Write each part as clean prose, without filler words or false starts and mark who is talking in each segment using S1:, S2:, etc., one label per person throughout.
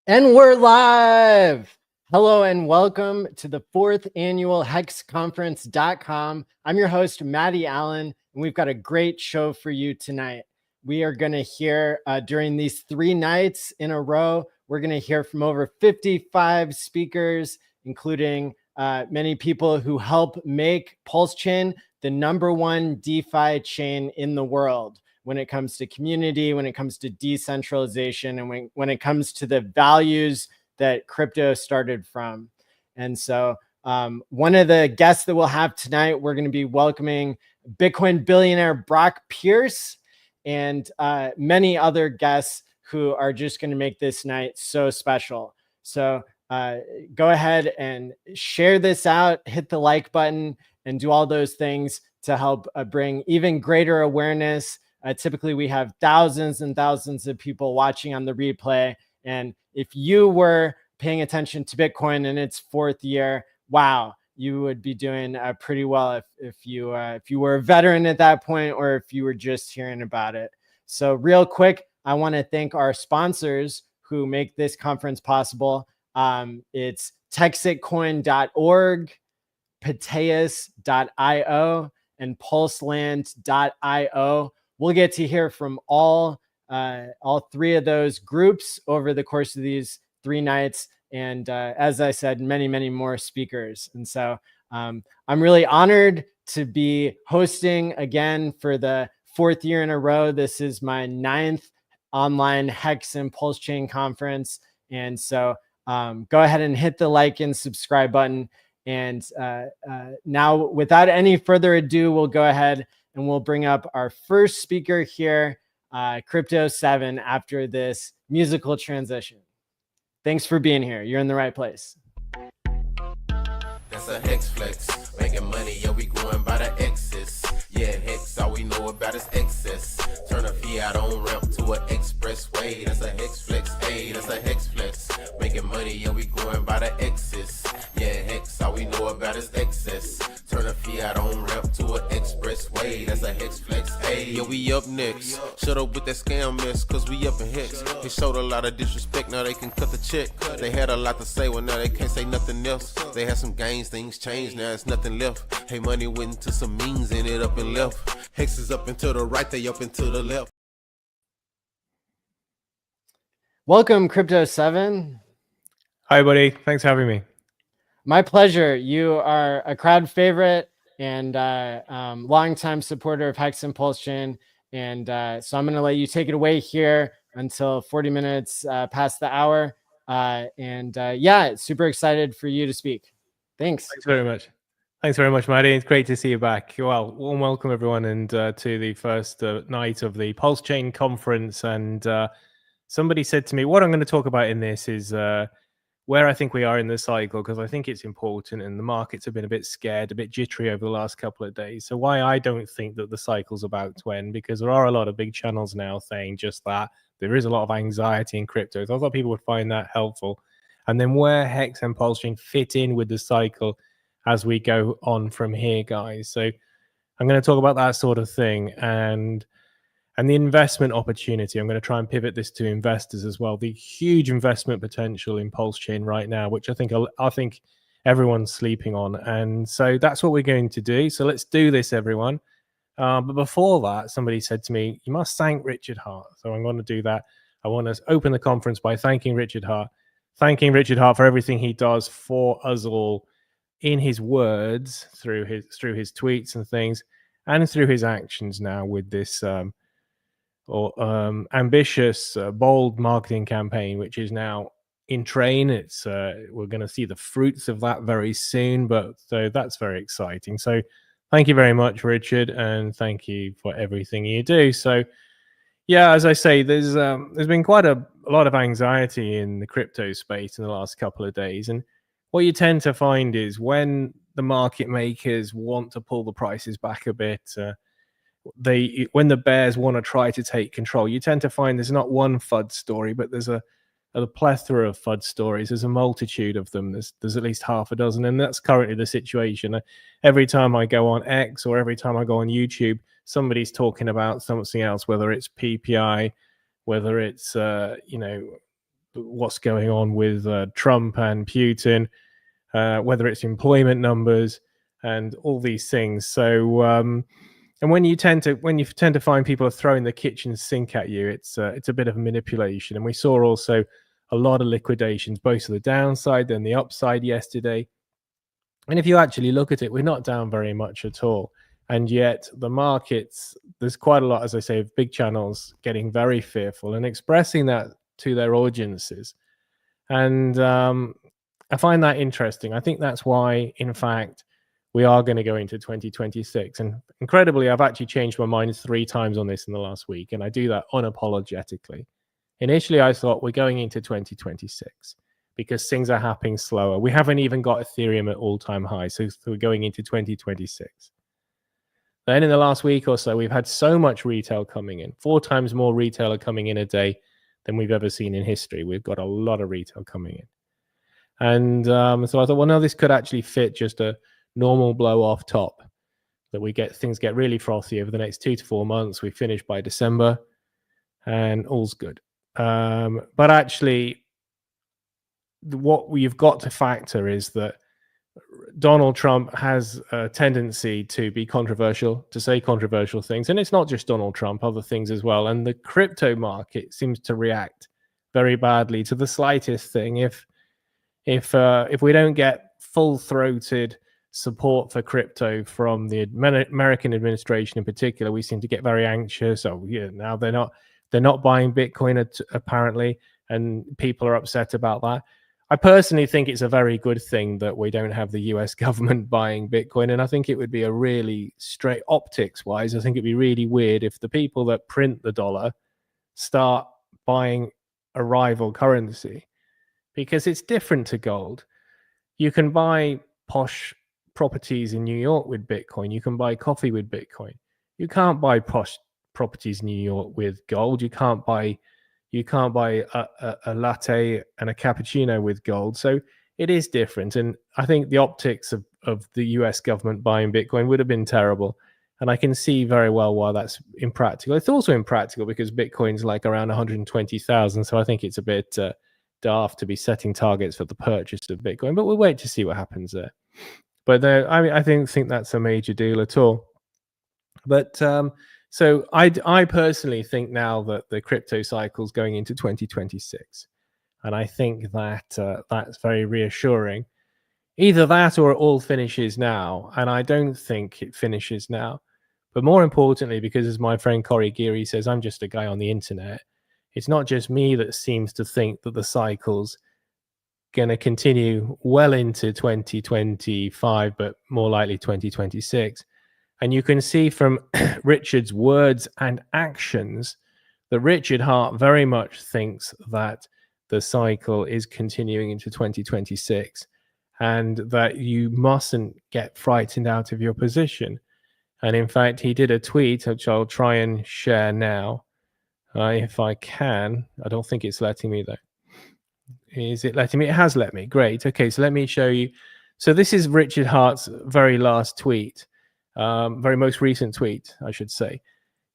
S1: And we're live. Hello and welcome to the fourth annual hexconference.com. I'm your host, Maddie Allen, and we've got a great show for you tonight. We are going to hear during these 3 nights in a row, we're going to hear from over 55 speakers, including many people who help make PulseChain the #1 DeFi chain in the world when it comes to community, when it comes to decentralization, and when it comes to the values that crypto started from. And so one of the guests that we'll have tonight, we're going to be welcoming Bitcoin billionaire Brock Pierce and many other guests who are just going to make this night so special. So go ahead and share this out, hit the like button, and do all those things to help bring even greater awareness. Typically, we have thousands and thousands of people watching on the replay. And if you were paying attention to Bitcoin in its 4th year, wow, you would be doing pretty well if you were a veteran at that point, or if you were just hearing about it. So real quick, I want to thank our sponsors who make this conference possible. It's texitcoin.org, Pateus.io, and Pulseland.io. We'll get to hear from all 3 of those groups over the course of these 3 nights. And as I said, many, many more speakers. And so I'm really honored to be hosting again for the 4th year in a row. This is my 9th online Hex and PulseChain conference. And so go ahead and hit the like and subscribe button. And now, without any further ado, we'll go ahead and we'll bring up our first speaker here, Crypto 7, after this musical transition. Thanks for being here. You're in the right place.
S2: That's a Hex flex. Making money, yeah, we growing by the X's. Yeah, Hex, all we know about is excess. Turn a fiat on ramp to an expressway. That's a Hex flex. Hey, that's a Hex flex. Making money, yeah, we growing by the X's. Yeah, Hex, all we know about is excess. Turn a fiat on ramp to an expressway. That's a Hex flex. Hey, yeah, we up next. Shut up with that scam mess, cause we up in Hex. They showed a lot of disrespect, now they can cut the check. They had a lot to say, well now they can't say nothing else. They had some gains, things changed, now it's nothing left. Hey, money went into some means, ended up and left. Hex is up and to the right, they up and to the left.
S1: Welcome, Crypto 7.
S3: Hi, buddy. Thanks for having me.
S1: My pleasure. You are a crowd favorite and longtime supporter of Hex and PulseChain. And so I'm going to let you take it away here until 40 minutes past the hour. Yeah, super excited for you to speak. Thanks.
S3: Thanks very much. Thanks very much, Maddie. It's great to see you back. Well, warm welcome, everyone, and to the first night of the PulseChain conference. And somebody said to me, what I'm going to talk about in this is where I think we are in the cycle, because I think it's important, and the markets have been a bit scared, a bit jittery over the last couple of days. So why I don't think that the cycle's about to end, because there are a lot of big channels now saying just that. There is a lot of anxiety in crypto. So I thought people would find that helpful. And then where Hex and PulseChain fit in with the cycle as we go on from here, guys. So I'm going to talk about that sort of thing. And the investment opportunity. I'm going to try and pivot this to investors as well. The huge investment potential in PulseChain right now, which I think everyone's sleeping on. And so that's what we're going to do. So let's do this, everyone. But before that, somebody said to me, you must thank Richard Heart. So I'm going to do that. I want to open the conference by thanking Richard Heart for everything he does for us all in his words, through his tweets and things, and through his actions now with this ambitious, bold marketing campaign, which is now in train. It's we're going to see the fruits of that very soon, so that's very exciting. So thank you very much, Richard, and thank you for everything you do. So yeah, as I say, there's been quite a lot of anxiety in the crypto space in the last couple of days, and what you tend to find is when the market makers want to pull the prices back a bit, when the bears want to try to take control, you tend to find there's not one FUD story, but there's a plethora of FUD stories. There's a multitude of them. There's at least half a dozen, and that's currently the situation. Every time I go on X or every time I go on YouTube, somebody's talking about something else, whether it's PPI, whether it's what's going on with Trump and Putin, whether it's employment numbers and all these things. So, and when you tend to find people are throwing the kitchen sink at you, it's a bit of manipulation. And we saw also a lot of liquidations, both to the downside and the upside yesterday. And if you actually look at it, we're not down very much at all. And yet the markets, there's quite a lot, as I say, of big channels getting very fearful and expressing that to their audiences. And I find that interesting. I think that's why, in fact, we are going to go into 2026. And incredibly, I've actually changed my mind 3 times on this in the last week. And I do that unapologetically. Initially, I thought we're going into 2026 because things are happening slower. We haven't even got Ethereum at all-time high. So we're going into 2026. Then in the last week or so, we've had so much retail coming in, 4 times more retail are coming in a day than we've ever seen in history. We've got a lot of retail coming in. And so I thought, well, no, this could actually fit just a normal blow off top, that things get really frothy over the next 2 to 4 months. We finish by December and all's good. But actually, what we've got to factor is that Donald Trump has a tendency to be controversial, to say controversial things. And it's not just Donald Trump, other things as well. And the crypto market seems to react very badly to the slightest thing. If we don't get full-throated support for crypto from the American administration in particular, we seem to get very anxious. Oh, yeah, now they're not buying Bitcoin apparently, and people are upset about that. I personally think it's a very good thing that we don't have the US government buying Bitcoin. And I think it would be a really straight optics wise, I think it'd be really weird if the people that print the dollar start buying a rival currency, because it's different to gold. You can buy posh properties in New York with Bitcoin. You can buy coffee with Bitcoin. You can't buy posh properties in New York with gold. You can't buy a latte and a cappuccino with gold. So it is different. And I think the optics of the US government buying Bitcoin would have been terrible. And I can see very well why that's impractical. It's also impractical because Bitcoin's like around 120,000. So I think it's a bit daft to be setting targets for the purchase of Bitcoin. But we'll wait to see what happens there. But I don't think that's a major deal at all. But so I personally think now that the crypto cycle is going into 2026. And I think that that's very reassuring. Either that or it all finishes now. And I don't think it finishes now. But more importantly, because as my friend Corey Geary says, I'm just a guy on the internet. It's not just me that seems to think that the cycle's going to continue well into 2025, but more likely 2026. And you can see from Richard's words and actions that Richard Hart very much thinks that the cycle is continuing into 2026 and that you mustn't get frightened out of your position. And in fact, he did a tweet, which I'll try and share now, if I can. I don't think it's letting me though. Is it letting me? It has let me. Great. Okay, so let me show you. So this is Richard Hart's very last tweet. Very most recent tweet, I should say.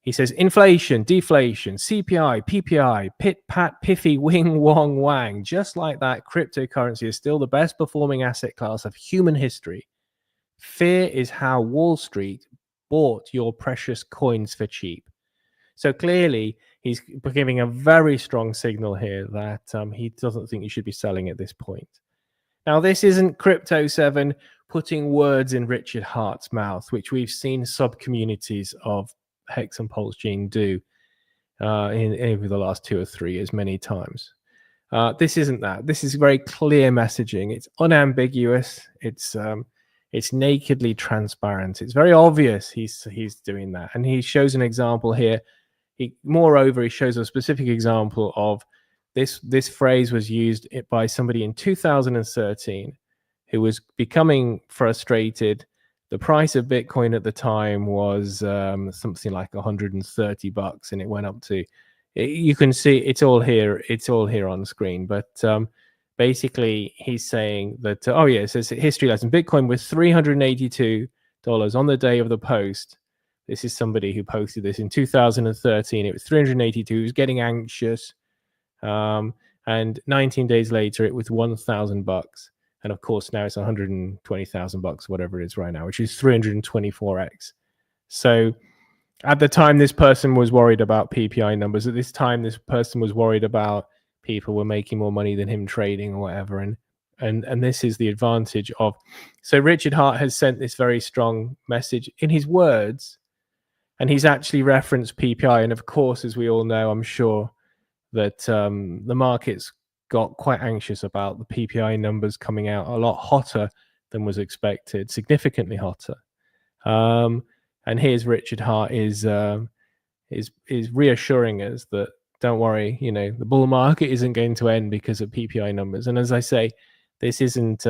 S3: He says, inflation, deflation, CPI, PPI, pit, pat, piffy, wing, wong, wang. Just like that, cryptocurrency is still the best performing asset class of human history. Fear is how Wall Street bought your precious coins for cheap. So clearly, he's giving a very strong signal here that he doesn't think you should be selling at this point. Now, this isn't Crypto 7 putting words in Richard Hart's mouth, which we've seen sub-communities of Hex and Pulse Gene do over the last 2 or 3 years many times. This isn't that. This is very clear messaging. It's unambiguous. It's nakedly transparent. It's very obvious he's doing that. And he shows an example here. Moreover, he shows a specific example of this phrase was used by somebody in 2013 who was becoming frustrated. The price of Bitcoin at the time was something like $130, and it went up to. You can see it's all here. It's all here on the screen. But basically, he's saying that it says history lesson. Bitcoin was $382 on the day of the post. This is somebody who posted this in 2013. It was $382. He was getting anxious. And And 19 days later, it was $1,000. And of course, now it's $120,000, whatever it is right now, which is 324x. So at the time, this person was worried about PPI numbers. At this time, this person was worried about people were making more money than him trading or whatever. And this is the advantage of. So Richard Hart has sent this very strong message in his words, and he's actually referenced PPI. And of course, as we all know, I'm sure that the markets got quite anxious about the PPI numbers coming out a lot hotter than was expected, significantly hotter. And here's Richard Hart is reassuring us that don't worry, the bull market isn't going to end because of PPI numbers. And as I say, this isn't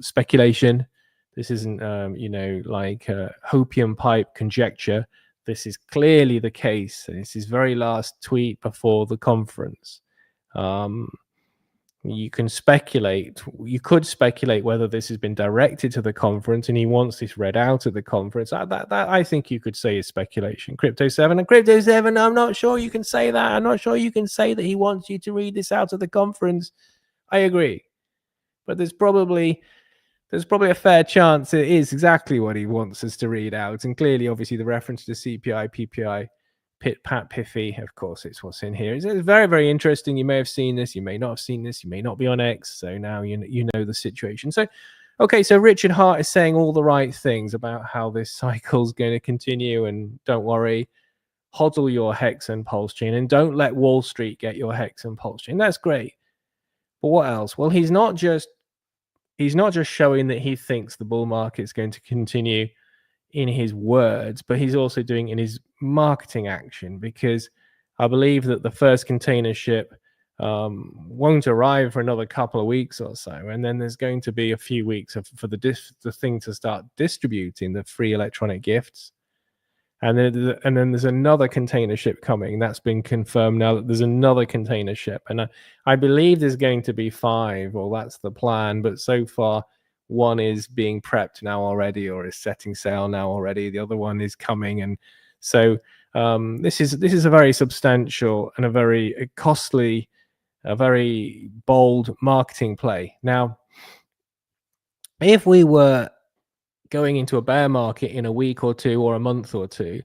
S3: speculation. This isn't like hopium pipe conjecture. This is clearly the case. It's his very last tweet before the conference. You could speculate whether this has been directed to the conference and he wants this read out at the conference. That I think you could say is speculation. Crypto 7, I'm not sure you can say that. I'm not sure you can say that he wants you to read this out at the conference. I agree. But there's probably a fair chance it is exactly what he wants us to read out. And clearly, obviously, the reference to CPI, PPI, Pit, Pat, Piffy, of course, it's what's in here. It's very, very interesting. You may have seen this. You may not have seen this. You may not be on X. So now you know the situation. So, okay, so Richard Hart is saying all the right things about how this cycle is going to continue. And don't worry, hodl your Hex and Pulse chain. And don't let Wall Street get your Hex and Pulse chain. That's great. But what else? Well, he's not just showing that he thinks the bull market is going to continue in his words, but he's also doing in his marketing action, because I believe that the first container ship won't arrive for another couple of weeks or so, and then there's going to be a few weeks for the thing to start distributing the free electronic gifts. And then there's another container ship coming. That's been confirmed now that there's another container ship. And I believe there's going to be 5, or that's the plan. But so far, one is being prepped now already, or is setting sail now already. The other one is coming. And so this is a very substantial and a very costly, a very bold marketing play. Now, if we were going into a bear market in a week or two or a month or two,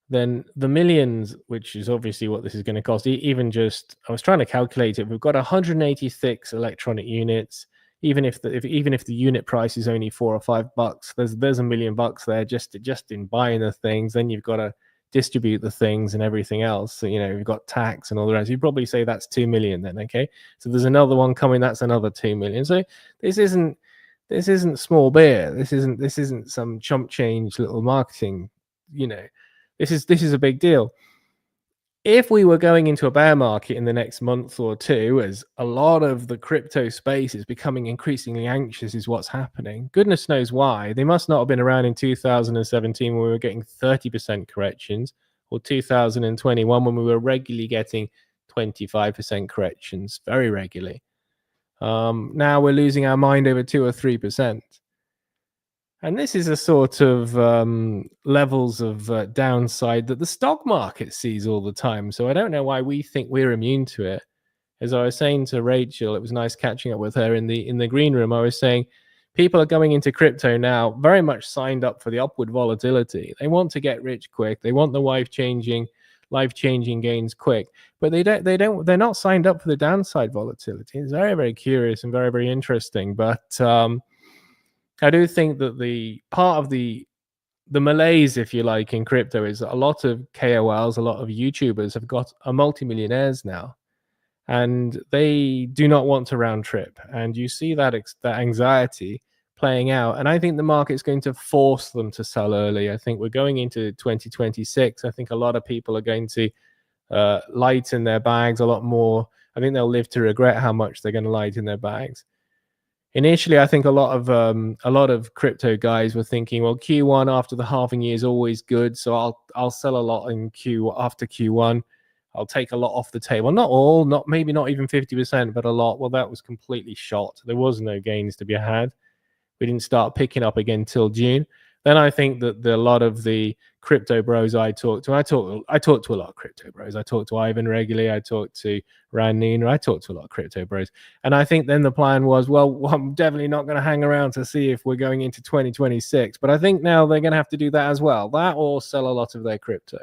S3: then the millions, which is obviously what this is going to cost, even just, I was trying to calculate it, we've got 186 electronic units. Even if the unit price is only $4 or $5, there's $1 million there just in buying the things. Then you've got to distribute the things and everything else. So, you've got tax and all the rest. You'd probably say that's 2 million then, okay? So there's another one coming, that's another 2 million. So this isn't small beer. This isn't some chump change little marketing. This is a big deal. If we were going into a bear market in the next month or two, as a lot of the crypto space is becoming increasingly anxious, is what's happening. Goodness knows why. They must not have been around in 2017 when we were getting 30% corrections, or 2021 when we were regularly getting 25% corrections, very regularly. Now we're losing our mind over 2 or 3%. And this is a sort of levels of downside that the stock market sees all the time. So I don't know why we think we're immune to it. As I was saying to Rachel, it was nice catching up with her in the green room. I was saying people are going into crypto now very much signed up for the upward volatility. They want to get rich quick. They want the life-changing gains quick, but they're not signed up for the downside volatility. It's very, very curious and very, very interesting. But I do think that the part of the malaise, if you like, in crypto is a lot of KOLs, a lot of YouTubers are multimillionaires now, and they do not want to round trip. And you see that anxiety playing out. And I think the market's going to force them to sell early. I think we're going into 2026. I think a lot of people are going to lighten their bags a lot more. I think they'll live to regret how much they're going to lighten their bags. Initially, I think a lot of crypto guys were thinking, well, Q1 after the halving year is always good, so I'll sell a lot in after Q1. I'll take a lot off the table. Not all, maybe not even 50%, but a lot. Well, that was completely shot. There was no gains to be had. We didn't start picking up again till June. Then I think that a lot of the crypto bros I talk to, I talk to a lot of crypto bros. I talk to Ivan regularly. I talk to Rand Nina. I talk to a lot of crypto bros. And I think then the plan was, well, I'm definitely not going to hang around to see if we're going into 2026. But I think now they're going to have to do that as well. That or sell a lot of their crypto,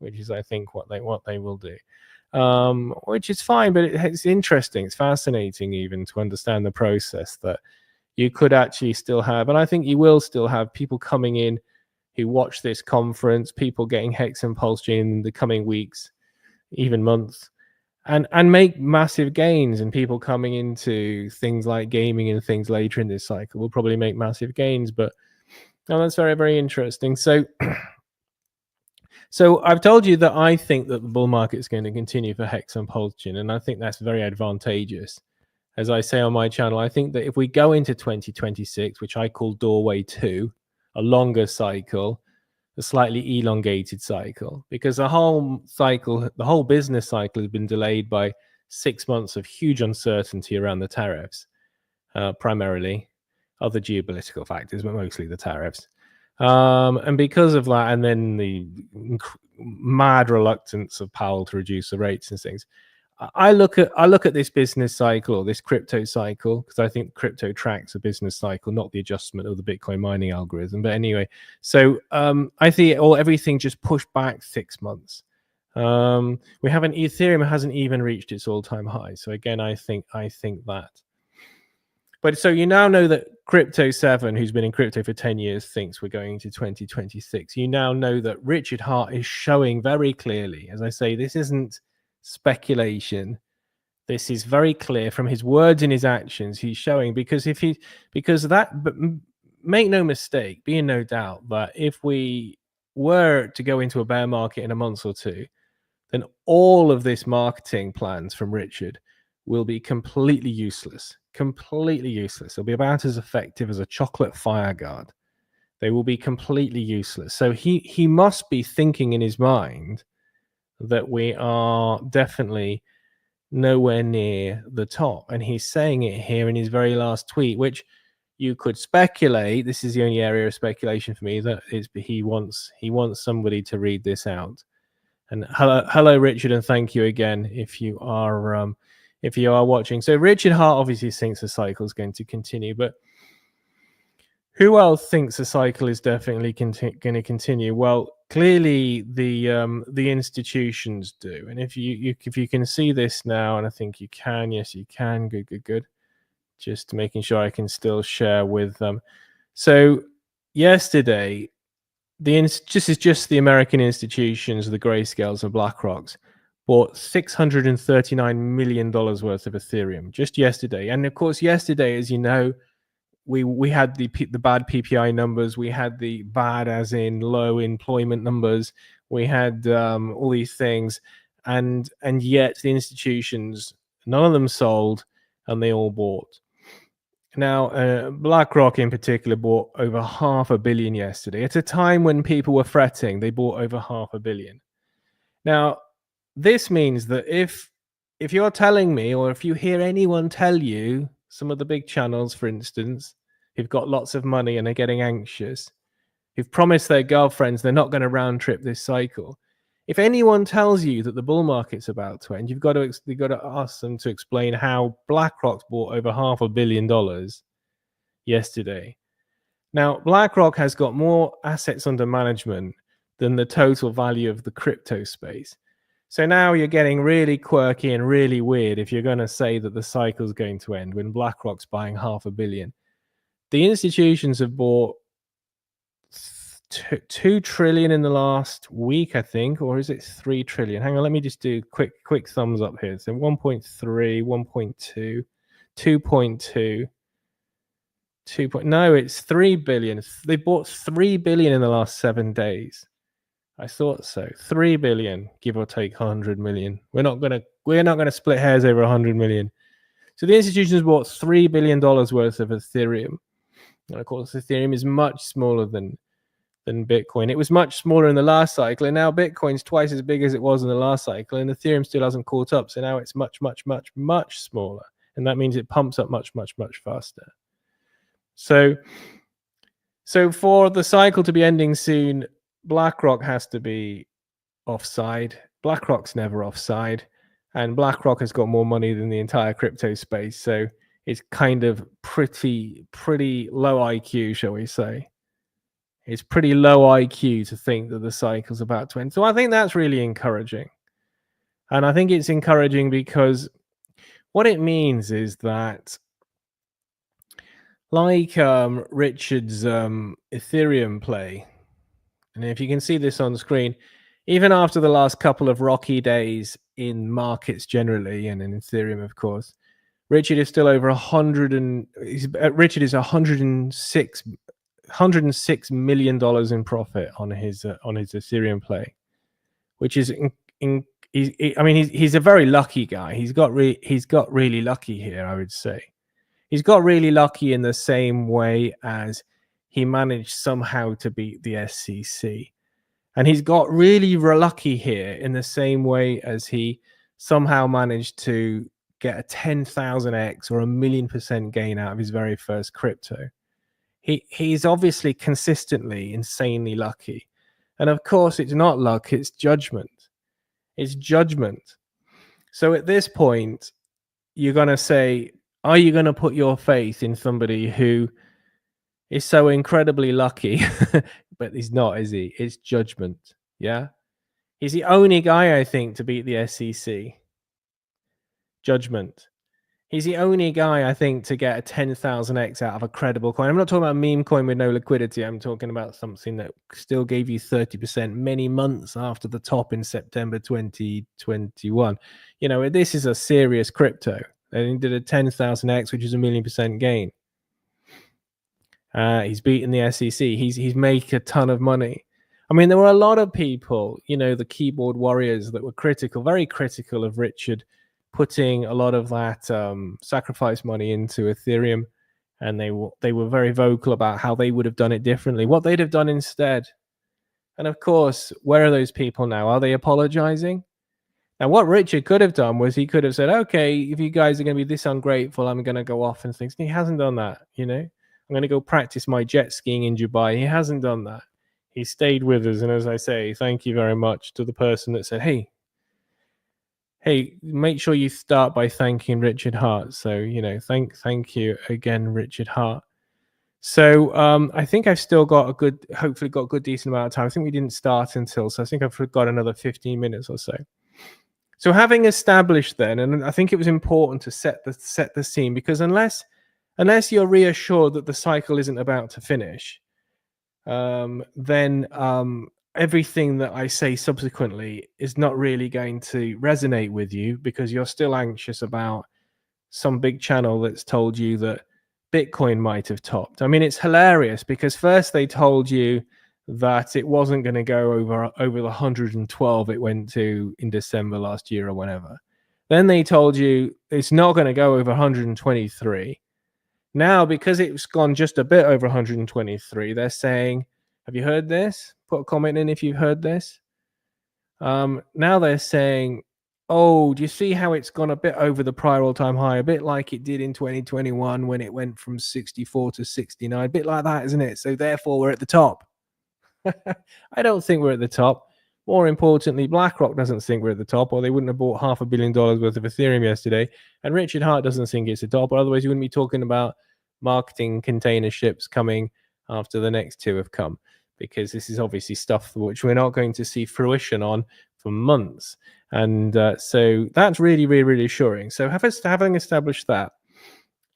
S3: which is, I think, what they will do. Which is fine, but it's interesting. It's fascinating even to understand the process that you could actually still have, and I think you will still have people coming in who watch this conference, people getting Hex and Pulse Chain in the coming weeks, even months, and make massive gains, and people coming into things like gaming and things later in this cycle will probably make massive gains. But that's very, very interesting. So I've told you that I think that the bull market is going to continue for Hex and Pulse Chain, and I think that's very advantageous. As I say on my channel, I think that if we go into 2026, which I call Doorway 2, a longer cycle, a slightly elongated cycle, because the whole cycle, the whole business cycle has been delayed by 6 months of huge uncertainty around the tariffs, primarily, other geopolitical factors, but mostly the tariffs. And because of that, and then the mad reluctance of Powell to reduce the rates and things, I look at this business cycle, or this crypto cycle, because I think crypto tracks a business cycle, not the adjustment of the Bitcoin mining algorithm. But anyway, so I think everything just pushed back 6 months. Ethereum hasn't even reached its all-time high. So again, I think that. But so you now know that Crypto 7, who's been in crypto for 10 years, thinks we're going into 2026. You now know that Richard Heart is showing very clearly, as I say, this isn't speculation. This is very clear from his words and his actions. He's showing, but make no mistake, be in no doubt that if we were to go into a bear market in a month or two, then all of this marketing plans from Richard will be completely useless. Completely useless. They'll be about as effective as a chocolate fire guard. They will be completely useless. So he must be thinking in his mind that we are definitely nowhere near the top. And he's saying it here in his very last tweet, which you could speculate. This is the only area of speculation for me, that is he wants somebody to read this out. And hello, Richard, and thank you again if you are watching. So Richard Heart obviously thinks the cycle is going to continue, but who else thinks the cycle is definitely going to continue? Well, clearly the institutions do. And if you can see this now, and I think you can, yes, you can. Good. Just making sure I can still share with them. So yesterday, just the American institutions, the Grayscales and BlackRocks, bought $639 million worth of Ethereum just yesterday. And of course, yesterday, as you know, we had the bad PPI numbers, we had the bad as in low employment numbers, we had all these things, and yet the institutions, none of them sold, and they all bought. Now, BlackRock in particular bought over $500 million yesterday. At a time when people were fretting, they bought over $500 million. Now, this means that if you're telling me, or if you hear anyone tell you, some of the big channels, for instance, who've got lots of money and are getting anxious, who've promised their girlfriends they're not going to round trip this cycle, if anyone tells you that the bull market's about to end, you've got to ask them to explain how BlackRock bought over $500 million yesterday. Now, BlackRock has got more assets under management than the total value of the crypto space. So now you're getting really quirky and really weird if you're going to say that the cycle's going to end when BlackRock's buying $500 million. The institutions have bought $2 trillion in the last week, I think, or is it $3 trillion? Hang on, let me just do quick thumbs up here. So 1.3, 1.2, 2.2. No, it's $3 billion. They bought $3 billion in the last 7 days. I thought so. $3 billion, give or take 100 million. We're not gonna split hairs over 100 million. So the institutions bought $3 billion worth of Ethereum. And of course, Ethereum is much smaller than Bitcoin. It was much smaller in the last cycle, and now Bitcoin's twice as big as it was in the last cycle, and Ethereum still hasn't caught up. So now it's much smaller, and that means it pumps up much faster. So for the cycle to be ending soon, BlackRock has to be offside. BlackRock's never offside, and BlackRock has got more money than the entire crypto space. So it's kind of pretty low IQ, shall we say. It's pretty low IQ to think that the cycle's about to end. So I think that's really encouraging. And I think it's encouraging because what it means is that, like Richard's Ethereum play, and if you can see this on screen, even after the last couple of rocky days in markets generally, and in Ethereum, of course, Richard is still over Richard is $106 million in profit on his Ethereum play, which is he's a very lucky guy. He's got really lucky here, I would say. He's got really lucky in the same way as he managed somehow to beat the SEC. And he's got really lucky here in the same way as he somehow managed to get a 10,000x or 1,000,000% gain out of his very first crypto. He's obviously consistently insanely lucky. And of course, it's not luck, it's judgment. It's judgment. So at this point, you're going to say, are you going to put your faith in somebody who is so incredibly lucky, but he's not, is he? It's judgment. Yeah. He's the only guy, I think, to beat the SEC. Judgment. He's the only guy, I think, to get a 10,000x out of a credible coin. I'm not talking about a meme coin with no liquidity. I'm talking about something that still gave you 30% many months after the top in September 2021. You know, this is a serious crypto. And he did a 10,000x, which is 1,000,000% gain. He's beaten the SEC. He's made a ton of money. I mean, there were a lot of people, you know, the keyboard warriors that were critical, very critical of Richard putting a lot of that sacrifice money into Ethereum, and they were very vocal about how they would have done it differently, what they'd have done instead. And of course, where are those people now? Are they apologizing? Now, what Richard could have done was he could have said, okay, if you guys are going to be this ungrateful, I'm going to go off and things. And he hasn't done that, you know. I'm going to go practice my jet skiing in Dubai. He hasn't done that. He stayed with us. And as I say, thank you very much to the person that said, hey, make sure you start by thanking Richard Heart. So, you know, thank you again, Richard Heart. So I think I've still got hopefully got a good decent amount of time. I think we didn't start until, so I think I've got another 15 minutes or so. So having established then, and I think it was important to set the scene, because unless you're reassured that the cycle isn't about to finish, then everything that I say subsequently is not really going to resonate with you, because you're still anxious about some big channel that's told you that Bitcoin might have topped. I mean, it's hilarious because first they told you that it wasn't going to go over the 112 it went to in December last year or whenever. Then they told you it's not going to go over 123. Now, because it's gone just a bit over 123, they're saying, have you heard this? Put a comment in if you've heard this. Now they're saying, oh, do you see how it's gone a bit over the prior all-time high, a bit like it did in 2021 when it went from 64 to 69, a bit like that, isn't it? So therefore, we're at the top. I don't think we're at the top. More importantly, BlackRock doesn't think we're at the top, or they wouldn't have bought $500 million worth of Ethereum yesterday. And Richard Heart doesn't think it's the top, or otherwise you wouldn't be talking about marketing container ships coming after the next two have come, because this is obviously stuff which we're not going to see fruition on for months. And so that's really, really, really reassuring. So having established that,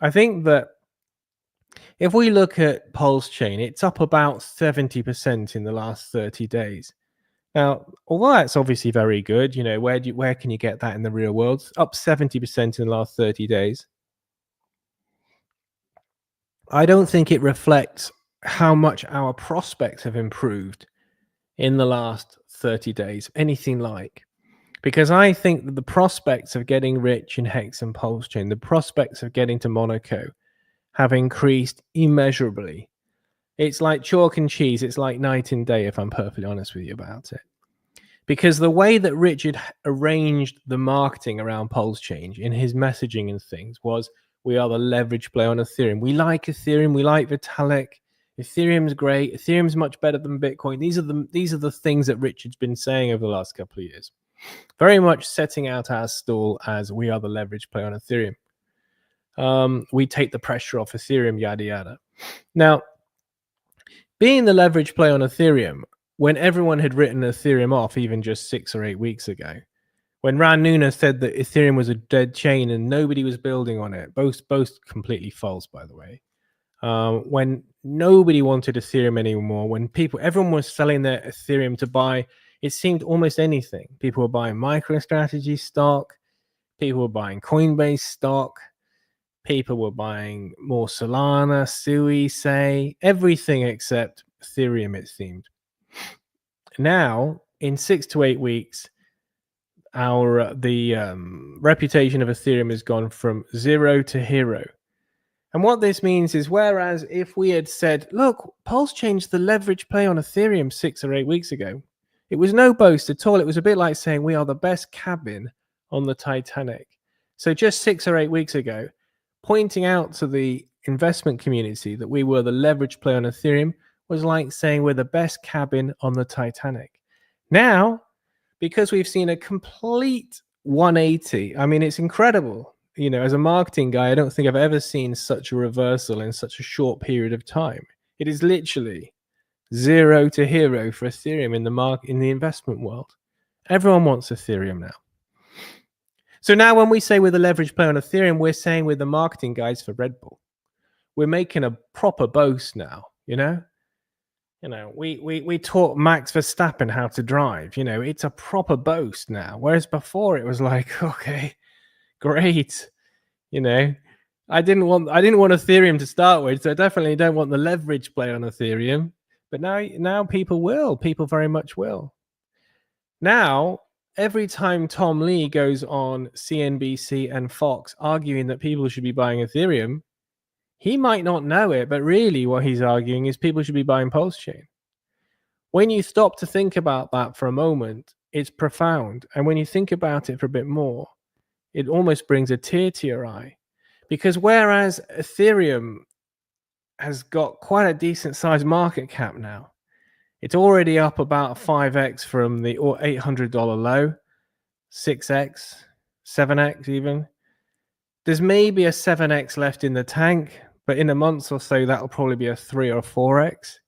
S3: I think that if we look at Pulse Chain, it's up about 70% in the last 30 days. Now, although that's obviously very good, you know, where can you get that in the real world? It's up 70% in the last 30 days. I don't think it reflects how much our prospects have improved in the last 30 days, anything like. Because I think that the prospects of getting rich in Hex and Pulse Chain, the prospects of getting to Monaco, have increased immeasurably. It's like chalk and cheese. It's like night and day, if I'm perfectly honest with you about it. Because the way that Richard arranged the marketing around Pulse Chain in his messaging and things was, we are the leverage play on Ethereum. We like Ethereum. We like Vitalik. Ethereum's great. Ethereum's much better than Bitcoin. These are the things that Richard's been saying over the last couple of years. Very much setting out our stall as we are the leverage play on Ethereum. We take the pressure off Ethereum, yada yada. Now, being the leverage play on Ethereum, when everyone had written Ethereum off even just 6 or 8 weeks ago, when Ran Nunes said that Ethereum was a dead chain and nobody was building on it, both completely false, by the way. When nobody wanted Ethereum anymore, when everyone was selling their Ethereum to buy, it seemed almost anything. People were buying MicroStrategy stock, people were buying Coinbase stock, people were buying more Solana, Sui, say, everything except Ethereum, it seemed. Now, in 6 to 8 weeks, the reputation of Ethereum has gone from 0 to hero. And what this means is, whereas if we had said, look, Pulse changed the leverage play on Ethereum 6 or 8 weeks ago, it was no boast at all. It was a bit like saying we are the best cabin on the Titanic. So just 6 or 8 weeks ago, pointing out to the investment community that we were the leverage play on Ethereum was like saying we're the best cabin on the Titanic. Now, because we've seen a complete 180, I mean, it's incredible. You know, as a marketing guy, I don't think I've ever seen such a reversal in such a short period of time. It is literally 0 to hero for Ethereum in the investment world. Everyone wants Ethereum now. So now when we say we're the leverage play on Ethereum, we're saying we're the marketing guys for Red Bull. We're making a proper boast now, you know? You know, we taught Max Verstappen how to drive. You know, it's a proper boast now. Whereas before it was like, okay, great. You know, I didn't want Ethereum to start with, so I definitely don't want the leverage play on Ethereum. But now people will. People very much will. Now, every time Tom Lee goes on CNBC and Fox arguing that people should be buying Ethereum, he might not know it, but really what he's arguing is people should be buying Pulse Chain. When you stop to think about that for a moment, it's profound. And when you think about it for a bit more, it almost brings a tear to your eye. Because whereas Ethereum has got quite a decent sized market cap now, it's already up about 5x from the $800 low, 6x, 7x even. There's maybe a 7x left in the tank, but in a month or so, that'll probably be a 3 or 4x.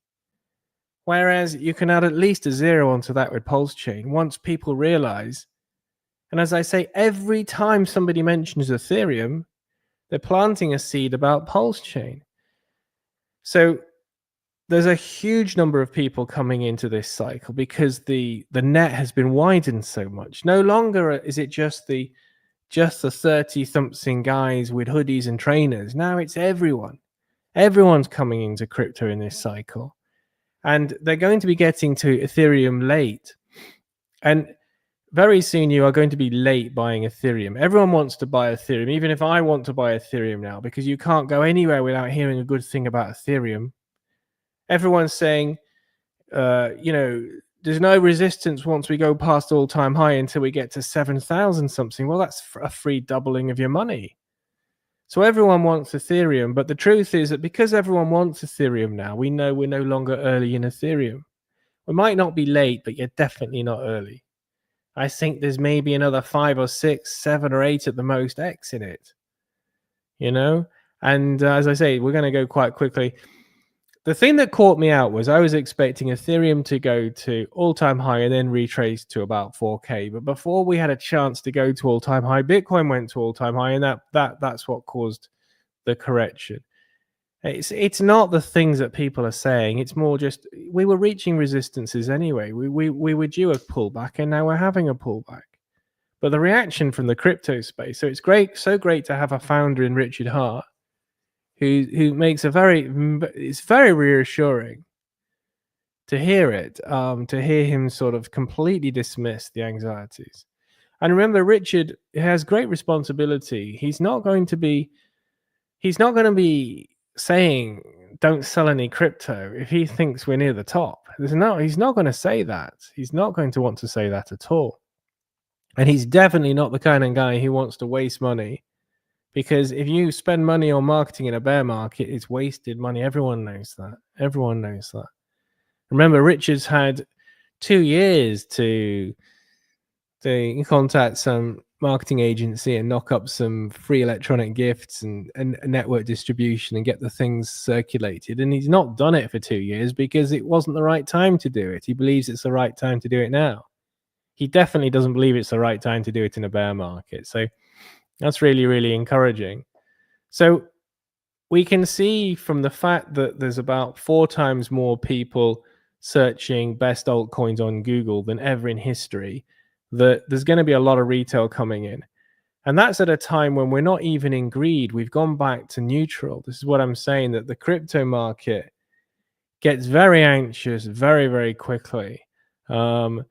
S3: Whereas you can add at least a 0 onto that with Pulse Chain once people realize. And as I say, every time somebody mentions Ethereum, they're planting a seed about Pulse Chain. So there's a huge number of people coming into this cycle because the net has been widened so much. No longer is it just the 30-something guys with hoodies and trainers. Now it's everyone. Everyone's coming into crypto in this cycle. And they're going to be getting to Ethereum late. And very soon you are going to be late buying Ethereum. Everyone wants to buy Ethereum, even if I want to buy Ethereum now, because you can't go anywhere without hearing a good thing about Ethereum. Everyone's saying, you know, there's no resistance once we go past all-time high until we get to 7,000 something. Well, that's a free doubling of your money. So everyone wants Ethereum, but the truth is that because everyone wants Ethereum now, we know we're no longer early in Ethereum. We might not be late, but you're definitely not early. I think there's maybe another 5 or 6, 7 or 8 at the most X in it. You know? And as I say, we're going to go quite quickly. The thing that caught me out was I was expecting Ethereum to go to all-time high and then retrace to about 4K. But before we had a chance to go to all-time high, Bitcoin went to all-time high, and that's what caused the correction. It's not the things that people are saying. It's more just we were reaching resistances anyway. We were due a pullback, and now we're having a pullback. But the reaction from the crypto space, so it's great, so great to have a founder in Richard Hart, who makes it's very reassuring to hear it, to hear him sort of completely dismiss the anxieties. And remember, Richard has great responsibility. He's not going to be saying don't sell any crypto if he thinks we're near the top. He's not going to say that. He's not going to want to say that at all. And he's definitely not the kind of guy who wants to waste money Because if you spend money on marketing in a bear market, it's wasted money. Everyone knows that. Everyone knows that. Remember, Richard's had 2 years to contact some marketing agency and knock up some free electronic gifts and network distribution and get the things circulated. And he's not done it for 2 years because it wasn't the right time to do it. He believes it's the right time to do it now. He definitely doesn't believe it's the right time to do it in a bear market. So that's really, really encouraging. So we can see from the fact that there's about 4 times more people searching best altcoins on Google than ever in history, that there's going to be a lot of retail coming in. And that's at a time when we're not even in greed. We've gone back to neutral. This is what I'm saying, that the crypto market gets very anxious very, very quickly. And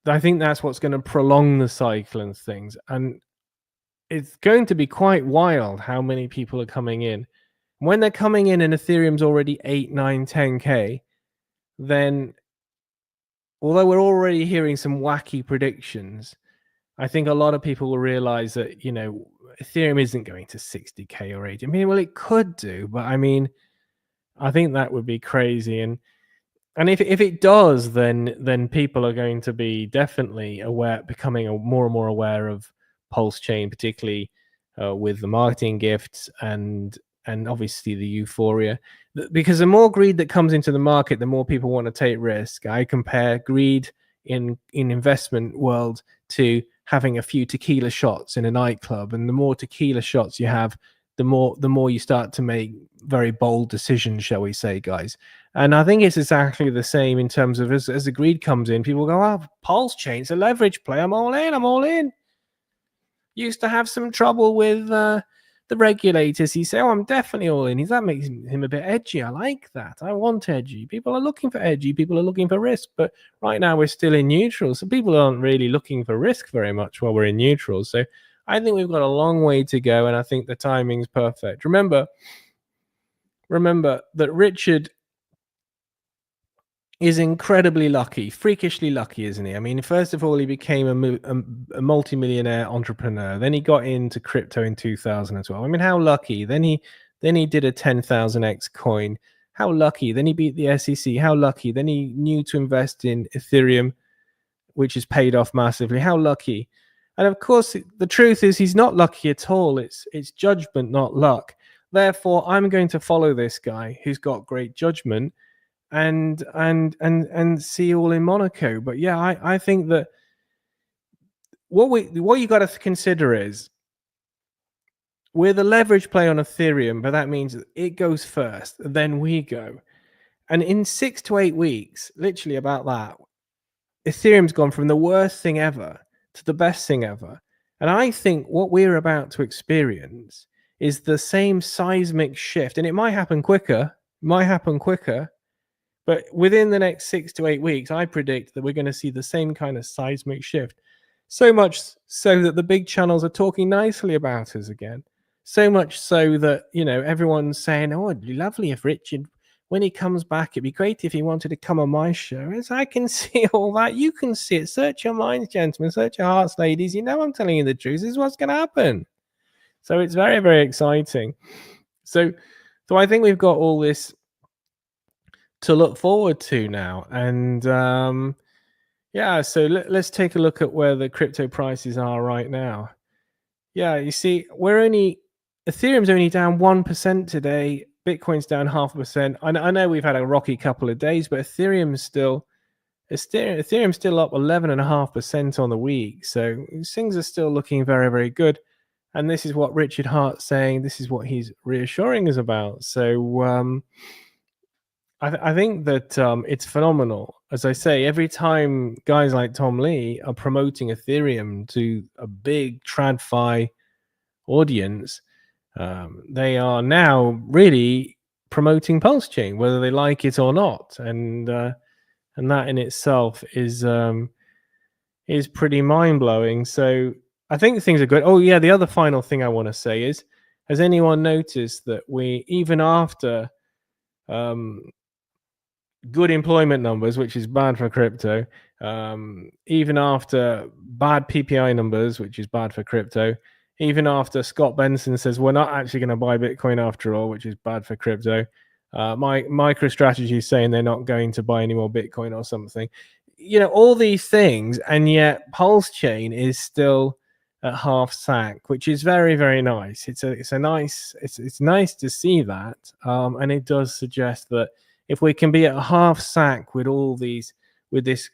S3: I think that's what's going to prolong the cycle and things. And it's going to be quite wild how many people are coming in. When they're coming in and Ethereum's already 8, 9, 10K, then although we're already hearing some wacky predictions, I think a lot of people will realize that, you know, Ethereum isn't going to 60K or 80. I mean, well, it could do, but I mean, I think that would be crazy. And if it does, then people are going to be definitely aware, becoming more and more aware of Pulse Chain, particularly with the marketing gifts and obviously the euphoria. Because the more greed that comes into the market, the more people want to take risk. I compare greed in investment world to having a few tequila shots in a nightclub, and the more tequila shots you have, the more you start to make very bold decisions, shall we say, guys. And I think it's exactly the same in terms of as the greed comes in, people go, oh, Pulse Chain, it's a leverage play, I'm all in. Used to have some trouble with the regulators. He said, oh, I'm definitely all in. That makes him a bit edgy. I like that. I want edgy. People are looking for edgy. People are looking for risk. But right now we're still in neutral. So people aren't really looking for risk very much while we're in neutral. So I think we've got a long way to go. And I think the timing's perfect. Remember that Richard is incredibly lucky, freakishly lucky, isn't he? I mean, first of all, he became a multimillionaire entrepreneur. Then he got into crypto in 2012. I mean, how lucky? Then he did a 10,000x coin. How lucky? Then he beat the SEC. How lucky? Then he knew to invest in Ethereum, which has paid off massively. How lucky? And of course, the truth is he's not lucky at all. It's judgment, not luck. Therefore, I'm going to follow this guy who's got great judgment and see all in Monaco. But yeah, I think that what you got to consider is we're the leverage play on Ethereum, but that means it goes first, then we go. And in 6 to 8 weeks, literally about that, Ethereum's gone from the worst thing ever to the best thing ever. And I think what we're about to experience is the same seismic shift, and it might happen quicker, but within the next 6 to 8 weeks, I predict that we're going to see the same kind of seismic shift. So much so that the big channels are talking nicely about us again. So much so that, you know, everyone's saying, oh, it'd be lovely if Richard, when he comes back, it'd be great if he wanted to come on my show. As I can see all that. You can see it. Search your minds, gentlemen. Search your hearts, ladies. You know I'm telling you the truth. This is what's going to happen. So it's very, very exciting. So I think we've got all this to look forward to now. And yeah, so let's take a look at where the crypto prices are right now. Yeah, you see, Ethereum's only down 1% today. Bitcoin's down 0.5%. I know we've had a rocky couple of days, but Ethereum's still up 11.5% on the week. So things are still looking very, very good. And this is what Richard Hart's saying. This is what he's reassuring us about. So I think that it's phenomenal. As I say, every time guys like Tom Lee are promoting Ethereum to a big TradFi audience, they are now really promoting Pulse Chain, whether they like it or not. And that in itself is pretty mind-blowing. So I think things are good. Oh, yeah, the other final thing I want to say is, has anyone noticed that we, even after good employment numbers, which is bad for crypto, even after bad PPI numbers, which is bad for crypto, even after Scott Benson says we're not actually going to buy Bitcoin after all, which is bad for crypto. My MicroStrategy is saying they're not going to buy any more Bitcoin or something. All these things, and yet Pulse Chain is still at half sack, which is very, very nice. It's nice to see that, and it does suggest that if we can be at half sack with this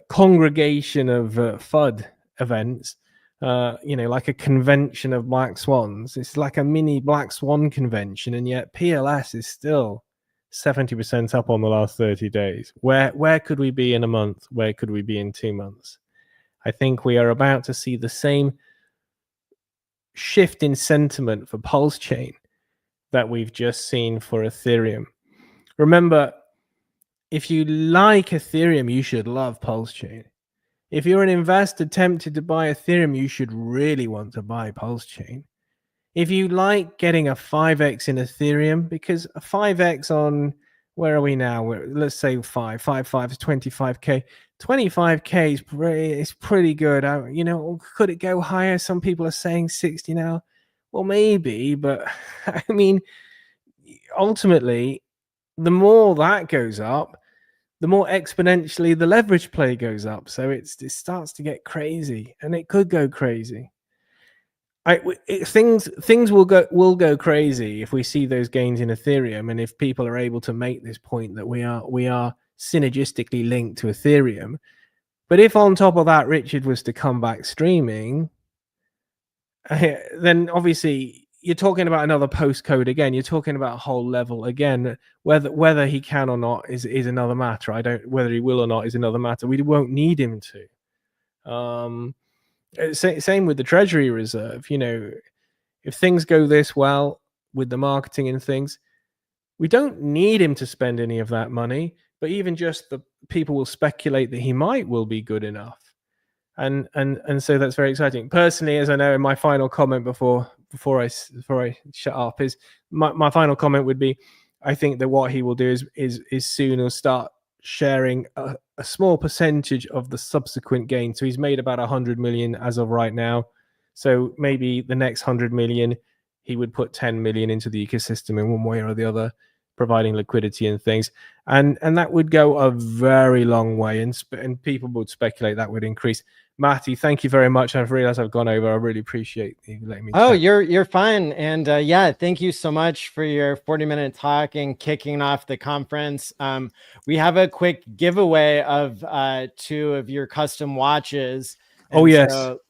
S3: congregation of FUD events, like a convention of black swans. It's like a mini black swan convention, and yet PLS is still 70% up on the last 30 days. Where could we be in a month? Where could we be in 2 months? I think we are about to see the same shift in sentiment for Pulse Chain that we've just seen for Ethereum. Remember, if you like Ethereum, you should love Pulse Chain. If you're an investor tempted to buy Ethereum, you should really want to buy Pulse Chain. If you like getting a 5x in Ethereum, because a 5x on, where are we now? Let's say 5 is 25K. 25K is pretty good. Could it go higher? Some people are saying 60 now. Well, maybe, but I mean, ultimately, the more that goes up, the more exponentially the leverage play goes up. So it starts to get crazy, and it could go crazy. Things will go crazy if we see those gains in Ethereum, and if people are able to make this point that we are synergistically linked to Ethereum. But if on top of that Richard was to come back streaming, then obviously you're talking about another postcode again. You're talking about a whole level again. Whether he can or not is another matter. Whether he will or not is another matter. We won't need him to. Same with the Treasury Reserve. If things go this well with the marketing and things, we don't need him to spend any of that money. But even just the people will speculate that he will be good enough. And so that's very exciting. Personally, as I know, in my final comment before I shut up, is my final comment would be, I think that what he will do is soon he'll start sharing a small percentage of the subsequent gain. So he's made about 100 million as of right now. So maybe the next 100 million, he would put 10 million into the ecosystem in one way or the other, providing liquidity and things. And that would go a very long way. And people would speculate that would increase. Matty, thank you very much. I've realized I've gone over. I really appreciate you letting me chat.
S1: You're fine. And yeah, thank you so much for your 40-minute talk and kicking off the conference. We have a quick giveaway of 2 of your custom watches.
S3: And yes.
S1: So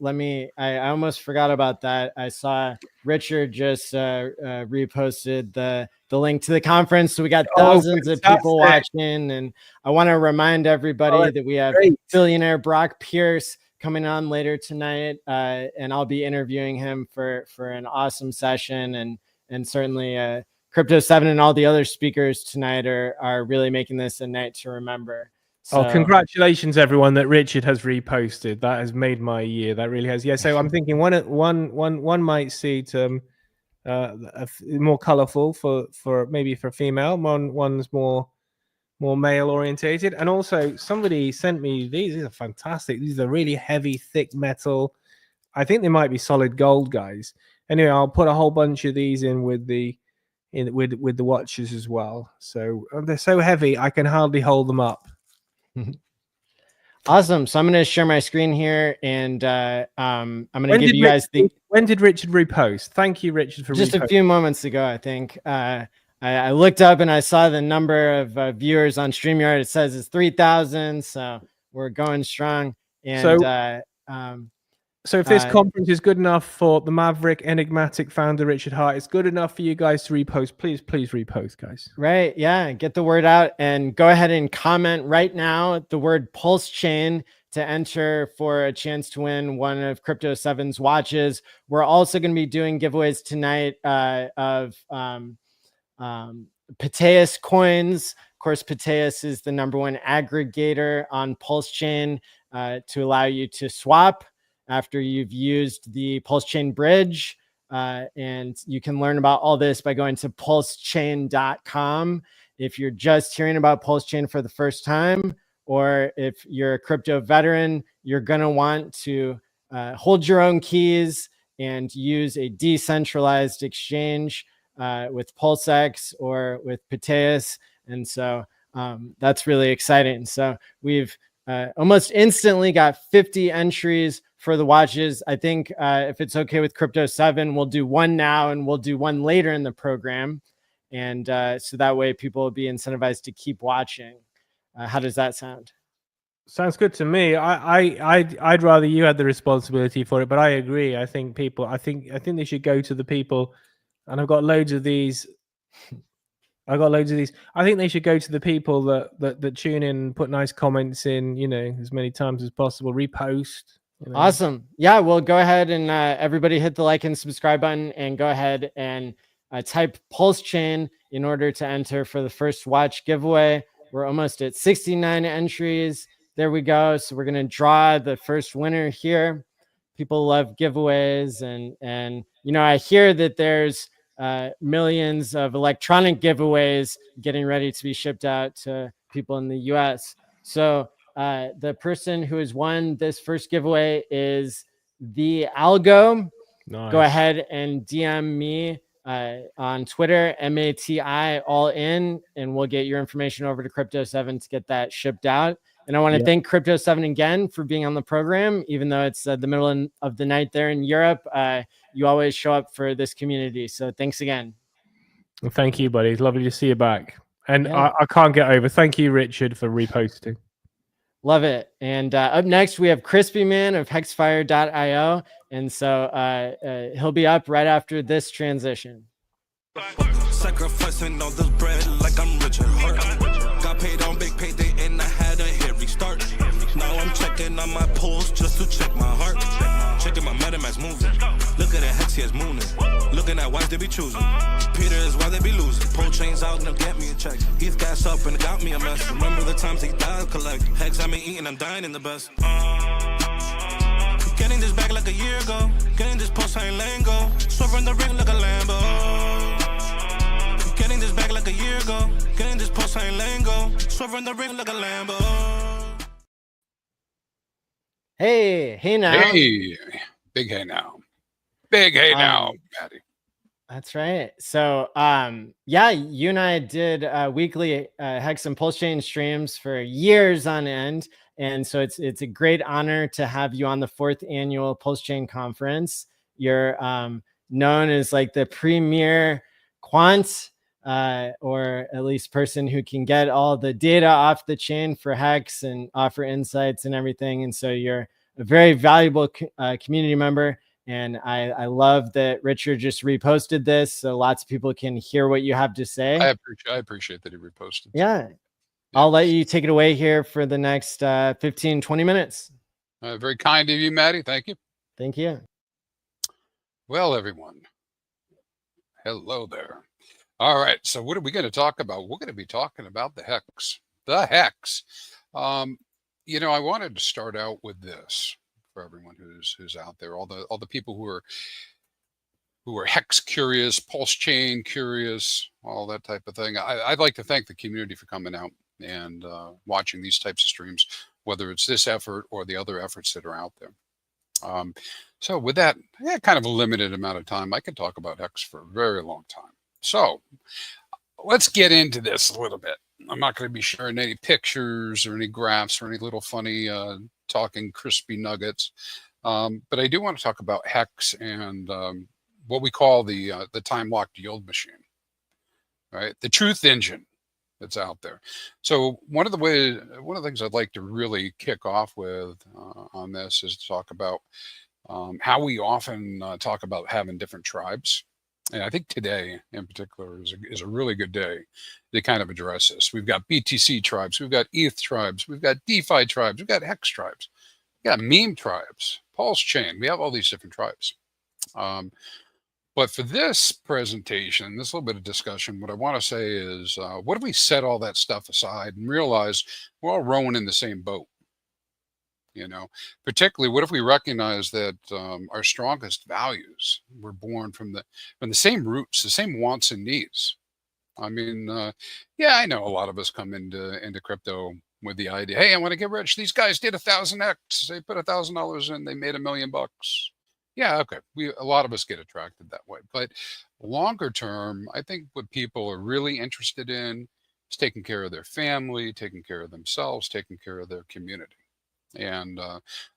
S1: I almost forgot about that. I saw Richard just reposted the link to the conference. So we got thousands of people watching. And I want to remind everybody that we have billionaire Brock Pierce coming on later tonight. And I'll be interviewing him for an awesome session. And certainly Crypto 7 and all the other speakers tonight are really making this a night to remember. So,
S3: congratulations, everyone, that Richard has reposted. That has made my year. That really has. Yeah. So I'm thinking one might see more colorful for maybe for female. One's more male orientated. And also somebody sent me these. These are fantastic. These are really heavy, thick metal. I think they might be solid gold, guys. Anyway, I'll put a whole bunch of these in with the watches as well. So they're so heavy I can hardly hold them up.
S1: Awesome. So I'm going to share my screen here, and I'm going to give you guys
S3: when did Richard repost? Thank you, Richard, for
S1: just a few moments ago. I think I looked up and I saw the number of viewers on StreamYard. It says it's 3,000, so we're going strong. And
S3: so if this conference is good enough for the Maverick Enigmatic founder Richard Heart, it's good enough for you guys to repost. Please repost, guys.
S1: Right. Yeah. Get the word out, and go ahead and comment right now the word Pulse Chain to enter for a chance to win one of Crypto 7's watches. We're also going to be doing giveaways tonight of Pateus coins. Of course, Pateus is the #1 aggregator on Pulse Chain to allow you to swap after you've used the Pulse Chain bridge. And you can learn about all this by going to pulsechain.com. If you're just hearing about Pulse Chain for the first time, or if you're a crypto veteran, you're going to want to hold your own keys and use a decentralized exchange with PulseX or with Pateus. And so that's really exciting. So we've almost instantly got 50 entries for the watches. I think if it's okay with Crypto 7, we'll do one now and we'll do one later in the program. And so that way people will be incentivized to keep watching. How does that sound?
S3: Sounds good to me. I'd rather you had the responsibility for it, but I agree. I think they should go to the people, and I've got loads of these. I think they should go to the people that tune in, put nice comments in, as many times as possible, repost.
S1: Awesome. Yeah, well, go ahead and everybody hit the like and subscribe button, and go ahead and type Pulse Chain in order to enter for the first watch giveaway. We're almost at 69 entries. There we go. So we're going to draw the first winner here. People love giveaways. And I hear that there's millions of electronic giveaways getting ready to be shipped out to people in the US. So the person who has won this first giveaway is the Algo. Nice. Go ahead and DM me on Twitter, MATI all in, and we'll get your information over to Crypto 7 to get that shipped out. And I want to thank Crypto 7 again for being on the program, even though it's the middle of the night there in Europe. You always show up for this community. So thanks again.
S3: Well, thank you, buddy. It's lovely to see you back. And I can't get over. Thank you, Richard, for reposting.
S1: Love it. And up next, we have Crispy Man of Hexfire.io. And so he'll be up right after this transition.
S4: Sacrificing all this bread like I'm Richard Hart. Got paid on big payday and I had a hit restart. Now I'm checking on my pulse just to check my heart. Checking my MetaMask moving. Look at the Hex, yes, mooning. Looking at why they be choosing. Peter is why they be losing. Pull chains out and they'll get me a check. He's gas up and got me a mess. Remember the times he died collect. Hex, I been eating, I'm dying in the best. Getting this back like a year ago. Getting this post, I ain't letting go. Swerving the ring like a Lambo. Getting this back like a year ago. Getting this post, I ain't letting go. Swerving the ring like a Lambo.
S1: Hey now.
S5: Hey, big hey now. Big hey now, Patty.
S1: That's right. So, you and I did weekly Hex and Pulse Chain streams for years on end. And so it's a great honor to have you on the 4th annual Pulse Chain conference. You're known as like the premier quant, or at least person who can get all the data off the chain for Hex and offer insights and everything. And so you're a very valuable community member. And I love that Richard just reposted this, so lots of people can hear what you have to say.
S5: I appreciate that he reposted.
S1: Yeah. I'll let you take it away here for the next 15, 20 minutes.
S5: Very kind of you, Maddie. Thank you.
S1: Thank you.
S5: Well, everyone. Hello there. All right. So what are we going to talk about? We're going to be talking about the Hex. The Hex. I wanted to start out with this for everyone who's out there, all the people who are Hex curious, Pulse Chain curious, all that type of thing. I'd like to thank the community for coming out and watching these types of streams, whether it's this effort or the other efforts that are out there. So with that, kind of a limited amount of time, I could talk about Hex for a very long time. So let's get into this a little bit. I'm not going to be sharing any pictures or any graphs or any little funny talking crispy nuggets, but I do want to talk about Hex and what we call the time-locked yield machine, right? The truth engine that's out there. So one of the things I'd like to really kick off with on this is to talk about how we often talk about having different tribes. And I think today in particular is a really good day to kind of address this. We've got BTC tribes, we've got ETH tribes, we've got DeFi tribes, we've got Hex tribes, we've got meme tribes, Pulse Chain. We have all these different tribes. But for this presentation, this little bit of discussion, what I want to say is, what if we set all that stuff aside and realize we're all rowing in the same boat? Particularly, what if we recognize that our strongest values were born from the same roots, the same wants and needs? I mean, I know a lot of us come into crypto with the idea, hey, I want to get rich. These guys did 1,000x. They put $1,000 in, they made $1 million. Yeah, okay. A lot of us get attracted that way, but longer term, I think what people are really interested in is taking care of their family, taking care of themselves, taking care of their community. And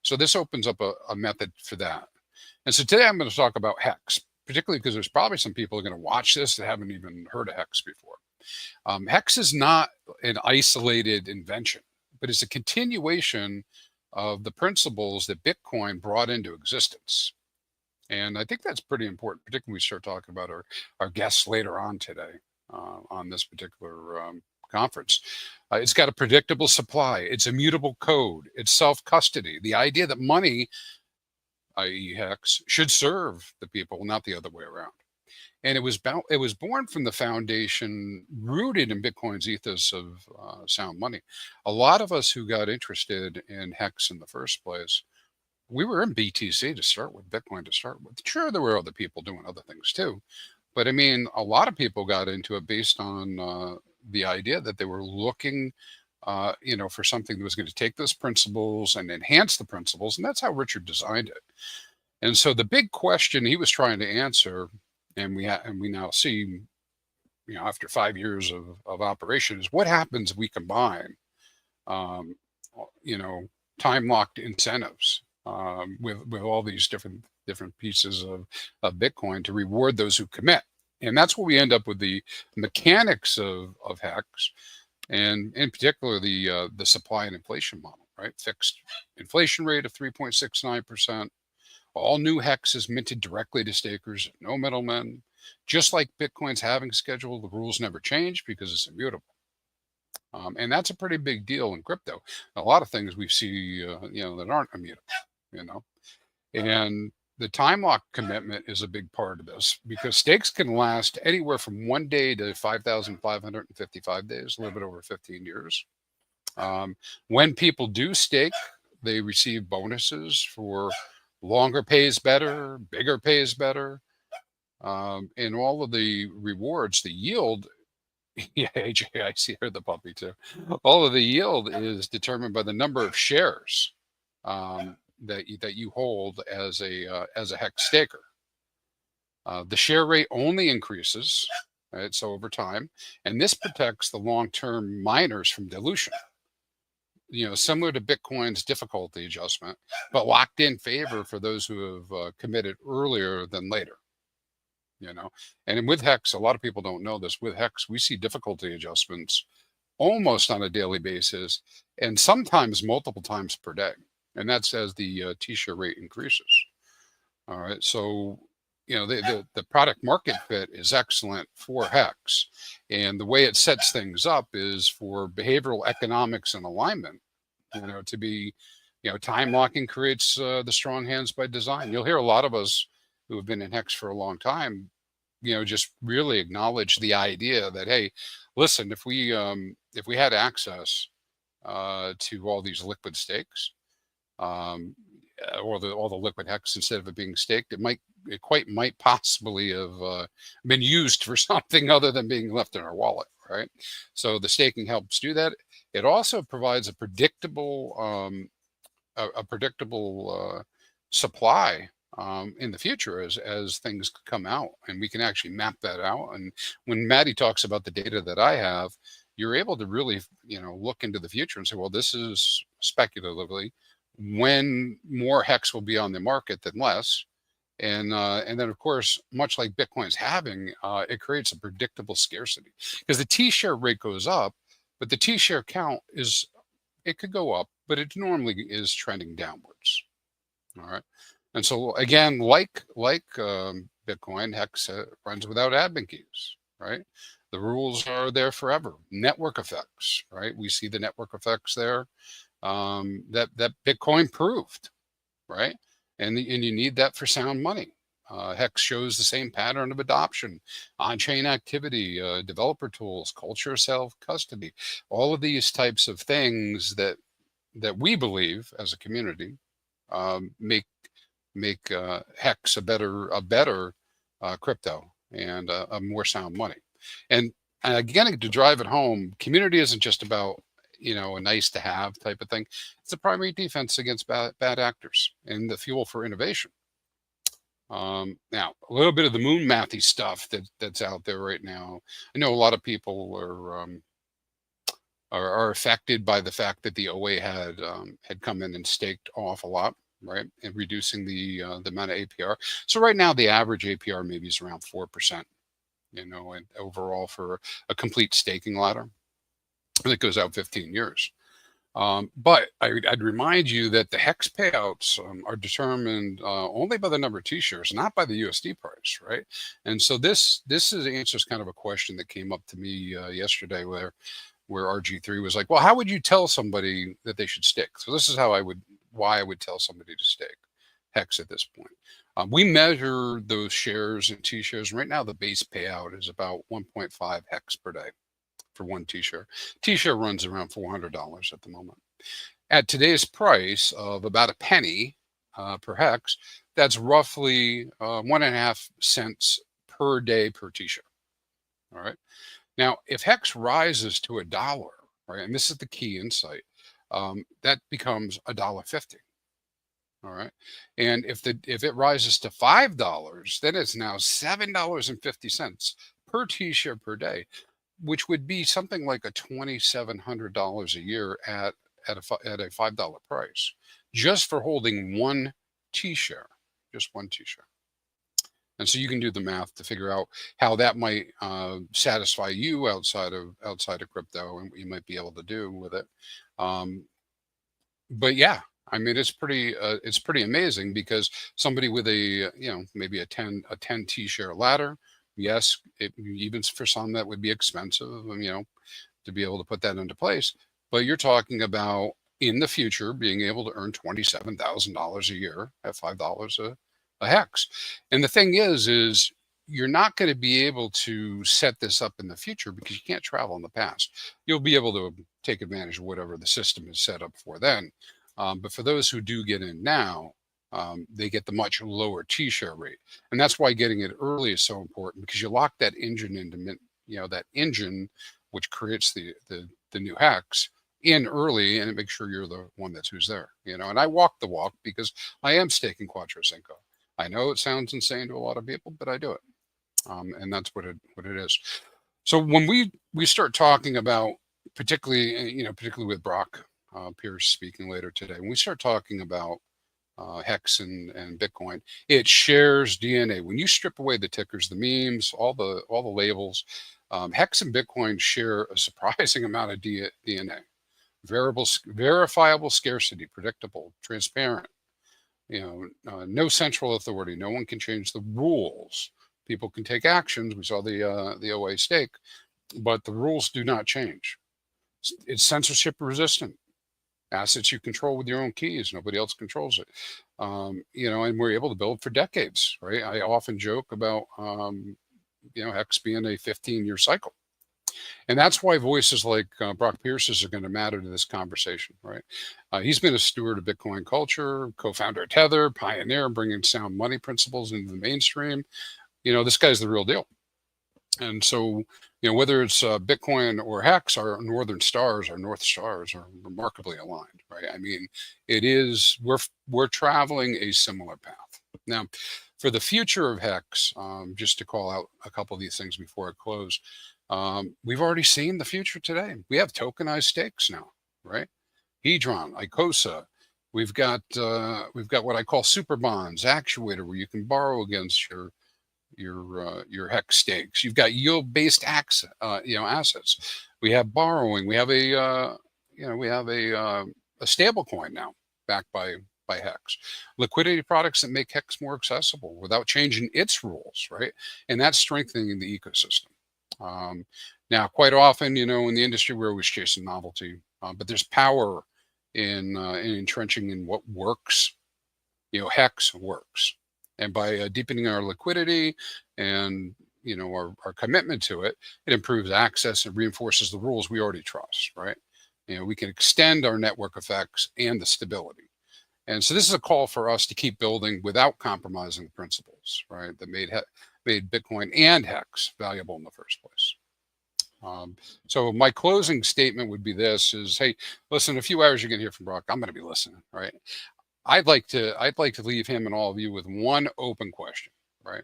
S5: so this opens up a method for that. And so today I'm going to talk about hex, particularly because there's probably some people who are going to watch this that haven't even heard of hex before. Hex is not an isolated invention, but it's a continuation of the principles that Bitcoin brought into existence. And I think that's pretty important, particularly when we start talking about our guests later on today on this particular conference. It's got a predictable supply. It's immutable code. It's self-custody. The idea that money, i.e. hex, should serve the people, not the other way around. And it was born from the foundation rooted in Bitcoin's ethos of sound money. A lot of us who got interested in hex in the first place, we were in BTC to start with, Bitcoin to start with. Sure, there were other people doing other things too. But I mean, a lot of people got into it based on the idea that they were looking, for something that was going to take those principles and enhance the principles. And that's how Richard designed it. And so the big question he was trying to answer, and we now see, after 5 years of operation, is what happens if we combine, time-locked incentives with all these different pieces of Bitcoin to reward those who commit. And that's where we end up with the mechanics of hex, and in particular the supply and inflation model, right? Fixed inflation rate of 3.69%. All new hex is minted directly to stakers, no middlemen. Just like Bitcoin's halving schedule, the rules never change because it's immutable. And that's a pretty big deal in crypto. A lot of things we see, that aren't immutable, And the time lock commitment is a big part of this because stakes can last anywhere from 1 day to 5,555 days, a little bit over 15 years. When people do stake, they receive bonuses for longer pays better, bigger pays better. And all of the rewards, the yield, yeah, AJ, I see her, the puppy too. All of the yield is determined by the number of shares that you hold as a hex staker. The share rate only increases, right? So over time, and this protects the long-term miners from dilution. Similar to Bitcoin's difficulty adjustment, but locked in favor for those who have committed earlier than later. And with hex, a lot of people don't know this. With hex, we see difficulty adjustments almost on a daily basis, and sometimes multiple times per day. And that's as the T-share rate increases. All right, so the product market fit is excellent for hex, and the way it sets things up is for behavioral economics and alignment. To be, time locking creates the strong hands by design. You'll hear a lot of us who have been in hex for a long time, just really acknowledge the idea that, hey, listen, if we had access to all these liquid stakes, or all the liquid hex instead of it being staked, it might possibly have been used for something other than being left in our wallet, right? So the staking helps do that. It also provides a predictable supply in the future as things come out, and we can actually map that out. And when Maddie talks about the data that I have, you're able to really, look into the future and say, well, this is speculatively when more hex will be on the market than less. And then, of course, much like Bitcoin's halving, it creates a predictable scarcity because the T-share rate goes up, but the T-share count it could go up, but it normally is trending downwards. All right. And so again, like Bitcoin, hex runs without admin keys, right? The rules are there forever. Network effects, right? We see the network effects there that Bitcoin proved, right? And you need that for sound money. Hex shows the same pattern of adoption, on-chain activity, developer tools, culture of self-custody, all of these types of things that we believe as a community make Hex a better crypto and a more sound money. And again, to drive it home, community isn't just about a nice to have type of thing. It's a primary defense against bad actors and the fuel for innovation. Now, a little bit of the moon mathy stuff that's out there right now. I know a lot of people are affected by the fact that the OA had come in and staked off a lot, right, and reducing the amount of APR. So right now, the average APR maybe is around 4%, and overall for a complete staking ladder that goes out 15 years. But I'd remind you that the HEX payouts are determined only by the number of T-shares, not by the USD price, right? And so this answers kind of a question that came up to me yesterday, where RG3 was like, well, how would you tell somebody that they should stake? So this is why I would tell somebody to stake HEX at this point. We measure those shares in T-shares. Right now, the base payout is about 1.5 HEX per day for one T-share. T-share runs around $400 at the moment. At today's price of about a penny per HEX, that's roughly 1.5 cents per day per T-share. All right. Now, if HEX rises to $1, right, and this is the key insight, that becomes $1.50. All right. And if it rises to $5, then it's now $7.50 per T-share per day, which would be something like a $2,700 a year at a $5 price, just for holding one T-share, just one T-share. And so you can do the math to figure out how that might satisfy you outside of crypto and what you might be able to do with it. But yeah, I mean, it's pretty amazing, because somebody with a maybe a 10 T-share ladder. Yes, even for some that would be expensive, to be able to put that into place. But you're talking about in the future being able to earn $27,000 a year at $5 a HEX. And the thing is you're not going to be able to set this up in the future because you can't travel in the past. You'll be able to take advantage of whatever the system is set up for then. But for those who do get in now, they get the much lower T-share rate. And that's why getting it early is so important, because you lock that engine into, that engine, which creates the new HEX, in early, and it makes sure you're the one who's there, and I walk the walk because I am staking Quattro Cinco. I know it sounds insane to a lot of people, but I do it. And that's what it is. So when we start talking about, particularly with Brock Pierce speaking later today, when we start talking about HEX and Bitcoin, it shares DNA. When you strip away the tickers, the memes, all the labels, HEX and Bitcoin share a surprising amount of DNA. Verifiable scarcity, predictable, transparent. No central authority. No one can change the rules. People can take actions. We saw the OA stake, but the rules do not change. It's censorship resistant. Assets you control with your own keys. Nobody else controls it. And we're able to build for decades, right? I often joke about, HEX being a 15-year cycle. And that's why voices like Brock Pierce's are going to matter to this conversation, right? He's been a steward of Bitcoin culture, co-founder of Tether, pioneer, bringing sound money principles into the mainstream. This guy's the real deal. And so, whether it's Bitcoin or HEX, our North Stars are remarkably aligned, right? I mean, we're traveling a similar path. Now, for the future of HEX, just to call out a couple of these things before I close, we've already seen the future today. We have tokenized stakes now, right? Hedron, ICOSA. We've got what I call super bonds, Actuator, where you can borrow against your HEX stakes. You've got yield-based assets. We have borrowing. We have a stable coin now backed by HEX. Liquidity products that make HEX more accessible without changing its rules, right? And that's strengthening the ecosystem. Now, quite often, in the industry, we're always chasing novelty, but there's power in entrenching in what works. HEX works. And by deepening our liquidity and our commitment to it, it improves access and reinforces the rules we already trust, right? We can extend our network effects and the stability. And so this is a call for us to keep building without compromising the principles, right, that made Bitcoin and HEX valuable in the first place. So my closing statement would be this: hey, listen, in a few hours you're going to hear from Brock. I'm going to be listening, right? I'd like to leave him and all of you with one open question, right?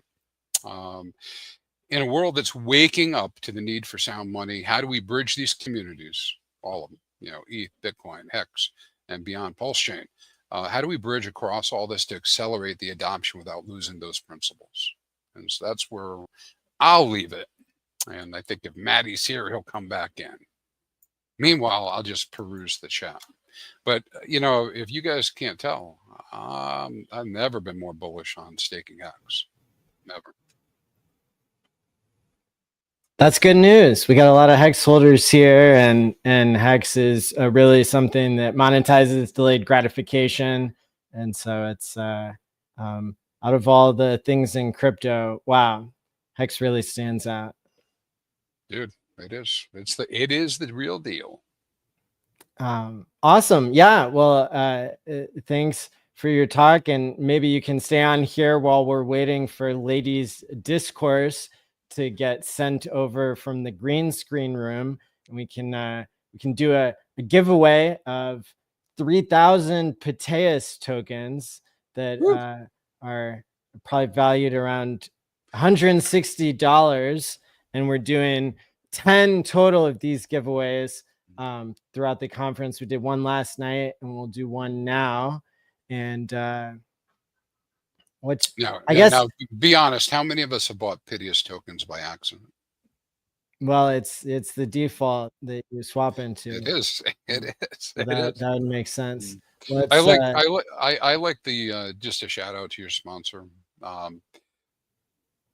S5: In a world that's waking up to the need for sound money, how do we bridge these communities, all of them, ETH, Bitcoin, Hex, and beyond Pulse Chain? How do we bridge across all this to accelerate the adoption without losing those principles? And so that's where I'll leave it. And I think if Maddie's here, he'll come back in. Meanwhile, I'll just peruse the chat. But, if you guys can't tell, I've never been more bullish on staking Hex. Never.
S1: That's good news. We got a lot of Hex holders here, and Hex is really something that monetizes delayed gratification. And so it's out of all the things in crypto, wow, Hex really stands out.
S5: Dude, it is. It is the real deal.
S1: Awesome. Yeah. Well, thanks for your talk, and maybe you can stay on here while we're waiting for Ladies Discourse to get sent over from the green screen room, and we can do a giveaway of 3,000 Pytheas tokens that are probably valued around $160, and we're doing 10 total of these giveaways throughout the conference. We did one last night, and we'll do one now. And I guess
S5: now, be honest, how many of us have bought Pytheas tokens by accident?
S1: Well, it's the default that you swap into.
S5: It is.
S1: That would make sense.
S5: I like the just a shout out to your sponsor.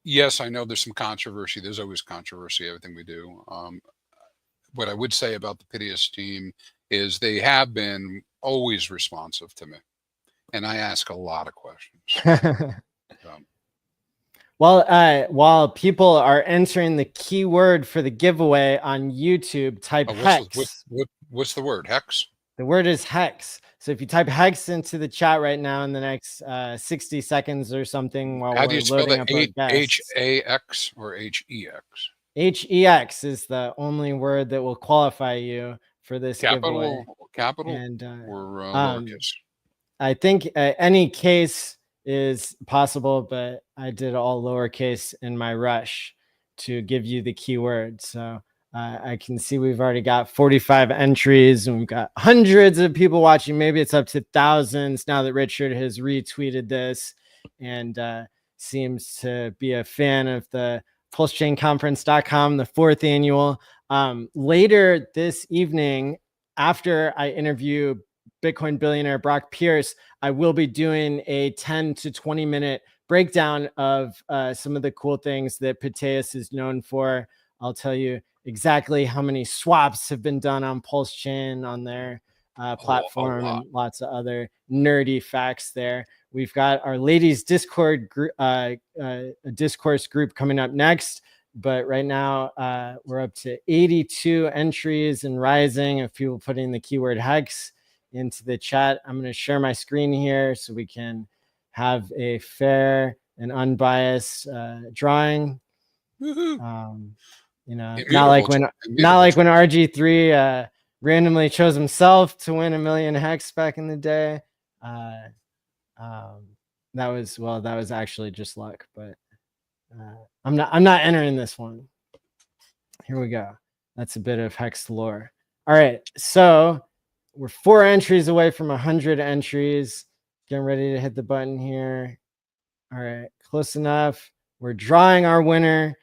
S5: Yes, I know there's some controversy. There's always controversy, everything we do. What I would say about the Pytheas team is they have been always responsive to me, and I ask a lot of questions.
S1: Well, while people are entering the keyword for the giveaway on YouTube, type Hex.
S5: What's the word? Hex?
S1: The word is Hex. So if you type Hex into the chat right now in the next 60 seconds or something while
S5: How do
S1: we're
S5: you spell
S1: loading
S5: that?
S1: up our guests.
S5: H-A-X or H-E-X?
S1: H-E-X is the only word that will qualify you for this giveaway.
S5: Capital
S1: and,
S5: or lowercase?
S1: I think any case is possible, but I did all lowercase in my rush to give you the keyword. So I can see we've already got 45 entries, and we've got hundreds of people watching. Maybe it's up to thousands now that Richard has retweeted this and seems to be a fan of the PulseChainConference.com, the 4th annual. Later this evening, after I interview Bitcoin billionaire Brock Pierce, I will be doing a 10 to 20 minute breakdown of some of the cool things that Pytheas is known for. I'll tell you exactly how many swaps have been done on Pulse Chain on their platform, and lots of other nerdy facts there. We've got our Ladies Discord discourse group coming up next, but right now we're up to 82 entries and rising of people putting the keyword Hex into the chat. I'm going to share my screen here so we can have a fair and unbiased drawing. Not like when RG3 randomly chose himself to win 1 million Hex back in the day. That was actually just luck, but I'm not entering this one. Here we go. That's a bit of Hex lore. All right, so we're 4 entries away from 100 entries. Getting ready to hit the button here. All right, close enough. We're drawing our winner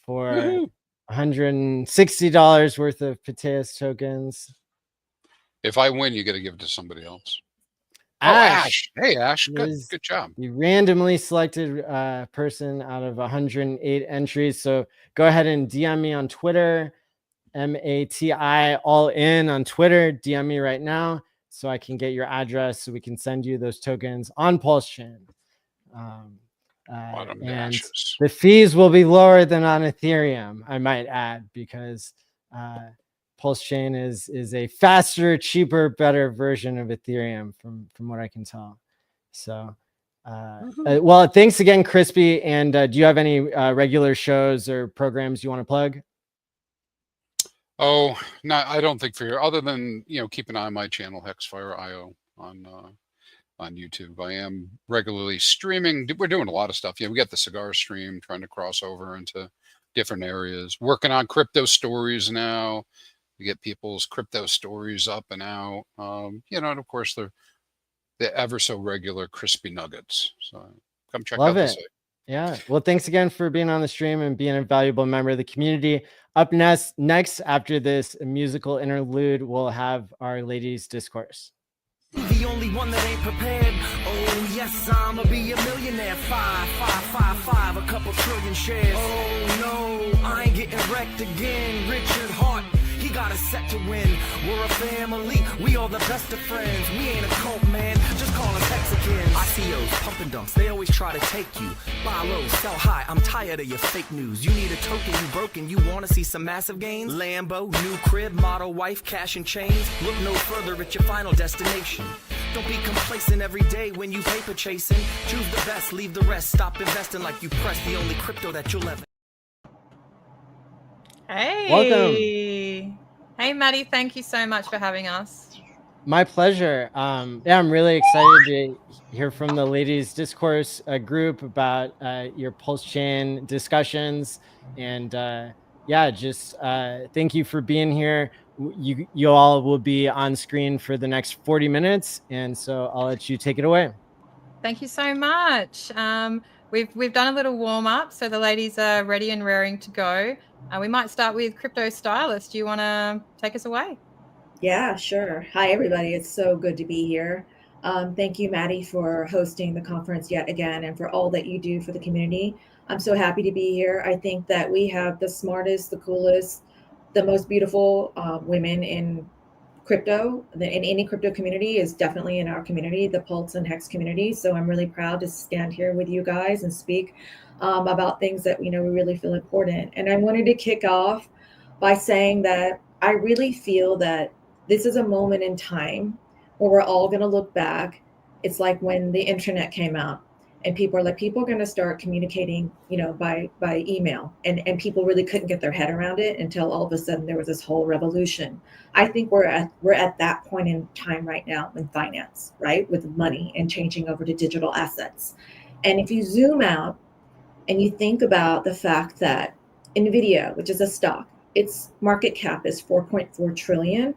S1: for $160 worth of Pytheas tokens.
S5: If I win, you got to give it to somebody else.
S1: Ash.
S5: Oh, Ash. Hey, Ash. Good job.
S1: The randomly selected person out of 108 entries. So go ahead and DM me on Twitter, MATI all in on Twitter. DM me right now so I can get your address so we can send you those tokens on Pulse Chain. And the fees will be lower than on Ethereum, I might add, because Pulse Chain is a faster, cheaper, better version of Ethereum from what I can tell. So, well, thanks again, Crispy. And do you have any regular shows or programs you want to plug?
S5: Oh, no, I don't think other than, keep an eye on my channel, Hexfire.io on on YouTube. I am regularly streaming. We're doing a lot of stuff. We got the cigar stream, trying to cross over into different areas, working on crypto stories now to get people's crypto stories up and out. And of course the ever so regular crispy nuggets. So come check
S1: Love
S5: out
S1: it. Yeah. Well, thanks again for being on the stream and being a valuable member of the community. Up next after this musical interlude, we'll have our ladies' discourse.
S6: The only one that ain't prepared. Oh yes, I'ma be a millionaire. 5, 5, 5, 5, a couple trillion shares. Oh no, I ain't getting wrecked again. Richard Hart, he got a set to win. We're a family, we all the best of friends. We ain't a cult, man, just call us Hexicans. ICOs, pump and dumps, they always try to take you. Buy low, sell high, I'm tired of your fake news. You need a token, you broken, you wanna see some massive gains? Lambo, new crib, model wife, cash and chains. Look no further at your final destination. Don't be complacent every day when you paper chasing. Choose the best, leave the rest. Stop investing like you press the only crypto that you'll ever.
S7: Hey.
S1: Welcome.
S7: Hey, Maddie. Thank you so much for having us.
S1: My pleasure. I'm really excited to hear from the ladies' discourse group about your Pulse Chain discussions. And thank you for being here. You all will be on screen for the next 40 minutes. And so I'll let you take it away.
S7: Thank you so much. We've done a little warm up, so the ladies are ready and raring to go. We might start with Crypto Stylist. Do you want to take us away?
S8: Yeah, sure. Hi, everybody. It's so good to be here. Thank you, Maddie, for hosting the conference yet again and for all that you do for the community. I'm so happy to be here. I think that we have the smartest, the coolest, the most beautiful women in crypto. In any crypto community is definitely in our community, the Pulse and Hex community. So I'm really proud to stand here with you guys and speak about things that we really feel important. And I wanted to kick off by saying that I really feel that this is a moment in time where we're all going to look back. It's like when the internet came out and people are going to start communicating, by email, and people really couldn't get their head around it until all of a sudden there was this whole revolution. I think we're at that point in time right now in finance, right? With money and changing over to digital assets. And if you zoom out and you think about the fact that NVIDIA, which is a stock, its market cap is 4.4 trillion,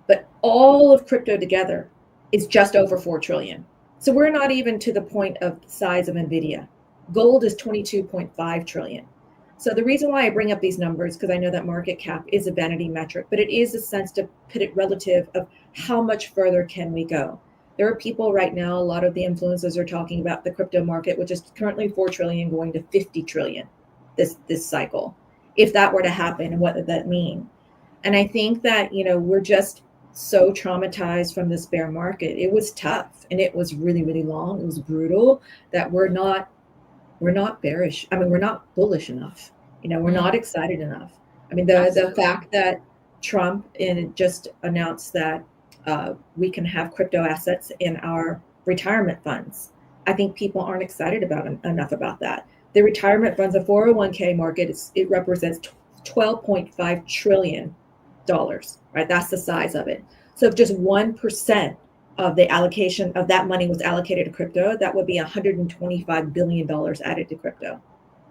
S8: but all of crypto together is just over 4 trillion. So we're not even to the point of the size of NVIDIA. Gold is 22.5 trillion. So the reason why I bring up these numbers, because I know that market cap is a vanity metric, but it is a sense to put it relative of how much further can we go. There are people right now, a lot of the influencers are talking about the crypto market, which is currently 4 trillion going to 50 trillion this cycle. If that were to happen, what would that mean? And I think that, we're just so traumatized from this bear market. It was tough and it was really, really long. It was brutal that we're not bearish. I mean, we're not bullish enough. We're not excited enough. I mean, the fact that Trump just announced that we can have crypto assets in our retirement funds. I think people aren't excited enough about that. The retirement funds, the 401k market, it represents $12.5 trillion, right? That's the size of it. So if just 1% of the allocation of that money was allocated to crypto, that would be $125 billion added to crypto.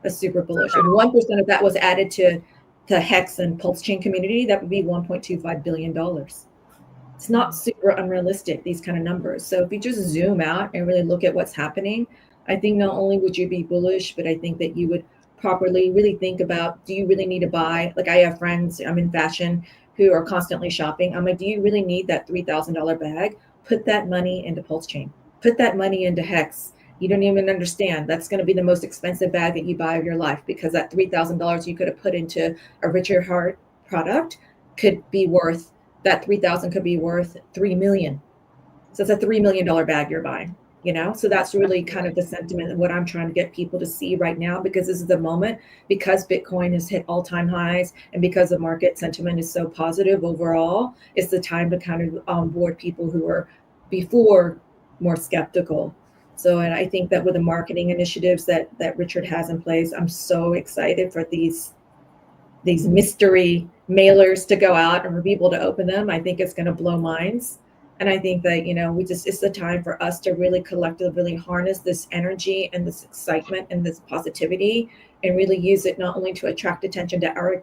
S8: That's super bullish. And 1% of that was added to Hex and Pulse Chain community, that would be $1.25 billion. It's not super unrealistic, these kind of numbers. So if you just zoom out and really look at what's happening, I think not only would you be bullish, but I think that you would properly really think about, do you really need to buy? Like, I have friends, I'm in fashion, who are constantly shopping. I'm like, do you really need that $3,000 bag? Put that money into Pulse Chain. Put that money into Hex. You don't even understand. That's going to be the most expensive bag that you buy of your life, because that $3,000 you could have put into a Richard Hart product could be worth, that $3,000 could be worth $3 million. So it's a $3 million bag you're buying. So that's really kind of the sentiment of what I'm trying to get people to see right now, because this is the moment, because Bitcoin has hit all-time highs and because the market sentiment is so positive overall, it's the time to kind of onboard people who were before more skeptical. So, and I think that with the marketing initiatives that Richard has in place, I'm so excited for these mystery mailers to go out and for people to open them. I think it's going to blow minds. And I think that, it's the time for us to really collectively harness this energy and this excitement and this positivity and really use it not only to attract attention to our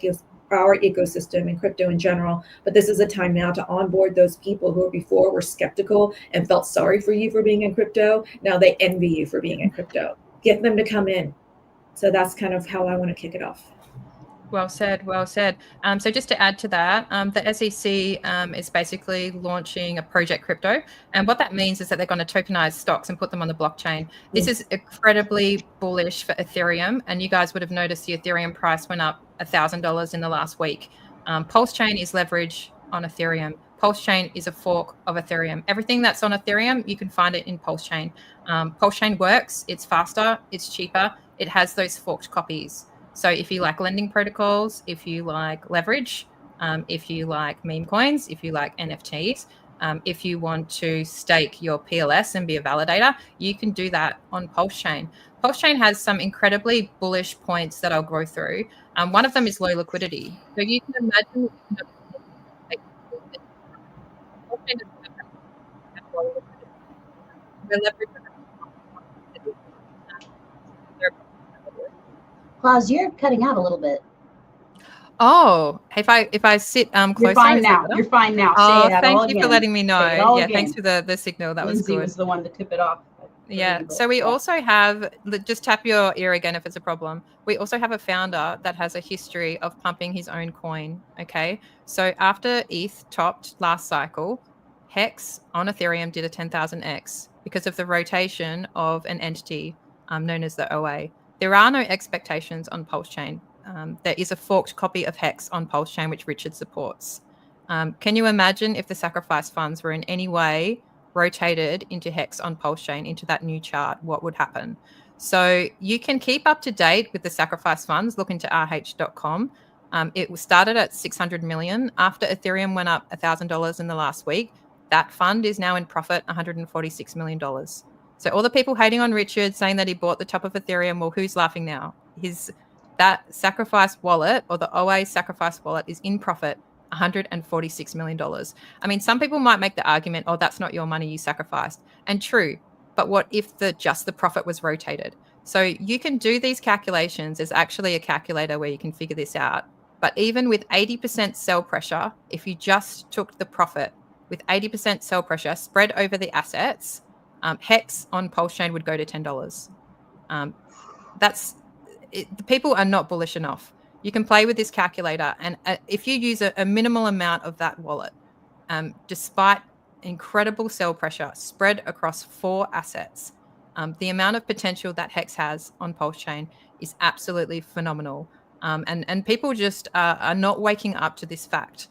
S8: ecosystem and crypto in general, but this is a time now to onboard those people who before were skeptical and felt sorry for you for being in crypto. Now they envy you for being in crypto. Get them to come in. So that's kind of how I want to kick it off.
S7: Well said, well said. So just to add to that, the SEC is basically launching a project crypto. And what that means is that they're going to tokenize stocks and put them on the blockchain. This is incredibly bullish for Ethereum. And you guys would have noticed the Ethereum price went up $1,000 in the last week. Pulse Chain is leverage on Ethereum. Pulse Chain is a fork of Ethereum. Everything that's on Ethereum, you can find it in Pulse Chain. Pulse Chain works. It's faster. It's cheaper. It has those forked copies. So if you like lending protocols, if you like leverage, if you like meme coins, if you like NFTs, if you want to stake your PLS and be a validator, you can do that on Pulse Chain. Pulse Chain has some incredibly bullish points that I'll go through. One of them is low liquidity. So you can imagine
S9: Claus, you're cutting out a little bit.
S7: Oh, if I sit closer,
S9: you're fine now. You're fine now.
S7: Oh, thank you for letting me know. Yeah,
S9: again.
S7: Thanks for the signal. That
S9: Lindsay
S7: was good.
S9: Was the one to tip it off.
S7: Yeah. So we also have, just tap your ear again if it's a problem. We also have a founder that has a history of pumping his own coin. Okay. So after ETH topped last cycle, Hex on Ethereum did a 10,000x because of the rotation of an entity known as the OA. There are no expectations on Pulse Chain. There is a forked copy of Hex on Pulse Chain, which Richard supports. Can you imagine if the sacrifice funds were in any way rotated into Hex on Pulse Chain, into that new chart? What would happen? So you can keep up to date with the sacrifice funds. Look into rh.com. It started at 600 million. After Ethereum went up $1,000 in the last week, that fund is now in profit, $146 million. So all the people hating on Richard, saying that he bought the top of Ethereum, well, who's laughing now? That sacrifice wallet, or the OA sacrifice wallet, is in profit, $146 million. I mean, some people might make the argument, oh, that's not your money, you sacrificed. And true, but what if just the profit was rotated? So you can do these calculations. There's actually a calculator where you can figure this out. But even with 80% sell pressure, if you just took the profit with 80% sell pressure spread over the assets, Hex on Pulse Chain would go to $10. The people are not bullish enough. You can play with this calculator, and if you use a minimal amount of that wallet, despite incredible sell pressure spread across 4 assets, the amount of potential that Hex has on Pulse Chain is absolutely phenomenal. And people just are not waking up to this fact.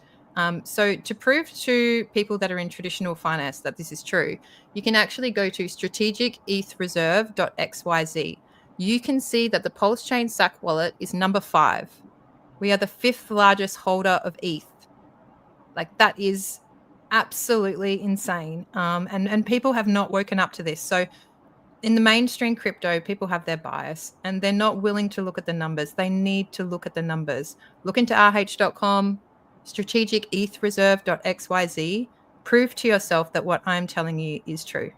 S7: So to prove to people that are in traditional finance that this is true, you can actually go to strategicethreserve.xyz. You can see that the Pulse Chain SAC wallet is number 5. We are the 5th largest holder of ETH. Like, that is absolutely insane. And people have not woken up to this. So in the mainstream crypto, people have their bias and they're not willing to look at the numbers. They need to look at the numbers. Look into rh.com, strategicethreserve.xyz. Prove to yourself that what I'm telling you is true.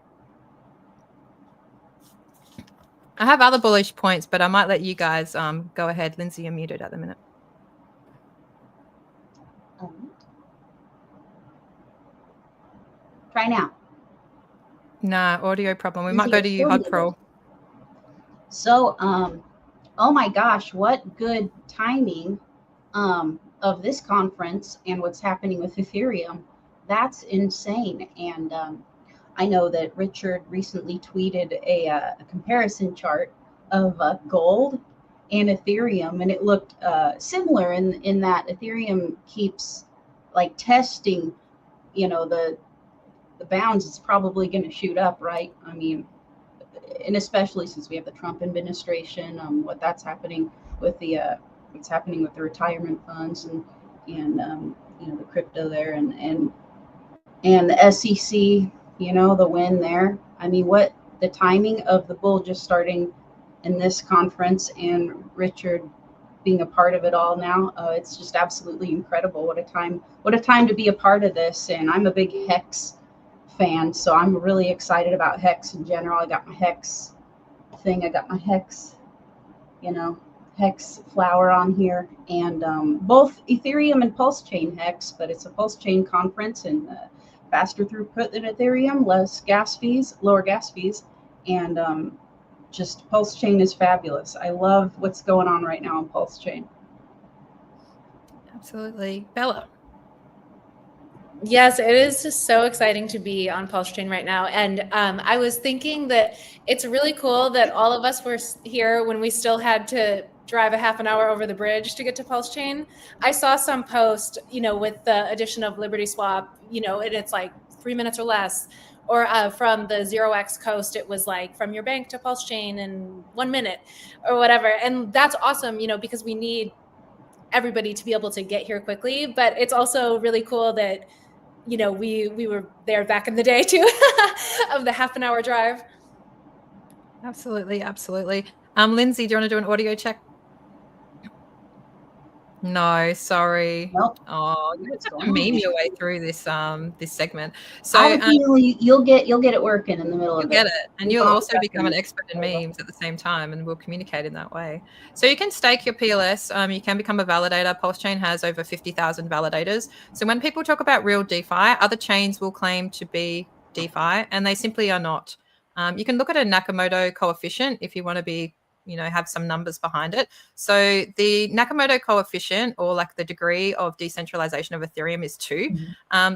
S7: I have other bullish points, but I might let you guys go ahead. Lindsay, you're muted at the minute.
S9: Try now.
S7: Nah, audio problem. We
S9: Lindsay,
S7: might go to you, Hug Pro.
S9: So, oh my gosh, what good timing of this conference and what's happening with Ethereum. That's insane. And I know that Richard recently tweeted a comparison chart of gold and Ethereum, and it looked similar in that Ethereum keeps like testing, the bounds. It's probably going to shoot up, right? I mean, and especially since we have the Trump administration, what that's happening with the what's happening with the retirement funds and the crypto there and the SEC, the win there. I mean, what the timing of the bull just starting in this conference and Richard being a part of it all now, it's just absolutely incredible. What a time to be a part of this. And I'm a big Hex fan, so I'm really excited about Hex in general. I got my Hex thing. I got my Hex, Hex flower on here, and both Ethereum and Pulse Chain Hex, but it's a Pulse Chain conference, and faster throughput than Ethereum, lower gas fees, and just Pulse Chain is fabulous. I love what's going on right now on Pulse Chain.
S7: Absolutely. Bella.
S10: Yes, it is just so exciting to be on Pulse Chain right now. And I was thinking that it's really cool that all of us were here when we still had to drive a half an hour over the bridge to get to Pulse Chain. I saw some post, with the addition of Liberty Swap, and it's like 3 minutes or less. Or from the 0x Coast, it was like from your bank to Pulse Chain in 1 minute or whatever. And that's awesome, because we need everybody to be able to get here quickly. But it's also really cool that we were there back in the day too, of the half an hour drive.
S7: Absolutely. Lindsay, do you want to do an audio check? No, sorry.
S9: Nope.
S7: Oh, you have to meme your way through this segment. So
S9: you'll get it working in the middle of it.
S7: You'll get it, and you'll also become an expert in memes at the same time, and we'll communicate in that way. So you can stake your PLS. You can become a validator. Pulse Chain has over 50,000 validators. So when people talk about real DeFi, other chains will claim to be DeFi, and they simply are not. You can look at a Nakamoto coefficient if you want to be, have some numbers behind it. So the Nakamoto coefficient, or like the degree of decentralization of Ethereum, is 2.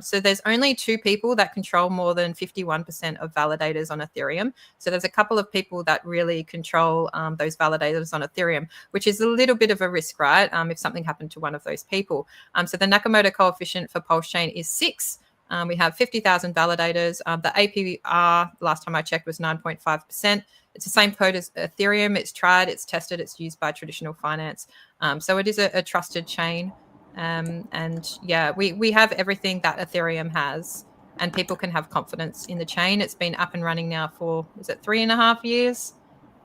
S7: So there's only 2 people that control more than 51% of validators on Ethereum. So there's a couple of people that really control those validators on Ethereum, which is a little bit of a risk, right? If something happened to one of those people. So the Nakamoto coefficient for Pulse Chain is 6. We have 50,000 validators. The APR, last time I checked, was 9.5%. It's the same code as Ethereum. It's tried, it's tested, it's used by traditional finance. So it is a trusted chain. And yeah, we have everything that Ethereum has, and people can have confidence in the chain. It's been up and running now for, 3.5 years?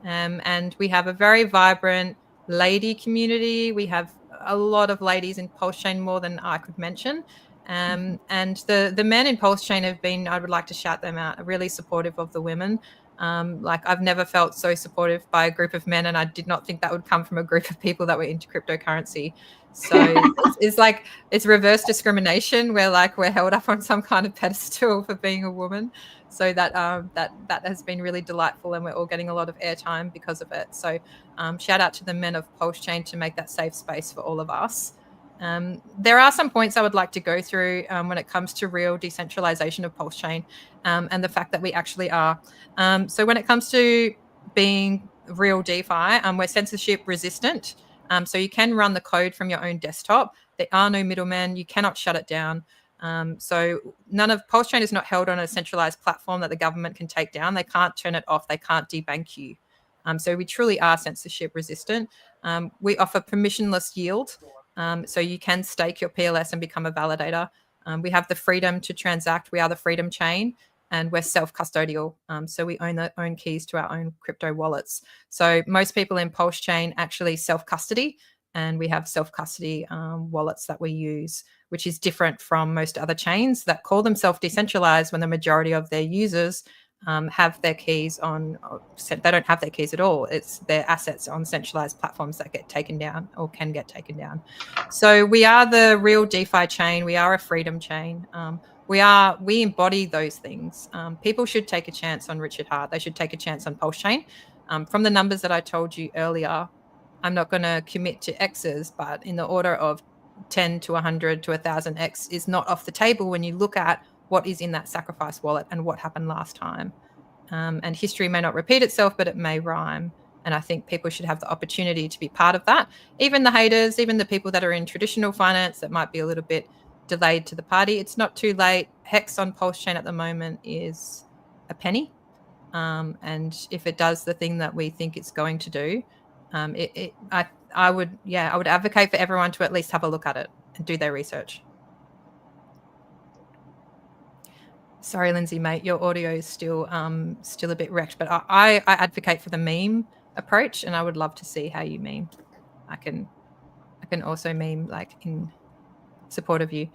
S7: And we have a very vibrant lady community. We have a lot of ladies in Pulse Chain, more than I could mention. And the men in Pulse Chain have been, I would like to shout them out, really supportive of the women. I've never felt so supportive by a group of men, and I did not think that would come from a group of people that were into cryptocurrency. So it's reverse discrimination, where we're held up on some kind of pedestal for being a woman. So that has been really delightful, and we're all getting a lot of airtime because of it. So shout out to the men of Pulse Chain to make that safe space for all of us. There are some points I would like to go through when it comes to real decentralization of Pulse Chain, and the fact that we actually are. So when it comes to being real DeFi, we're censorship resistant. So you can run the code from your own desktop. There are no middlemen. You cannot shut it down. So Pulse Chain is not held on a centralized platform that the government can take down. They can't turn it off. They can't debank you. So we truly are censorship resistant. We offer permissionless yield. So you can stake your PLS and become a validator. We have the freedom to transact. We are the Freedom Chain, and we're self-custodial. So we own keys to our own crypto wallets. So most people in Pulse Chain actually self-custody, and we have self-custody wallets that we use, which is different from most other chains that call themselves decentralized when the majority of their users have their keys on, they don't have their keys at all. It's their assets on centralized platforms that get taken down or can get taken down. So we are the real DeFi chain. We are a freedom chain. We embody those things. People should take a chance on Richard Heart. They should take a chance on Pulse Chain. From the numbers that I told you earlier, I'm not going to commit to X's, but in the order of 10 to 100 to 1,000 X is not off the table when you look at what is in that sacrifice wallet and what happened last time. And history may not repeat itself, but it may rhyme. And I think people should have the opportunity to be part of that. Even the haters, even the people that are in traditional finance that might be a little bit delayed to the party, it's not too late. Hex on Pulse Chain at the moment is a penny. And if it does the thing that we think it's going to do, I would advocate for everyone to at least have a look at it and do their research. Sorry, Lindsay, mate, your audio is still a bit wrecked, but I advocate for the meme approach, and I would love to see how you meme. I can also meme support of you.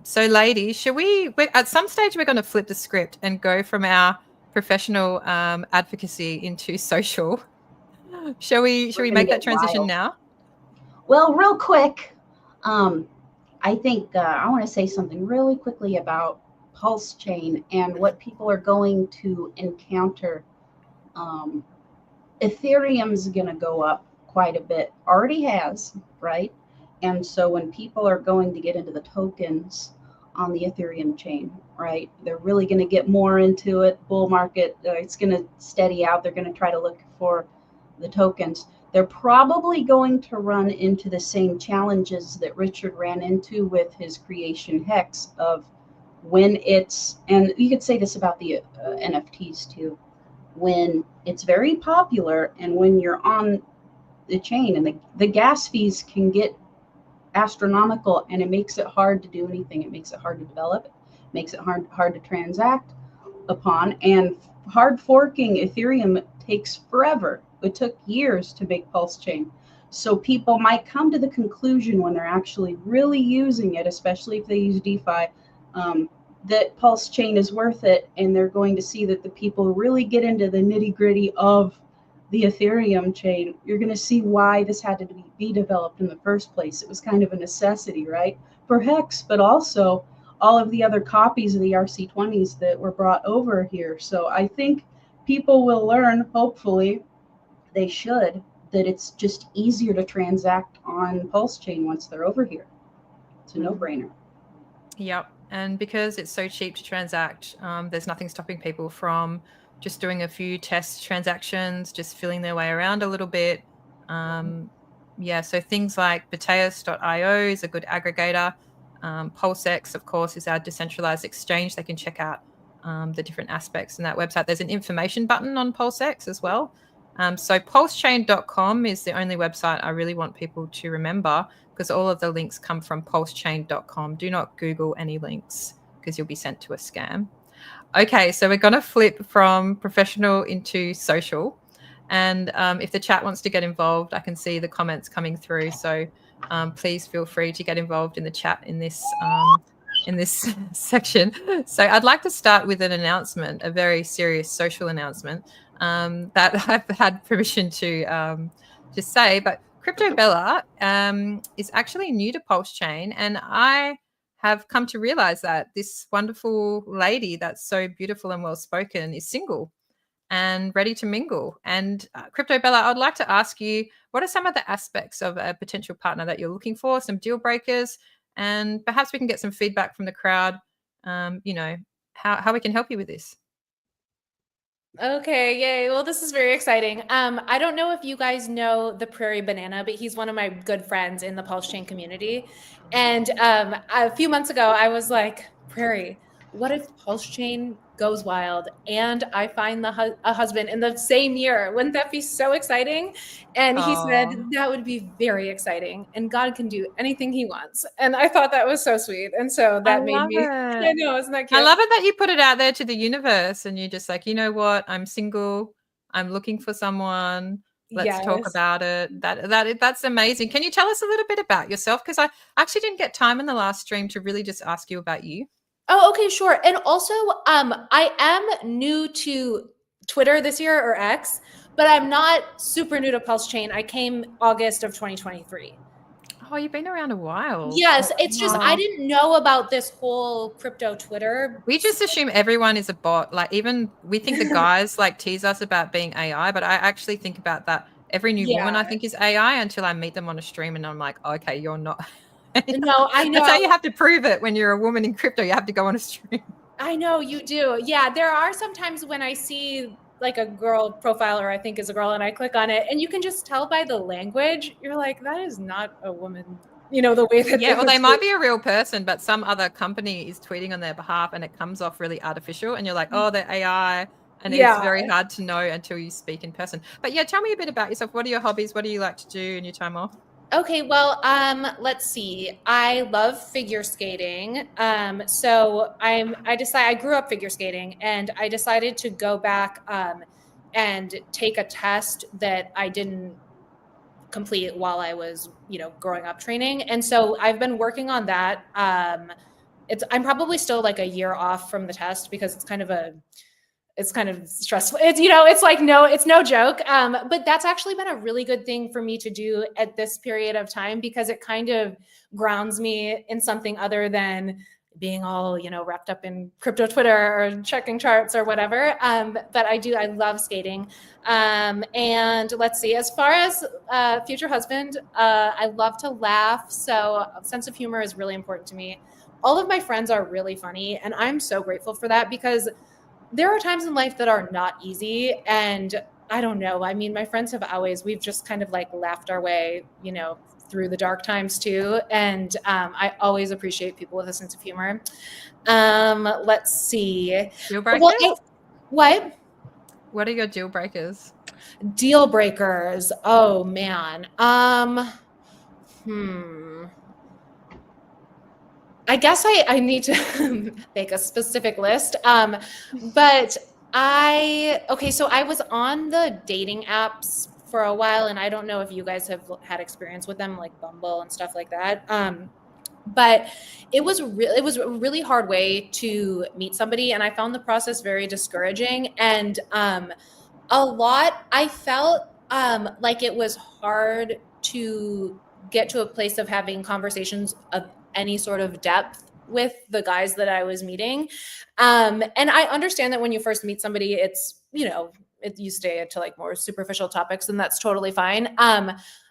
S7: So ladies, should we at some stage we're going to flip the script and go from our professional advocacy into social. Shall we make that transition now?
S9: Well, real quick, I think I want to say something really quickly about Pulse Chain and what people are going to encounter. Ethereum's going to go up quite a bit, already has, right? And so when people are going to get into the tokens on the Ethereum chain, right, they're really going to get more into it. Bull market, it's going to steady out. They're going to try to look for the tokens. They're probably going to run into the same challenges that Richard ran into with his creation hex of when it's, and you could say this about the NFTs too, when it's very popular and when you're on the chain and the gas fees can get astronomical and it makes it hard to do anything. It makes it hard to develop, it makes it hard to transact upon, and hard forking Ethereum takes forever. It took years to make Pulse Chain. So people might come to the conclusion when they're actually really using it, especially if they use DeFi, that Pulse Chain is worth it, and they're going to see that the people really get into the nitty-gritty of the Ethereum chain. You're going to see why this had to be developed in the first place. It was kind of a necessity, right, for Hex, but also all of the other copies of the RC20s that were brought over here. So I think people will learn, hopefully they should, that it's just easier to transact on Pulse Chain once they're over here. It's a no-brainer.
S7: Yep. And because it's so cheap to transact, there's nothing stopping people from just doing a few test transactions, just feeling their way around a little bit. Yeah, so things like Bateus.io is a good aggregator. PulseX, of course, is our decentralized exchange. They can check out the different aspects in that website. There's an information button on PulseX as well. So pulsechain.com is the only website I really want people to remember, because all of the links come from pulsechain.com. Do not Google any links because you'll be sent to a scam. Okay, so we're going to flip from professional into social. And if the chat wants to get involved, I can see the comments coming through. So please feel free to get involved in the chat in this section. So I'd like to start with an announcement, a very serious social announcement that I've had permission to just say. But Crypto Bella is actually new to Pulse Chain, and I have come to realize that this wonderful lady that's so beautiful and well-spoken is single and ready to mingle. And Crypto Bella, I'd like to ask you, what are some of the aspects of a potential partner that you're looking for, some deal breakers, and perhaps we can get some feedback from the crowd, you know, how we can help you with this.
S10: Okay, yay. Well, this is very exciting. I don't know if you guys know the Prairie Banana, but he's one of my good friends in the Pulse Chain community. And a few months ago, I was like, Prairie, what if Pulse Chain goes wild and I find a husband in the same year? Wouldn't that be so exciting? And he said that would be very exciting, and God can do anything he wants. And I thought that was so sweet. And so that made me, I know, isn't that cute?
S7: I love it that you put it out there to the universe and you're just like, you know what? I'm single. I'm looking for someone. Let's talk about it. That's amazing. Can you tell us a little bit about yourself? Because I actually didn't get time in the last stream to really just ask you about you.
S10: Oh, okay, sure. And also, I am new to Twitter this year, or X, but I'm not super new to Pulse Chain. I came August of 2023.
S7: Oh, you've been around a while.
S10: Yes, it's just I didn't know about this whole crypto Twitter.
S7: We just assume everyone is a bot. Like, even we think the guys like tease us about being AI, but I actually think about that. Every new woman I think is AI until I meet them on a stream and I'm like, okay, you're not.
S10: No, I know.
S7: That's how you have to prove it when you're a woman in crypto. You have to go on a stream.
S10: I know you do. Yeah, there are some times when I see like a girl profile, or I think is a girl, and I click on it, and you can just tell by the language. You're like, that is not a woman. You know, the way that
S7: they might be a real person, but some other company is tweeting on their behalf, and it comes off really artificial, and you're like, oh, they're AI. And it's very hard to know until you speak in person. But yeah, tell me a bit about yourself. What are your hobbies? What do you like to do in your time off?
S10: Okay, well, let's see. I love figure skating. So I grew up figure skating, and I decided to go back and take a test that I didn't complete while I was, growing up training. And so I've been working on that. I'm probably still like a year off from the test because it's kind of stressful. It's no joke. But that's actually been a really good thing for me to do at this period of time because it kind of grounds me in something other than being all, wrapped up in crypto Twitter or checking charts or whatever. But I love skating. And let's see, as far as future husband, I love to laugh. So sense of humor is really important to me. All of my friends are really funny. And I'm so grateful for that because there are times in life that are not easy. And I don't know. I mean, my friends we've just kind of like laughed our way, through the dark times too. And I always appreciate people with a sense of humor. Let's see.
S7: Deal breakers?
S10: What?
S7: What are your deal breakers?
S10: Deal breakers. Oh man. I guess I need to make a specific list. But so I was on the dating apps for a while, and I don't know if you guys have had experience with them, like Bumble and stuff like that. But it was a really hard way to meet somebody, and I found the process very discouraging. And I felt like it was hard to get to a place of having conversations of any sort of depth with the guys that I was meeting. And I understand that when you first meet somebody, it's, you stay to like more superficial topics, and that's totally fine.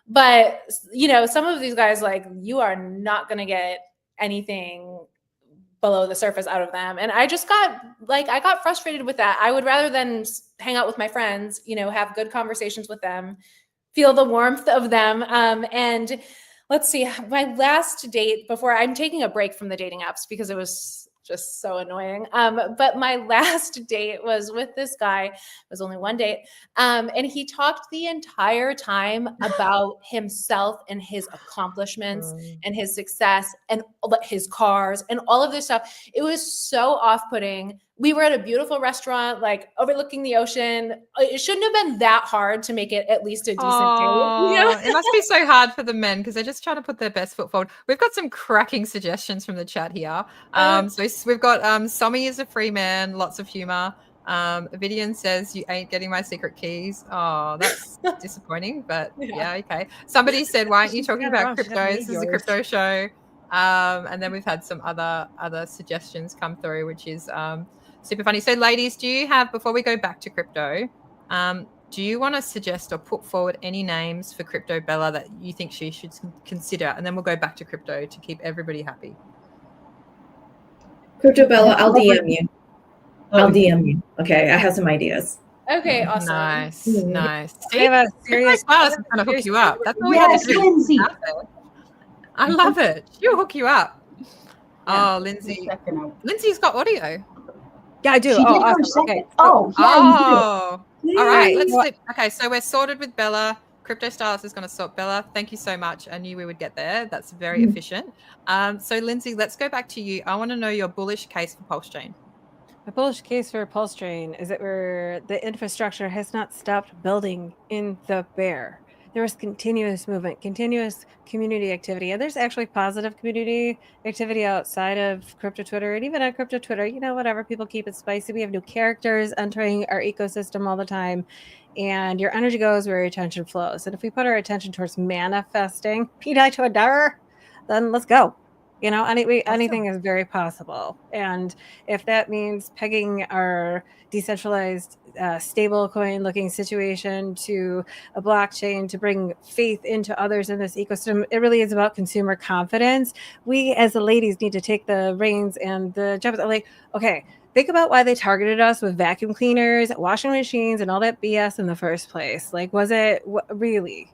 S10: But some of these guys, like, you are not going to get anything below the surface out of them. And I just I got frustrated with that. I would rather than hang out with my friends, have good conversations with them, feel the warmth of them. And let's see, my last date before I'm taking a break from the dating apps because it was just so annoying. But my last date was with this guy. It was only one date. And he talked the entire time about himself and his accomplishments and his success and his cars and all of this stuff. It was so off-putting. We were at a beautiful restaurant, like overlooking the ocean. It shouldn't have been that hard to make it at least a decent date.
S7: It must be so hard for the men because they're just trying to put their best foot forward. We've got some cracking suggestions from the chat here. So we've got Somi is a free man, lots of humor. Vivian says, you ain't getting my secret keys. Oh, that's disappointing, but yeah, okay. Somebody said, why aren't you talking about crypto? This is a crypto show. And then we've had some other suggestions come through, which is super funny. So ladies, do you have, before we go back to crypto, do you want to suggest or put forward any names for Crypto Bella that you think she should consider? And then we'll go back to crypto to keep everybody happy.
S8: Crypto Bella, I'll DM you. I'll DM you. Okay, I have some ideas.
S10: Okay, awesome.
S7: Nice. I have a serious class and kind of hook you up. That's all we have to do.
S9: Lindsay.
S7: I love it. She'll hook you up. Oh, Lindsay. Lindsay's got audio.
S11: Yeah, I do.
S9: She did her
S11: Awesome. Okay.
S9: second. Oh, yeah, you do.
S7: All right. Let's flip. Okay, so we're sorted with Bella. Crypto Stylist is going to sort Bella. Thank you so much. I knew we would get there. That's very efficient. So Lindsay, let's go back to you. I want to know your bullish case for Pulse Chain.
S11: My bullish case for Pulse Chain is that the infrastructure has not stopped building in the bear. There was continuous movement, continuous community activity, and there's actually positive community activity outside of crypto Twitter, and even on crypto Twitter, whatever, people keep it spicy. We have new characters entering our ecosystem all the time, and your energy goes where your attention flows. And if we put our attention towards manifesting P.I. to a dollar, then let's go. Anything is very possible. And if that means pegging our decentralized stable coin looking situation to a blockchain to bring faith into others in this ecosystem, it really is about consumer confidence. We as the ladies need to take the reins and the jobs. Like, okay, think about why they targeted us with vacuum cleaners, washing machines, and all that BS in the first place. Like, was it really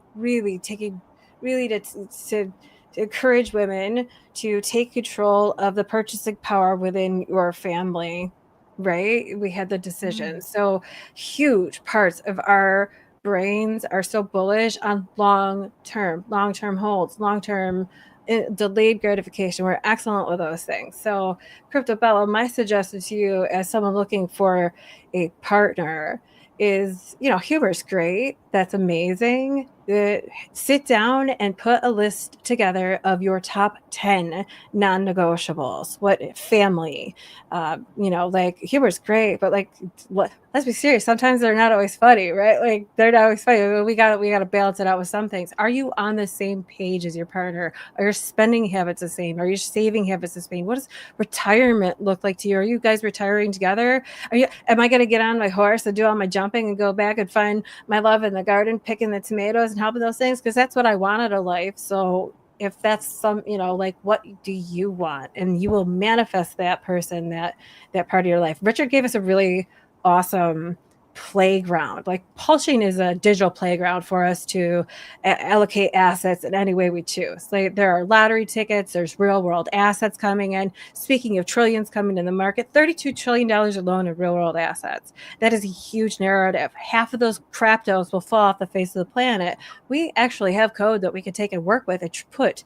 S11: to encourage women to take control of the purchasing power within your family, right? We had the decision. So huge parts of our brains are so bullish on long-term holds, long-term delayed gratification. We're excellent with those things. So Crypto Bella, my suggestion to you as someone looking for a partner is, humor's great. that's amazing. Sit down and put a list together of your top 10 non-negotiables. What family, like humor's great, but like, let's be serious. Sometimes they're not always funny, right? Like they're not always funny. We got to balance it out with some things. Are you on the same page as your partner? Are your spending habits the same? Are your saving habits the same? What does retirement look like to you? Are you guys retiring together? Am I going to get on my horse and do all my jumping and go back and find my love in the garden, picking the tomatoes and helping those things? Because that's what I want out of life. So if that's some, like, what do you want? And you will manifest that person, that part of your life. Richard gave us a really awesome playground. Like Pulse Chain is a digital playground for us to allocate assets in any way we choose. Like there are lottery tickets, there's real world assets coming in. Speaking of trillions coming in the market, $32 trillion alone in real world assets. That is a huge narrative. Half of those craptos will fall off the face of the planet. We actually have code that we can take and work with and put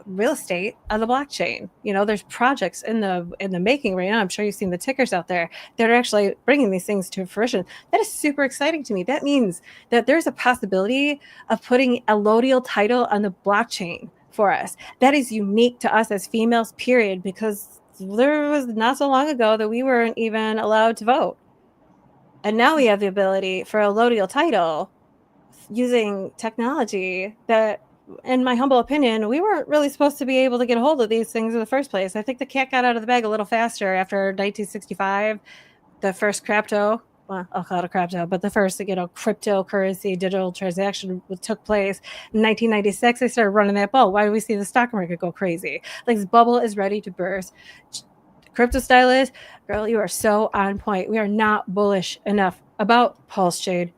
S11: real estate on the blockchain. There's projects in the making right now. I'm sure you've seen the tickers out there that are actually bringing these things to fruition. That is super exciting to me. That means that there's a possibility of putting a allodial title on the blockchain for us. That is unique to us as females, period, because there was not so long ago that we weren't even allowed to vote. And now we have the ability for a allodial title using technology that, in my humble opinion, we weren't really supposed to be able to get a hold of these things in the first place. I think the cat got out of the bag a little faster after 1965, the first crypto, well, I'll call it a crypto, but the first, cryptocurrency digital transaction took place in 1996. They started running that ball. Why do we see the stock market go crazy? Like this bubble is ready to burst. Crypto stylist, girl, you are so on point. We are not bullish enough about Pulse Chain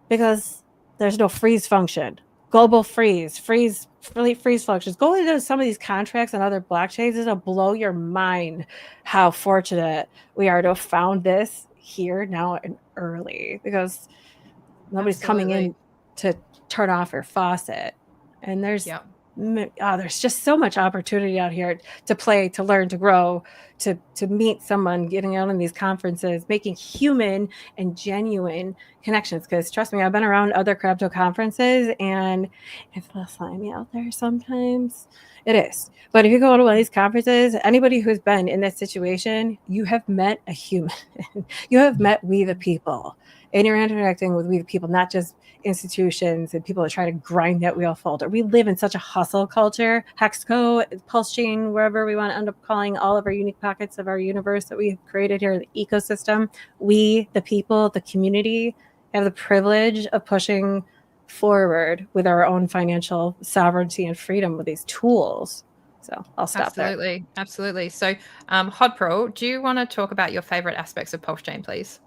S11: because there's no freeze function. Global freeze functions. Go into some of these contracts and other blockchains. It'll blow your mind how fortunate we are to have found this here now and early, because nobody's coming in to turn off your faucet. And there's just so much opportunity out here to play, to learn, to grow, to meet someone, getting out on these conferences, making human and genuine connections. Because trust me, I've been around other crypto conferences and it's a little slimy out there sometimes. It is. But if you go to one of these conferences, anybody who's been in that situation, you have met a human. You have met we the people. And you're interacting with we the people, not just institutions and people that try to grind that wheel forward. We live in such a hustle culture. Hexco, Pulse Chain, wherever we want to end up calling all of our unique pockets of our universe that we've created here, the ecosystem. We, the people, the community, have the privilege of pushing forward with our own financial sovereignty and freedom with these tools. So I'll stop there.
S7: Absolutely. So Hodpro, do you want to talk about your favorite aspects of Pulse Chain, please?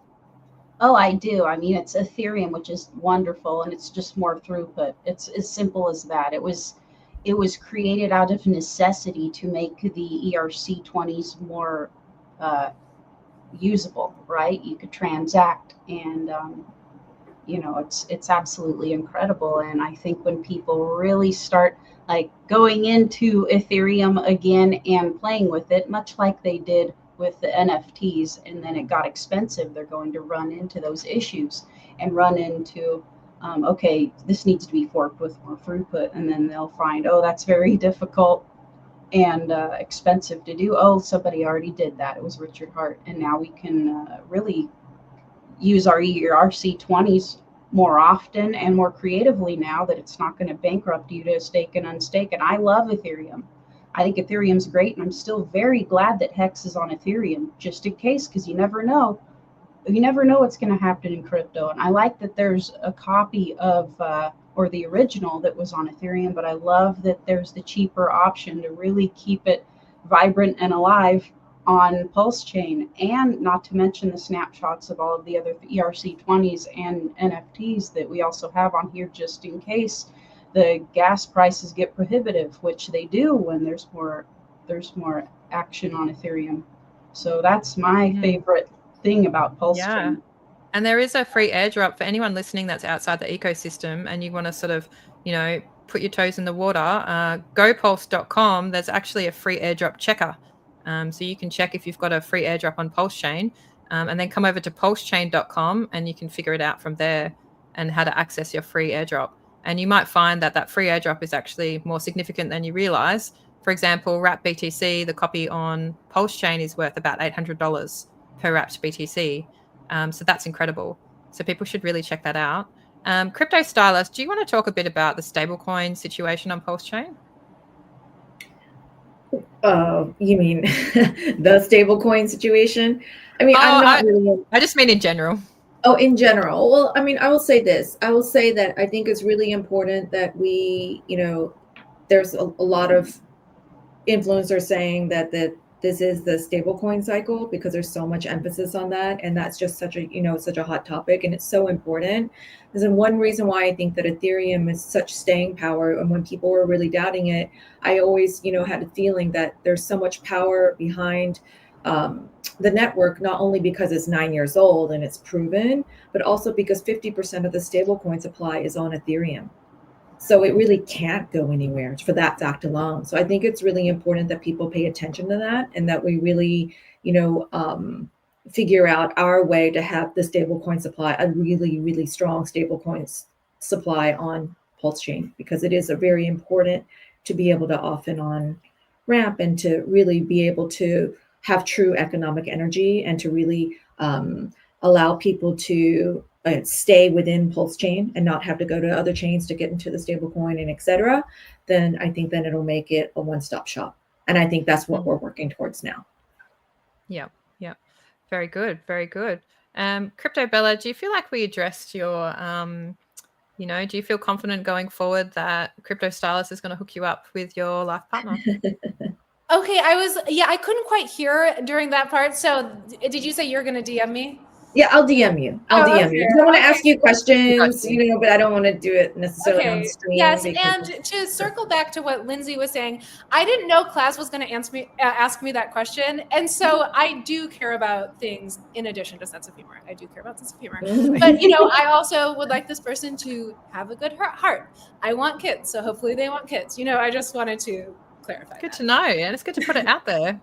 S9: Oh, I do. I mean, it's Ethereum, which is wonderful, and it's just more throughput. It's as simple as that. It was created out of necessity to make the ERC20s more usable, right? You could transact, and it's absolutely incredible. And I think when people really start like going into Ethereum again and playing with it, much like they did with the NFTs, and then it got expensive, they're going to run into those issues and run into, okay, this needs to be forked with more throughput. And then they'll find, oh, that's very difficult and expensive to do. Oh, somebody already did that. It was Richard Hart. And now we can really use our ERC20s more often and more creatively now that it's not going to bankrupt you to stake and unstake. And I love Ethereum. I think Ethereum's great, and I'm still very glad that Hex is on Ethereum, just in case, because you never know. You never know what's going to happen in crypto. And I like that there's a copy of, or the original that was on Ethereum, but I love that there's the cheaper option to really keep it vibrant and alive on Pulse Chain, and not to mention the snapshots of all of the other ERC20s and NFTs that we also have on here, just in case the gas prices get prohibitive, which they do when there's more action on Ethereum. So that's my favorite thing about Pulse Chain.
S7: And there is a free airdrop for anyone listening that's outside the ecosystem and you want to sort of, put your toes in the water. GoPulse.com, there's actually a free airdrop checker. So you can check if you've got a free airdrop on Pulse Chain, and then come over to pulsechain.com and you can figure it out from there. and how to access your free airdrop. And you might find that that free airdrop is actually more significant than you realize. For example, wrapped BTC, the copy on Pulse Chain is worth about $800 per wrapped BTC. So that's incredible. So people should really check that out. Crypto Stylist, do you want to talk a bit about the stablecoin situation on Pulse Chain?
S8: You mean the stablecoin situation? I mean,
S7: I just mean in general.
S8: Oh, in general. Well, I mean, I will say this. I will say that I think it's really important that we, there's a lot of influencers saying that this is the stablecoin cycle because there's so much emphasis on that, and that's just such a hot topic, and it's so important. There's one reason why I think that Ethereum is such staying power, and when people were really doubting it, I always had a feeling that there's so much power behind the network, not only because it's 9 years old and it's proven, but also because 50% of the stablecoin supply is on Ethereum. So it really can't go anywhere for that fact alone. So I think it's really important that people pay attention to that, and that we really, figure out our way to have the stablecoin supply, a really, really strong stablecoin supply on Pulse Chain, because it is very important to be able to off and on ramp and to really be able to have true economic energy and to really allow people to stay within Pulse Chain and not have to go to other chains to get into the stablecoin and et cetera, then I think then it'll make it a one-stop shop. And I think that's what we're working towards now.
S7: Yeah. Very good. Very good. Crypto Bella, do you feel like we addressed your, do you feel confident going forward that Crypto Stylist is going to hook you up with your life partner?
S10: Okay, I couldn't quite hear during that part. So did you say you're going to DM me?
S8: Yeah, I'll DM you. I'll DM you. I want to ask you questions, but I don't want to do it necessarily on the stream.
S10: Yes, and to circle back to what Lindsay was saying, I didn't know Class was going to ask me that question, and so I do care about things in addition to sense of humor. I do care about sense of humor, but I also would like this person to have a good heart. I want kids, so hopefully they want kids. I just wanted to clarify.
S7: Good to know, and it's good to put it out there.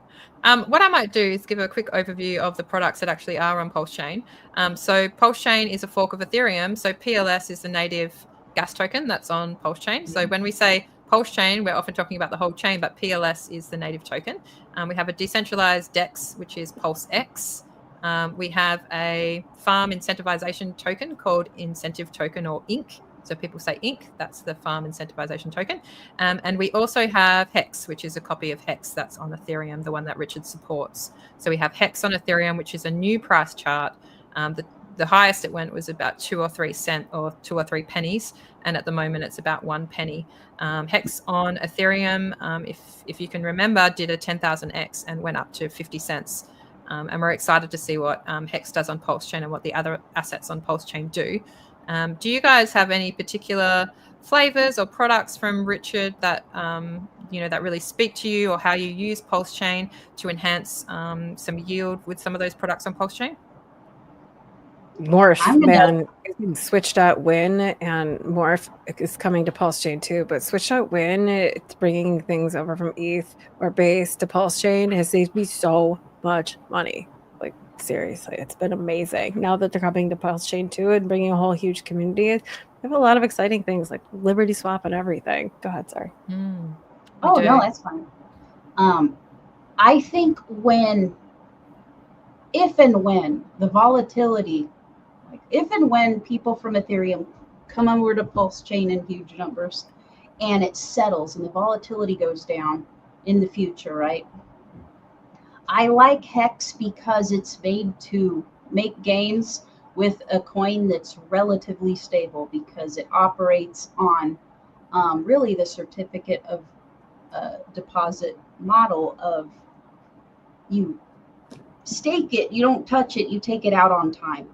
S7: What I might do is give a quick overview of the products that actually are on Pulse Chain. So Pulse Chain is a fork of Ethereum. So PLS is the native gas token that's on Pulse Chain. So when we say Pulse Chain, we're often talking about the whole chain, but PLS is the native token. We have a decentralized DEX, which is Pulse X. We have a farm incentivization token called Incentive Token, or INC. So people say INC, that's the farm incentivization token. And we also have HEX, which is a copy of HEX that's on Ethereum, the one that Richard supports. So we have HEX on Ethereum, which is a new price chart. The highest it went was about 2 or 3 cents or 2 or 3 pennies. And at the moment, it's about 1 penny. HEX on Ethereum, if you can remember, did a 10,000x and went up to 50 cents. And we're excited to see what HEX does on Pulse Chain and what the other assets on Pulse Chain do. Do you guys have any particular flavors or products from Richard that that really speak to you, or how you use Pulse Chain to enhance some yield with some of those products on Pulse Chain?
S11: Morph, man, Switch.win, and Morph is coming to Pulse Chain too. But Switch.win, it's bringing things over from ETH or Base to Pulse Chain has saved me so much money. Like, seriously, it's been amazing. Now that they're coming to Pulse Chain too and bringing a whole huge community, we have a lot of exciting things like Liberty Swap and everything. Go ahead, sorry.
S9: Oh, no, that's fine. I think if and when the volatility, if and when people from Ethereum come over to Pulse Chain in huge numbers and it settles and the volatility goes down in the future, right? I like HEX because it's made to make gains with a coin that's relatively stable, because it operates on really the certificate of deposit model of you stake it, you don't touch it, you take it out on time.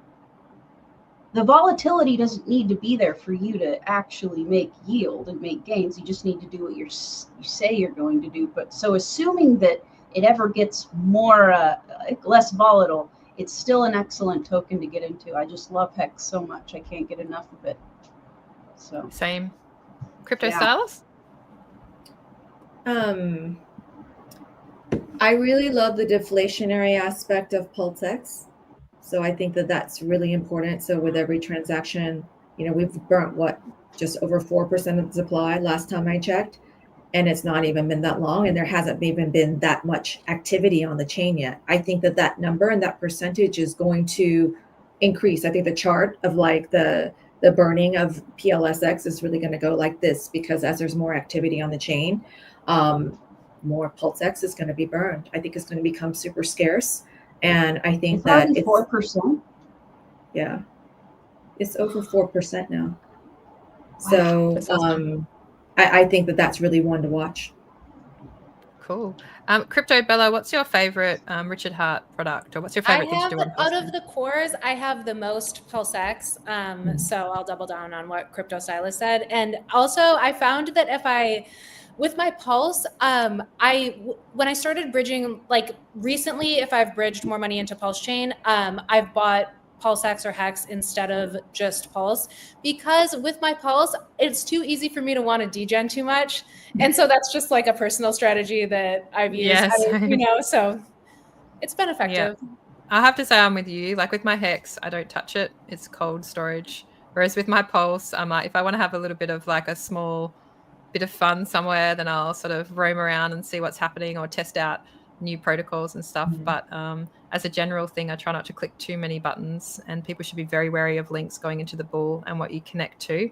S9: The volatility doesn't need to be there for you to actually make yield and make gains. You just need to do what you say you're going to do. But so assuming that it ever gets more less volatile, it's still an excellent token to get into. I just love HEX so much. I can't get enough of it. So
S7: same. Crypto Stylist?
S8: I really love the deflationary aspect of PulseX. So I think that that's really important. So with every transaction, we've burnt just over 4% of the supply last time I checked, and it's not even been that long, and there hasn't even been that much activity on the chain yet. I think that number and that percentage is going to increase. I think the chart of like the burning of PLSX is really going to go like this, because as there's more activity on the chain, more PulseX is going to be burned. I think it's going to become super scarce, and I think that it's
S9: 4%.
S8: Yeah, it's over 4% now. So I think that's really one to watch.
S7: Cool. Crypto Bella, what's your favorite Richard Hart product, or what's your favorite thing to do on
S10: Out
S7: Pulse?
S10: of the cores, I have the most PulseX. So I'll double down on what Crypto Silas said. And also I found that with my Pulse, when I started bridging, like recently, if I've bridged more money into Pulse Chain, I've bought PulseX or Hex instead of just Pulse, because with my Pulse, it's too easy for me to want to degen too much. And so that's just like a personal strategy that I've used,
S7: Yes.
S10: so it's been effective.
S7: Yeah. I have to say I'm with you. Like with my Hex, I don't touch it. It's cold storage. Whereas with my Pulse, I'm like, if I want to have a little bit of like a small bit of fun somewhere, then I'll sort of roam around and see what's happening or test out new protocols and stuff. But as a general thing, I try not to click too many buttons, and people should be very wary of links going into the bull and what you connect to.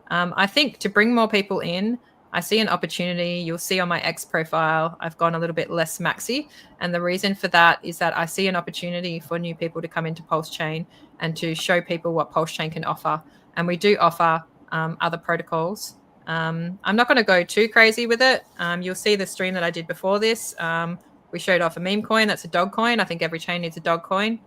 S7: I think to bring more people in, I see an opportunity. You'll see on my X profile, I've gone a little bit less maxi. And the reason for that is that I see an opportunity for new people to come into Pulse Chain and to show people what Pulse Chain can offer. And we do offer other protocols. I'm not going to go too crazy with it. You'll see the stream that I did before this. We showed off a meme coin. That's a dog coin. I think every chain needs a dog coin.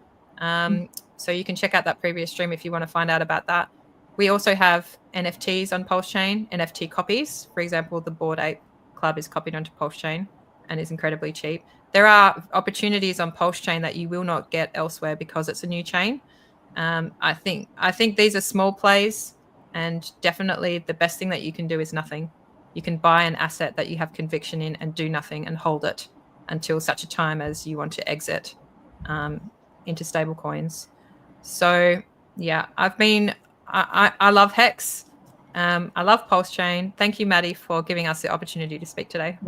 S7: So you can check out that previous stream if you want to find out about that. We also have NFTs on Pulse Chain, NFT copies. For example, the Bored Ape Club is copied onto Pulse Chain and is incredibly cheap. There are opportunities on Pulse Chain that you will not get elsewhere because it's a new chain. I think these are small plays, and definitely the best thing that you can do is nothing. You can buy an asset that you have conviction in and do nothing and hold it until such a time as you want to exit into stable coins. So yeah, I love Hex. I love Pulse Chain. Thank you, Maddie, for giving us the opportunity to speak today.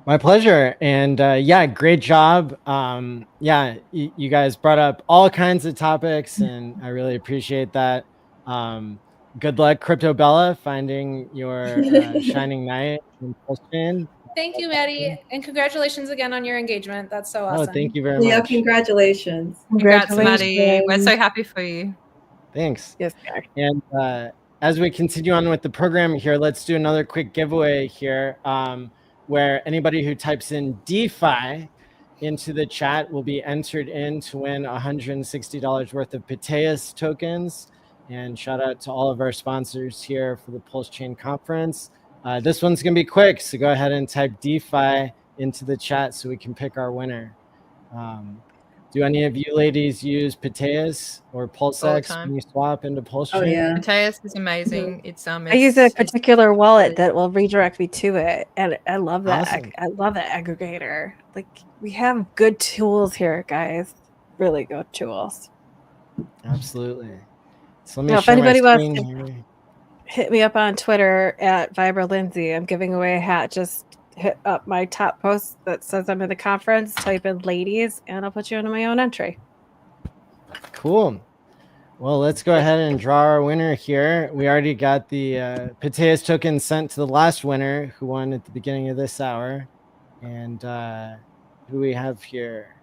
S1: My pleasure. And great job. You guys brought up all kinds of topics, and I really appreciate that. Good luck, Crypto Bella, finding your shining knight in Pulse Chain.
S10: Thank you, Maddie. And congratulations again on your engagement. That's so awesome.
S1: Oh, thank you very much.
S8: Yeah, congratulations.
S7: Congrats, Maddie. We're so happy for you.
S1: Thanks.
S11: Yes.
S1: And as we continue on with the program here, let's do another quick giveaway here, where anybody who types in DeFi into the chat will be entered in to win $160 worth of Piteus tokens. And shout out to all of our sponsors here for the Pulse Chain Conference. This one's going to be quick, so go ahead and type DeFi into the chat so we can pick our winner. Do any of you ladies use Piteus or PulseX when you swap into Pulse Chain?
S8: Oh, yeah.
S7: Piteus is amazing. It's
S11: I use a particular wallet that will redirect me to it, and I love that.
S1: Awesome.
S11: I love that aggregator. Like, we have good tools here, guys. Really good tools.
S1: Absolutely. So let me
S11: Now, if
S1: share my
S11: anybody wants
S1: screen
S11: to
S1: here.
S11: hit me up on Twitter at VibraLindsay. I'm giving away a hat. Just hit up my top post that says I'm in the conference, type in ladies, and I'll put you into my own entry.
S1: Cool. Well, let's go ahead and draw our winner here. We already got the Piteus token sent to the last winner who won at the beginning of this hour. And who we have here?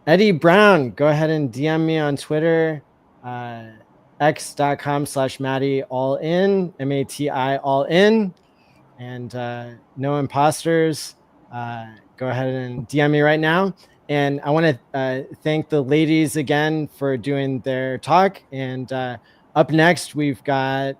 S1: Eddie Brown. Go ahead and DM me on Twitter. x.com/Matty all in, MATI all in. And no imposters. Go ahead and DM me right now. And I want to thank the ladies again for doing their talk. And up next, we've got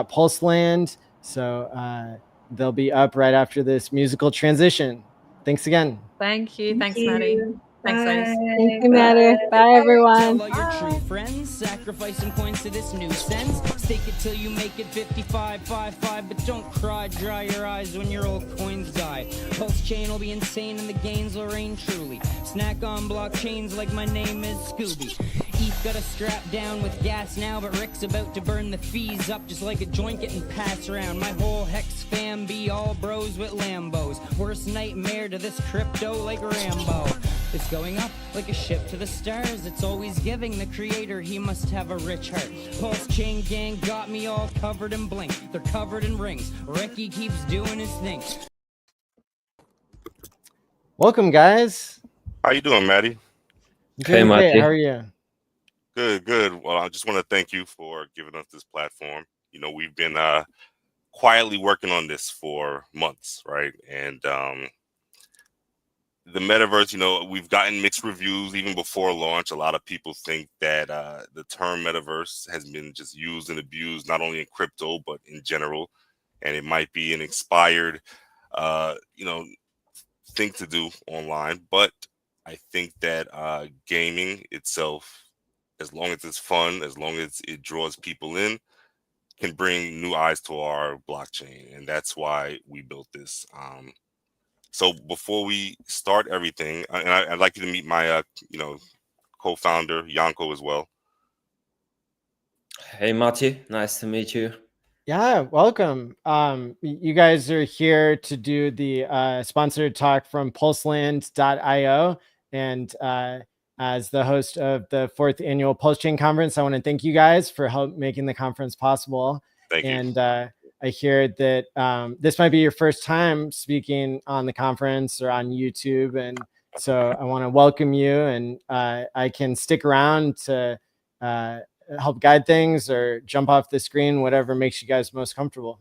S1: Pulse Land. So they'll be up right after this musical transition. Thanks again.
S7: Thank you. Thanks, Maddie. Thanks, ladies.
S11: Thank you, Maddie. Bye, everyone.
S12: Tell all your true friends, sacrificing coins to this new sense. Stake it till you make it 55.55, but don't cry, dry your eyes when your old coins die. Pulse Chain will be insane and the gains will reign truly. Snack on blockchains like my name is Scooby. ETH Gotta strap down with gas now, but Rick's about to burn the fees up just like a joint getting passed around. My whole Hex fam be all bros with Lambos. Worst nightmare to this crypto like Rambo. It's going up like a ship to the stars. It's always giving the creator, he must have a rich heart. Pulse Chain Gang got me all covered in bling. They're covered in rings. Ricky keeps doing his thing.
S1: Welcome, guys.
S13: How you doing, Maddie?
S1: Doing great. How are you?
S13: Good, good. Well, I just want to thank you for giving us this platform. You know, we've been quietly working on this for months, right? And the metaverse, you know, we've gotten mixed reviews even before launch. A lot of people think that the term metaverse has been just used and abused, not only in crypto, but in general. And it might be an expired, you know, thing to do online. But I think that gaming itself, as long as it's fun, as long as it draws people in, can bring new eyes to our blockchain. And that's why we built this. So before we start everything, and I'd like you to meet my, you know, co-founder, Yanko, as well.
S14: Hey, Mati. Nice to meet you.
S1: Yeah, welcome. You guys are here to do the sponsored talk from pulseland.io. And as the host of the 4th annual Pulse Chain Conference, I want to thank you guys for help making the conference possible.
S13: Thank you.
S1: And I hear that this might be your first time speaking on the conference or on YouTube. And so I want to welcome you, and I can stick around to help guide things or jump off the screen, whatever makes you guys most comfortable.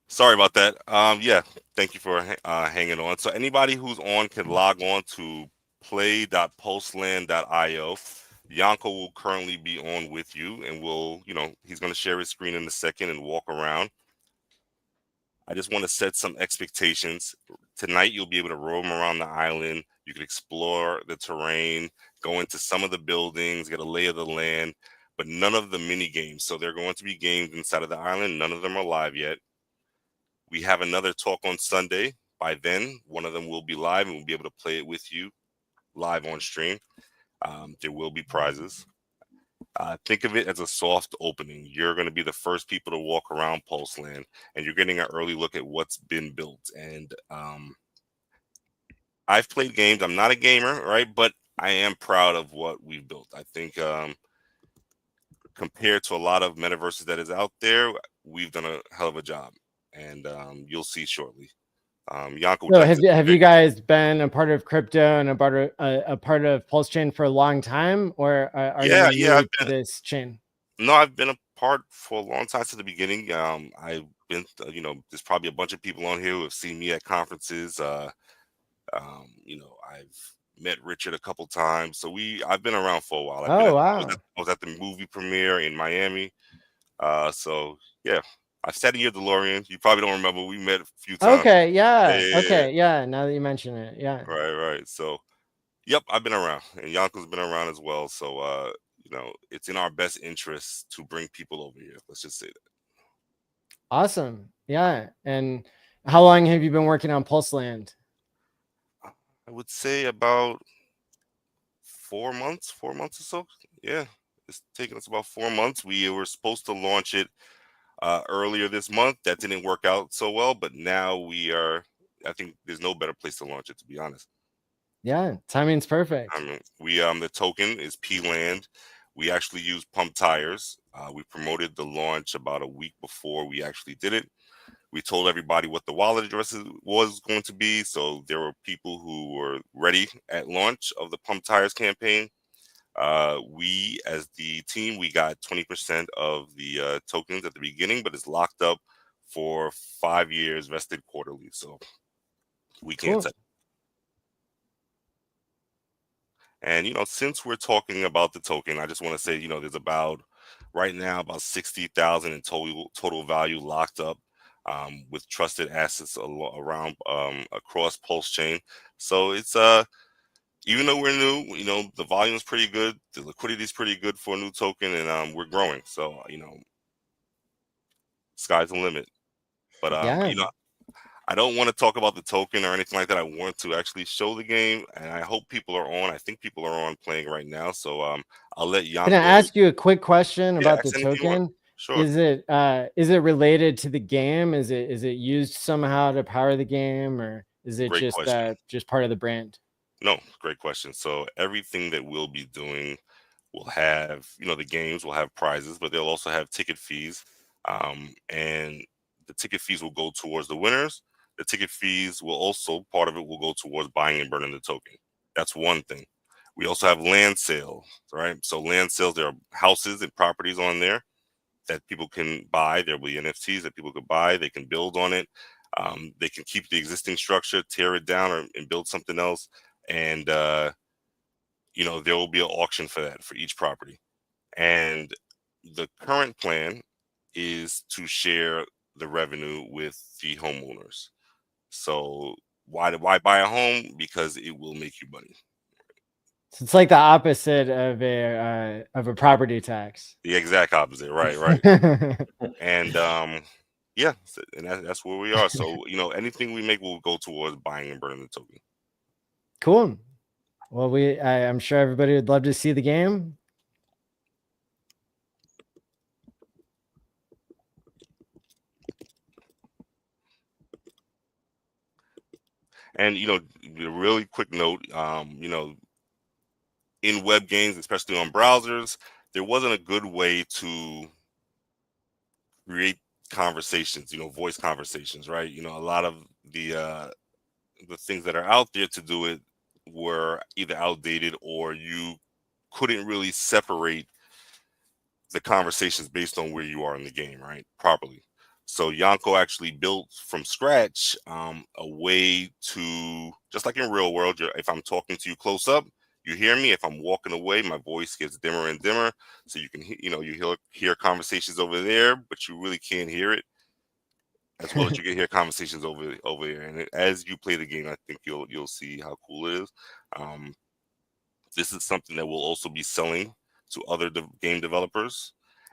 S13: Sorry about that. Yeah, thank you for hanging on. So anybody who's on can log on to play.pulseland.io. Yanko will currently be on with you, and we'll, you know, he's going to share his screen in a second and walk around. I just want to set some expectations. Tonight, you'll be able to roam around the island. You can explore the terrain, go into some of the buildings, get a lay of the land, but none of the mini games. So they're going to be games inside of the island. None of them are live yet. We have another talk on Sunday. By then, one of them will be live, and we'll be able to play it with you live on stream. There will be prizes. Think of it as a soft opening. You're going to be the first people to walk around Pulseland, and you're getting an early look at what's been built. And I've played games. I'm not a gamer, right? But I am proud of what we've built. I think compared to a lot of metaverses that is out there, we've done a hell of a job. And you'll see shortly. Yanko,
S1: so have you guys been a part of crypto and a part of Pulse Chain for a long time, or are you new to this chain?
S13: No, I've been a part for a long time, since the beginning. I've been, you know, there's probably a bunch of people on here who have seen me at conferences. You know, I've met Richard a couple times, so I've been around for a while. I was at the movie premiere in Miami. So yeah. I've sat in your DeLorean. You probably don't remember. We met a few times.
S1: Okay, yeah. Now that you mention it, yeah.
S13: Right. So, yep, I've been around, and Yanko's been around as well. So, you know, it's in our best interest to bring people over here. Let's just say that.
S1: Awesome. Yeah. And how long have you been working on Pulseland?
S13: I would say about 4 months or so. Yeah, it's taken us about 4 months. We were supposed to launch it earlier this month. That didn't work out so well, but now we are. I think there's no better place to launch it, to be honest.
S1: Yeah, timing's perfect.
S13: I mean, the token is P-Land. We actually use Pump Tires. We promoted the launch about a week before we actually did it. We told everybody what the wallet address was going to be, so there were people who were ready at launch of the Pump Tires campaign. We, as the team, we got 20% of the tokens at the beginning, but it's locked up for 5 years, vested quarterly. So we can't touch. And, you know, since we're talking about the token, I just want to say, you know, there's right now about 60,000 in total value locked up with trusted assets around across Pulse Chain. So it's even though we're new, you know, the volume is pretty good. The liquidity is pretty good for a new token, and we're growing. So, you know, sky's the limit. But, you know, I don't want to talk about the token or anything like that. I want to actually show the game, and I hope people are on. I think people are on playing right now, so I'll let Yanko.
S1: Can I ask you a quick question about the
S13: ask anything you want.
S1: token?
S13: Sure.
S1: Is it related to the game? Is it used somehow to power the game, or is it
S13: Great question.
S1: just part of the brand?
S13: No, great question. So everything that we'll be doing will have, the games will have prizes, but they'll also have ticket fees. And the ticket fees will go towards the winners. The ticket fees will also, part of it will go towards buying and burning the token. That's one thing. We also have land sales, right? So land sales, there are houses and properties on there that people can buy. There will be NFTs that people could buy. They can build on it. They can keep the existing structure, tear it down, and build something else. And, there will be an auction for that, for each property. And the current plan is to share the revenue with the homeowners. So why buy a home? Because it will make you money.
S1: So it's like the opposite of a property tax.
S13: The exact opposite, right? And yeah, and that's where we are. So anything we make will go towards buying and burning the token.
S1: Cool. Well, I'm sure everybody would love to see the game.
S13: And a really quick note, in web games, especially on browsers, there wasn't a good way to create conversations, voice conversations, right? A lot of the things that are out there to do it were either outdated, or you couldn't really separate the conversations based on where you are in the game, right? Properly. So Yanko actually built from scratch a way to, just like in real world, if I'm talking to you close up, you hear me. If I'm walking away, my voice gets dimmer and dimmer, so you can you hear conversations over there, but you really can't hear it, as well as you can hear conversations over here. And as you play the game, I think you'll see how cool it is. This is something that will also be selling to other game developers,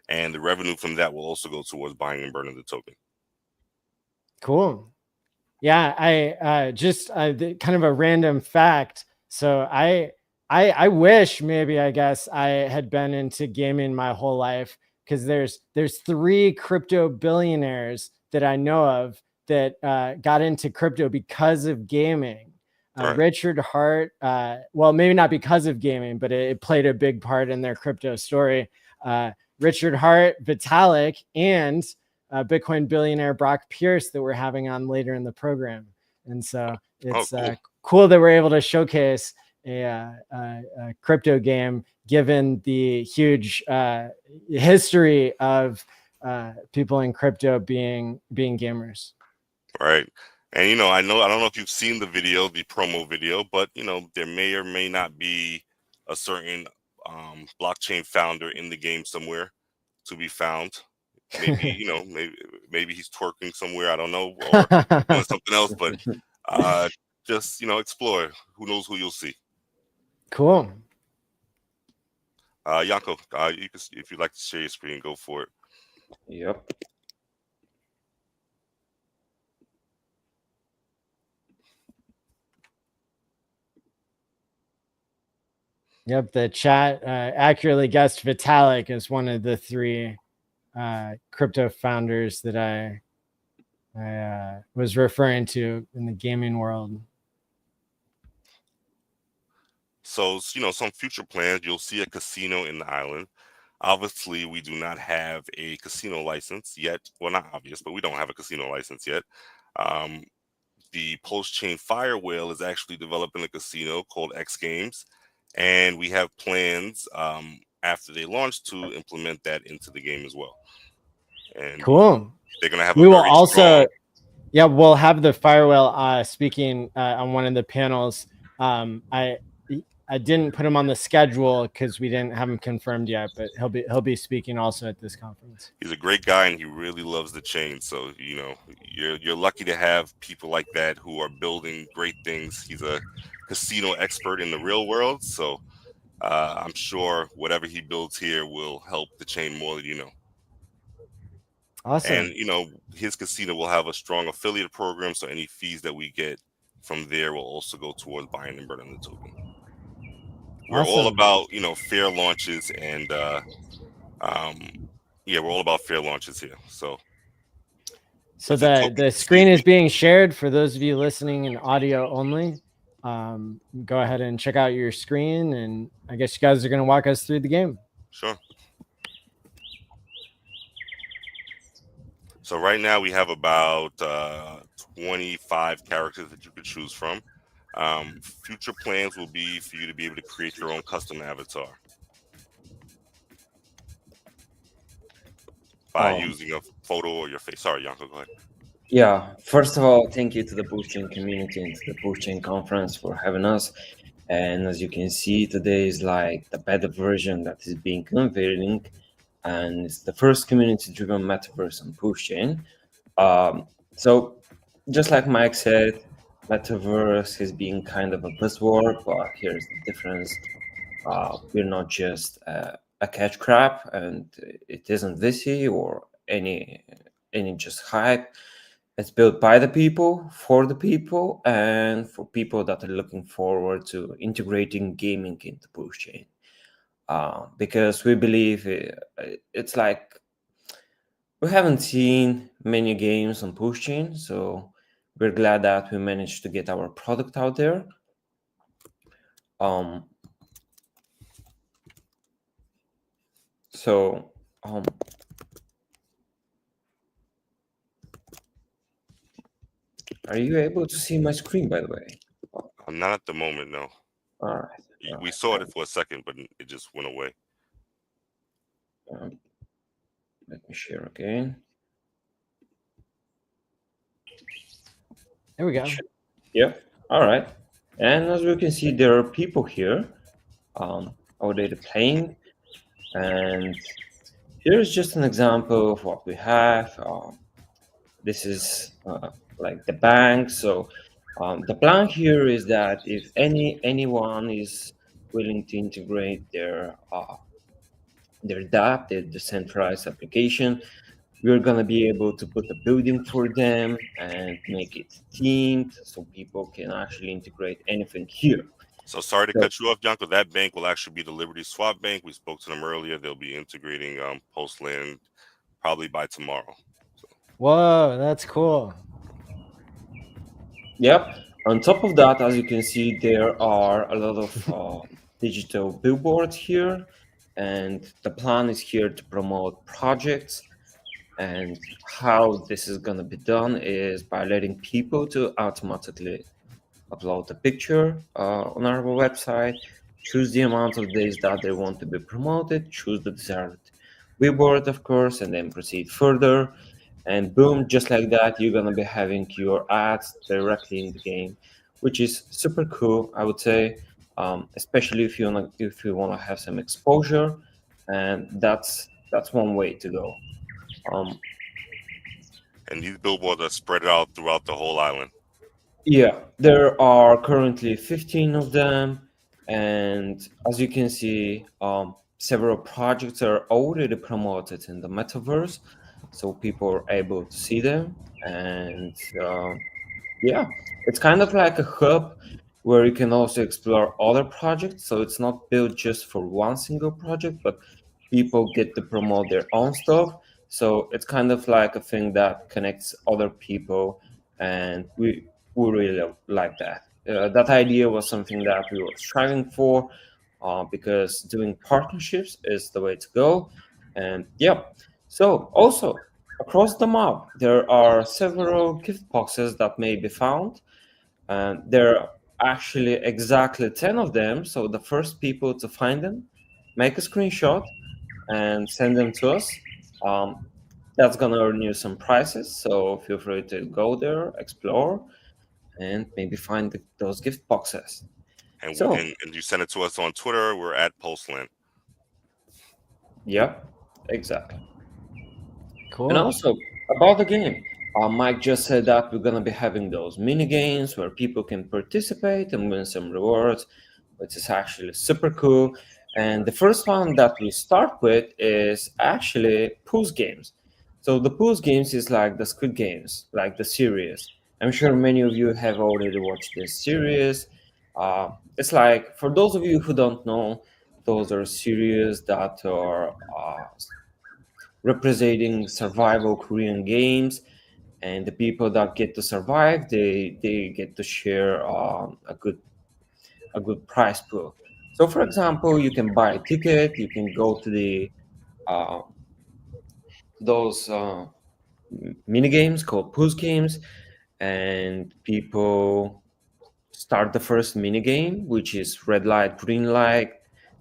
S13: and the revenue from that will also go towards buying and burning the token.
S1: Cool. Yeah, I just kind of a random fact. So I wish maybe, I guess, I had been into gaming my whole life, because there's 3 crypto billionaires that I know of that got into crypto because of gaming.
S13: Right.
S1: Richard Hart, well, maybe not because of gaming, but it played a big part in their crypto story. Richard Hart, Vitalik, and Bitcoin billionaire Brock Pierce that we're having on later in the program. And so it's cool that we're able to showcase a crypto game, given the huge history of people in crypto being gamers.
S13: Right. And I don't know if you've seen the video, the promo video, but there may or may not be a certain blockchain founder in the game somewhere to be found. Maybe maybe he's twerking somewhere, I don't know, or doing something else, but just explore. Who knows who you'll see.
S1: Cool.
S13: Yanko, you can, if you'd like to share your screen, go for it.
S14: Yep.
S1: Yep, the chat accurately guessed Vitalik as one of the 3 crypto founders that I was referring to in the gaming world.
S13: So, some future plans, you'll see a casino in the island. Obviously, we do not have a casino license yet. Well, not obvious, but we don't have a casino license yet. The Pulse Chain Fire Whale is actually developing a casino called X Games, and we have plans after they launch to implement that into the game as well. And
S1: cool.
S13: They're gonna have.
S1: We will also, yeah, we'll have the Fire Whale speaking on one of the panels. I didn't put him on the schedule because we didn't have him confirmed yet, but he'll be speaking also at this conference.
S13: He's a great guy, and he really loves the chain. So you're lucky to have people like that who are building great things. He's a casino expert in the real world, so I'm sure whatever he builds here will help the chain more than you know.
S1: Awesome.
S13: And, you know, his casino will have a strong affiliate program, so any fees that we get from there will also go towards buying and burning the token. We're all
S1: Awesome.
S13: about, you know, fair launches, and yeah, we're all about fair launches here. So
S1: the screen is being shared for those of you listening in audio only. Go ahead and check out your screen, and I guess you guys are going to walk us through the game.
S13: Sure. So right now we have about 25 characters that you could choose from. Future plans will be for you to be able to create your own custom avatar by using a photo or your face. Sorry, Yanko, go ahead.
S14: Yeah, first of all, thank you to the Pushchain community and to the Pushchain conference for having us. And as you can see, today is like the beta version that is being unveiling, and it's the first community-driven metaverse on Pushchain. So just like Mike said, metaverse has been kind of a buzzword, but here's the difference. We're not just a catch crab, and it isn't VC or any just hype. It's built by the people, for the people, and for people that are looking forward to integrating gaming into Pushchain. Because we believe it's like we haven't seen many games on Pushchain, so we're glad that we managed to get our product out there. Are you able to see my screen, by the way?
S13: I'm not at the moment, no.
S14: All right.
S13: We saw it for a second, but it just went away.
S14: Let me share again.
S1: There we go.
S14: Yeah. All right. And as we can see, there are people here already playing. And here's just an example of what we have. This is like the bank. So the plan here is that if anyone is willing to integrate their DApp, their decentralized application, we're going to be able to put a building for them and make it themed so people can actually integrate anything here.
S13: So sorry to cut you off, Yanko. That bank will actually be the Liberty Swap Bank. We spoke to them earlier. They'll be integrating Postland probably by tomorrow. So.
S1: Whoa, that's cool.
S14: Yep. On top of that, as you can see, there are a lot of digital billboards here. And the plan is here to promote projects. And how this is going to be done is by letting people to automatically upload a picture on our website, choose the amount of days that they want to be promoted, choose the desired billboard, of course, and then proceed further. And boom, just like that, you're going to be having your ads directly in the game, which is super cool, I would say, especially if you want to have some exposure. And that's one way to go.
S13: And these billboards are spread out throughout the whole island.
S14: Yeah, there are currently 15 of them. And as you can see, several projects are already promoted in the metaverse. So people are able to see them. And yeah, it's kind of like a hub where you can also explore other projects. So it's not built just for one single project, but people get to promote their own stuff. So it's kind of like a thing that connects other people, and we really like that. That idea was something that we were striving for, because doing partnerships is the way to go. And yeah, so also across the map, there are several gift boxes that may be found. And there are actually exactly 10 of them. So the first people to find them, make a screenshot and send them to us. That's gonna earn you some prizes, so feel free to go there, explore, and maybe find those gift boxes.
S13: And you send it to us on Twitter. We're at Postland.
S14: Yeah, exactly.
S1: Cool.
S14: And also about the game, Mike just said that we're gonna be having those mini games where people can participate and win some rewards, which is actually super cool. And the first one that we start with is actually Pulse Games. So the Pools games is like the Squid Games, like the series. I'm sure many of you have already watched this series. It's like, for those of you who don't know, those are series that are representing survival Korean games, and the people that get to survive, they get to share a good prize pool. So, for example, you can buy a ticket, you can go to the those mini games called Pools games, and people start the first mini game, which is red light, green light,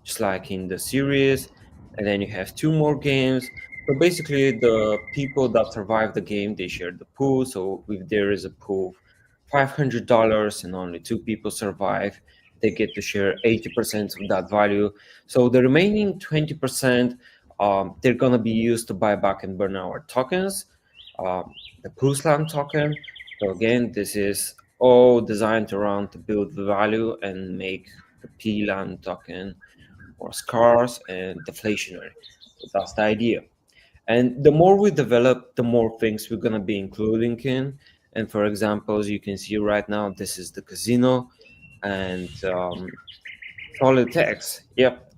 S14: just like in the series, and then you have 2 more games. So basically, the people that survive the game, they share the pool. So if there is a pool of $500 and only 2 people survive, they get to share 80% of that value. So the remaining 20%, they're gonna be used to buy back and burn our tokens, the Poolsland token. So again, this is all designed around to build value and make the P-Land token more scarce and deflationary. So that's the idea. And the more we develop, the more things we're going to be including in. And for example, as you can see right now, this is the casino and Solitex. Yep,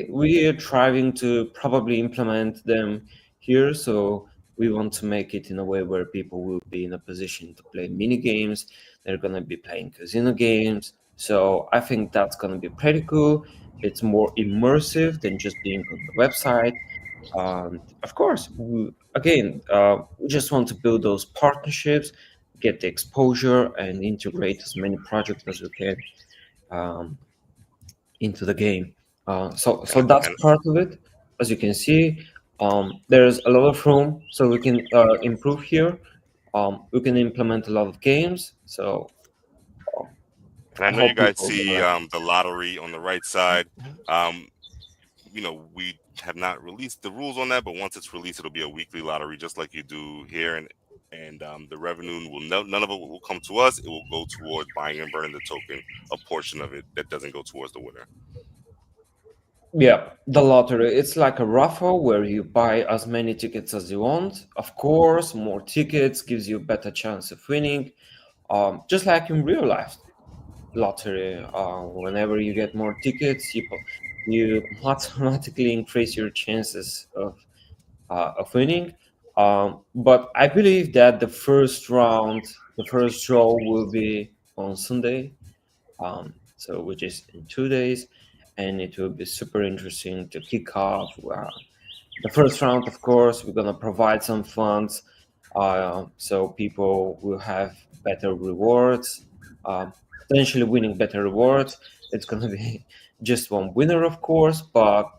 S14: we are trying to probably implement them here. So we want to make it in a way where people will be in a position to play mini games. They're going to be playing casino games. So I think that's going to be pretty cool. It's more immersive than just being on the website. Of course, we just want to build those partnerships, get the exposure, and integrate as many projects as we can into the game. So that's part of it. As you can see, there's a lot of room, so we can improve here. We can implement a lot of games. So,
S13: and I know you guys see the lottery on the right side. We have not released the rules on that, but once it's released, it'll be a weekly lottery, just like you do here. And the revenue none of it will come to us. It will go towards buying and burning the token. A portion of it that doesn't go towards the winner.
S14: Yeah, the lottery, it's like a raffle where you buy as many tickets as you want. Of course, more tickets gives you a better chance of winning. Just like in real life lottery, whenever you get more tickets, you automatically increase your chances of winning. But I believe that the first draw will be on Sunday, so which is in 2 days. And it will be super interesting to kick off the first round. Of course, we're going to provide some funds so people will have better rewards, potentially winning better rewards. It's going to be just one winner, of course, but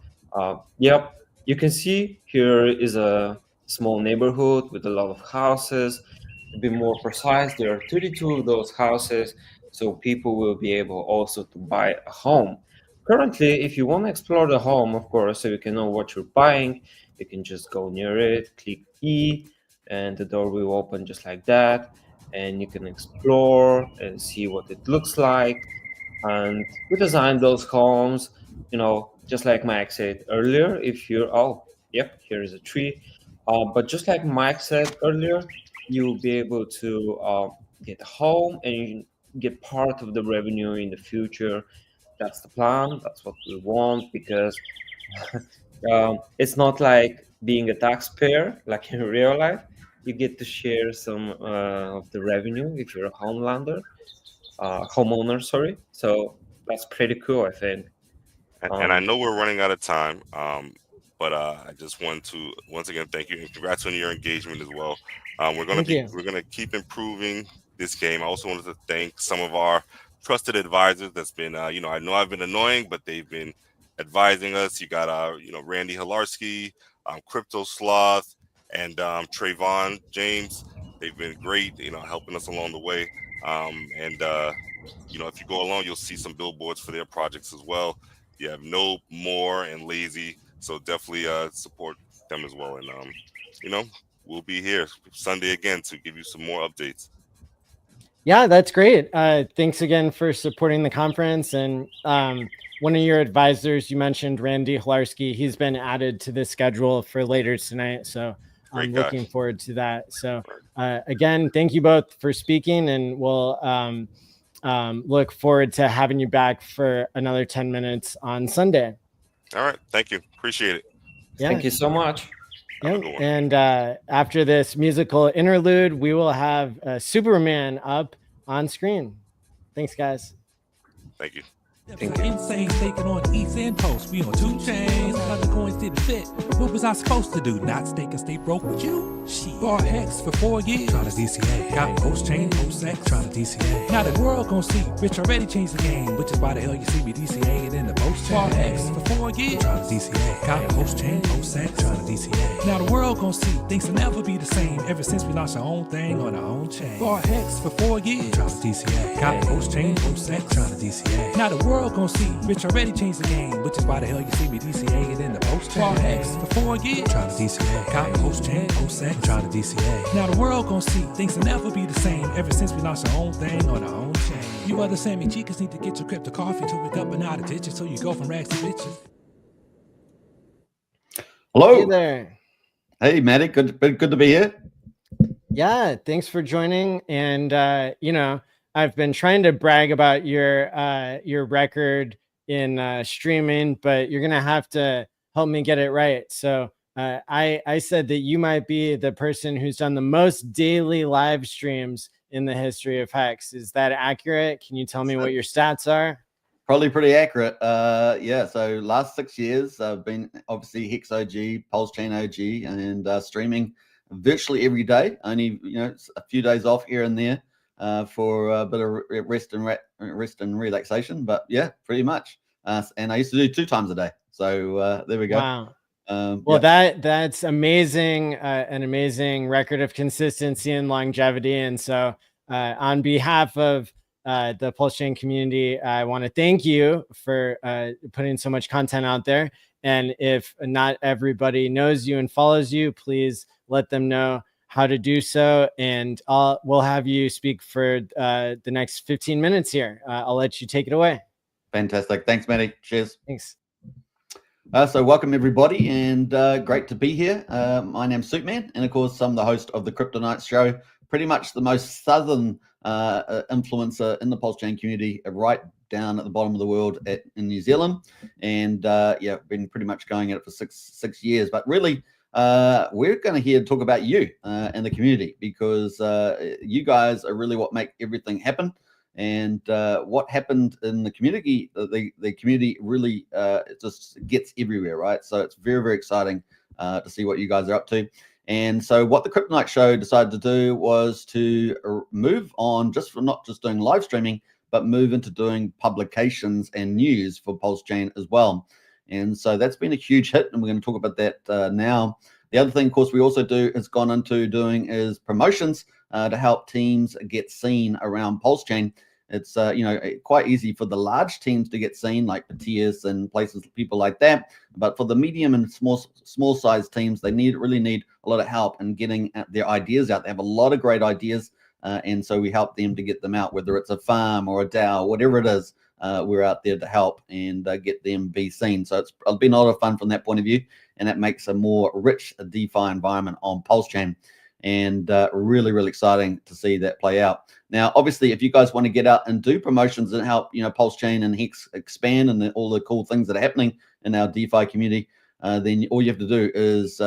S14: yep, you can see here is a small neighborhood with a lot of houses. To be more precise, there are 32 of those houses, so people will be able also to buy a home. Currently, if you want to explore the home, of course, so you can know what you're buying, you can just go near it, click E, and the door will open just like that. And you can explore and see what it looks like. And we designed those homes, just like Mike said earlier. If you're, here is a tree. But just like Mike said earlier, you'll be able to get a home and get part of the revenue in the future. That's the plan. That's what we want, because it's not like being a taxpayer like in real life. You get to share some of the revenue if you're a homeowner. Sorry. So that's pretty cool, I think.
S13: And I know we're running out of time, but I just want to once again thank you and congrats on your engagement as well. We're gonna keep improving this game. I also wanted to thank some of our trusted advisors that's been I know I've been annoying, but they've been advising us. You got Randy Hilarski, Crypto Sloth, and Trayvon James. They've been great, helping us along the way. If you go along, you'll see some billboards for their projects as well. You have No More and Lazy, so definitely support them as well. And we'll be here Sunday again to give you some more updates.
S1: Yeah, that's great. Thanks again for supporting the conference. And one of your advisors, you mentioned Randy Hilarski, he's been added to the schedule for later tonight. So I'm looking forward to that. So again, thank you both for speaking, and we'll look forward to having you back for another 10 minutes on Sunday.
S13: All right. Thank you. Appreciate it.
S1: Yeah.
S14: Thank you so much.
S1: Yeah. And after this musical interlude, we will have Superman up on screen. Thanks, guys.
S13: Thank you.
S15: Insane staking on ETH and Post. We on 2 chains. How the coins didn't fit. What was I supposed to do? Not stake and stay broke with you? Shit. Bar Hex for 4 years. Trying to DCA. Got Post chain, Post X. Trying to DCA. Now the world gon' see. Rich already changed the game. Which is why the hell you see me DCA in the Post chain. Bar Hex for 4 years. Trying to DCA. Got Post chain, Post X. Trying to DCA. Now the world gon' see. Things will never be the same. Ever since we launched our own thing on our own chain. Bar Hex for 4 years. Trying to DCA. Got Post chain, Post X. Trying to DCA. Now the world gon' see. Rich already changed the game, which is why the hell you see me DCA it in the Post chain. Bar X for 4 years. Trying to DCA. Got Post chain, Post X. Trying to DCA. Now the world gon' see. Things will never be the same. Ever since we launched our own thing on our own chain. You other Sammy Chicas need to get your crypto coffee to wake up and out of ditches, so you go from rags to bitches.
S16: Hello.
S1: Hey there.
S16: Hey, Maddie. Good to be here.
S1: Yeah, thanks for joining. And you know, I've been trying to brag about your record in streaming, but you're gonna have to help me get it right. So I said that you might be the person who's done the most daily live streams in the history of Hex. Is that accurate? Can you tell me what your stats are?
S16: Probably pretty accurate. Yeah. So last 6 years, I've been obviously Hex OG, Pulse Chain OG, and streaming virtually every day. Only a few days off here and there. For a bit of rest and relaxation, but yeah, pretty much. And I used to do 2 times a day. So there we go.
S1: Wow. Well, that's amazing. An amazing record of consistency and longevity. And so on behalf of the Pulse Chain community, I want to thank you for putting so much content out there. And if not everybody knows you and follows you, please let them know how to do so, and we'll have you speak for the next 15 minutes here. I'll let you take it away.
S16: Fantastic. Thanks, Matty. Cheers.
S1: Thanks.
S16: So welcome, everybody, and great to be here. My name's Superman, and of course, I'm the host of the Crypto Nights show, pretty much the most southern influencer in the Pulse Chain community, right down at the bottom of the world in New Zealand. And yeah, been pretty much going at it for six years, but really, we're going to talk about you and the community, because you guys are really what make everything happen. And what happened in the community, the community really just gets everywhere, right? So it's very, very exciting to see what you guys are up to. And so what the Crypto Night show decided to do was to move on not just doing live streaming, but move into doing publications and news for Pulse Chain as well. And so that's been a huge hit, and we're going to talk about that now. The other thing, of course, we also has gone into doing is promotions to help teams get seen around Pulse Chain. It's quite easy for the large teams to get seen, like Patias and places, people like that. But for the medium and small size teams, they really need a lot of help in getting their ideas out. They have a lot of great ideas, and so we help them to get them out, whether it's a farm or a DAO, whatever it is. We're out there to help and get them be seen. So it's been a lot of fun from that point of view, and that makes a more rich DeFi environment on Pulse Chain, and really, really exciting to see that play out. Now, obviously, if you guys want to get out and do promotions and help, Pulse Chain and Hex expand and all the cool things that are happening in our DeFi community, then all you have to do is,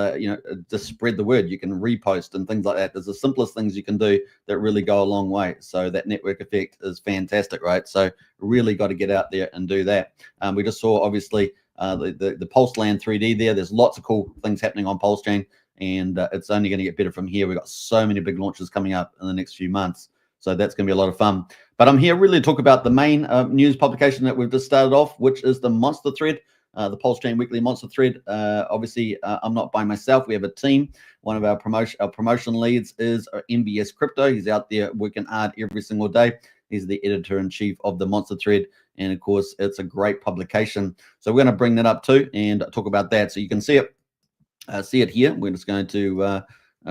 S16: just spread the word. You can repost and things like that. There's the simplest things you can do that really go a long way. So that network effect is fantastic, right? So really got to get out there and do that. We just saw, obviously, the Pulse Land 3D there. There's lots of cool things happening on Pulse Chain, and it's only going to get better from here. We've got so many big launches coming up in the next few months. So that's going to be a lot of fun. But I'm here really to talk about the main news publication that we've just started off, which is the Monster Thread. The Pulse Chain Weekly Monster Thread. Obviously, I'm not by myself. We have a team. One of our promotion leads is MBS Crypto. He's out there working hard every single day. He's the editor-in-chief of the Monster Thread. And, of course, it's a great publication. So we're going to bring that up too and talk about that. So you can see it here. We're just going to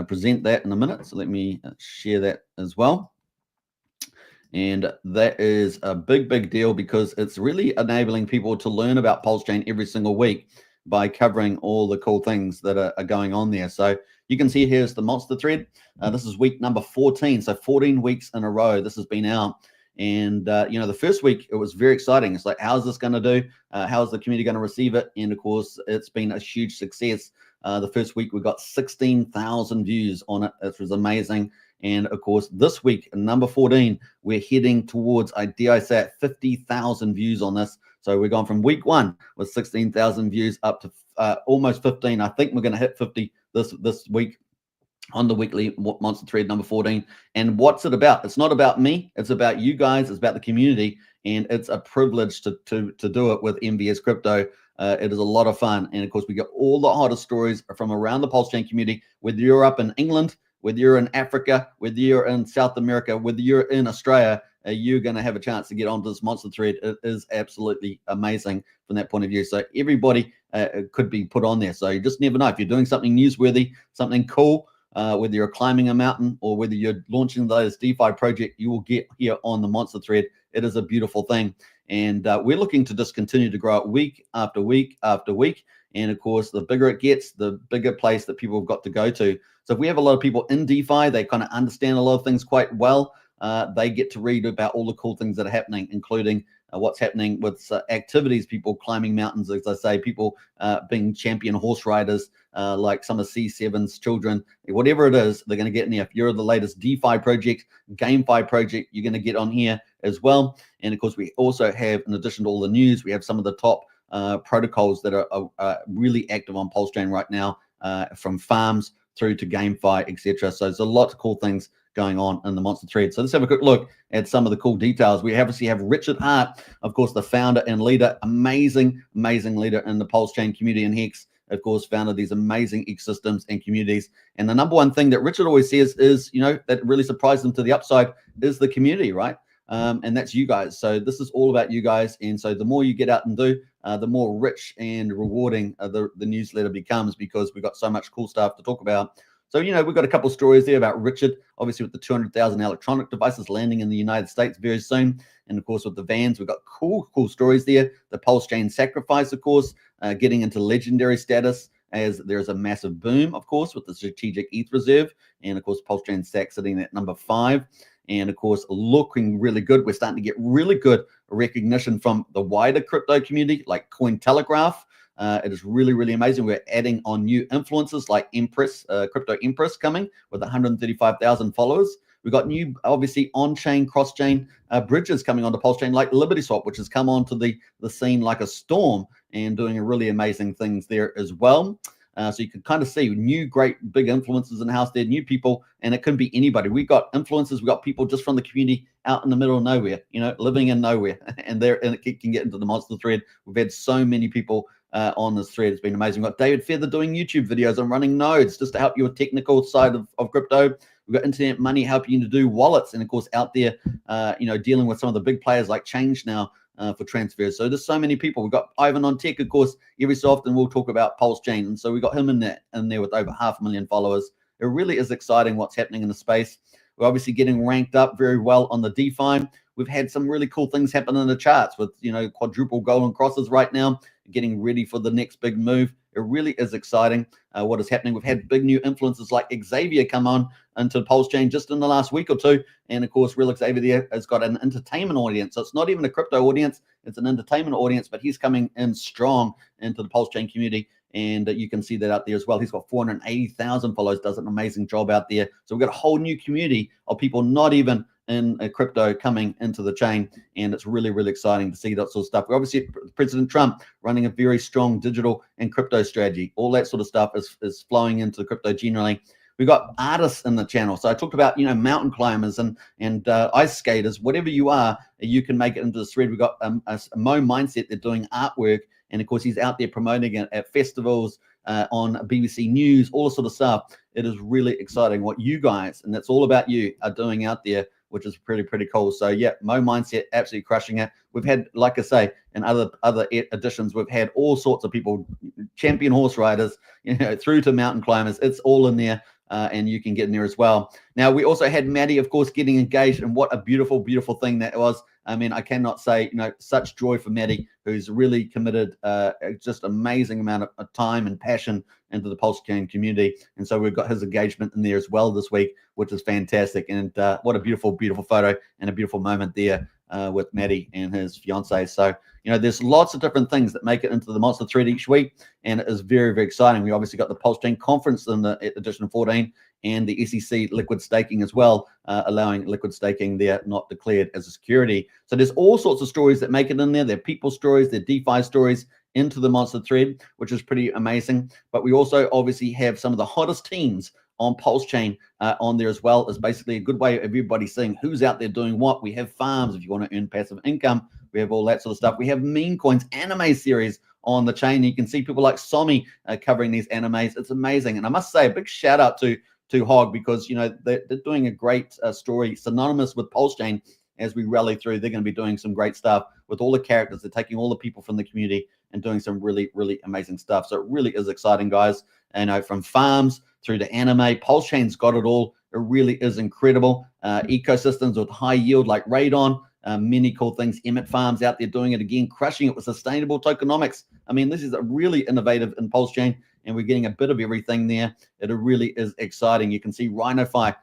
S16: present that in a minute. So let me share that as well. And that is a big, big deal, because it's really enabling people to learn about Pulse Chain every single week. by covering all the cool things that are going on there. So you can see here's the monster thread. This is week number 14. So 14 weeks in a row this has been out. And, the first week, it was very exciting. It's like, how's this going to do? How's the community going to receive it? And, of course, it's been a huge success. The first week, we got 16,000 views on it. It was amazing. And, of course, this week, number 14, we're heading towards, dare I say it, 50,000 views on this. So we're going from week 1 with 16,000 views up to almost 15. I think we're going to hit 50 this week on the weekly monster thread number 14. And what's it about? It's not about me. It's about you guys. It's about the community. And it's a privilege to do it with MVS Crypto. It is a lot of fun. And of course, we get all the hottest stories from around the Pulse Chain community, whether you're up in England, whether you're in Africa, whether you're in South America, whether you're in Australia, you're going to have a chance to get onto this monster thread. It is absolutely amazing from that point of view. So everybody could be put on there. So you just never know. If you're doing something newsworthy, something cool, whether you're climbing a mountain or whether you're launching the latest DeFi project, you will get here on the monster thread. It is a beautiful thing. And we're looking to just continue to grow it week after week after week. And of course, the bigger it gets, the bigger place that people have got to go to. So if we have a lot of people in DeFi, they kind of understand a lot of things quite well. They get to read about all the cool things that are happening, including what's happening with activities, people climbing mountains, as I say, people being champion horse riders, like some of C7's children, whatever it is, they're going to get in there. If you're the latest DeFi project, GameFi project, you're going to get on here as well. And of course, we also have, in addition to all the news, we have some of the top protocols that are really active on Pulse Chain right now, from farms through to GameFi, etc. So there's a lot of cool things going on in the monster thread. So let's have a quick look at some of the cool details. We obviously have Richard Hart, of course, the founder and leader, amazing leader in the Pulse Chain community, and Hex, of course, founded these amazing ecosystems and communities. And the number one thing that Richard always says is, that really surprised him to the upside is the community, right? And that's you guys. So this is all about you guys. And so the more you get out and do, the more rich and rewarding the newsletter becomes, because we've got so much cool stuff to talk about. So, we've got a couple of stories there about Richard, obviously with the 200,000 electronic devices landing in the United States very soon. And of course, with the vans, we've got cool stories there. The Pulse Chain sacrifice, of course, getting into legendary status as there's a massive boom, of course, with the strategic ETH reserve. And of course, Pulse Chain Stack sitting at number 5. And of course, looking really good. We're starting to get really good recognition from the wider crypto community, like Cointelegraph. It is really amazing. We're adding on new influencers like Empress, Crypto Empress, coming with 135,000 followers. We've got new, obviously, on-chain, cross-chain bridges coming onto Pulse Chain, like LibertySwap, which has come onto the scene like a storm and doing really amazing things there as well. So you can kind of see new, great, big influencers in the house there, new people, and it could be anybody. We've got influencers, we've got people just from the community out in the middle of nowhere, living in nowhere, and it can get into the monster thread. We've had so many people on this thread. It's been amazing. We've got David Feather doing YouTube videos on running nodes just to help you with technical side of crypto. We've got Internet Money helping you to do wallets, and of course out there, dealing with some of the big players like Change now for transfers. So there's so many people. We've got Ivan on Tech, of course. Every so often we'll talk about Pulse Chain, and so we got him in there with over 500,000 followers. It really is exciting what's happening in the space. We're obviously getting ranked up very well on the DeFi. We've had some really cool things happen in the charts with, quadruple golden crosses right now, getting ready for the next big move. It really is exciting what is happening. We've had big new influencers like Xavier come on into Pulse Chain just in the last week or two. And of course, Real Xavier has got an entertainment audience. So it's not even a crypto audience, it's an entertainment audience, but he's coming in strong into the Pulse Chain community. And you can see that out there as well. He's got 480,000 followers, does an amazing job out there. So we've got a whole new community of people not even in crypto coming into the chain, and it's really exciting to see that sort of stuff. We obviously have President Trump running a very strong digital and crypto strategy. All that sort of stuff is flowing into crypto generally. We've got artists in the channel. So I talked about, mountain climbers and ice skaters. Whatever you are, you can make it into the thread. We've got a Mo Mindset. They're doing artwork, and of course he's out there promoting it at festivals, on BBC News, all this sort of stuff. It is really exciting what you guys, and that's all about you, are doing out there, which is pretty cool. So yeah, Mo Mindset absolutely crushing it. We've had, like I say, in other editions, we've had all sorts of people, champion horse riders, through to mountain climbers. It's all in there, and you can get in there as well. Now, we also had Maddie, of course, getting engaged, and what a beautiful thing that was. I mean, I cannot say, such joy for Maddie, who's really committed just amazing amount of time and passion into the Pulse Chain community. And so we've got his engagement in there as well this week, which is fantastic. And what a beautiful, beautiful photo and a beautiful moment there with Maddie and his fiance. So, there's lots of different things that make it into the Monster Thread each week, and it is very, very exciting. We obviously got the Pulse Chain Conference in the edition 14 and the SEC liquid staking as well, allowing liquid staking there not declared as a security. So there's all sorts of stories that make it in there. They're people stories, they're DeFi stories into the Monster Thread, which is pretty amazing. But we also obviously have some of the hottest teams on Pulse Chain on there as well. Is basically a good way of everybody seeing who's out there doing what. We have farms if you want to earn passive income. We have all that sort of stuff. We have meme coins, anime series on the chain. You can see people like Somi covering these animes. It's amazing. And I must say a big shout out to Hog, because they're doing a great story synonymous with Pulse Chain. As we rally through, they're going to be doing some great stuff with all the characters. They're taking all the people from the community and doing some really, really amazing stuff. So it really is exciting, guys. And from farms through to anime, Pulse Chain's got it all. It really is incredible. Ecosystems with high yield like Radon, many cool things. Emmet Farms out there doing it again, crushing it with sustainable tokenomics. I mean, this is a really innovative in Pulse Chain, and we're getting a bit of everything there. It really is exciting. You can see RhinoFi,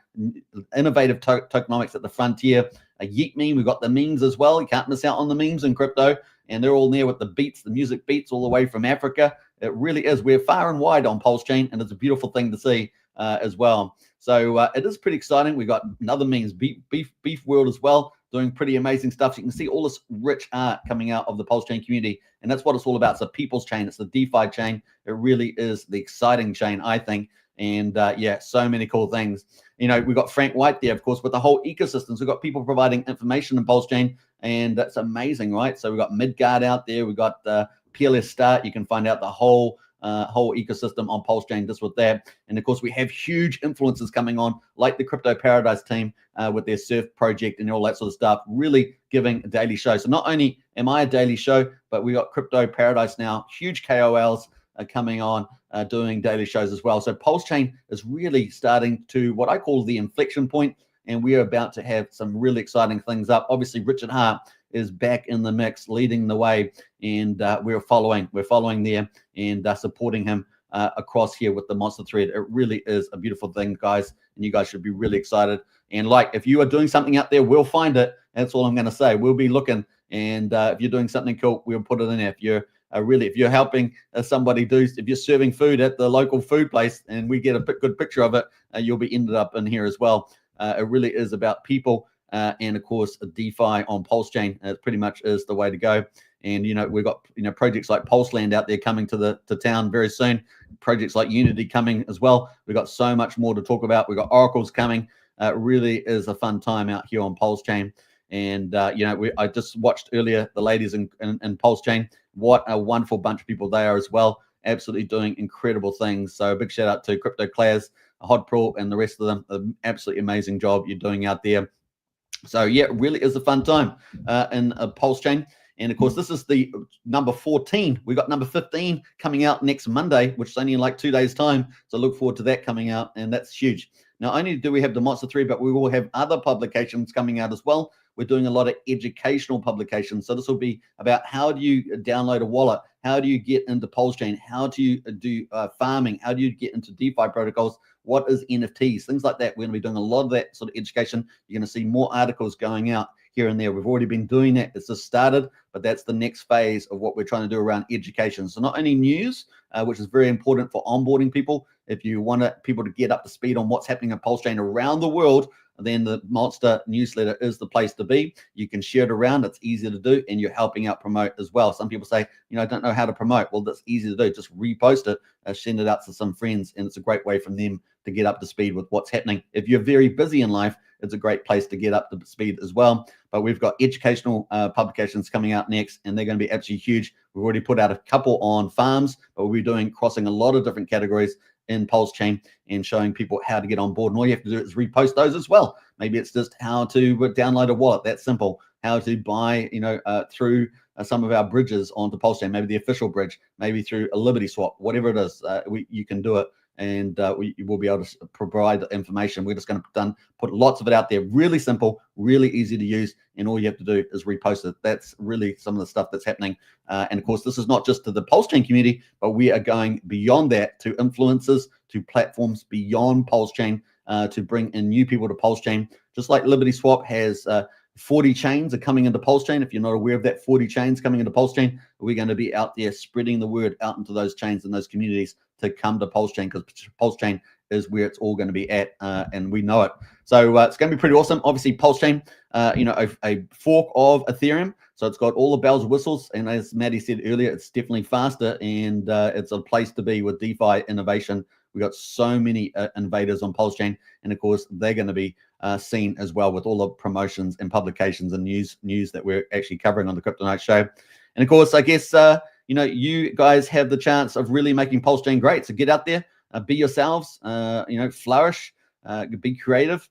S16: innovative tokenomics at the frontier. A Yeet meme, we've got the memes as well. You can't miss out on the memes in crypto, and they're all there with the beats, the music beats all the way from Africa. It really is. We're far and wide on Pulse Chain, and it's a beautiful thing to see as well. So it is pretty exciting. We've got another memes, Beef World as well, doing pretty amazing stuff. So you can see all this rich art coming out of the Pulse Chain community, and that's what it's all about. It's a people's chain. It's the DeFi chain. It really is the exciting chain, I think. And yeah, so many cool things. We've got Frank White there, of course, with the whole ecosystem. So we've got people providing information in Pulse Chain, and that's amazing, right? So we've got Midgard out there. We've got PLS Start. You can find out the whole ecosystem on Pulse Chain just with that. And of course, we have huge influencers coming on, like the Crypto Paradise team with their Surf project and all that sort of stuff, really giving a daily show. So not only am I a daily show, but we got Crypto Paradise now, huge KOLs coming on doing daily shows as well. So Pulse Chain is really starting to what I call the inflection point, and we are about to have some really exciting things up. Obviously, Richard Hart is back in the mix, leading the way, and we're following there and supporting him across here with the Monster Thread. It really is a beautiful thing, guys, and you guys should be really excited. And if you are doing something out there, we'll find it. That's all I'm going to say. We'll be looking, and if you're doing something cool, we'll put it in there. If you're if you're helping somebody if you're serving food at the local food place, and we get a good picture of it, you'll be ended up in here as well. It really is about people. And of course, DeFi on Pulse Chain pretty much is the way to go. And we've got projects like Pulseland out there coming to town very soon. Projects like Unity coming as well. We've got so much more to talk about. We've got Oracles coming. It really is a fun time out here on Pulse Chain. And I just watched earlier the ladies in Pulse Chain. What a wonderful bunch of people they are as well. Absolutely doing incredible things. So a big shout out to Crypto Class, Hod Pro, and the rest of them. An absolutely amazing job you're doing out there. So yeah, it really is a fun time in Pulse Chain. And of course, this is the number 14. We've got number 15 coming out next Monday, which is only in like 2 days' time. So look forward to that coming out, and that's huge. Not only do we have the Monster 3, but we will have other publications coming out as well. We're doing a lot of educational publications. So this will be about how do you download a wallet? How do you get into Pulse Chain? How do you do farming? How do you get into DeFi protocols? What is NFTs? Things like that. We're going to be doing a lot of that sort of education. You're going to see more articles going out here and there. We've already been doing that. It's just started, but that's the next phase of what we're trying to do around education. So not only news, which is very important for onboarding people. If you want people to get up to speed on what's happening in Pulse Chain around the world, then the Monster newsletter is the place to be. You can share it around. It's easy to do, and you're helping out promote as well. Some people say, I don't know how to promote. Well, that's easy to do. Just repost it, send it out to some friends, and it's a great way from them to get up to speed with what's happening. If you're very busy in life, it's a great place to get up to speed as well. But we've got educational publications coming out next, and they're going to be absolutely huge. We've already put out a couple on farms, but we'll be crossing a lot of different categories in Pulse Chain and showing people how to get on board. And all you have to do is repost those as well. Maybe it's just how to download a wallet. That's simple. How to buy, through some of our bridges onto Pulse Chain, maybe the official bridge, maybe through a Liberty Swap, whatever it is, you can do it and we will be able to provide the information. We're just going to put lots of it out there, really simple, really easy to use, and all you have to do is repost it. That's really some of the stuff that's happening. And of course, this is not just to the Pulse Chain community, but we are going beyond that to influencers, to platforms beyond Pulse Chain, to bring in new people to Pulse Chain. Just like Liberty Swap has 40 chains are coming into Pulse Chain. If you're not aware of that, 40 chains coming into Pulse Chain, we're going to be out there spreading the word out into those chains and those communities to come to Pulse Chain, because Pulse Chain is where it's all going to be at, and we know it. So it's going to be pretty awesome. Obviously, Pulse Chain, a fork of Ethereum, so it's got all the bells and whistles. And as Maddie said earlier, it's definitely faster, and it's a place to be with DeFi innovation. We got so many invaders on Pulse Chain, and of course, they're going to be seen as well with all the promotions and publications and news that we're actually covering on the Crypto Night Show. And of course, I guess you guys have the chance of really making Pulse Chain great. So get out there, be yourselves, flourish, be creative,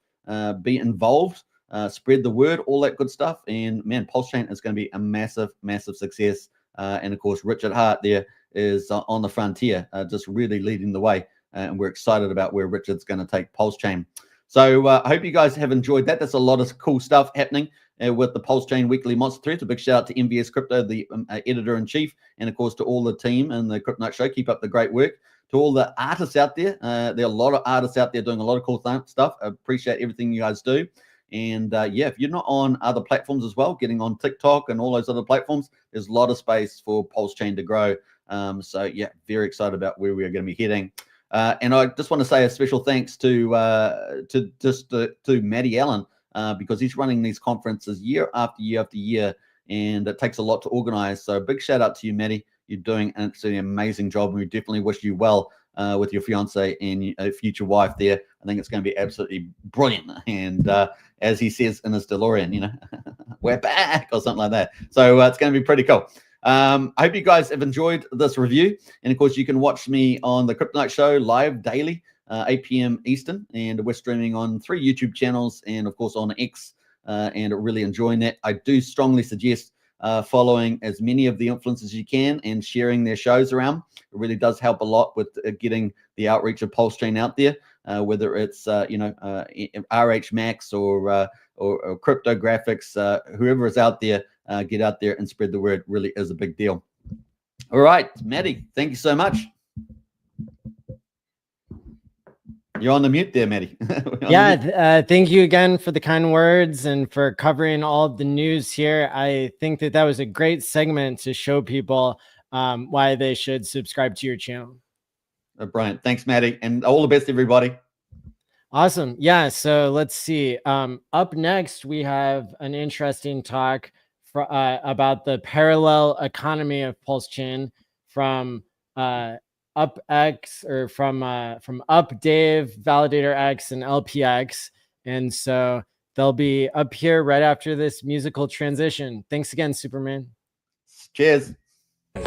S16: be involved, spread the word, all that good stuff. And man, Pulse Chain is going to be a massive, massive success. And of course, Richard Hart there is on the frontier, just really leading the way. And we're excited about where Richard's going to take Pulse Chain. So I hope you guys have enjoyed that. That's a lot of cool stuff happening with the Pulse Chain Weekly Monster Threads. A big shout out to MVS Crypto, the editor-in-chief, and of course to all the team and the Crypto Night Show. Keep up the great work. To all the artists out there, there are a lot of artists out there doing a lot of cool stuff. I appreciate everything you guys do. And if you're not on other platforms as well, getting on TikTok and all those other platforms, there's a lot of space for Pulse Chain to grow. So very excited about where we are going to be heading. And I just want to say a special thanks to Matty Allen, because he's running these conferences year after year after year, and it takes a lot to organize. So big shout out to you, Matty. You're doing an absolutely amazing job, and we definitely wish you well with your fiance and future wife there. I think it's going to be absolutely brilliant. And as he says in his DeLorean, we're back or something like that. So it's going to be pretty cool. I hope you guys have enjoyed this review. And of course, you can watch me on the Crypto Night Show live daily, 8 p.m. Eastern. And we're streaming on 3 YouTube channels and, of course, on X. And really enjoying that. I do strongly suggest following as many of the influencers as you can and sharing their shows around. It really does help a lot with getting the outreach of Pulse Chain out there, whether it's RH Max or Cryptographics, whoever is out there. Get out there and spread the word. Really is a big deal. All right, Maddie, thank you so much. You're on the mute there, Maddie.
S1: Thank you again for the kind words and for covering all of the news here. I think that was a great segment to show people why they should subscribe to your channel.
S16: Brilliant. Thanks, Maddie. And all the best, everybody.
S1: Awesome. Yeah, so let's see. Up next, we have an interesting talk about the parallel economy of Pulse Chain from UpX, or from UpDave, Validator X, and LPX. And so they'll be up here right after this musical transition. Thanks again, Superman.
S16: Cheers.
S15: Now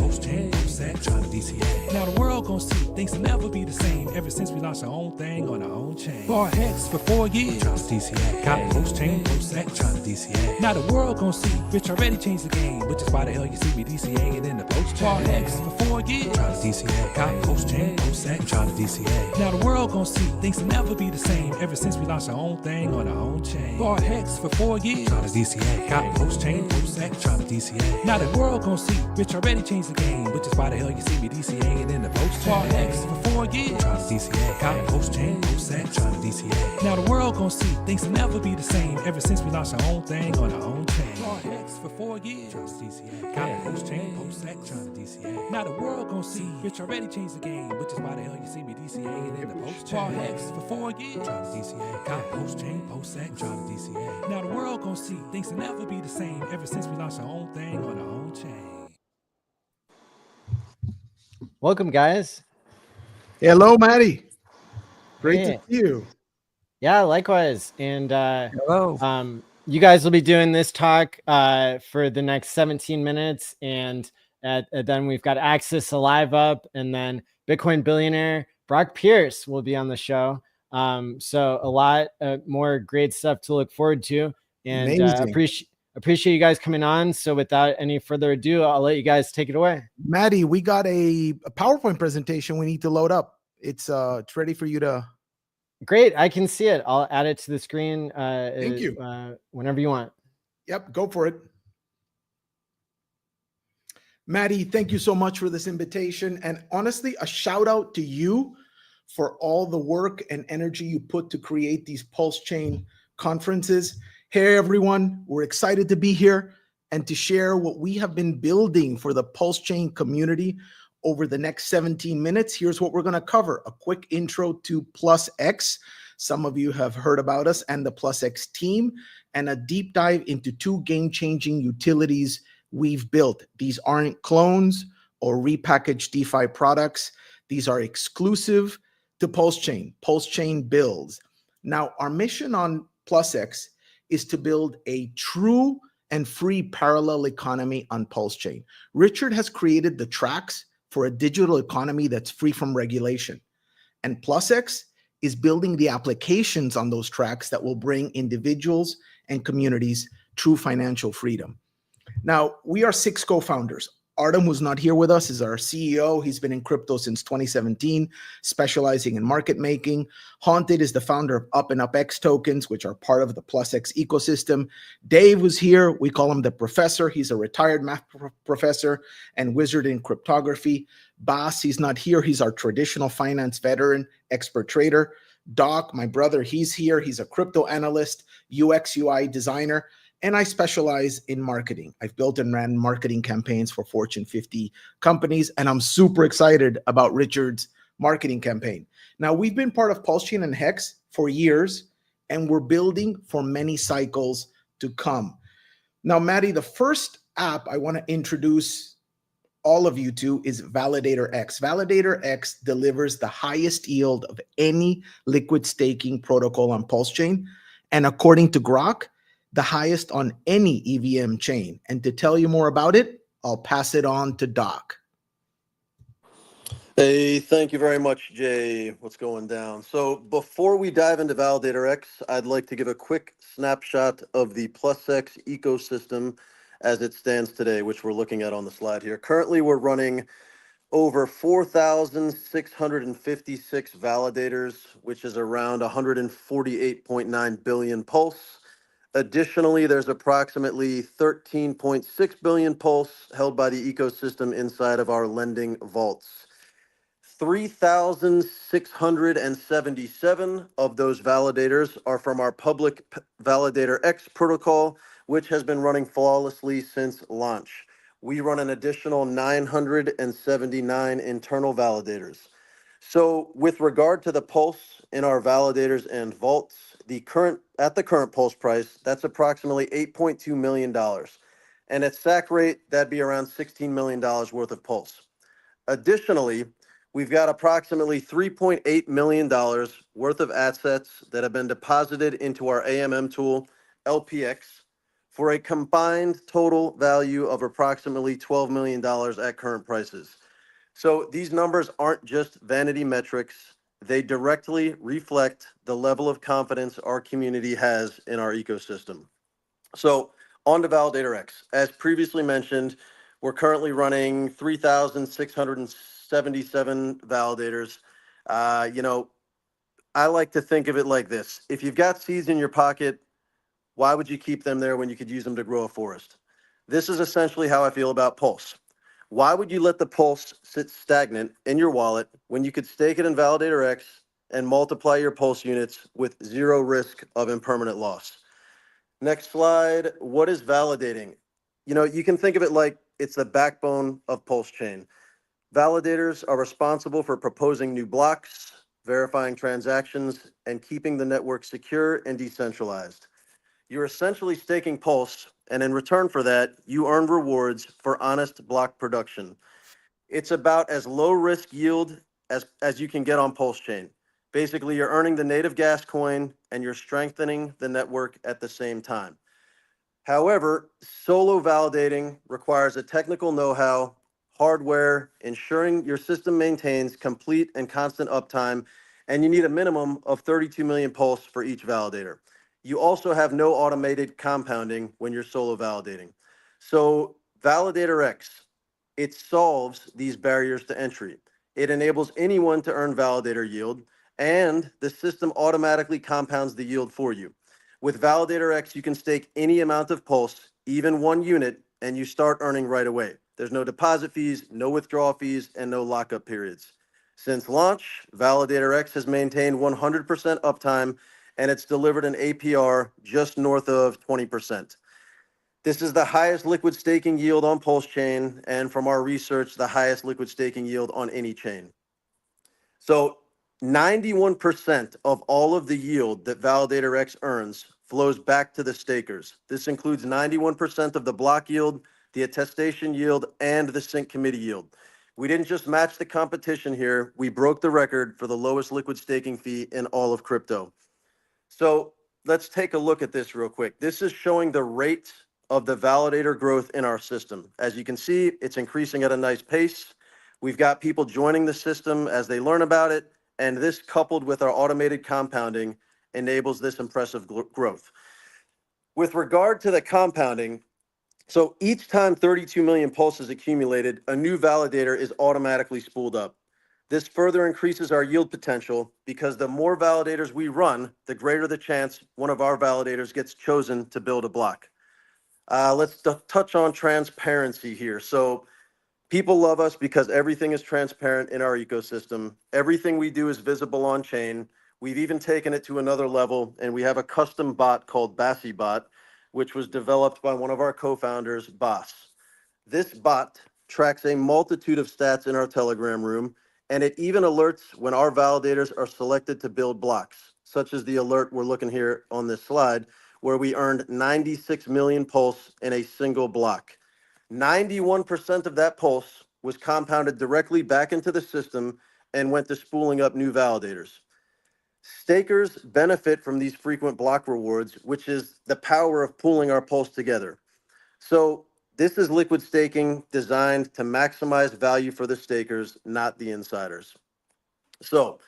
S15: the world gon' see things will never be the same ever since we launched our own thing on our own chain. Bar Hex for 4 years, trying to DCA. Got Pulse Chain, Pulse trying to DCA. Now the world gon' see Rich already changed the game, which is why the hell you see me DCAing in the Pulse Chain. Bar Hex for 4 years, trying to DCA. Got Pulse Chain, Pulse trying to DCA. Now the world gon' see things will never be the same ever since we launched our own thing on our own chain. Bar Hex for 4 years, trying to DCA. Got Pulse Chain, Pulse trying to DCA. Now the world gon' see Rich already changed the game, which is why the hell you see me DCAing in the Pulse Chain. Bar Hex for 4 years, trying to DCA. Got Pulse Chain, Pulse trying to DCA. Now the world gon' see things will never be the same ever since we launched our own thing on our own chain. Bar Hex for 4 years, trying to DCA. Got Pulse Chain, Pulse trying to DCA. Now the world gon' see Rich already changed the game, which is why the hell you see me DCAing in the Pulse Chain. Bar Hex for 4 years, trying to DCA. Got Pulse Chain, Pulse trying to DCA. Now the world gon' see things will never be the same ever since we launched our own thing on our own chain.
S1: Welcome, guys.
S17: Hello, Maddie. Great
S1: Hey.
S17: to see you.
S1: Yeah, likewise. And
S17: hello.
S1: You guys will be doing this talk for the next 17 minutes, and then we've got Axis Alive up, and then Bitcoin billionaire Brock Pierce will be on the show. So a lot more great stuff to look forward to, and appreciate you guys coming on. So without any further ado, I'll let you guys take it away.
S17: Maddie, we got a PowerPoint presentation we need to load up. It's ready for you to.
S1: Great, I can see it. I'll add it to the screen.
S17: Thank you.
S1: Whenever you want.
S17: Yep, go for it. Maddie, thank you so much for this invitation. And honestly, a shout out to you for all the work and energy you put to create these Pulse Chain conferences. Hey, everyone, we're excited to be here and to share what we have been building for the Pulse Chain community over the next 17 minutes. Here's what we're going to cover. A quick intro to PlusX. Some of you have heard about us and the PlusX team, and a deep dive into 2 game-changing utilities we've built. These aren't clones or repackaged DeFi products. These are exclusive to Pulse Chain. Pulse Chain builds. Now, our mission on PlusX is to build a true and free parallel economy on Pulse Chain. Richard has created the tracks for a digital economy that's free from regulation. And PlusX is building the applications on those tracks that will bring individuals and communities true financial freedom. Now, we are 6 co-founders. Artem, who's not here with us, is our CEO. He's been in crypto since 2017, specializing in market making. Haunted is the founder of Up and Up X tokens, which are part of the PlusX ecosystem. Dave was here. We call him the professor. He's a retired math professor and wizard in cryptography. Bas, he's not here. He's our traditional finance veteran, expert trader. Doc, my brother, he's here. He's a crypto analyst, UX UI designer. And I specialize in marketing. I've built and ran marketing campaigns for Fortune 50 companies, and I'm super excited about Richard's marketing campaign. Now, we've been part of Pulse Chain and Hex for years, and we're building for many cycles to come. Now, Maddie, the first app I want to introduce all of you to is Validator X. Validator X delivers the highest yield of any liquid staking protocol on Pulse Chain, and according to Grok, the highest on any EVM chain. And to tell you more about it, I'll pass it on to Doc.
S18: Hey, thank you very much, Jay. What's going down? So before we dive into Validator X, I'd like to give a quick snapshot of the PlusX ecosystem as it stands today, which we're looking at on the slide here. Currently, we're running over 4,656 validators, which is around 148.9 billion pulse. Additionally, there's approximately 13.6 billion pulse held by the ecosystem inside of our lending vaults. 3,677 of those validators are from our public Validator X protocol, which has been running flawlessly since launch. We run an additional 979 internal validators. So with regard to the pulse in our validators and vaults, at the current pulse price, that's approximately $8.2 million. And at SAC rate, that'd be around $16 million worth of pulse. Additionally, we've got approximately $3.8 million worth of assets that have been deposited into our AMM tool, LPX, for a combined total value of approximately $12 million at current prices. So these numbers aren't just vanity metrics. They directly reflect the level of confidence our community has in our ecosystem. So on to Validator X. As previously mentioned, we're currently running 3,677 validators. I like to think of it like this. If you've got seeds in your pocket, why would you keep them there when you could use them to grow a forest? This is essentially how I feel about Pulse. Why would you let the Pulse sit stagnant in your wallet when you could stake it in Validator X and multiply your Pulse units with zero risk of impermanent loss? Next slide. What is validating? You can think of it like it's the backbone of Pulse Chain. Validators are responsible for proposing new blocks, verifying transactions, and keeping the network secure and decentralized. You're essentially staking Pulse, and in return for that, you earn rewards for honest block production. It's about as low risk yield as you can get on Pulse Chain. Basically, you're earning the native gas coin and you're strengthening the network at the same time. However, solo validating requires a technical know-how, hardware, ensuring your system maintains complete and constant uptime, and you need a minimum of 32 million pulse for each validator. You also have no automated compounding when you're solo validating. So Validator X, it solves these barriers to entry. It enables anyone to earn validator yield, and the system automatically compounds the yield for you. With Validator X, you can stake any amount of Pulse, even 1 unit, and you start earning right away. There's no deposit fees, no withdrawal fees, and no lockup periods. Since launch, Validator X has maintained 100% uptime, and it's delivered an APR just north of 20%. This is the highest liquid staking yield on Pulse Chain, and from our research, the highest liquid staking yield on any chain. So 91% of all of the yield that Validator X earns flows back to the stakers. This includes 91% of the block yield, the attestation yield, and the sync committee yield. We didn't just match the competition here, we broke the record for the lowest liquid staking fee in all of crypto. So let's take a look at this real quick. This is showing the rate of the validator growth in our system. As you can see, it's increasing at a nice pace. We've got people joining the system as they learn about it, and this coupled with our automated compounding enables this impressive growth. With regard to the compounding, so each time 32 million Pulse is accumulated, a new validator is automatically spooled up. This further increases our yield potential because the more validators we run, the greater the chance one of our validators gets chosen to build a block. Let's touch on transparency here. So people love us because everything is transparent in our ecosystem. Everything we do is visible on chain. We've even taken it to another level, and we have a custom bot called BassiBot, which was developed by one of our co-founders, Boss. This bot tracks a multitude of stats in our Telegram room, and it even alerts when our validators are selected to build blocks, such as the alert we're looking here on this slide, where we earned 96 million Pulse in a single block. 91% of that Pulse was compounded directly back into the system and went to spooling up new validators. Stakers benefit from these frequent block rewards, which is the power of pooling our Pulse together. So this is liquid staking designed to maximize value for the stakers, not the insiders. So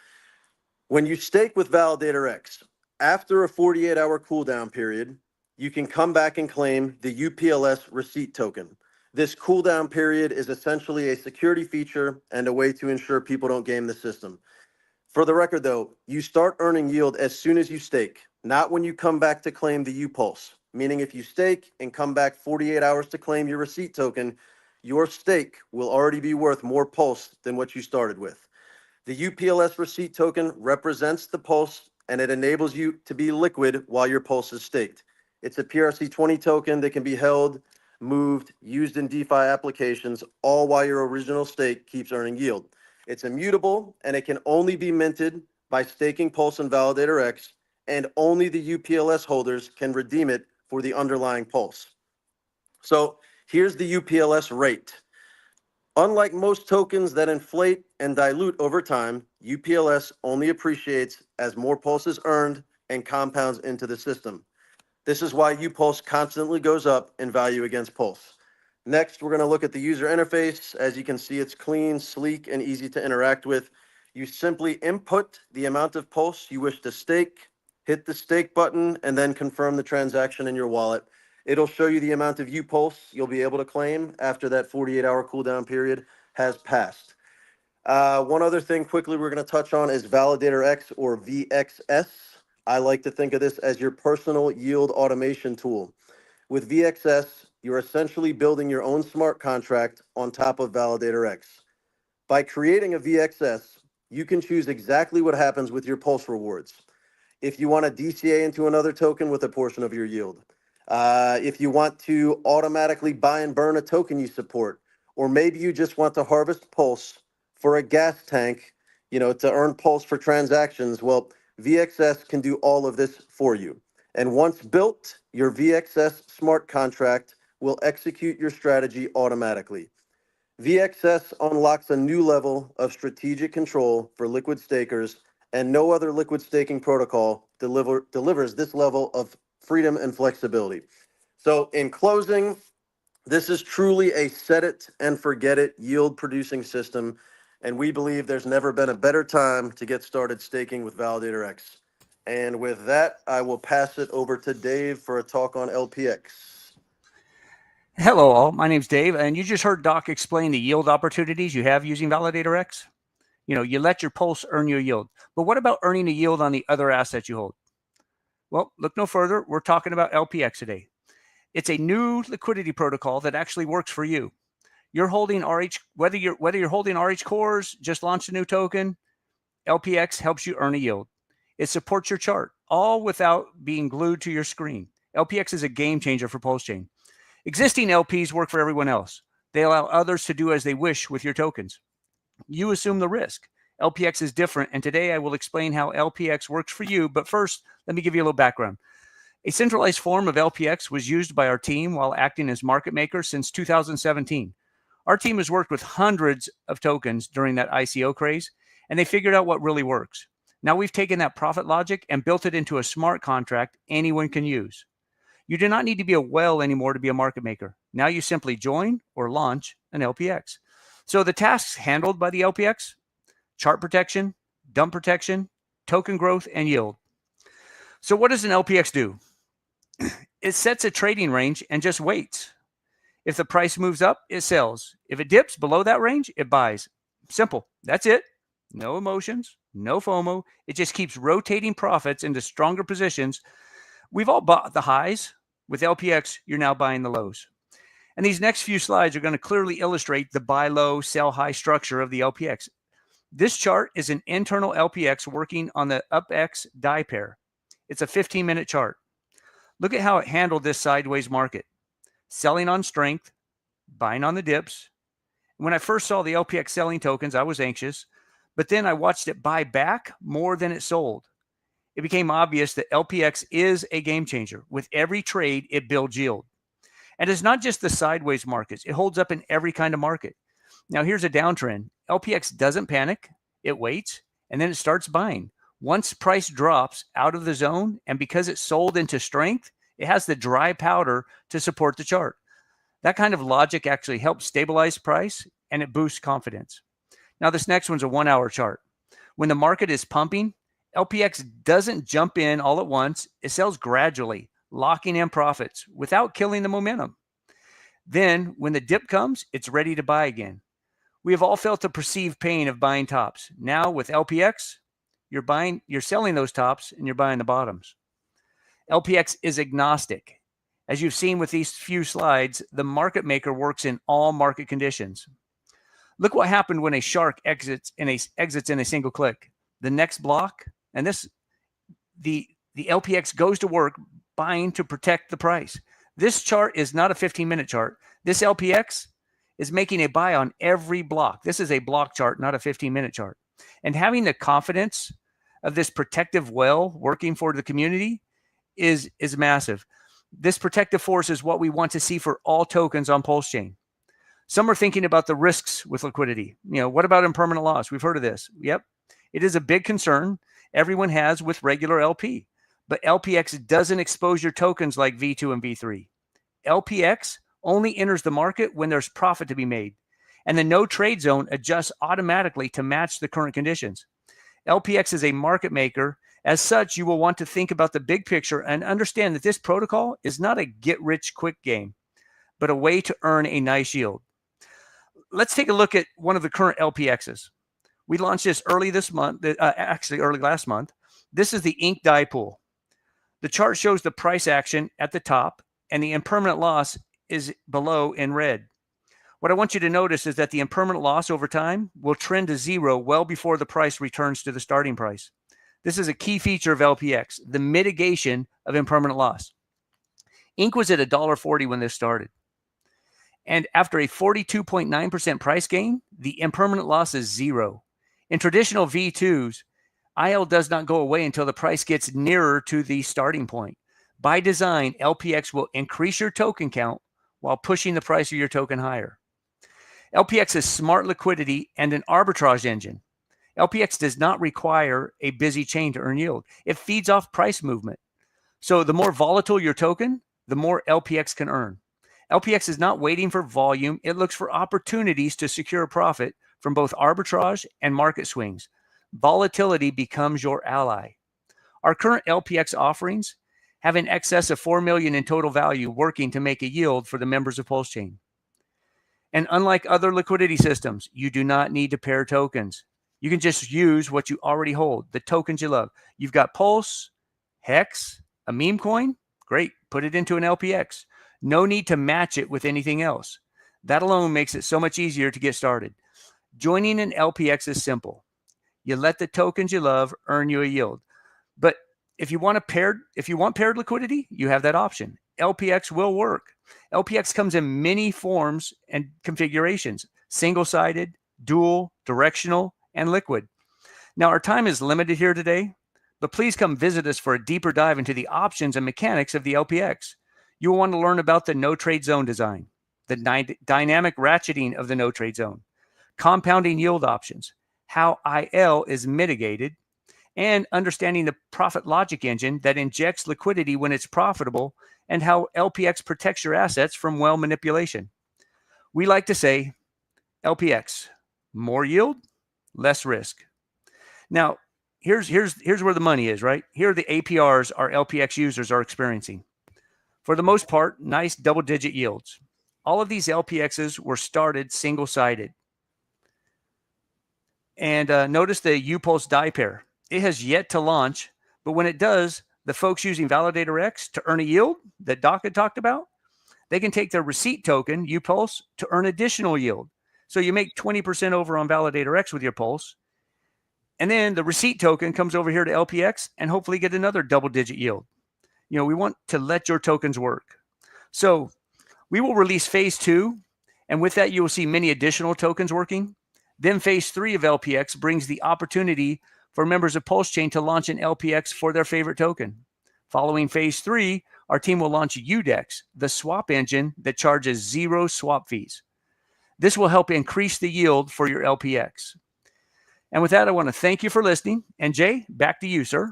S18: when you stake with Validator X, after a 48-hour cooldown period, you can come back and claim the UPLS receipt token. This cooldown period is essentially a security feature and a way to ensure people don't game the system. For the record, though, you start earning yield as soon as you stake, not when you come back to claim the UPulse. Meaning if you stake and come back 48 hours to claim your receipt token, your stake will already be worth more Pulse than what you started with. The UPLS receipt token represents the Pulse, and it enables you to be liquid while your Pulse is staked. It's a PRC20 token that can be held, moved, used in DeFi applications, all while your original stake keeps earning yield. It's immutable, and it can only be minted by staking Pulse and Validator X, and only the UPLS holders can redeem it for the underlying Pulse. So here's the UPLS rate. Unlike most tokens that inflate and dilute over time, UPLS only appreciates as more Pulse is earned and compounds into the system. This is why UPulse constantly goes up in value against Pulse. Next, we're going to look at the user interface. As you can see, it's clean, sleek, and easy to interact with. You simply input the amount of Pulse you wish to stake, hit the stake button, and then confirm the transaction in your wallet. It'll show you the amount of UPulse you'll be able to claim after that 48-hour cooldown period has passed. One other thing quickly we're going to touch on is Validator X, or VXS. I like to think of this as your personal yield automation tool. With VXS, you're essentially building your own smart contract on top of Validator X. By creating a VXS, you can choose exactly what happens with your Pulse rewards. If you want to DCA into another token with a portion of your yield, if you want to automatically buy and burn a token you support, or maybe you just want to harvest Pulse for a gas tank, to earn Pulse for transactions, well, VXS can do all of this for you. And once built, your VXS smart contract will execute your strategy automatically. VXS unlocks a new level of strategic control for liquid stakers, and no other liquid staking protocol delivers this level of freedom and flexibility. So in closing, this is truly a set it and forget it yield producing system, and we believe there's never been a better time to get started staking with Validator X. And with that, I will pass it over to Dave for a talk on LPX.
S19: Hello all, my name's Dave, and you just heard Doc explain the yield opportunities you have using Validator X. You let your Pulse earn your yield. But what about earning a yield on the other assets you hold? Well, look no further. We're talking about LPX today. It's a new liquidity protocol that actually works for you. You're holding RH, whether you're holding RH Cores, just launched a new token, LPX helps you earn a yield. It supports your chart, all without being glued to your screen. LPX is a game changer for PulseChain. Existing LPs work for everyone else. They allow others to do as they wish with your tokens. You assume the risk. LPX is different, and today I will explain how LPX works for you. But first, let me give you a little background. A centralized form of LPX was used by our team while acting as market maker since 2017. Our team has worked with hundreds of tokens during that ICO craze, and they figured out what really works. Now we've taken that profit logic and built it into a smart contract anyone can use. You do not need to be a whale anymore to be a market maker. Now you simply join or launch an LPX. So the tasks handled by the LPX: chart protection, dump protection, token growth, and yield. So what does an LPX do? It sets a trading range and just waits. If the price moves up, it sells. If it dips below that range, it buys. Simple. That's it. No emotions, no FOMO. It just keeps rotating profits into stronger positions. We've all bought the highs. With LPX, you're now buying the lows. And these next few slides are going to clearly illustrate the buy low, sell high structure of the LPX. This chart is an internal LPX working on the UpX die pair. It's a 15-minute chart. Look at how it handled this sideways market. Selling on strength, buying on the dips. When I first saw the LPX selling tokens, I was anxious, but then I watched it buy back more than it sold. It became obvious that LPX is a game changer. With every trade, it builds yield. And it's not just the sideways markets. It holds up in every kind of market. Now here's a downtrend. LPX doesn't panic. It waits, and then it starts buying. Once price drops out of the zone, and because it's sold into strength, it has the dry powder to support the chart. That kind of logic actually helps stabilize price, and it boosts confidence. Now this next one's a 1-hour chart. When the market is pumping, LPX doesn't jump in all at once. It sells gradually, locking in profits without killing the momentum. Then when the dip comes, it's ready to buy again. We have all felt the perceived pain of buying tops. Now with LPX, you're selling those tops and you're buying the bottoms. LPX is agnostic. As you've seen with these few slides, the market maker works in all market conditions. Look what happened when a shark exits in a single click. The next block, and the LPX goes to work buying to protect the price. This chart is not a 15-minute chart. This LPX is making a buy on every block. This is a block chart, not a 15-minute chart. And having the confidence of this protective well working for the community is massive. This protective force is what we want to see for all tokens on PulseChain. Some are thinking about the risks with liquidity. What about impermanent loss? We've heard of this. Yep. It is a big concern everyone has with regular LP. But LPX doesn't expose your tokens like V2 and V3. LPX only enters the market when there's profit to be made, and the no trade zone adjusts automatically to match the current conditions. LPX is a market maker. As such, you will want to think about the big picture and understand that this protocol is not a get-rich-quick game, but a way to earn a nice yield. Let's take a look at one of the current LPXs. We launched this early last month. This is the Ink Die Pool. The chart shows the price action at the top, and the impermanent loss is below in red. What I want you to notice is that the impermanent loss over time will trend to zero well before the price returns to the starting price. This is a key feature of LPX, the mitigation of impermanent loss. Ink was at $1.40 when this started. And after a 42.9% price gain, the impermanent loss is zero. In traditional V2s, IL does not go away until the price gets nearer to the starting point. By design, LPX will increase your token count while pushing the price of your token higher. LPX is smart liquidity and an arbitrage engine. LPX does not require a busy chain to earn yield. It feeds off price movement. So the more volatile your token, the more LPX can earn. LPX is not waiting for volume. It looks for opportunities to secure a profit from both arbitrage and market swings. Volatility becomes your ally. Our current LPX offerings have in excess of $4 million in total value working to make a yield for the members of PulseChain. And unlike other liquidity systems, you do not need to pair tokens. You can just use what you already hold, the tokens you love. You've got Pulse, Hex, a meme coin. Great. Put it into an LPX. No need to match it with anything else. That alone makes it so much easier to get started. Joining an LPX is simple. You let the tokens you love earn you a yield. But if you want paired liquidity, you have that option. LPX will work. LPX comes in many forms and configurations: single-sided, dual, directional, and liquid. Now, our time is limited here today, but please come visit us for a deeper dive into the options and mechanics of the LPX. You will want to learn about the no-trade zone design, the dynamic ratcheting of the no-trade zone, compounding yield options, how IL is mitigated, and understanding the profit logic engine that injects liquidity when it's profitable, and how LPX protects your assets from well manipulation. We like to say, LPX, more yield, less risk. Now, here's where the money is, right? Here are the APRs our LPX users are experiencing. For the most part, nice double-digit yields. All of these LPXs were started single-sided. And notice the UPulse die pair. It has yet to launch, but when it does, the folks using Validator X to earn a yield that Doc had talked about, they can take their receipt token, UPulse, to earn additional yield. So you make 20% over on Validator X with your Pulse. And then the receipt token comes over here to LPX and hopefully get another double-digit yield. You know, we want to let your tokens work. So we will release phase 2, and with that, you will see many additional tokens working. Then phase 3 of LPX brings the opportunity for members of Pulse Chain to launch an LPX for their favorite token. Following phase 3, our team will launch UDEX, the swap engine that charges 0 swap fees. This will help increase the yield for your LPX. And with that, I want to thank you for listening. And Jay, back to you, sir.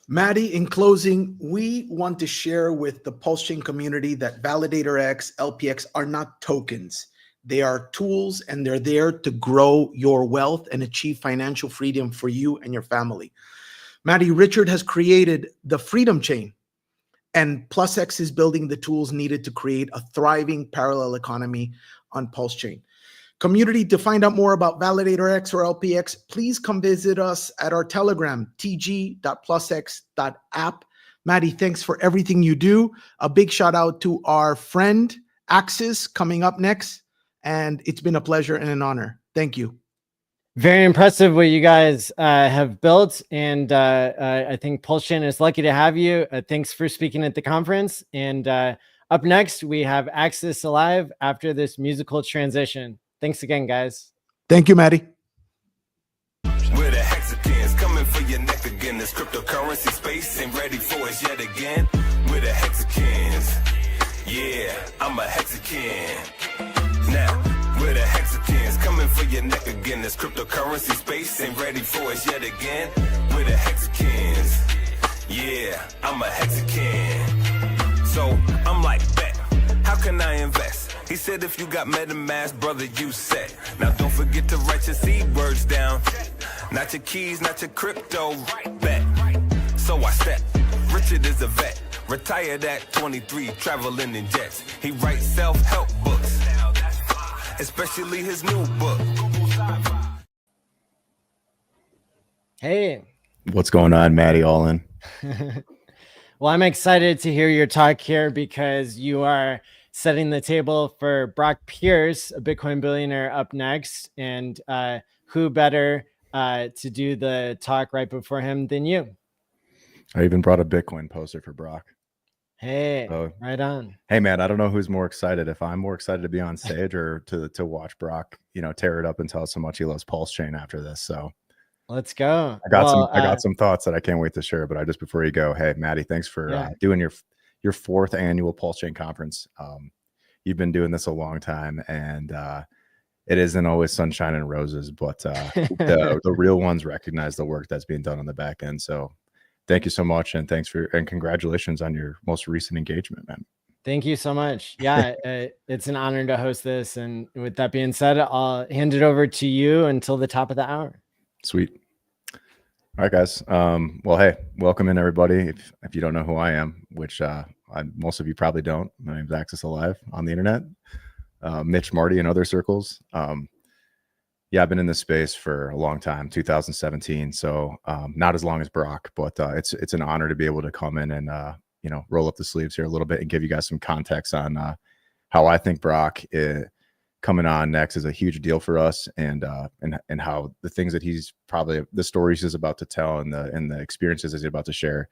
S17: Maddie, in closing, we want to share with the Pulse Chain community that Validator X, LPX are not tokens. They are tools, and they're there to grow your wealth and achieve financial freedom for you and your family. Maddie, Richard has created the Freedom Chain, and PlusX is building the tools needed to create a thriving parallel economy on Pulse Chain. Community, to find out more about Validator X or LPX, please come visit us at our Telegram, tg.plusx.app. Maddie, thanks for everything you do. A big shout out to our friend Axis coming up next. And it's been a pleasure and an honor. Thank you.
S1: Very impressive what you guys have built. And I think Pulse Chain is lucky to have you. Thanks for speaking at the conference. And up next, we have Axis Alive after this musical transition. Thanks again, guys.
S17: Thank you, Maddie.
S2: We're the Hexicans coming for your neck again. This cryptocurrency space ain't ready for us yet again. We're the Hexicans. Yeah, I'm a Hexican. Now, we're the Hexicans coming for your neck again. This cryptocurrency space ain't ready for us yet again. We're the Hexicans. Yeah, I'm a Hexican. So I'm like, bet, how can I invest? He said if you got MetaMask, brother, you set. Now don't forget to write your seed words down. Not your keys, not your crypto, bet. So I step, Richard is a vet. Retired at 23, traveling in jets. He writes self-help books, especially his new book.
S1: Hey.
S20: What's going on, Maddie Allin?
S1: Well, I'm excited to hear your talk here because you are setting the table for Brock Pierce, a Bitcoin billionaire, up next. And who better to do the talk right before him than you?
S20: I even brought a Bitcoin poster for Brock.
S1: Hey, right on.
S20: Hey, man, I don't know who's more excited. If I'm more excited to be on stage or to watch Brock, tear it up and tell us how much he loves Pulse Chain after this. So
S1: let's go.
S20: I got some thoughts that I can't wait to share. But just before you go, hey, Maddie, thanks for doing your 4th annual Pulse Chain conference. You've been doing this a long time, and it isn't always sunshine and roses, but the real ones recognize the work that's being done on the back end. So thank you so much, and congratulations on your most recent engagement, man.
S1: Thank you so much. Yeah, it's an honor to host this. And with that being said, I'll hand it over to you until the top of the hour.
S20: Sweet. All right, guys. Well, hey, welcome in, everybody. If you don't know who I am, which most of you probably don't, my name's Axis Alive on the internet. Mitch Marty and other circles. Yeah, I've been in this space for a long time, 2017. So not as long as Brock, but it's an honor to be able to come in and roll up the sleeves here a little bit and give you guys some context on how I think Brock coming on next is a huge deal for us, and how the things that he's probably, the stories he's about to tell and the experiences he's about to share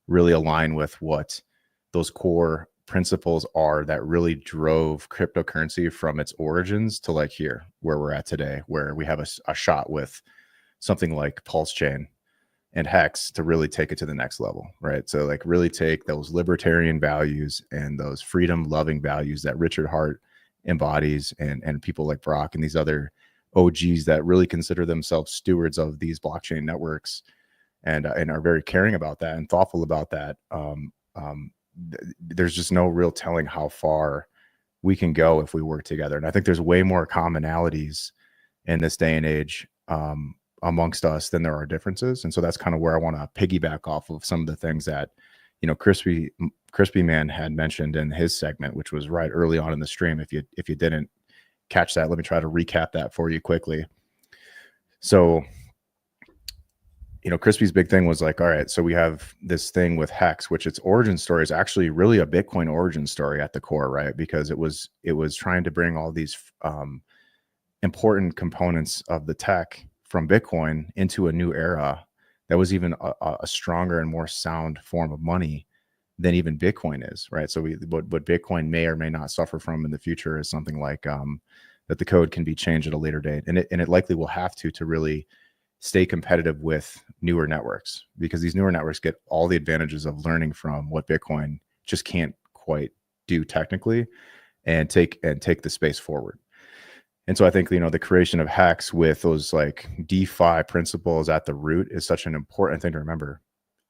S20: really align with what those core principles are that really drove cryptocurrency from its origins to like here where we're at today, where we have a shot with something like Pulse Chain and Hex to really take it to the next level, right? So like really take those libertarian values and those freedom loving values that Richard Hart embodies, and people like Brock and these other OGs that really consider themselves stewards of these blockchain networks and are very caring about that and thoughtful about that. There's just no real telling how far we can go if we work together. And I think there's way more commonalities in this day and age amongst us than there are differences. And so that's kind of where I want to piggyback off of some of the things that, Crispy Man had mentioned in his segment, which was right early on in the stream. If you didn't catch that, let me try to recap that for you quickly. So, Crispy's big thing was like, all right, so we have this thing with Hex, which its origin story is actually really a Bitcoin origin story at the core, right? Because it was trying to bring all these important components of the tech from Bitcoin into a new era that was even a stronger and more sound form of money than even Bitcoin is, right? So what Bitcoin may or may not suffer from in the future is something like that the code can be changed at a later date, and it likely will have to really stay competitive with newer networks, because these newer networks get all the advantages of learning from what Bitcoin just can't quite do technically, and take the space forward. And so I think, the creation of Hex with those like DeFi principles at the root is such an important thing to remember.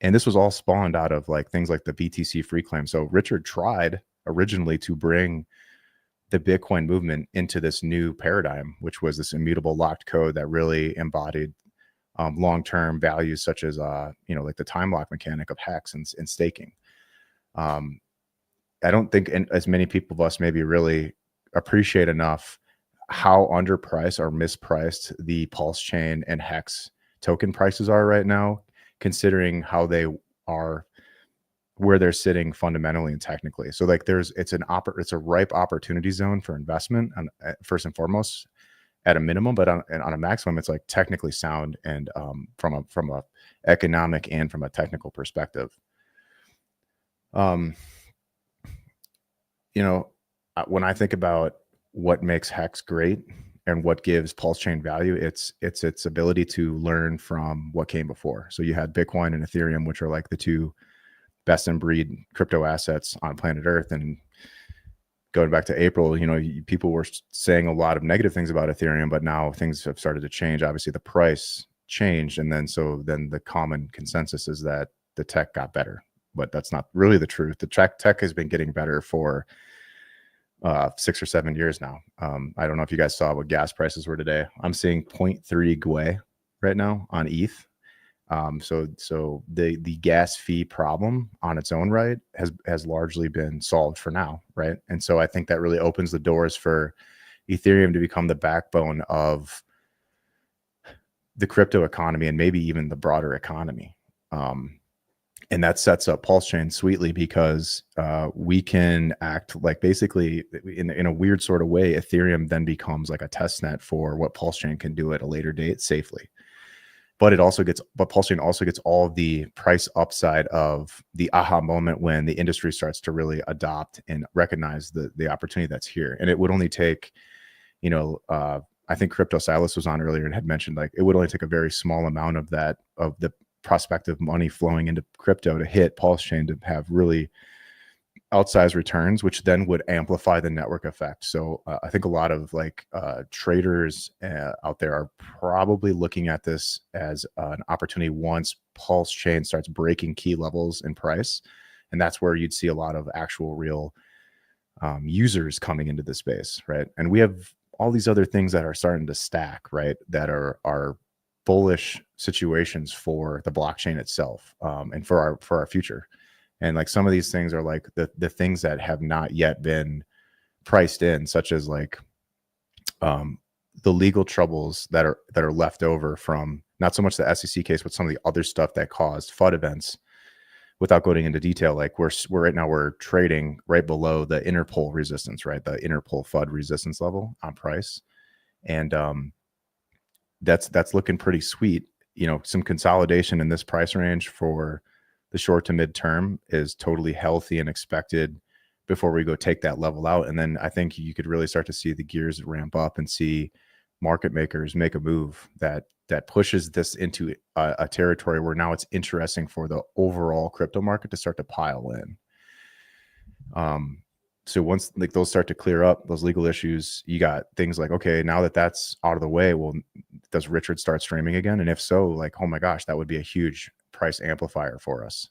S20: And this was all spawned out of like things like the BTC free claim. So Richard tried originally to bring the Bitcoin movement into this new paradigm, which was this immutable locked code that really embodied long-term values such as like the time lock mechanic of Hex and staking. I don't think as many people of us maybe really appreciate enough how underpriced or mispriced the Pulse Chain and Hex token prices are right now, considering how they are, where they're sitting fundamentally and technically. So like it's a ripe opportunity zone for investment, first and foremost, at a minimum, but on a maximum, it's like technically sound and from a economic and from a technical perspective. When I think about what makes Hex great and what gives Pulse Chain value, it's its ability to learn from what came before. So you had Bitcoin and Ethereum, which are like the two best in breed crypto assets on planet Earth. And going back to April, people were saying a lot of negative things about Ethereum, but now things have started to change. Obviously the price changed. And then the common consensus is that the tech got better, but that's not really the truth. The tech has been getting better for 6 or 7 years now. I don't know if you guys saw what gas prices were today. I'm seeing 0.3 GUI right now on ETH. So the gas fee problem on its own right has largely been solved for now, right? And so I think that really opens the doors for Ethereum to become the backbone of the crypto economy and maybe even the broader economy. And that sets up Pulse Chain sweetly, because we can act like basically in a weird sort of way, Ethereum then becomes like a test net for what Pulse Chain can do at a later date safely. But Pulse Chain also gets all the price upside of the aha moment when the industry starts to really adopt and recognize the opportunity that's here. And it would only take, I think Crypto Silas was on earlier and had mentioned like it would only take a very small amount of the prospective money flowing into crypto to hit Pulse Chain to have really outsized returns, which then would amplify the network effect. So I think a lot of traders out there are probably looking at this as an opportunity once Pulse Chain starts breaking key levels in price. And that's where you'd see a lot of actual real users coming into the space, right? And we have all these other things that are starting to stack, right? That are bullish situations for the blockchain itself, and for our future. And like some of these things are like the things that have not yet been priced in, such as like the legal troubles that are left over from not so much the SEC case, but some of the other stuff that caused FUD events. Without going into detail, like we're right now we're trading right below the Interpol resistance, right? The Interpol FUD resistance level on price, and that's looking pretty sweet. You know, some consolidation in this price range for the short to mid term is totally healthy and expected before we go take that level out. And then I think you could really start to see the gears ramp up and see market makers make a move that pushes this into a territory where now it's interesting for the overall crypto market to start to pile in. So once like those start to clear up, those legal issues, you got things like, okay, now that that's out of the way, well, does Richard start streaming again? And if so, like, oh my gosh, that would be a huge price amplifier for us.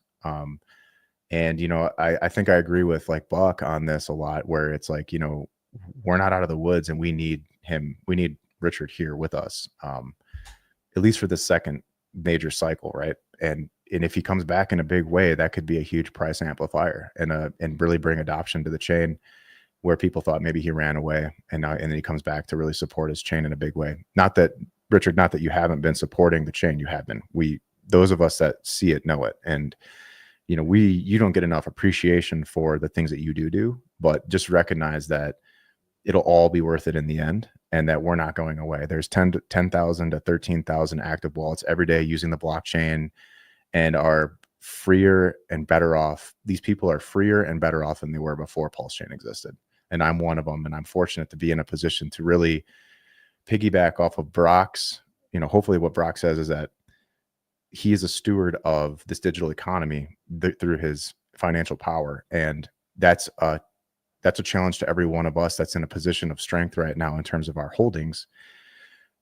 S20: And, you know, I think I agree with like Buck on this a lot, where it's like, you know, we're not out of the woods and we need Richard here with us, at least for the second major cycle, right? And if he comes back in a big way, that could be a huge price amplifier and really bring adoption to the chain, where people thought maybe he ran away, and then he comes back to really support his chain in a big way. Not that Richard, not that you haven't been supporting the chain, you have been. Those of us that see it know it, and you know you don't get enough appreciation for the things that you do, but just recognize that it'll all be worth it in the end, and that we're not going away. There's 10,000 to 13,000 active wallets every day using the blockchain and are freer and better off. These people are freer and better off than they were before Pulse Chain existed. And I'm one of them. And I'm fortunate to be in a position to really piggyback off of Brock's, you know, hopefully what Brock says is that he is a steward of this digital economy through his financial power. And that's a challenge to every one of us that's in a position of strength right now in terms of our holdings,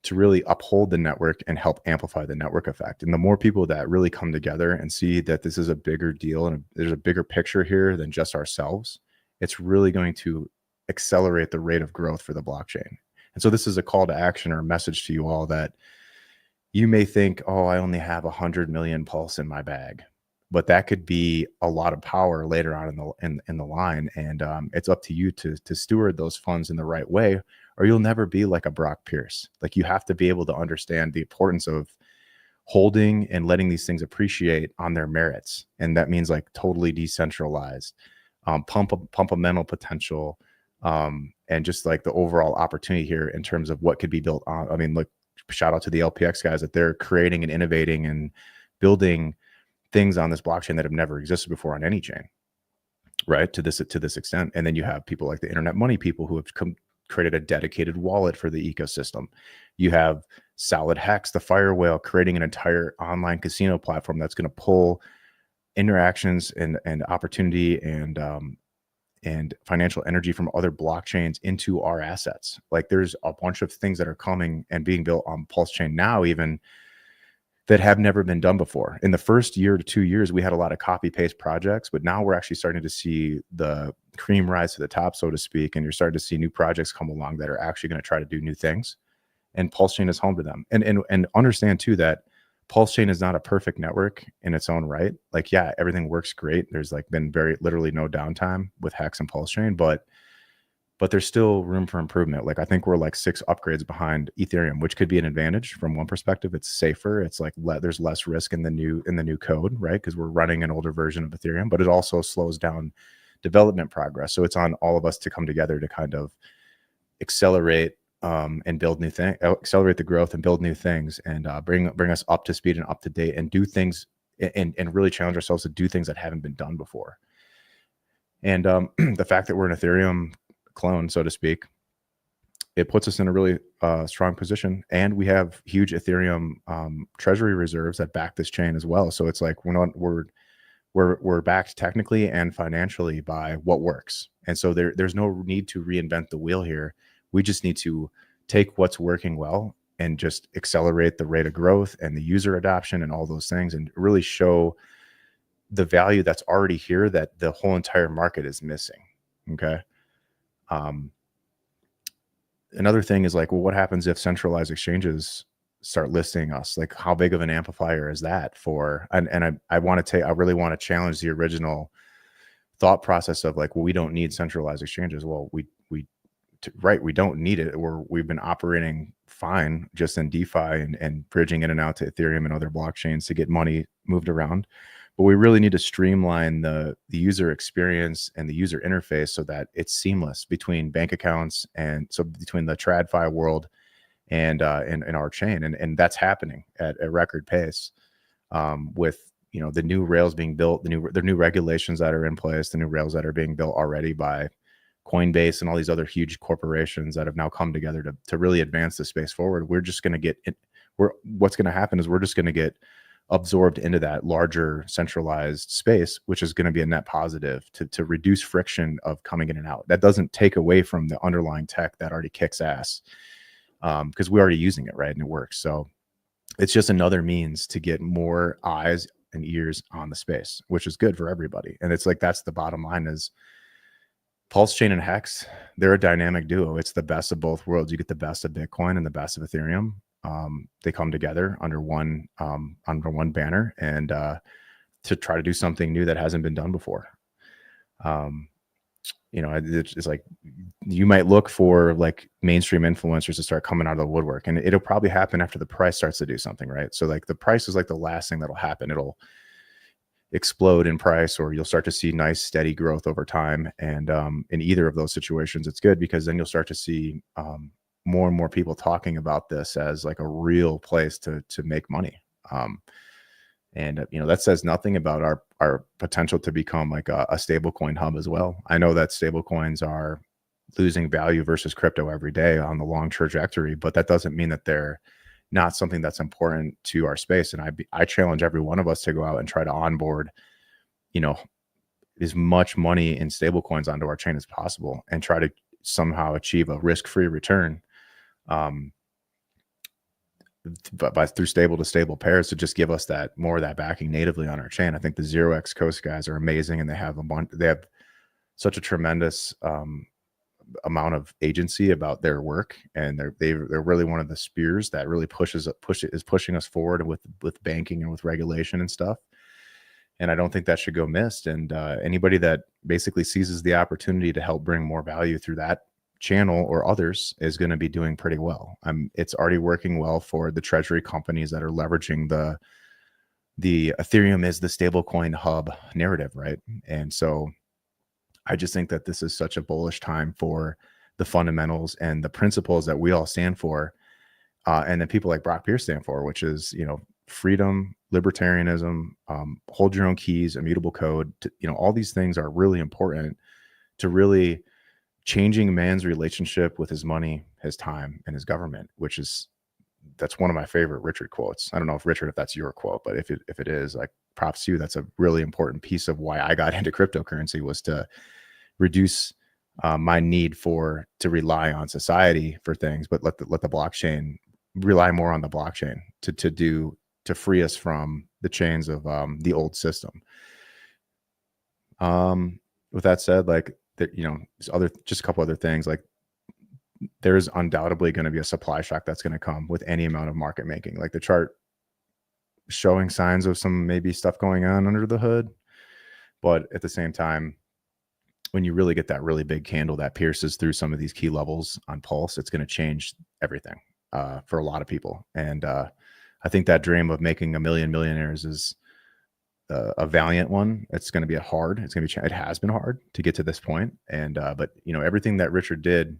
S20: to really uphold the network and help amplify the network effect. And the more people that really come together and see that this is a bigger deal and there's a bigger picture here than just ourselves, it's really going to accelerate the rate of growth for the blockchain. And so this is a call to action or a message to you all that you may think, oh, I only have 100 million Pulse in my bag, but that could be a lot of power later on in the line. And it's up to you to steward those funds in the right way, or you'll never be like a Brock Pierce. Like, you have to be able to understand the importance of holding and letting these things appreciate on their merits. And that means like totally decentralized, pump a mental potential, and just like the overall opportunity here in terms of what could be built on. I mean, look, shout out to the LPX guys that they're creating and innovating and building things on this blockchain that have never existed before on any chain, right? To this extent. And then you have people like the Internet Money people who have created a dedicated wallet for the ecosystem. You have Solid Hex, the Fire Whale, creating an entire online casino platform that's going to pull interactions and opportunity and financial energy from other blockchains into our assets. Like, there's a bunch of things that are coming and being built on Pulse Chain now, even that have never been done before. In the first year to 2 years, we had a lot of copy paste projects, but now we're actually starting to see the cream rise to the top, so to speak. And you're starting to see new projects come along that are actually going to try to do new things. And Pulse Chain is home to them. And understand too that Pulse Chain is not a perfect network in its own right. Like, yeah, everything works great. There's like been literally no downtime with Hex and Pulse Chain, but there's still room for improvement. Like, I think we're like 6 upgrades behind Ethereum, which could be an advantage from one perspective. It's safer. It's like there's less risk in the new code, right? Because we're running an older version of Ethereum, but it also slows down development progress. So it's on all of us to come together to kind of accelerate and build new things, accelerate the growth and build new things, and bring us up to speed and up to date, and do things and really challenge ourselves to do things that haven't been done before. And the fact that we're an Ethereum clone, so to speak, it puts us in a really strong position, and we have huge Ethereum treasury reserves that back this chain as well. So it's like we're backed technically and financially by what works, and so there's no need to reinvent the wheel here. We just need to take what's working well and just accelerate the rate of growth and the user adoption and all those things, and really show the value that's already here that the whole entire market is missing. Okay. Another thing is like, well, what happens if centralized exchanges start listing us? Like, how big of an amplifier is that for? And I really want to challenge the original thought process of like, well, we don't need centralized exchanges. Well, we right, we don't need it. We've been operating fine just in DeFi and bridging in and out to Ethereum and other blockchains to get money moved around. But we really need to streamline the user experience and the user interface so that it's seamless between bank accounts, and so between the TradFi world and our chain, and that's happening at a record pace, with the new rails being built, the new regulations that are in place, the new rails that are being built already by Coinbase and all these other huge corporations that have now come together to really advance the space forward. We're just going to get what's going to happen is we're just going to get absorbed into that larger centralized space, which is going to be a net positive to reduce friction of coming in and out. That doesn't take away from the underlying tech that already kicks ass, because we're already using it, right? And it works. So it's just another means to get more eyes and ears on the space, which is good for everybody. And it's like, that's the bottom line is Pulse Chain and Hex, they're a dynamic duo. It's the best of both worlds. You get the best of Bitcoin and the best of Ethereum. They come together under one banner, and to try to do something new that hasn't been done before. It's like you might look for like mainstream influencers to start coming out of the woodwork, and it'll probably happen after the price starts to do something, right? So like the price is like the last thing that'll happen. It'll explode in price, or you'll start to see nice steady growth over time. And in either of those situations, it's good, because then you'll start to see more and more people talking about this as like a real place to make money. That says nothing about our potential to become like a stablecoin hub as well. I know that stablecoins are losing value versus crypto every day on the long trajectory, but that doesn't mean that they're not something that's important to our space. And I challenge every one of us to go out and try to onboard, as much money in stablecoins onto our chain as possible, and try to somehow achieve a risk-free return. But through stable to stable pairs to just give us that more of that backing natively on our chain. I think the 0x Coast guys are amazing, and they have such a tremendous amount of agency about their work, and they're really one of the spears that really is pushing us forward with banking and with regulation and stuff. And I don't think that should go missed. And anybody that basically seizes the opportunity to help bring more value through that channel or others is going to be doing pretty well. It's already working well for the treasury companies that are leveraging the Ethereum is the stablecoin hub narrative, right? And so I just think that this is such a bullish time for the fundamentals and the principles that we all stand for, and then people like Brock Pierce stand for, which is freedom, libertarianism, hold your own keys, immutable code. All these things are really important to really changing man's relationship with his money, his time, and his government, that's one of my favorite Richard quotes. I don't know if that's your quote, but if it is, like, props to you. That's a really important piece of why I got into cryptocurrency, was to reduce my need to rely on society for things, but let the blockchain rely more on the blockchain to free us from the chains of the old system. With that said, like, just a couple other things, like there's undoubtedly going to be a supply shock that's going to come with any amount of market making. Like the chart showing signs of some maybe stuff going on under the hood, but at the same time, when you really get that really big candle that pierces through some of these key levels on Pulse, it's going to change everything for a lot of people. And I think that dream of making 1 million millionaires is a valiant one. It's going to be hard. It has been hard to get to this point. And but everything that Richard did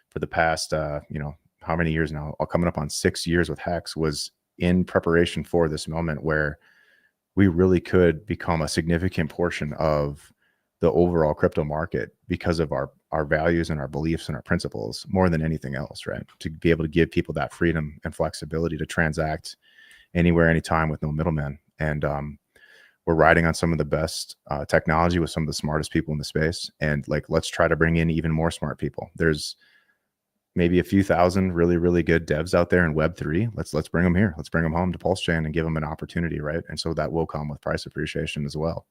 S20: for the past how many years now, coming up on 6 years with Hex, was in preparation for this moment where we really could become a significant portion of the overall crypto market because of our values and our beliefs and our principles more than anything else, right? To be able to give people that freedom and flexibility to transact anywhere, anytime with no middleman. And we're riding on some of the best technology with some of the smartest people in the space. And like, let's try to bring in even more smart people. There's maybe a few thousand really, really good devs out there in Web3. Let's bring them here. Let's bring them home to Pulse Chain and give them an opportunity, right? And so that will come with price appreciation as well.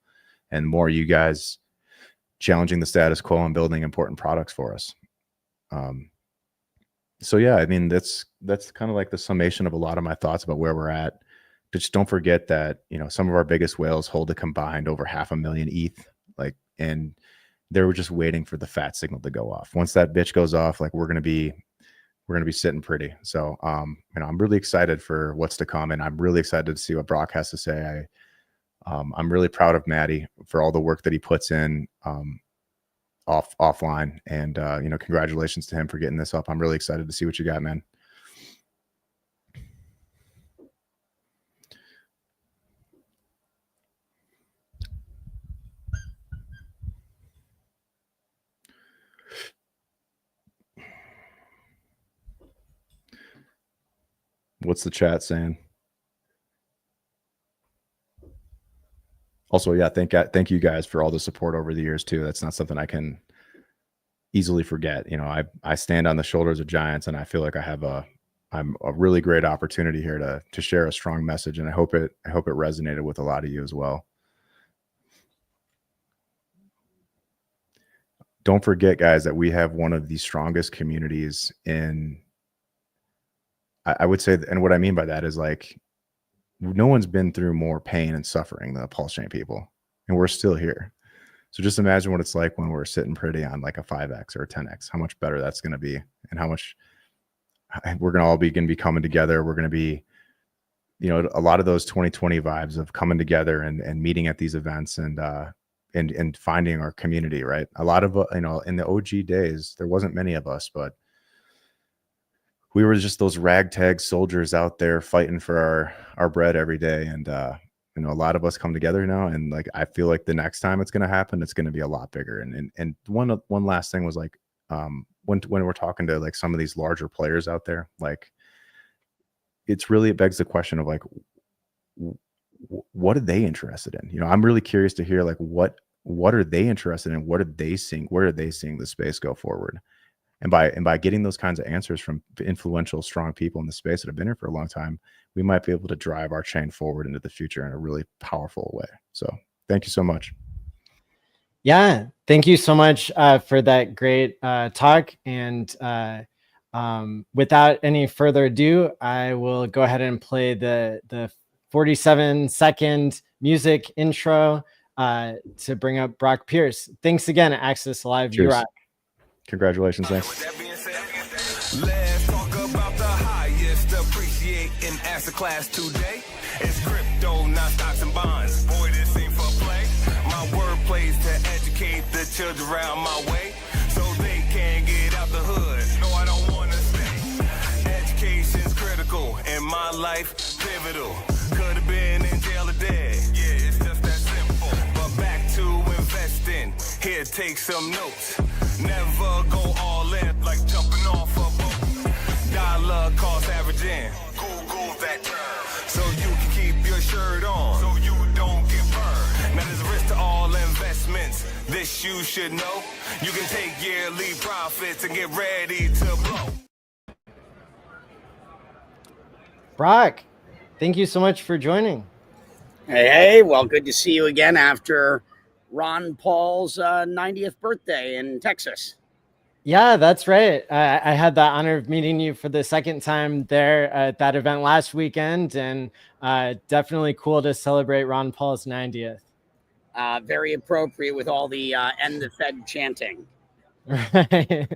S20: And more you guys challenging the status quo and building important products for us. So yeah, I mean, that's kind of like the summation of a lot of my thoughts about where we're at. Just don't forget that, some of our biggest whales hold a combined over 500,000 ETH, and they were just waiting for the fat signal to go off. Once that bitch goes off, like we're gonna be sitting pretty. So I'm really excited for what's to come, and I'm really excited to see what Brock has to say. I'm really proud of Matty for all the work that he puts in offline, and congratulations to him for getting this up. I'm really excited to see what you got, man. What's the chat saying? Also, yeah, thank you guys for all the support over the years too. That's not something I can easily forget. I stand on the shoulders of giants, and I feel like I'm a really great opportunity here to share a strong message, and I hope it resonated with a lot of you as well. Don't forget, guys, that we have one of the strongest communities in, I would say, and what I mean by that is like, no one's been through more pain and suffering than the Pulse Chain people, and we're still here. So just imagine what it's like when we're sitting pretty on like a 5X or a 10X, how much better that's going to be, and how much we're going to all be coming together. We're going to be, a lot of those 2020 vibes of coming together and meeting at these events and finding our community, right? A lot of, in the OG days, there wasn't many of us, but we were just those ragtag soldiers out there fighting for our bread every day. And, a lot of us come together now, and like, I feel like the next time it's going to happen, it's going to be a lot bigger. And one last thing was like, when we're talking to like some of these larger players out there, like it begs the question of like, what are they interested in? I'm really curious to hear like, what are they interested in? What are they seeing? Where are they seeing the space go forward? And by getting those kinds of answers from influential, strong people in the space that have been here for a long time, we might be able to drive our chain forward into the future in a really powerful way. So thank you so much.
S1: Yeah, thank you so much for that great talk. And without any further ado, I will go ahead and play the 47-second music intro to bring up Brock Pierce. Thanks again, Access Live.
S20: Cheers.
S1: Rock.
S20: Congratulations. Thanks.
S6: Let's talk about the highest appreciating asset class today. It's crypto, not stocks and bonds. Boy, this ain't for play. My word plays to educate the children around my way, so they can get out the hood. No, I don't want to stay. Education's critical in my life, pivotal. Could have been in jail or dead. Yeah, it's just that simple. But back to investing. Here, take some notes. Never go all in like jumping off a boat. Dollar cost averaging. Google that term so you can keep your shirt on, so you don't get burned. Now there's a risk to all investments. This you should know. You can take yearly profits and get ready to blow.
S1: Brock, thank you so much for joining.
S21: Hey, well, good to see you again after Ron Paul's 90th birthday in Texas.
S1: Yeah, that's right. I had the honor of meeting you for the second time there at that event last weekend, and definitely cool to celebrate Ron Paul's 90th.
S21: Very appropriate with all the end the Fed chanting.
S1: Right.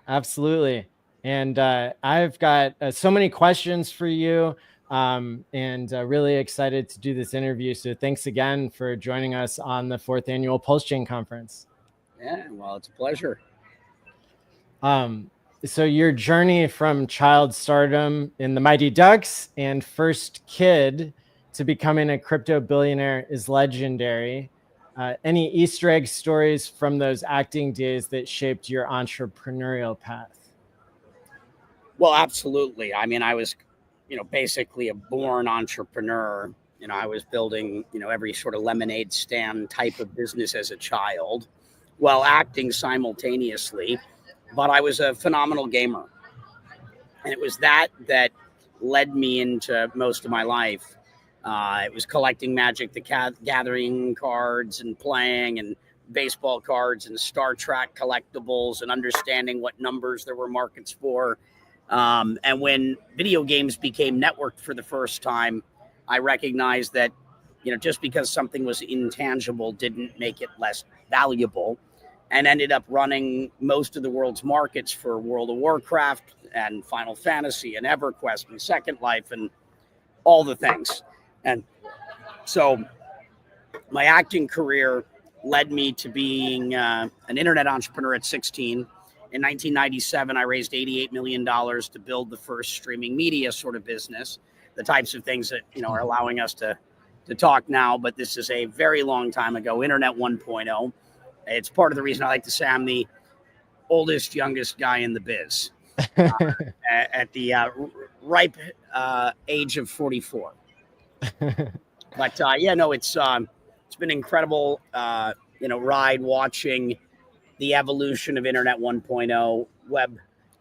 S1: Absolutely. And I've got so many questions for you, and really excited to do this interview. So thanks again for joining us on the 4th Annual Pulse Chain Conference.
S21: Yeah, well, it's a pleasure.
S1: So your journey from child stardom in the Mighty Ducks and first kid to becoming a crypto billionaire is legendary. Any Easter egg stories from those acting days that shaped your entrepreneurial path?
S21: Well, absolutely. I mean, I was, basically a born entrepreneur. I was building, every sort of lemonade stand type of business as a child while acting simultaneously. But I was a phenomenal gamer. And it was that led me into most of my life. It was collecting Magic the Gathering cards and playing, and baseball cards and Star Trek collectibles, and understanding what numbers there were markets for. And when video games became networked for the first time, I recognized that, just because something was intangible didn't make it less valuable. and ended up running most of the world's markets for World of Warcraft and Final Fantasy and EverQuest and Second Life and all the things. And so my acting career led me to being an internet entrepreneur at 16. In 1997, I raised $88 million to build the first streaming media sort of business, the types of things that, you know, are allowing us to talk now. But this is a very long time ago, Internet 1.0. It's part of the reason I like to say I'm the oldest, youngest guy in the biz at the ripe age of 44. But yeah, no, it's been incredible, you know, ride watching the evolution of Internet 1.0, Web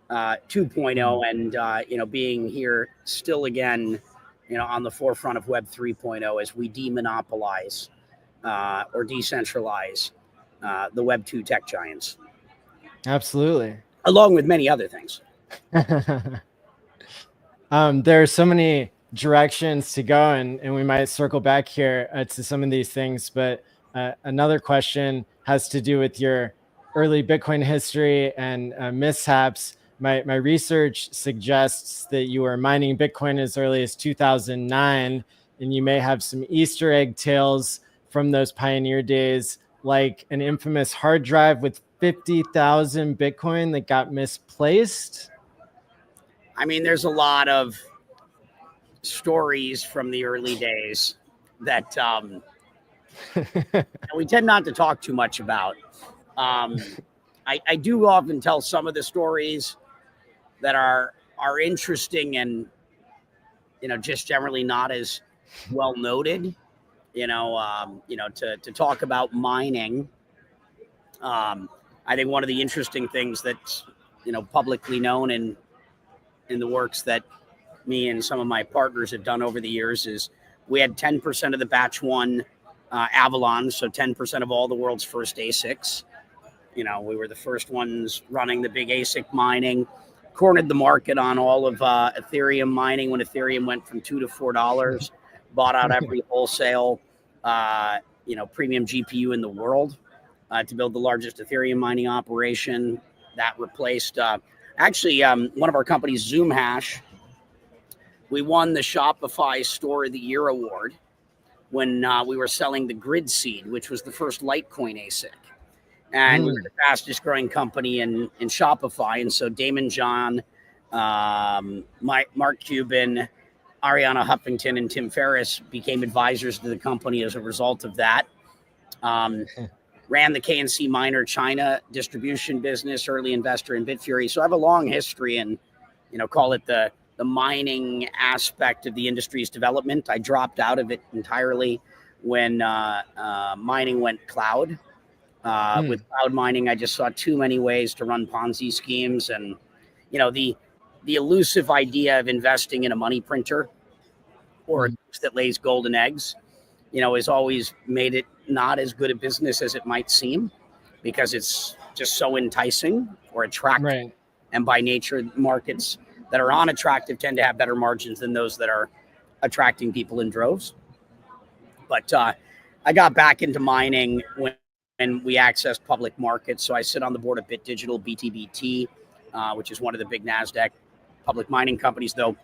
S21: 2.0, and you know, being here still again, you know, on the forefront of Web 3.0 as we demonopolize or decentralize the Web 2 tech giants.
S1: Absolutely.
S21: Along with many other things.
S1: There are so many directions to go, and we might circle back here to some of these things. But another question has to do with your early Bitcoin history and mishaps. My research suggests that you were mining Bitcoin as early as 2009, and you may have some Easter egg tales from those pioneer days, like an infamous hard drive with 50,000 Bitcoin that got misplaced.
S21: I mean, there's a lot of stories from the early days that we tend not to talk too much about. I do often tell some of the stories that are interesting and, you know, just generally not as well noted. You know, to talk about mining. I think one of the interesting things that's, you know, publicly known in the works that me and some of my partners have done over the years is we had 10% of the batch one Avalon, so 10% of all the world's first ASICs. You know, we were the first ones running the big ASIC mining, cornered the market on all of Ethereum mining when Ethereum went from $2 to $4, bought out every wholesale, you know, premium GPU in the world to build the largest Ethereum mining operation. That replaced, actually, one of our companies, Zoom Hash. We won the Shopify Store of the Year award when we were selling the Grid Seed, which was the first Litecoin ASIC. And we were the fastest growing company in Shopify. And so Damon John, Mark Cuban, Ariana Huffington, and Tim Ferriss became advisors to the company as a result of that. Ran the KNC Miner China distribution business, early investor in Bitfury. So I have a long history in, you know, call it the mining aspect of the industry's development. I dropped out of it entirely when mining went cloud. With cloud mining, I just saw too many ways to run Ponzi schemes, and, you know, the elusive idea of investing in a money printer or a goose that lays golden eggs, you know, has always made it not as good a business as it might seem, because it's just so enticing or attractive. Right. And by nature, markets that are unattractive tend to have better margins than those that are attracting people in droves. But I got back into mining when we accessed public markets. So I sit on the board of Bit Digital, BTBT, which is one of the big NASDAQ public mining companies, though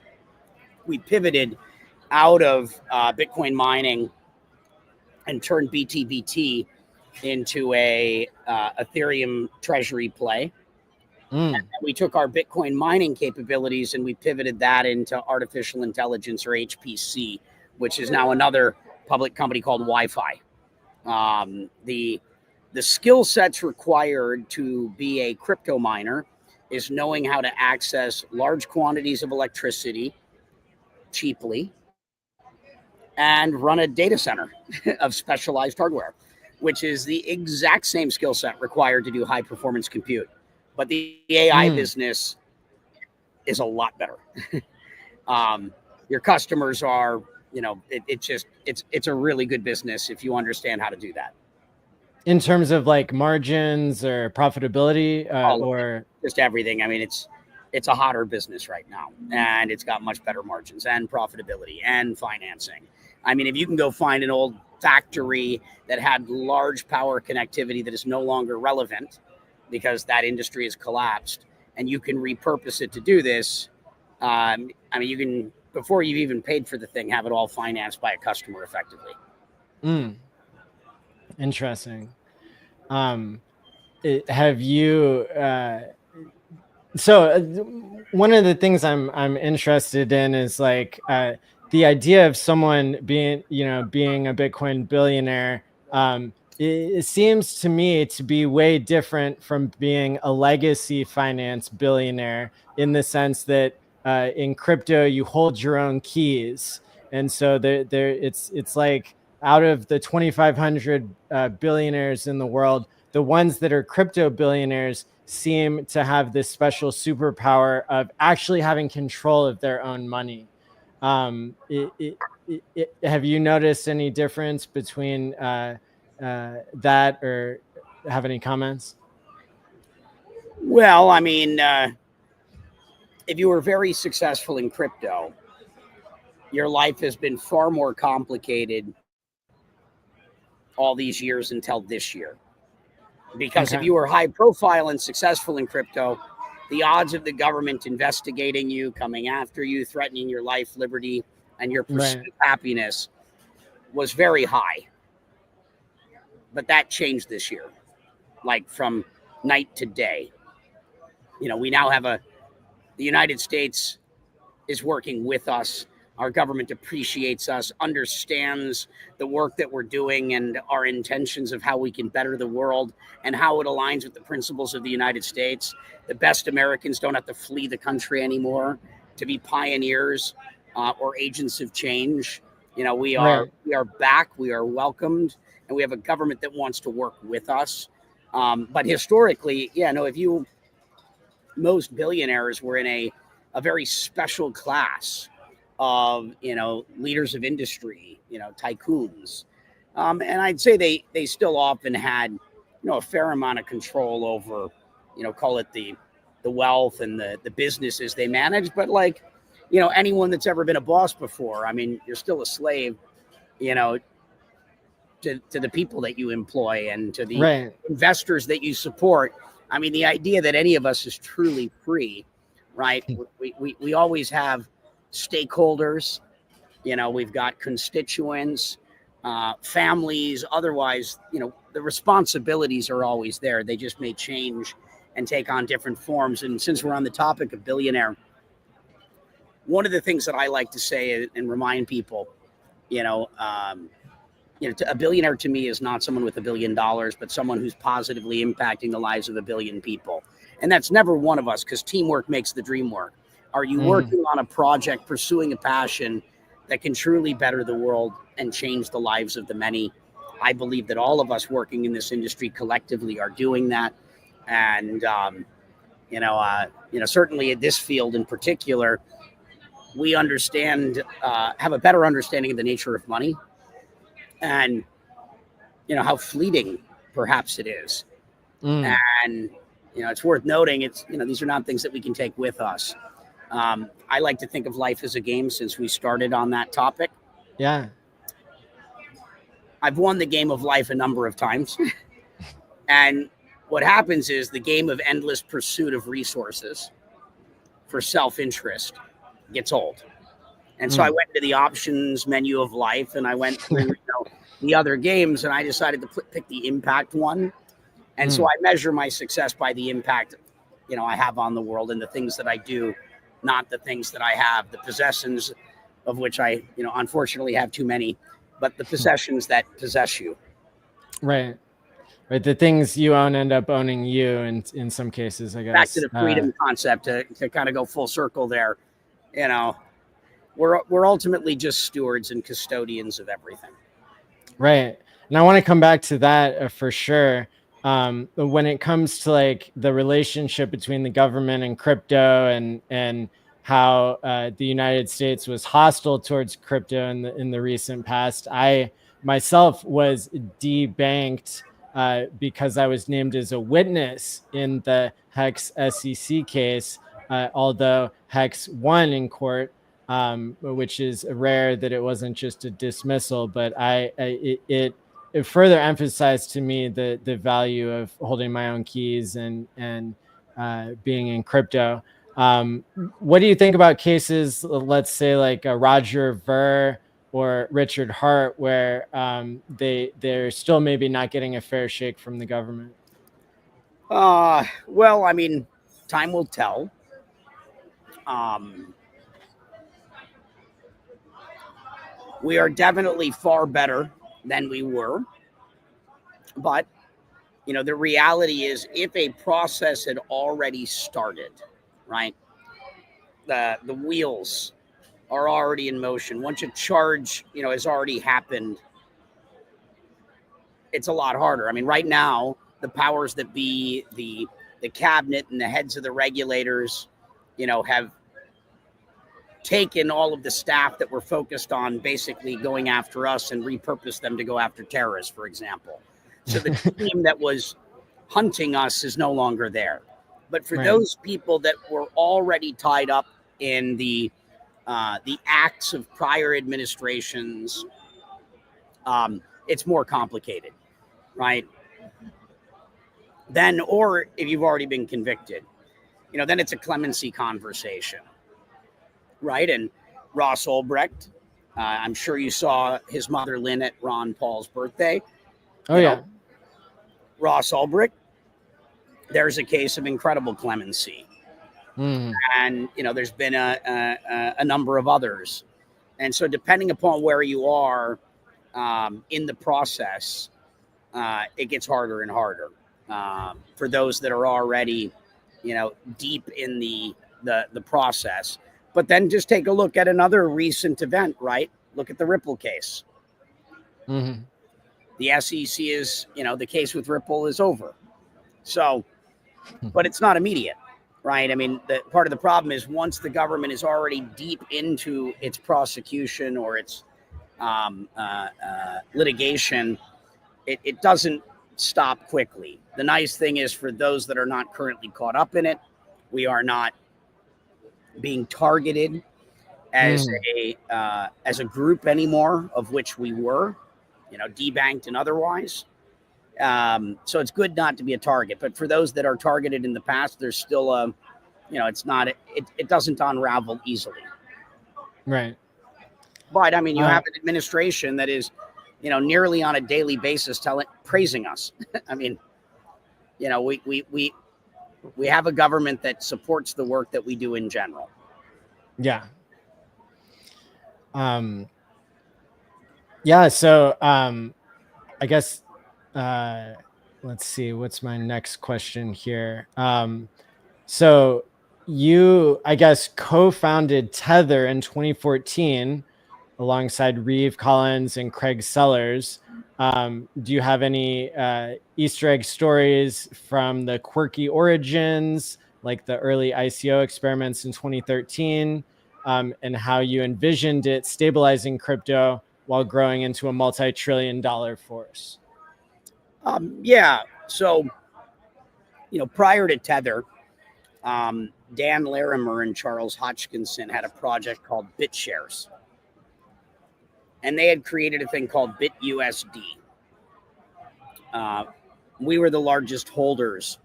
S21: we pivoted out of Bitcoin mining and turned BTBT into a Ethereum treasury play. And we took our Bitcoin mining capabilities and we pivoted that into artificial intelligence, or HPC, which is now another public company called Wi-Fi. The skill sets required to be a crypto miner is knowing how to access large quantities of electricity cheaply and run a data center of specialized hardware, which is the exact same skill set required to do high performance compute. But the AI business is a lot better. Your customers are, you know, it's a really good business if you understand how to do that.
S1: In terms of like margins or profitability, or
S21: just everything. I mean, it's a hotter business right now, and it's got much better margins and profitability and financing. I mean, if you can go find an old factory that had large power connectivity that is no longer relevant because that industry has collapsed, and you can repurpose it to do this. I mean, you can, before you've even paid for the thing, have it all financed by a customer effectively.
S1: Interesting. Have you so one of the things I'm interested in is like the idea of someone being a Bitcoin billionaire. It seems to me to be way different from being a legacy finance billionaire, in the sense that in crypto you hold your own keys, and so it's like, out of the 2,500 billionaires in the world, the ones that are crypto billionaires seem to have this special superpower of actually having control of their own money. Have you noticed any difference between that, or have any comments?
S21: Well, I mean, if you were very successful in crypto, your life has been far more complicated all these years until this year. Because if you were high profile and successful in crypto, the odds of the government investigating you, coming after you, threatening your life, liberty, and your pursuit of happiness was very high. But that changed this year, like from night to day. We now have the United States is working with us. Our government appreciates us, understands the work that we're doing and our intentions of how we can better the world and how it aligns with the principles of the United States. The best Americans don't have to flee the country anymore to be pioneers or agents of change. We are back, we are welcomed, and we have a government that wants to work with us. But historically, most billionaires were in a very special class of leaders of industry, tycoons, and I'd say they still often had a fair amount of control over call it the wealth and the businesses they manage. But anyone that's ever been a boss before, I mean, you're still a slave to the people that you employ and to the investors that you support. I mean, the idea that any of us is truly free, right? We always have stakeholders, we've got constituents, families. Otherwise, the responsibilities are always there. They just may change and take on different forms. And since we're on the topic of billionaire, one of the things that I like to say and remind people, a billionaire to me is not someone with $1 billion, but someone who's positively impacting the lives of 1 billion people. And that's never one of us, because teamwork makes the dream work. Are you working on a project, pursuing a passion that can truly better the world and change the lives of the many? I believe that all of us working in this industry collectively are doing that. And, certainly in this field in particular, we understand, have a better understanding of the nature of money and, how fleeting perhaps it is. And, it's worth noting these are not things that we can take with us. I like to think of life as a game, since we started on that topic.
S1: Yeah.
S21: I've won the game of life a number of times. And what happens is the game of endless pursuit of resources for self-interest gets old. And so I went to the options menu of life, and I went through the other games, and I decided to pick the impact one. And so I measure my success by the impact I have on the world and the things that I do, not the things that I have, the possessions of which I, unfortunately have too many, but the possessions that possess you.
S1: Right. The things you own end up owning you, in some cases, I guess.
S21: Back to the freedom concept, to kind of go full circle there. We're ultimately just stewards and custodians of everything.
S1: Right. And I want to come back to that for sure. When it comes to the relationship between the government and crypto, and how the United States was hostile towards crypto in the recent past, I myself was debanked because I was named as a witness in the Hex SEC case, although Hex won in court. which is rare that it wasn't just a dismissal. But it further emphasized to me the value of holding my own keys and being in crypto. What do you think about cases, let's say like Roger Ver or Richard Hart, where they're still maybe not getting a fair shake from the government?
S21: Well, I mean, time will tell. We are definitely far better than we were. But, you know, the reality is if a process had already started, right, the wheels are already in motion. Once a charge, you know, has already happened, it's a lot harder. I mean, right now, the powers that be, the cabinet and the heads of the regulators, you know, have taken all of the staff that were focused on basically going after us and repurposed them to go after terrorists, for example. So the team that was hunting us is no longer there. But for those people that were already tied up in the acts of prior administrations, it's more complicated, right? Then, or if you've already been convicted, you know, then it's a clemency conversation, right? And Ross Ulbricht, I'm sure you saw his mother Lynn at Ron Paul's birthday.
S1: Oh, yeah.
S21: Ross Ulbricht, there's a case of incredible clemency. And, you know, there's been a number of others. And so depending upon where you are in the process, it gets harder and harder for those that are already, you know, deep in the process. But then just take a look at another recent event, right? Look at the Ripple case. The SEC is, you know, the case with Ripple is over. So, but it's not immediate, right? I mean, the part of the problem is once the government is already deep into its prosecution or its litigation, it doesn't stop quickly. The nice thing is for those that are not currently caught up in it, we are not being targeted as a group anymore, of which we were, you know, debanked and otherwise. So it's good not to be a target, but for those that are targeted in the past, there's still a, you know, it's not, it doesn't unravel easily.
S1: Right.
S21: But I mean, you have an administration that is, you know, nearly on a daily basis praising us. I mean, you know, we have a government that supports the work that we do in general.
S1: Yeah. Yeah. So, I guess, let's see, what's my next question here? So you, I guess, co-founded Tether in 2014 alongside Reeve Collins and Craig Sellers. Do you have any Easter egg stories from the quirky origins, like the early ICO experiments in 2013, and how you envisioned it stabilizing crypto while growing into a multi-trillion-dollar force?
S21: Yeah. So, you know, prior to Tether, Dan Larimer and Charles Hodgkinson had a project called BitShares. And they had created a thing called BitUSD. We were the largest holders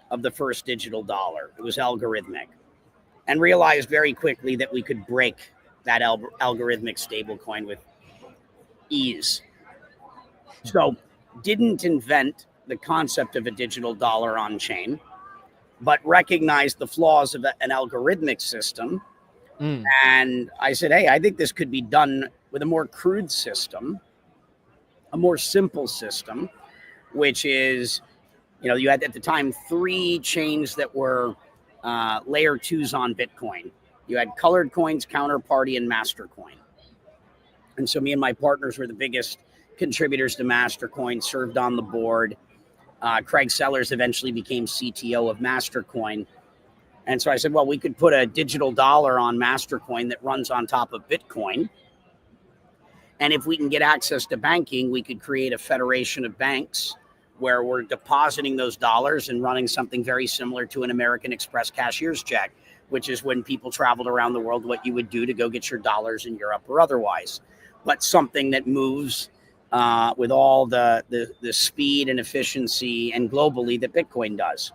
S21: of the first digital dollar. It was algorithmic. And realized very quickly that we could break that algorithmic stablecoin with ease. So didn't invent the concept of a digital dollar on chain, but recognized the flaws of an algorithmic system. And I said, hey, I think this could be done with a more crude system, a more simple system, which is, you know, you had at the time 3 chains that were layer 2s on Bitcoin. You had Colored Coins, Counterparty, and Mastercoin. And so me and my partners were the biggest contributors to Mastercoin, served on the board. Craig Sellers eventually became CTO of Mastercoin. And so I said, well, we could put a digital dollar on Mastercoin that runs on top of Bitcoin. And if we can get access to banking, we could create a federation of banks where we're depositing those dollars and running something very similar to an American Express cashier's check, which is when people traveled around the world, what you would do to go get your dollars in Europe or otherwise, but something that moves with all the speed and efficiency and globally that Bitcoin does.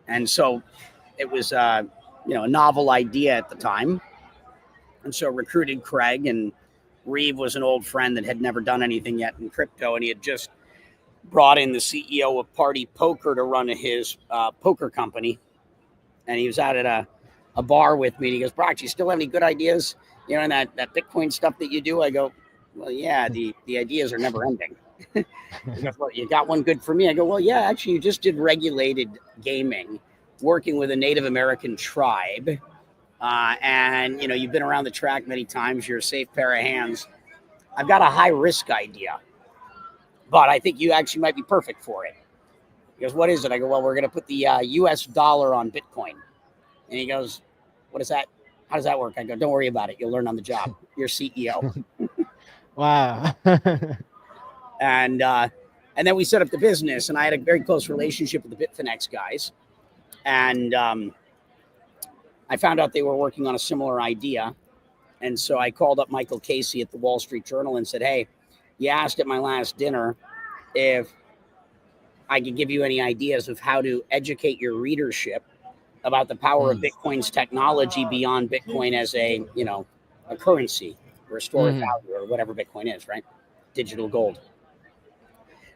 S21: And so it was, a novel idea at the time. And so recruited Craig, and Reeve was an old friend that had never done anything yet in crypto. And he had just brought in the CEO of Party Poker to run his poker company. And he was out at a bar with me. And he goes, Brock, do you still have any good ideas? And that Bitcoin stuff that you do? I go, well, yeah, the ideas are never ending. He goes, well, you got one good for me? I go, well, yeah, actually, you just did regulated gaming, working with a Native American tribe. And, you've been around the track many times. You're a safe pair of hands. I've got a high risk idea, but I think you actually might be perfect for it. He goes, what is it? I go, well, we're going to put the US dollar on Bitcoin. And he goes, what is that? How does that work? I go, don't worry about it. You'll learn on the job. You're CEO.
S1: Wow.
S21: And then we set up the business, and I had a very close relationship with the Bitfinex guys. And I found out they were working on a similar idea. And so I called up Michael Casey at the Wall Street Journal and said, hey, you asked at my last dinner if I could give you any ideas of how to educate your readership about the power of Bitcoin's technology beyond Bitcoin as a currency or a store of value or whatever Bitcoin is, right? Digital gold.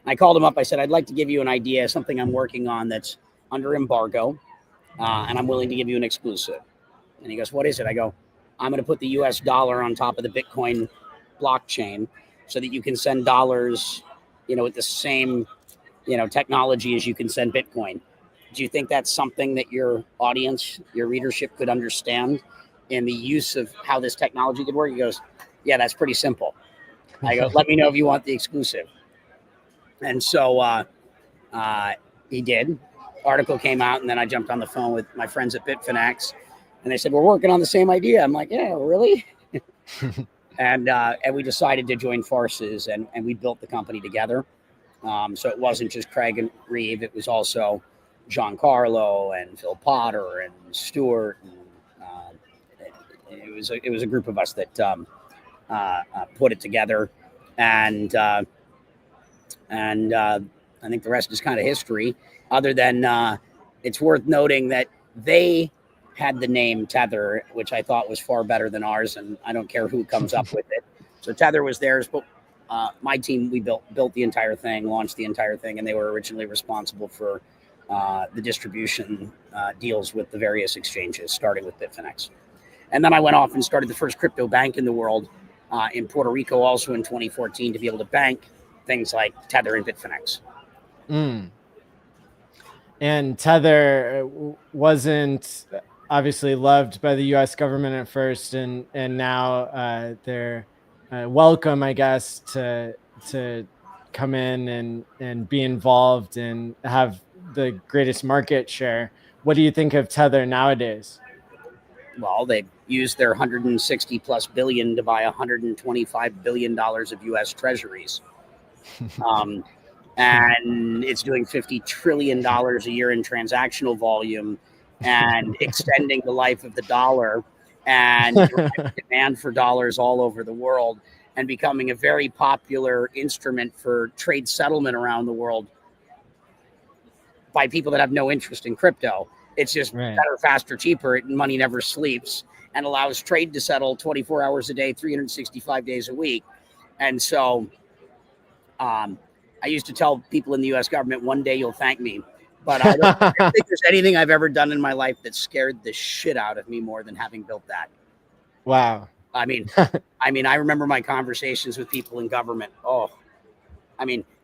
S21: I called him up. I said, I'd like to give you an idea, something I'm working on that's under embargo, and I'm willing to give you an exclusive. And he goes, what is it? I go, I'm going to put the US dollar on top of the Bitcoin blockchain so that you can send dollars, with the same, technology as you can send Bitcoin. Do you think that's something that your audience, your readership could understand in the use of how this technology could work? He goes, yeah, that's pretty simple. I go, let me know if you want the exclusive. And so he did. Article came out, and then I jumped on the phone with my friends at Bitfinex, and they said, we're working on the same idea. I'm like, yeah, really? And we decided to join forces, and we built the company together. So it wasn't just Craig and Reeve. It was also Giancarlo and Phil Potter and Stuart. And, it was a group of us that put it together. And I think the rest is kind of history, other than it's worth noting that they had the name Tether, which I thought was far better than ours, and I don't care who comes up with it. So Tether was theirs, but my team, we built the entire thing, launched the entire thing, and they were originally responsible for the distribution deals with the various exchanges, starting with Bitfinex. And then I went off and started the first crypto bank in the world in Puerto Rico, also in 2014, to be able to bank things like Tether and Bitfinex.
S1: And Tether wasn't obviously loved by the U.S. government at first, and now they're welcome, I guess, to come in and be involved and have the greatest market share. What do you think of Tether nowadays?
S21: Well, they've used their 160 plus billion to buy $125 billion of U.S. treasuries. And it's doing $50 trillion a year in transactional volume and extending the life of the dollar and demand for dollars all over the world and becoming a very popular instrument for trade settlement around the world by people that have no interest in crypto. It's just better, faster, cheaper, and money never sleeps, and allows trade to settle 24 hours a day, 365 days a week. And so I used to tell people in the U.S. government, one day you'll thank me. But I don't think there's anything I've ever done in my life that scared the shit out of me more than having built that.
S1: Wow.
S21: I mean, I remember my conversations with people in government.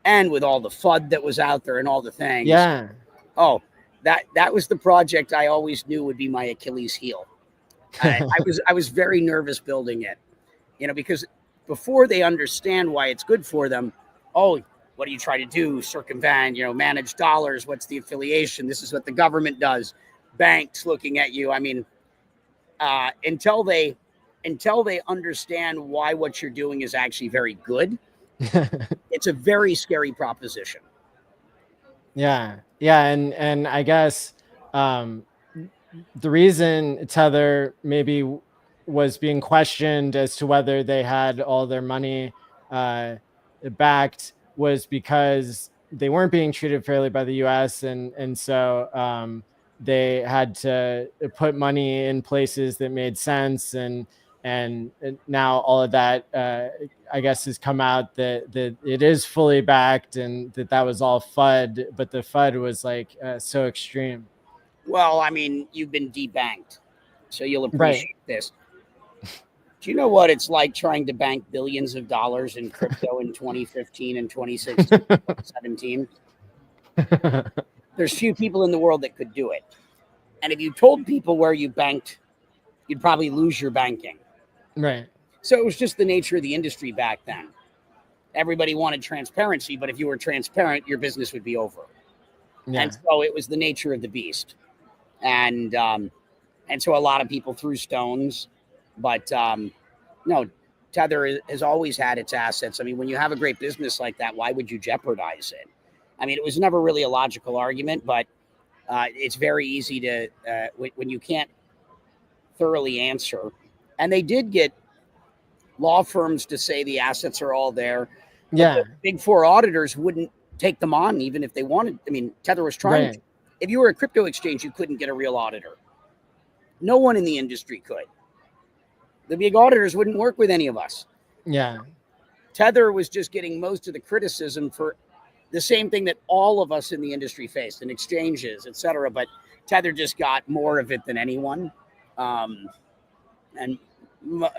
S21: And with all the FUD that was out there and all the things.
S1: Yeah.
S21: Oh, that was the project I always knew would be my Achilles heel. I was very nervous building it, because before they understand why it's good for them, what do you try to do? Circumvent, manage dollars. What's the affiliation? This is what the government does. Banks looking at you. Until they understand why what you're doing is actually very good, it's a very scary proposition.
S1: Yeah. And I guess the reason Tether maybe was being questioned as to whether they had all their money backed was because they weren't being treated fairly by the U.S. and so they had to put money in places that made sense, and now all of that I guess has come out that it is fully backed and that was all FUD, but the FUD was like so extreme.
S21: Well, I mean, you've been debanked, so you'll
S1: Right.
S21: appreciate this. Do you know what it's like trying to bank billions of dollars in crypto in 2015 and 2016, 2017? There's few people in the world that could do it. And if you told people where you banked, you'd probably lose your banking.
S1: Right.
S21: So it was just the nature of the industry back then. Everybody wanted transparency, but if you were transparent, your business would be over.
S1: Yeah.
S21: And so it was the nature of the beast. And so a lot of people threw stones, but no, Tether has always had its assets. I mean, when you have a great business like that, why would you jeopardize it? I mean, it was never really a logical argument, but it's very easy to, when you can't thoroughly answer. And they did get law firms to say the assets are all there. But
S1: Yeah.
S21: the Big Four auditors wouldn't take them on even if they wanted. I mean, Tether was trying
S1: Right.
S21: to. If you were a crypto exchange, you couldn't get a real auditor. No one in the industry could. The big auditors wouldn't work with any of us.
S1: Yeah.
S21: Tether was just getting most of the criticism for the same thing that all of us in the industry faced, and exchanges, et cetera. But Tether just got more of it than anyone. And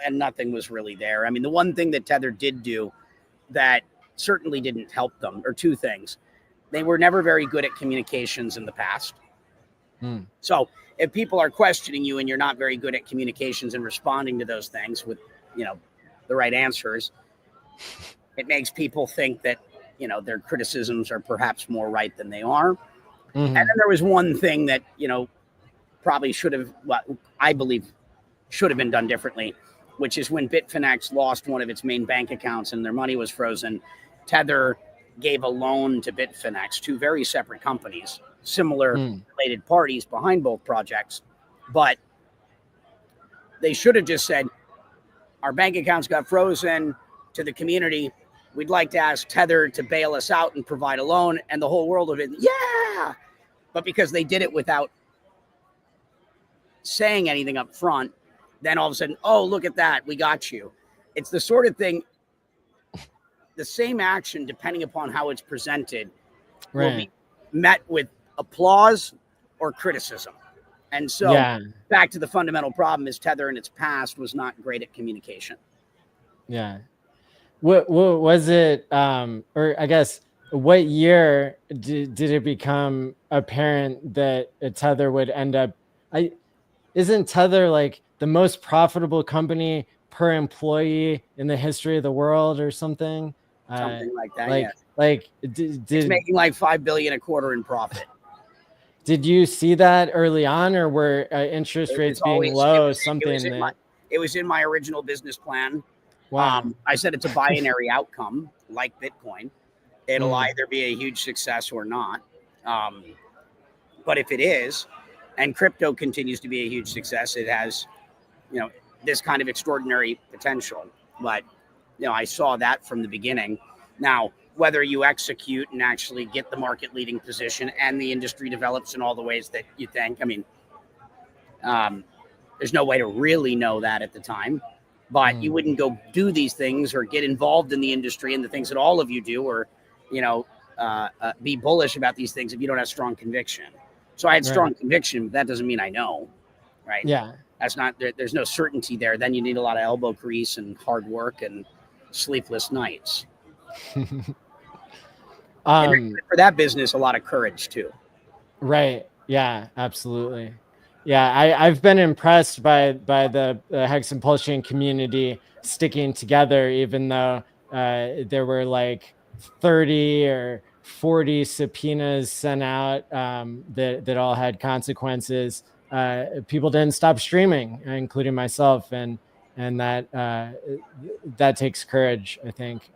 S21: nothing was really there. I mean, the one thing that Tether did do that certainly didn't help them, or two things. They were never very good at communications in the past.
S1: Mm.
S21: So if people are questioning you and you're not very good at communications and responding to those things with, the right answers, it makes people think that, their criticisms are perhaps more right than they are.
S1: Mm-hmm.
S21: And then there was one thing that, probably should have, I believe should have been done differently, which is when Bitfinex lost one of its main bank accounts and their money was frozen, Tether gave a loan to Bitfinex, two very separate companies, similar related parties behind both projects. But they should have just said, our bank accounts got frozen to the community. We'd like to ask Tether to bail us out and provide a loan. And the whole world would have been, yeah. But because they did it without saying anything up front, then all of a sudden, oh, look at that, we got you. It's the sort of thing, the same action, depending upon how it's presented, will be met with applause or criticism. And so back to the fundamental problem is Tether in its past was not great at communication.
S1: Yeah. What was it, or I guess, what year did it become apparent that Tether would end up, isn't Tether like the most profitable company per employee in the history of the world or something?
S21: Something like that,
S1: it's
S21: making like $5 billion a quarter in profit.
S1: Did you see that early on, or were interest rates being low?
S21: It was in my original business plan.
S1: Wow.
S21: I said it's a binary outcome, like Bitcoin. It'll either be a huge success or not. But if it is, and crypto continues to be a huge success, it has, this kind of extraordinary potential. But, I saw that from the beginning. Now, whether you execute and actually get the market leading position and the industry develops in all the ways that you think, there's no way to really know that at the time. But you wouldn't go do these things or get involved in the industry and the things that all of you do, or, be bullish about these things if you don't have strong conviction. So I had strong conviction, but that doesn't mean I know, right?
S1: Yeah.
S21: That's not, there's no certainty there. Then you need a lot of elbow grease and hard work and sleepless nights. And for that business, a lot of courage too.
S1: Right. Yeah, absolutely. Yeah, I've been impressed by the Hex and Pulse Chain community sticking together, even though there were like 30 or 40 subpoenas sent out that all had consequences. People didn't stop streaming, including myself, and that takes courage, I think.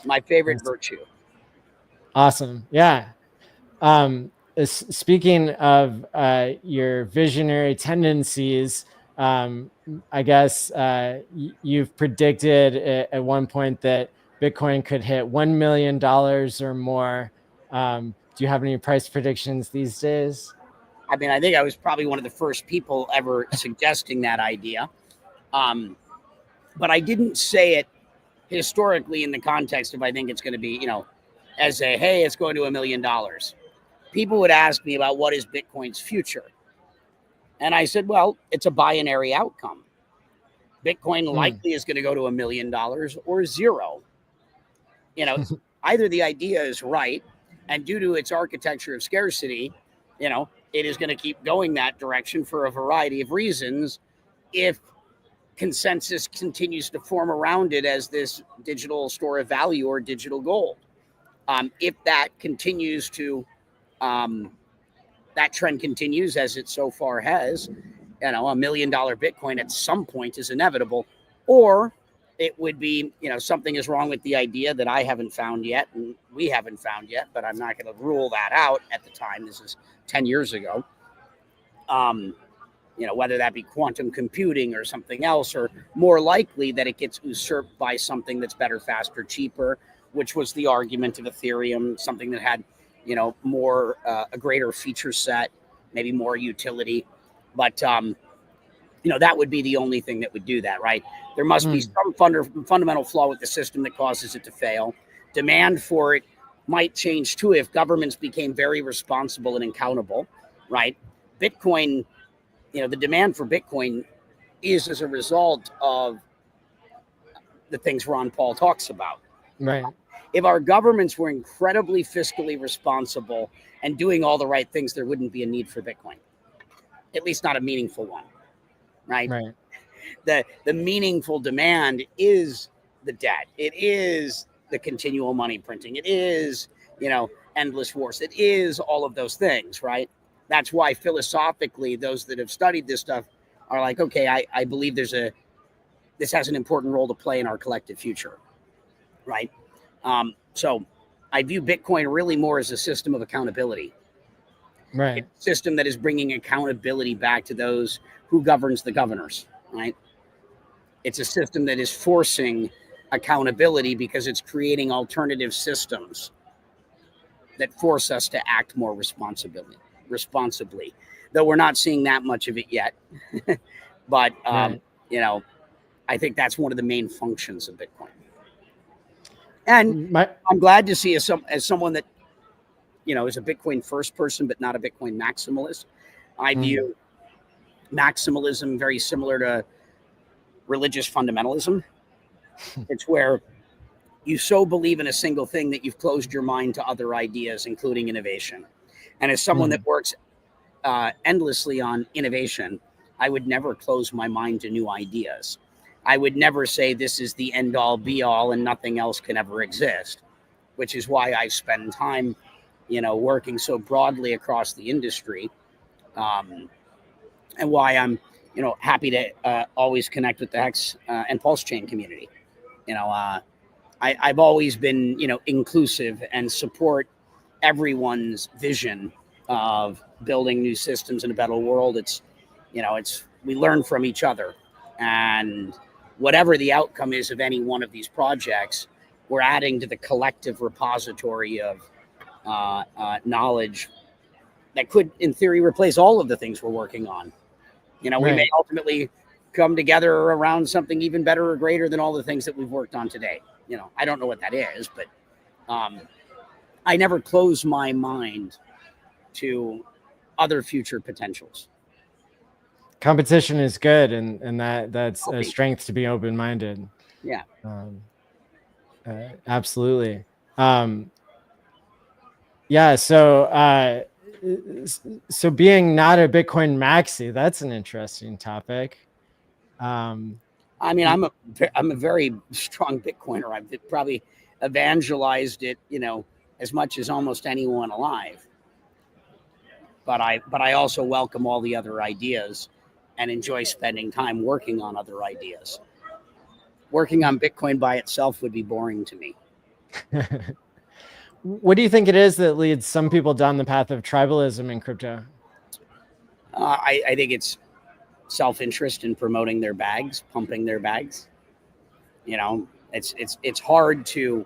S21: My favorite virtue.
S1: Awesome. Yeah. speaking of your visionary tendencies, I guess you've predicted at one point that Bitcoin could hit $1 million or more. Do you have any price predictions these days?
S21: I mean, I think I was probably one of the first people ever suggesting that idea. But I didn't say it historically in the context of I think it's going to be, you know, as a, hey, it's going to $1 million. People would ask me about what is Bitcoin's future. And I said, well, it's a binary outcome. Bitcoin likely is going to go to $1 million or zero. You know, either the idea is right, and due to its architecture of scarcity, you know, it is going to keep going that direction for a variety of reasons if consensus continues to form around it as this digital store of value or digital gold. If that continues to, that trend continues as it so far has, you know, $1 million Bitcoin at some point is inevitable, or it would be, you know, something is wrong with the idea that I haven't found yet and we haven't found yet, but I'm not going to rule that out at the time. This is 10 years ago. You know, whether that be quantum computing or something else, or more likely that it gets usurped by something that's better, faster, cheaper, which was the argument of Ethereum, something that had, you know, more, a greater feature set, maybe more utility. But, you know, that would be the only thing that would do that, right? There must be some fundamental flaw with the system that causes it to fail. Demand for it might change too if governments became very responsible and accountable, right? Bitcoin, you know, the demand for Bitcoin is as a result of the things Ron Paul talks about.
S1: Right.
S21: If our governments were incredibly fiscally responsible and doing all the right things, there wouldn't be a need for Bitcoin, at least not a meaningful one, right?
S1: Right.
S21: The meaningful demand is the debt. It is the continual money printing. It is, you know, endless wars. It is all of those things, right? That's why philosophically, those that have studied this stuff are like, okay, I believe this has an important role to play in our collective future, right? So I view Bitcoin really more as a system of accountability.
S1: Right.
S21: It's a system that is bringing accountability back to those who governs the governors, right? It's a system that is forcing accountability because it's creating alternative systems that force us to act more responsibly, though we're not seeing that much of it yet. But, you know, I think that's one of the main functions of Bitcoin. And I'm glad to see as someone that, you know, is a Bitcoin first person, but not a Bitcoin maximalist. I view maximalism very similar to religious fundamentalism. It's where you so believe in a single thing that you've closed your mind to other ideas, including innovation. And as someone that works endlessly on innovation, I would never close my mind to new ideas. I would never say this is the end all be all and nothing else can ever exist, which is why I spend time, you know, working so broadly across the industry, and why I'm, you know, happy to always connect with the Hex and Pulse Chain community. You know, I've always been, you know, inclusive and support everyone's vision of building new systems in a better world. It's, you know, we learn from each other, and whatever the outcome is of any one of these projects, we're adding to the collective repository of knowledge that could, in theory, replace all of the things we're working on. You know, we may ultimately come together around something even better or greater than all the things that we've worked on today. You know, I don't know what that is, but I never close my mind to other future potentials.
S1: Competition is good, and that's a strength to be open-minded.
S21: Yeah.
S1: Absolutely. Yeah. So being not a Bitcoin maxi, that's an interesting topic.
S21: I mean, I'm a very strong Bitcoiner. I've probably evangelized it, you know, as much as almost anyone alive. But I also welcome all the other ideas and enjoy spending time working on other ideas. Working on Bitcoin by itself would be boring to me.
S1: What do you think it is that leads some people down the path of tribalism in crypto?
S21: I think it's self-interest in promoting their bags, pumping their bags. You know, it's hard to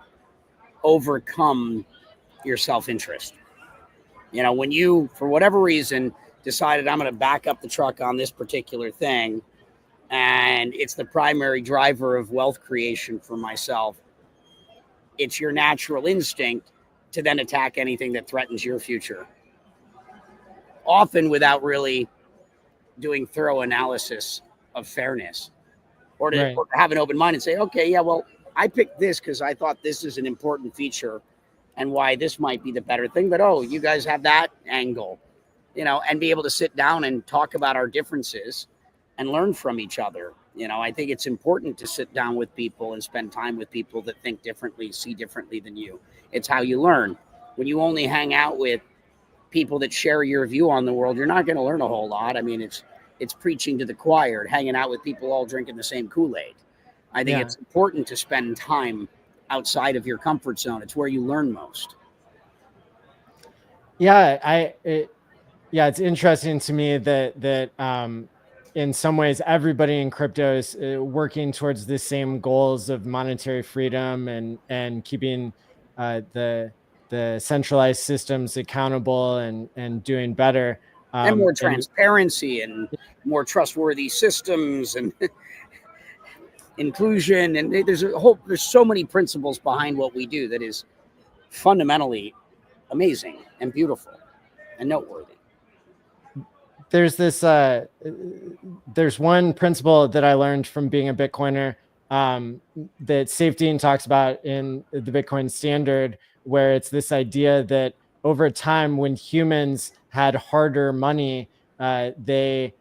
S21: overcome your self-interest. You know, when you, for whatever reason, decided I'm going to back up the truck on this particular thing, and it's the primary driver of wealth creation for myself, it's your natural instinct to then attack anything that threatens your future, often without really doing thorough analysis of fairness, or to,
S1: Right.
S21: or to have an open mind and say, okay, yeah, well, I picked this because I thought this is an important feature and why this might be the better thing. But, oh, you guys have that angle, you know, and be able to sit down and talk about our differences and learn from each other. You know, I think it's important to sit down with people and spend time with people that think differently, see differently than you. It's how you learn. When you only hang out with people that share your view on the world, you're not going to learn a whole lot. I mean, it's preaching to the choir, hanging out with people all drinking the same Kool-Aid. I think
S1: Yeah.
S21: it's important to spend time outside of your comfort zone. It's where you learn most.
S1: Yeah, it's interesting to me that in some ways everybody in crypto is working towards the same goals of monetary freedom and keeping the centralized systems accountable and doing better.
S21: And more transparency and more trustworthy systems and inclusion. And there's so many principles behind what we do that is fundamentally amazing and beautiful and noteworthy.
S1: There's this there's one principle that I learned from being a Bitcoiner that Safety talks about in the Bitcoin Standard, where it's this idea that over time, when humans had harder money, they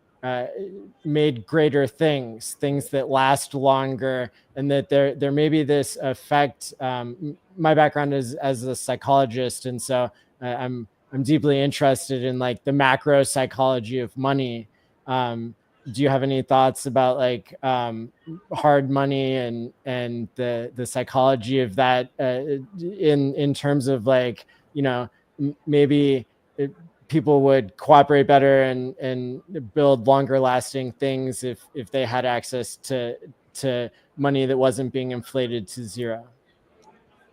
S1: made greater things that last longer, and that there may be this effect. My background is as a psychologist, and so I'm deeply interested in like the macro psychology of money. Do you have any thoughts about like hard money and the psychology of that in terms of like, you know, maybe people would cooperate better and build longer lasting things if they had access to money that wasn't being inflated to zero?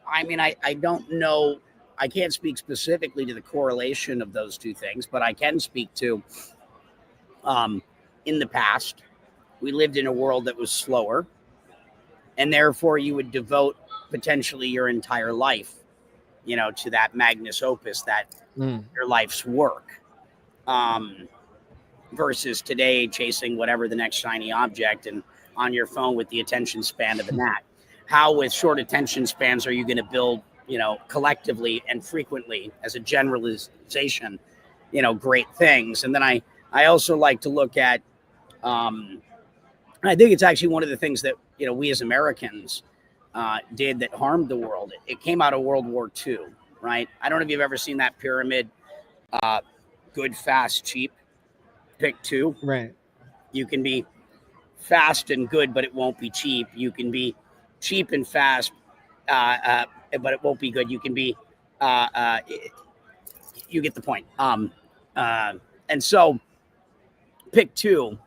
S21: I mean, I don't know. I can't speak specifically to the correlation of those two things, but I can speak to in the past, we lived in a world that was slower, and therefore you would devote potentially your entire life, you know, to that magnus opus, that your life's work, versus today chasing whatever the next shiny object and on your phone with the attention span of a gnat. How with short attention spans are you going to build, you know, collectively and frequently as a generalization, you know, great things? And then I also like to look at, I think it's actually one of the things that, you know, we as Americans did that harmed the world. It came out of World War II, right? I don't know if you've ever seen that pyramid, good, fast, cheap, pick two.
S1: Right.
S21: You can be fast and good, but it won't be cheap. You can be cheap and fast, but it won't be good. You can be, you get the point. And so pick two.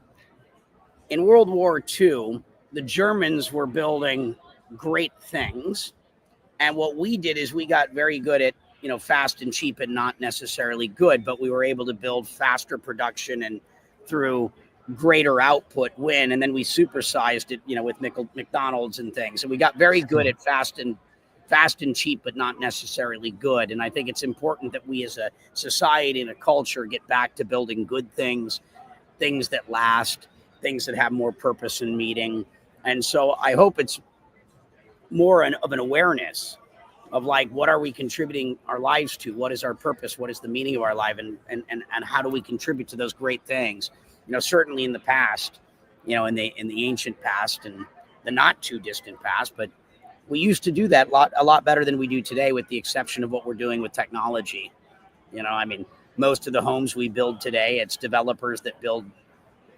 S21: In World War II, the Germans were building great things. And what we did is we got very good at, you know, fast and cheap and not necessarily good, but we were able to build faster production and through greater output win. And then we supersized it, you know, with McDonald's and things. And we got very good at fast and cheap, but not necessarily good. And I think it's important that we as a society and a culture get back to building good things, things that last, things that have more purpose and meaning. And so I hope it's more of an awareness of like, what are we contributing our lives to? What is our purpose? What is the meaning of our life? And how do we contribute to those great things? You know, certainly in the past, you know, in the ancient past and the not too distant past, but we used to do that a lot better than we do today, with the exception of what we're doing with technology. You know, I mean, most of the homes we build today, it's developers that build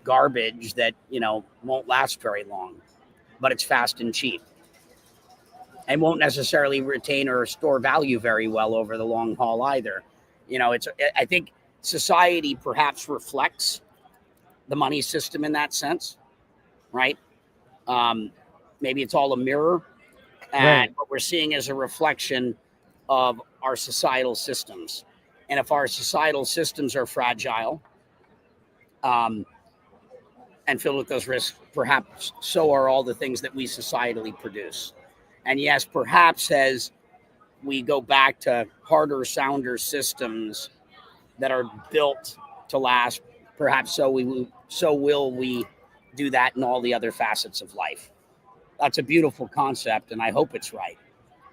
S21: garbage that, you know, won't last very long, but it's fast and cheap. and won't necessarily retain or store value very well over the long haul either. You know, I think society perhaps reflects the money system in that sense, right? Maybe it's all a mirror, and what we're seeing is a reflection of our societal systems. And if our societal systems are fragile and filled with those risks, perhaps so are all the things that we societally produce. And yes, perhaps as we go back to harder, sounder systems that are built to last, perhaps so will we do that in all the other facets of life. That's a beautiful concept, and I hope it's right.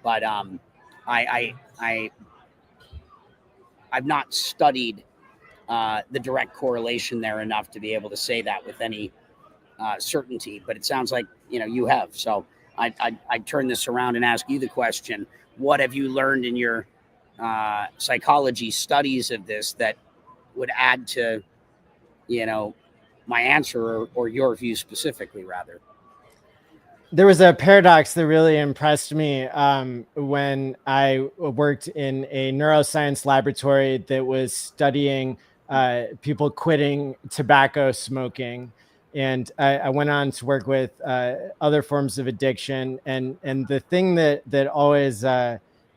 S21: But I've not studied the direct correlation there enough to be able to say that with any certainty. But it sounds like you have. So I'd turn this around and ask you the question: what have you learned in your psychology studies of this that would add to my answer or your view specifically, rather?
S1: There was a paradox that really impressed me when I worked in a neuroscience laboratory that was studying people quitting tobacco smoking. And I went on to work with other forms of addiction. And the thing that always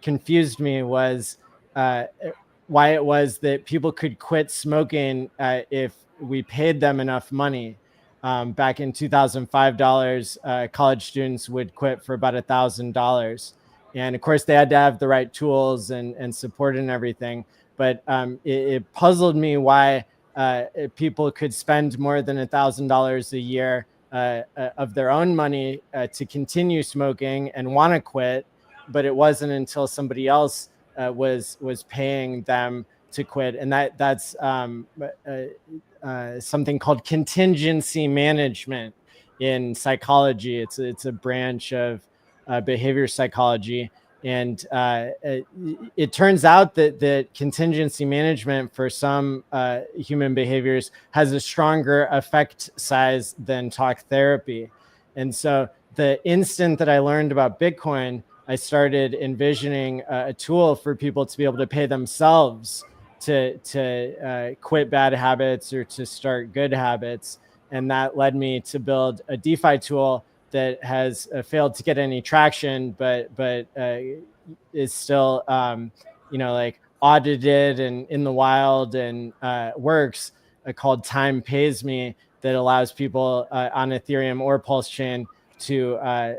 S1: confused me was why it was that people could quit smoking if we paid them enough money. Back in $2,005, college students would quit for about $1,000. And of course, they had to have the right tools and support and everything. But it puzzled me why people could spend more than $1,000 a year of their own money to continue smoking and want to quit. But it wasn't until somebody else was paying them to quit. And that's something called contingency management in psychology. It's a branch of behavior psychology. And it turns out that contingency management for some human behaviors has a stronger effect size than talk therapy. And so the instant that I learned about Bitcoin, I started envisioning a tool for people to be able to pay themselves to quit bad habits or to start good habits. And that led me to build a DeFi tool that has failed to get any traction, but is still, like audited and in the wild and works, called Time Pays Me, that allows people on Ethereum or Pulse Chain to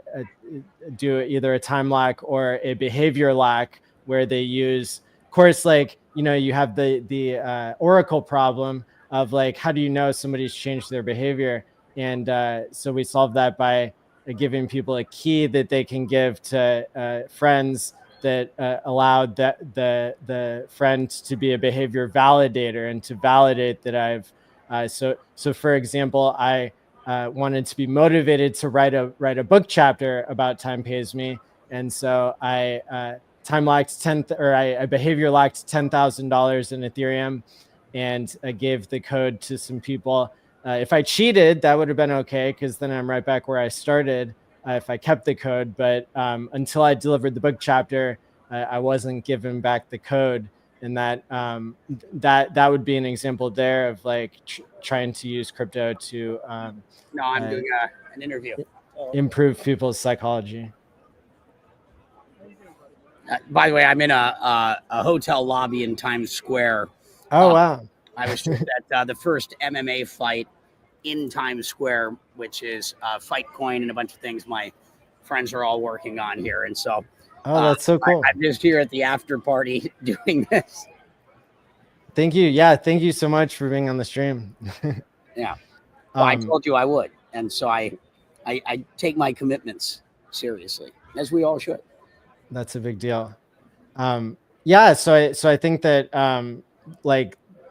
S1: do either a time lock or a behavior lock, where they use, of course, you have the Oracle problem of how do you know somebody's changed their behavior? And so we solved that by giving people a key that they can give to friends that allowed the friend to be a behavior validator and to validate that I've so for example, I wanted to be motivated to write a book chapter about Time Pays Me, and so I time locked I behavior locked $10,000 in Ethereum, and I gave the code to some people. If I cheated, that would have been okay, because then I'm right back where I started if I kept the code. But until I delivered the book chapter, I wasn't given back the code, and that would be an example there of trying to use crypto to
S21: No, I'm doing an interview.
S1: Improve people's psychology.
S21: By the way, I'm in a hotel lobby in Times Square.
S1: Oh, wow.
S21: I was just at the first MMA fight in Times Square, which is Fightcoin and a bunch of things my friends are all working on here. And so,
S1: that's so cool.
S21: I'm just here at the after party doing this.
S1: Thank you. Yeah, thank you so much for being on the stream.
S21: Yeah. Well, I told you I would. And so I take my commitments seriously, as we all should.
S1: That's a big deal. Yeah, so I think that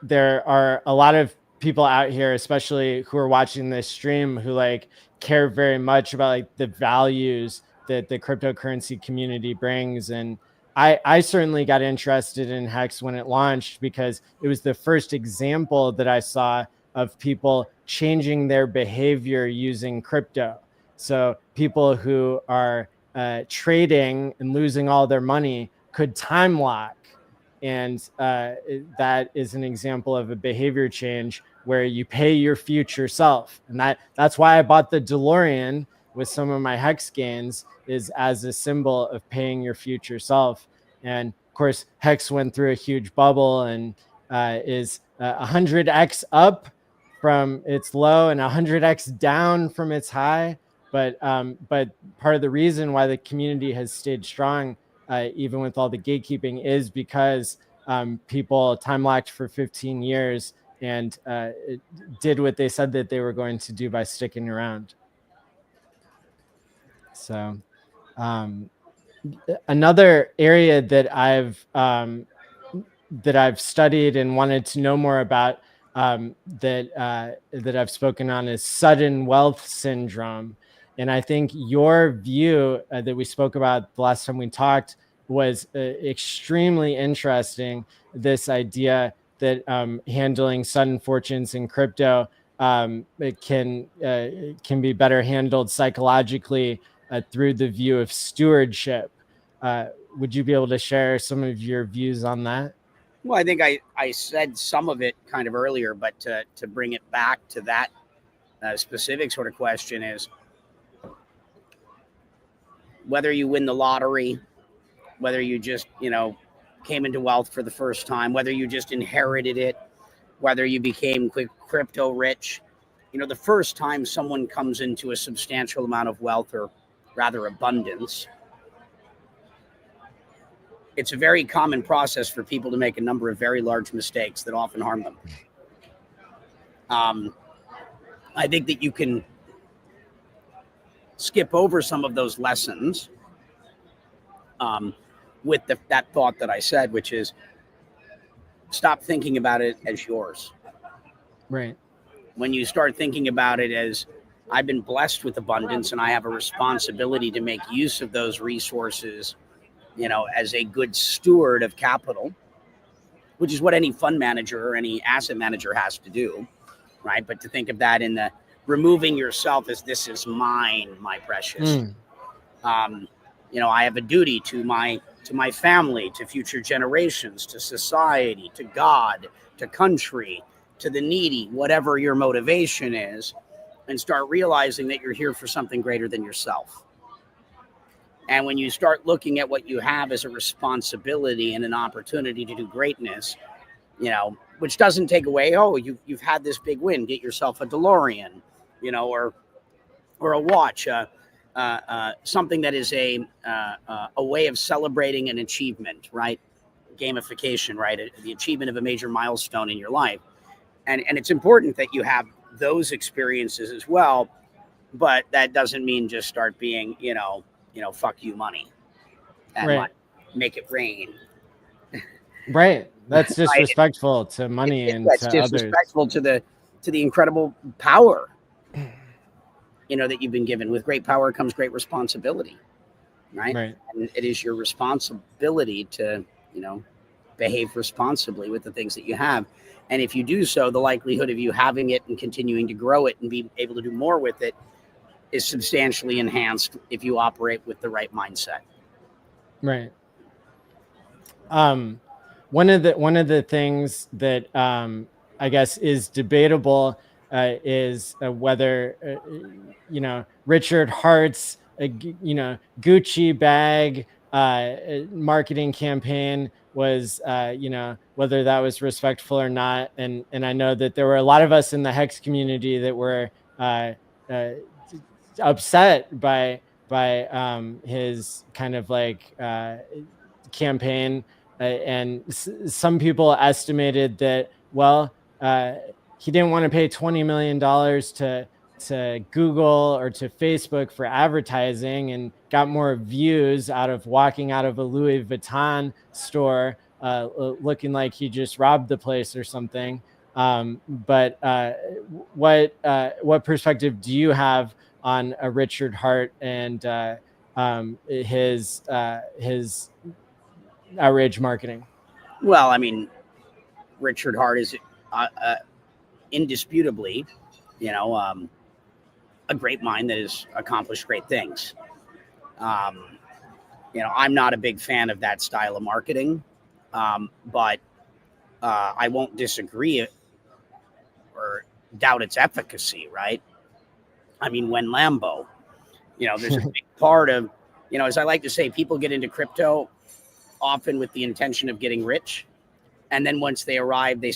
S1: there are a lot of people out here, especially who are watching this stream, who care very much about the values that the cryptocurrency community brings. And I certainly got interested in Hex when it launched, because it was the first example that I saw of people changing their behavior using crypto. So people who are trading and losing all their money could time lock. And that is an example of a behavior change where you pay your future self. And that's why I bought the DeLorean with some of my Hex gains, is as a symbol of paying your future self. And of course, Hex went through a huge bubble and is 100x up from its low and 100x down from its high. But part of the reason why the community has stayed strong, even with all the gatekeeping, is because people time locked for 15 years and did what they said that they were going to do by sticking around. So another area that I've studied and wanted to know more about, that I've spoken on, is sudden wealth syndrome. And I think your view that we spoke about the last time we talked was extremely interesting. This idea that handling sudden fortunes in crypto it can be better handled psychologically through the view of stewardship. Would you be able to share some of your views on that?
S21: Well, I think I said some of it kind of earlier, but to bring it back to that specific sort of question is, whether you win the lottery, whether you just, came into wealth for the first time, whether you just inherited it, whether you became crypto rich, the first time someone comes into a substantial amount of wealth, or rather abundance, it's a very common process for people to make a number of very large mistakes that often harm them. I think that you can skip over some of those lessons with that thought that I said, which is stop thinking about it as yours.
S1: Right.
S21: When you start thinking about it as, I've been blessed with abundance and I have a responsibility to make use of those resources, as a good steward of capital, which is what any fund manager or any asset manager has to do, right? But to think of that in the removing yourself as, this is mine, my precious. I have a duty to my family, to future generations, to society, to God, to country, to the needy, whatever your motivation is, and start realizing that you're here for something greater than yourself. And when you start looking at what you have as a responsibility and an opportunity to do greatness, which doesn't take away, you've had this big win, get yourself a DeLorean, or a watch, something that is a way of celebrating an achievement, right? Gamification, right? The achievement of a major milestone in your life. And it's important that you have those experiences as well, but that doesn't mean just start being, fuck you money and
S1: right.
S21: Make it rain.
S1: Right. That's disrespectful to money and
S21: that's
S1: to
S21: disrespectful
S1: others.
S21: to the incredible power, that you've been given. With great power comes great responsibility, right? And it is your responsibility to, behave responsibly with the things that you have. And if you do so, the likelihood of you having it and continuing to grow it and be able to do more with it is substantially enhanced if you operate with the right mindset.
S1: Right. One of the things that I guess is debatable is whether Richard Hart's Gucci bag marketing campaign was whether that was respectful or not. And I know that there were a lot of us in the Hex community that were upset by his kind of campaign, and some people estimated that he didn't want to pay $20 million to Google or to Facebook for advertising, and got more views out of walking out of a Louis Vuitton store looking like he just robbed the place or something. But what perspective do you have on Richard Hart and his outrage marketing?
S21: Well, I mean, Richard Hart is indisputably, a great mind that has accomplished great things. I'm not a big fan of that style of marketing, but I won't disagree or doubt its efficacy, right? I mean, when Lambo, there's a big part of, as I like to say, people get into crypto often with the intention of getting rich. And then once they arrive, they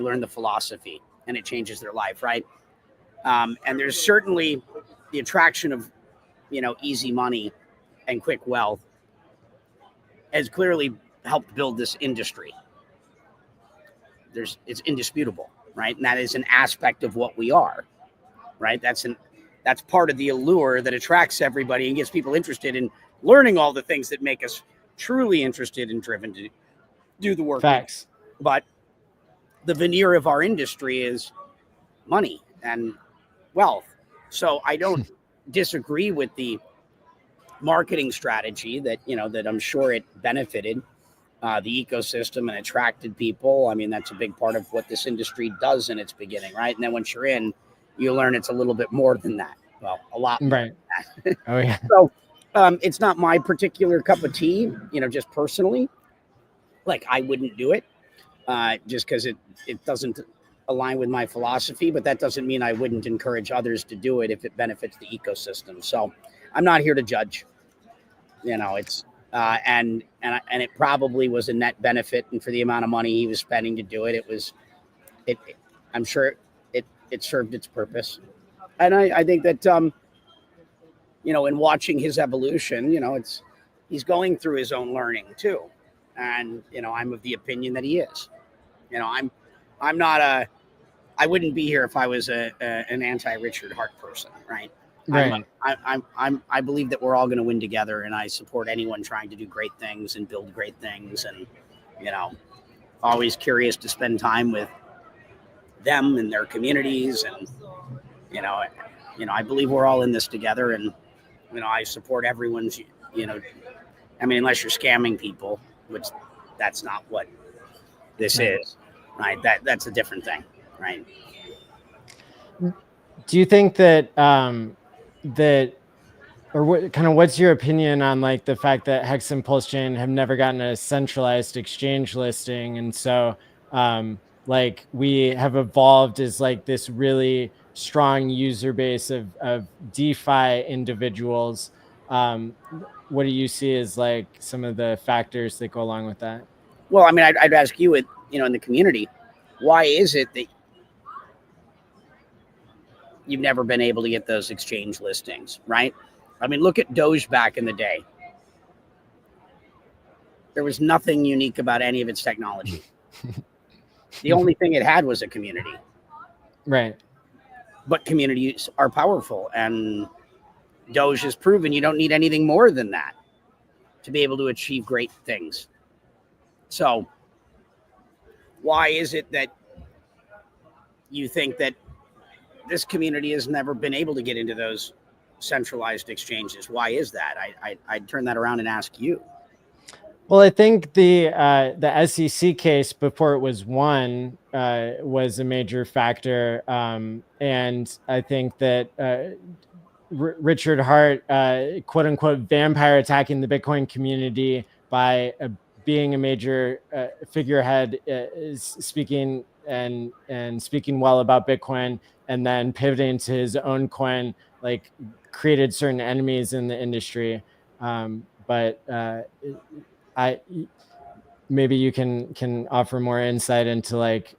S21: learn the philosophy and it changes their life, right? And there's certainly the attraction of, easy money and quick wealth has clearly helped build this industry. It's indisputable, right? And that is an aspect of what we are, right? That's part of the allure that attracts everybody and gets people interested in learning all the things that make us truly interested and driven to do the work.
S1: Facts.
S21: But the veneer of our industry is money and wealth. So I don't disagree with the marketing strategy that I'm sure it benefited the ecosystem and attracted people. I mean, that's a big part of what this industry does in its beginning, right? And then once you're in, you learn it's a little bit more than that. Well, a lot more
S1: right.
S21: than that.
S1: Oh yeah.
S21: So it's not my particular cup of tea, just personally. Like, I wouldn't do it just because it doesn't align with my philosophy, but that doesn't mean I wouldn't encourage others to do it if it benefits the ecosystem. So I'm not here to judge. It's and it probably was a net benefit, and for the amount of money he was spending to do it, I'm sure it served its purpose. And I think that in watching his evolution, he's going through his own learning too. And, I'm of the opinion that he is. I'm not I wouldn't be here if I was an anti-Richard Hart person, right?
S1: Right.
S21: I believe that we're all going to win together, and I support anyone trying to do great things and build great things. And, always curious to spend time with them and their communities. And, I believe we're all in this together, and, I support everyone's, unless you're scamming people, which that's not what this is, right? That's a different thing, right?
S1: Do you think that what's your opinion on like the fact that Hex and Pulse Chain have never gotten a centralized exchange listing, and so like we have evolved as like this really strong user base of DeFi individuals? What do you see as like some of the factors that go along with that?
S21: Well, I mean, I'd ask you, in the community, why is it that you've never been able to get those exchange listings, right? I mean, look at Doge back in the day. There was nothing unique about any of its technology. The only thing it had was a community.
S1: Right.
S21: But communities are powerful, and Doge has proven you don't need anything more than that to be able to achieve great things. So why is it that you think that this community has never been able to get into those centralized exchanges? Why is that? I'd turn that around and ask you.
S1: Well, I think the SEC case before it was won was a major factor, and I think that Richard Hart, quote unquote, vampire attacking the Bitcoin community by being a major figurehead, is speaking and speaking well about Bitcoin, and then pivoting to his own coin, like created certain enemies in the industry. But maybe you can offer more insight into like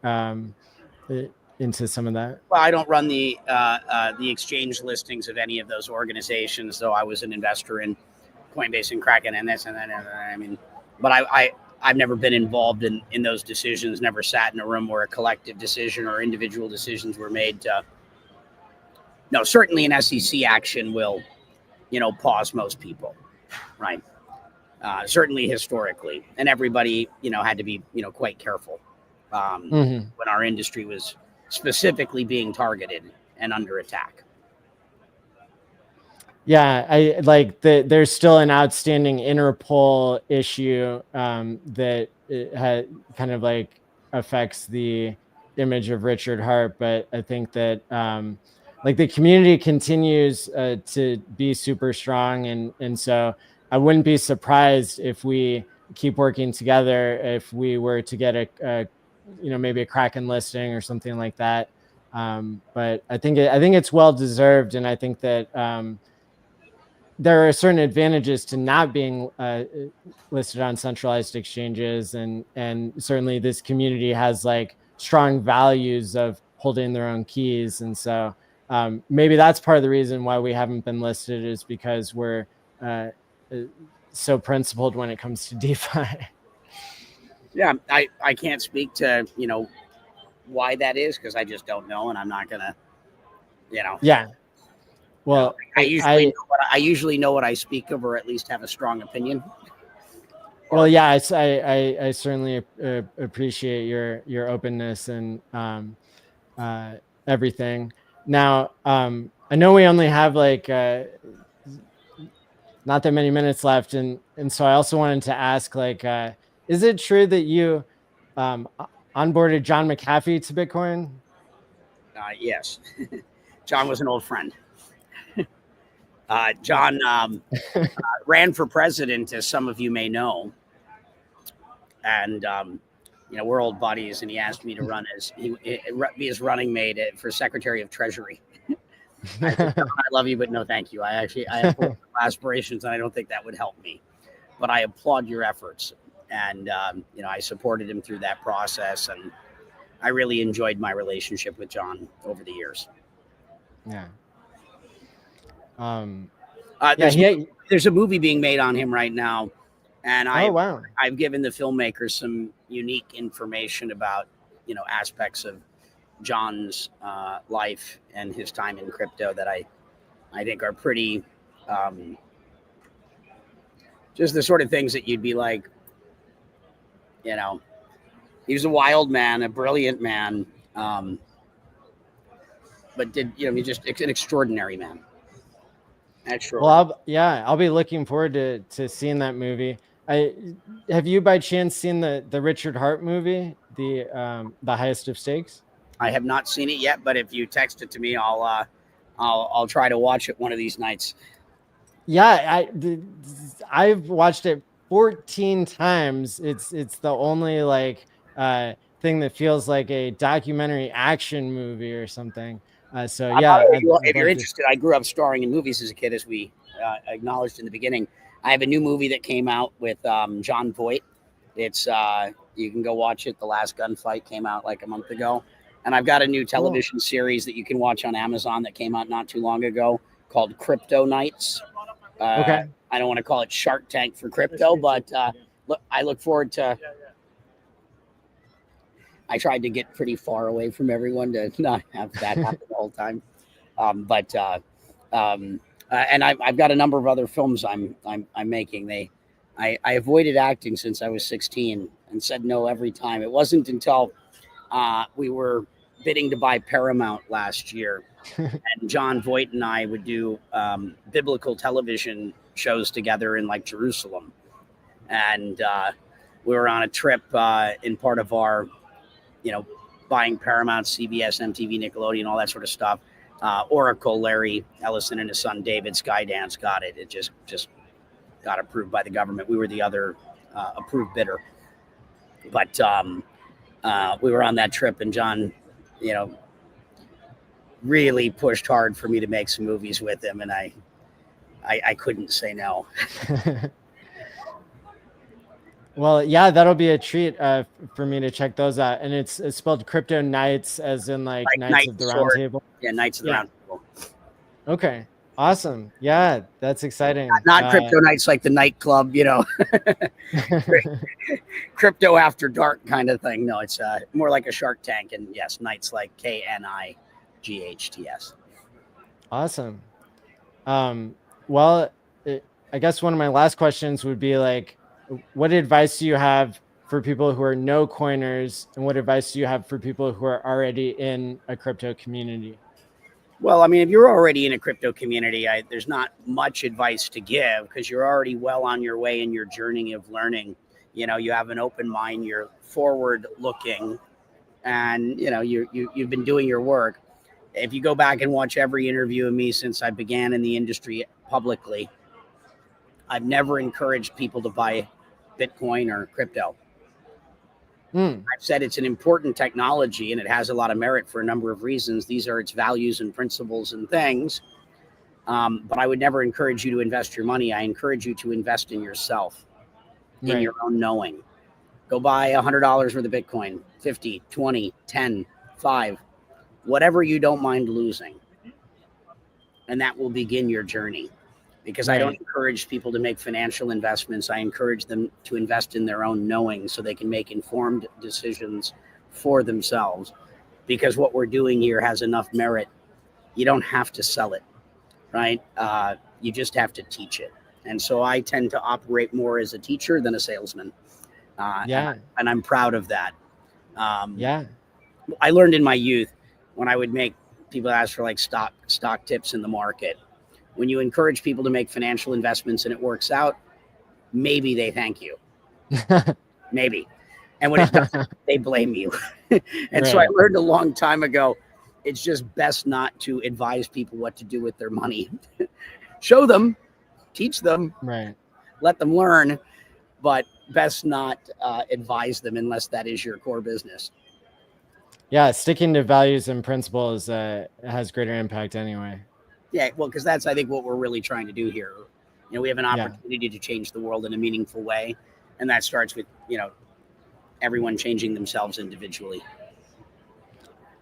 S1: into some of that.
S21: Well, I don't run the exchange listings of any of those organizations, though I was an investor in Coinbase and Kraken and this and that. I mean, but I've never been involved in those decisions, never sat in a room where a collective decision or individual decisions were made. No, certainly an SEC action will, pause most people, right? Certainly historically, and everybody, had to be, quite careful when our industry was specifically being targeted and under attack.
S1: Yeah, I like that. There's still an outstanding Interpol issue that kind of like affects the image of Richard Hart, but I think that like the community continues to be super strong, and so I wouldn't be surprised if we keep working together if we were to get a maybe a Kraken listing or something like that. But I think it's well deserved, and I think that there are certain advantages to not being listed on centralized exchanges, and certainly this community has like strong values of holding their own keys, and so maybe that's part of the reason why we haven't been listed, is because we're so principled when it comes to DeFi.
S21: Yeah, I can't speak to why that is, because I just don't know, and I'm not gonna
S1: Yeah. Well,
S21: I usually know what I speak of, or at least have a strong opinion.
S1: Well, yeah, I certainly appreciate your openness and everything. Now, I know we only have like not that many minutes left, and so I also wanted to ask, like, is it true that you onboarded John McAfee to Bitcoin?
S21: Yes, John was an old friend. John ran for president, as some of you may know, and we're old buddies. And he asked me to run be his running mate for Secretary of Treasury. I said, John, I love you, but no, thank you. I have aspirations, and I don't think that would help me. But I applaud your efforts, and I supported him through that process, and I really enjoyed my relationship with John over the years.
S1: Yeah.
S21: There's a movie being made on him right now, and
S1: wow.
S21: I've given the filmmakers some unique information about aspects of John's life and his time in crypto that I think are pretty just the sort of things that you'd be like, he was a wild man, a brilliant man, but he's just an extraordinary man.
S1: Well, I'll be looking forward to seeing that movie. Have you by chance seen the Richard Hart movie, the Highest of Stakes?
S21: I have not seen it yet, but if you text it to me, I'll try to watch it one of these nights.
S1: Yeah, I've watched it 14 times. It's the only thing that feels like a documentary action movie or something. So yeah,
S21: if you're interested, I grew up starring in movies as a kid, as we acknowledged in the beginning. I have a new movie that came out with John Voight. It's you can go watch it. The Last Gunfight came out like a month ago, and I've got a new television series that you can watch on Amazon that came out not too long ago called Crypto Nights.
S1: Okay.
S21: I don't want to call it Shark Tank for crypto, but I look forward to. I tried to get pretty far away from everyone to not have that happen the whole time. And I've got a number of other films I'm making. I avoided acting since I was 16 and said no every time. It wasn't until we were bidding to buy Paramount last year, and John Voight and I would do biblical television shows together in like Jerusalem, and we were on a trip in part of our buying Paramount, CBS, MTV, Nickelodeon, all that sort of stuff. Oracle, Larry Ellison and his son David Skydance got it. It just got approved by the government. We were the other approved bidder. But we were on that trip, and John, really pushed hard for me to make some movies with him, and I couldn't say no.
S1: Well, yeah, that'll be a treat for me to check those out. And it's spelled Crypto Nights, as in like Knights of the Round Table.
S21: Yeah, Knights of the Round Table.
S1: Okay, awesome. Yeah, that's exciting.
S21: Not Crypto Nights like the nightclub, Crypto After Dark kind of thing. No, it's more like a Shark Tank, and yes, Nights like KNIGHTS.
S1: Awesome. Well, I guess one of my last questions would be like, what advice do you have for people who are no coiners, and what advice do you have for people who are already in a crypto community?
S21: Well, I mean, if you're already in a crypto community, there's not much advice to give, because you're already well on your way in your journey of learning. You have an open mind, you're forward looking, and you've been doing your work. If you go back and watch every interview of me since I began in the industry publicly, I've never encouraged people to buy Bitcoin or crypto. I've said it's an important technology and it has a lot of merit for a number of reasons. These are its values and principles and things. But I would never encourage you to invest your money. I encourage you to invest in yourself, in your own knowing. Go buy $100 worth of Bitcoin, 50, 20, 10, 5, whatever you don't mind losing. And that will begin your journey. Because I don't encourage people to make financial investments. I encourage them to invest in their own knowing so they can make informed decisions for themselves. Because what we're doing here has enough merit. You don't have to sell it, right? You just have to teach it. And so I tend to operate more as a teacher than a salesman. And I'm proud of that. I learned in my youth when I would make people ask for like stock tips in the market. When you encourage people to make financial investments and it works out, maybe they thank you. Maybe. And when it doesn't, they blame you. And so I learned a long time ago, it's just best not to advise people what to do with their money. Show them, teach them, let them learn, but best not advise them unless that is your core business.
S1: Yeah, sticking to values and principles has greater impact anyway.
S21: Yeah, well, because that's, I think, what we're really trying to do here. You know, we have an opportunity to change the world in a meaningful way. And that starts with, you know, everyone changing themselves individually.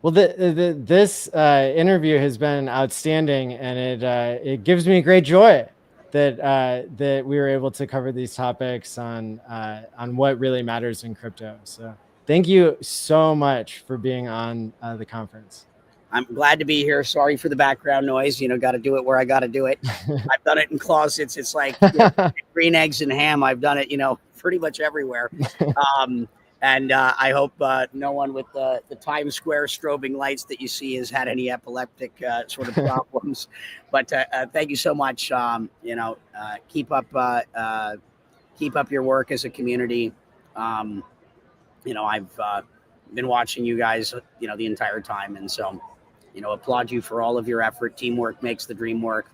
S1: Well, this interview has been outstanding, and it gives me great joy that we were able to cover these topics on what really matters in crypto. So thank you so much for being on the conference.
S21: I'm glad to be here. Sorry for the background noise. You know, got to do it where I got to do it. I've done it in closets. It's like green eggs and ham. I've done it, you know, pretty much everywhere. And I hope no one with the Times Square strobing lights that you see has had any epileptic sort of problems. But thank you so much. You know, keep up your work as a community. You know, I've been watching you guys, you know, the entire time, and so, you know, applaud you for all of your effort. Teamwork makes the dream work.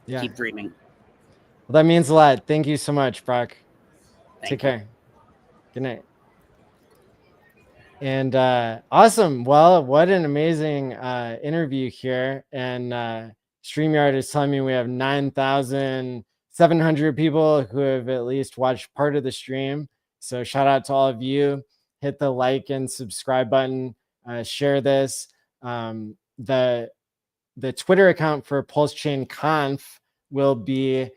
S1: Yeah.
S21: Keep dreaming.
S1: Well, that means a lot. Thank you so much, Brock. Take care. Good night. And awesome. Well, what an amazing interview here. And StreamYard is telling me we have 9,700 people who have at least watched part of the stream. So shout out to all of you. Hit the like and subscribe button. Share this. The Twitter account for Pulse Chain Conf will be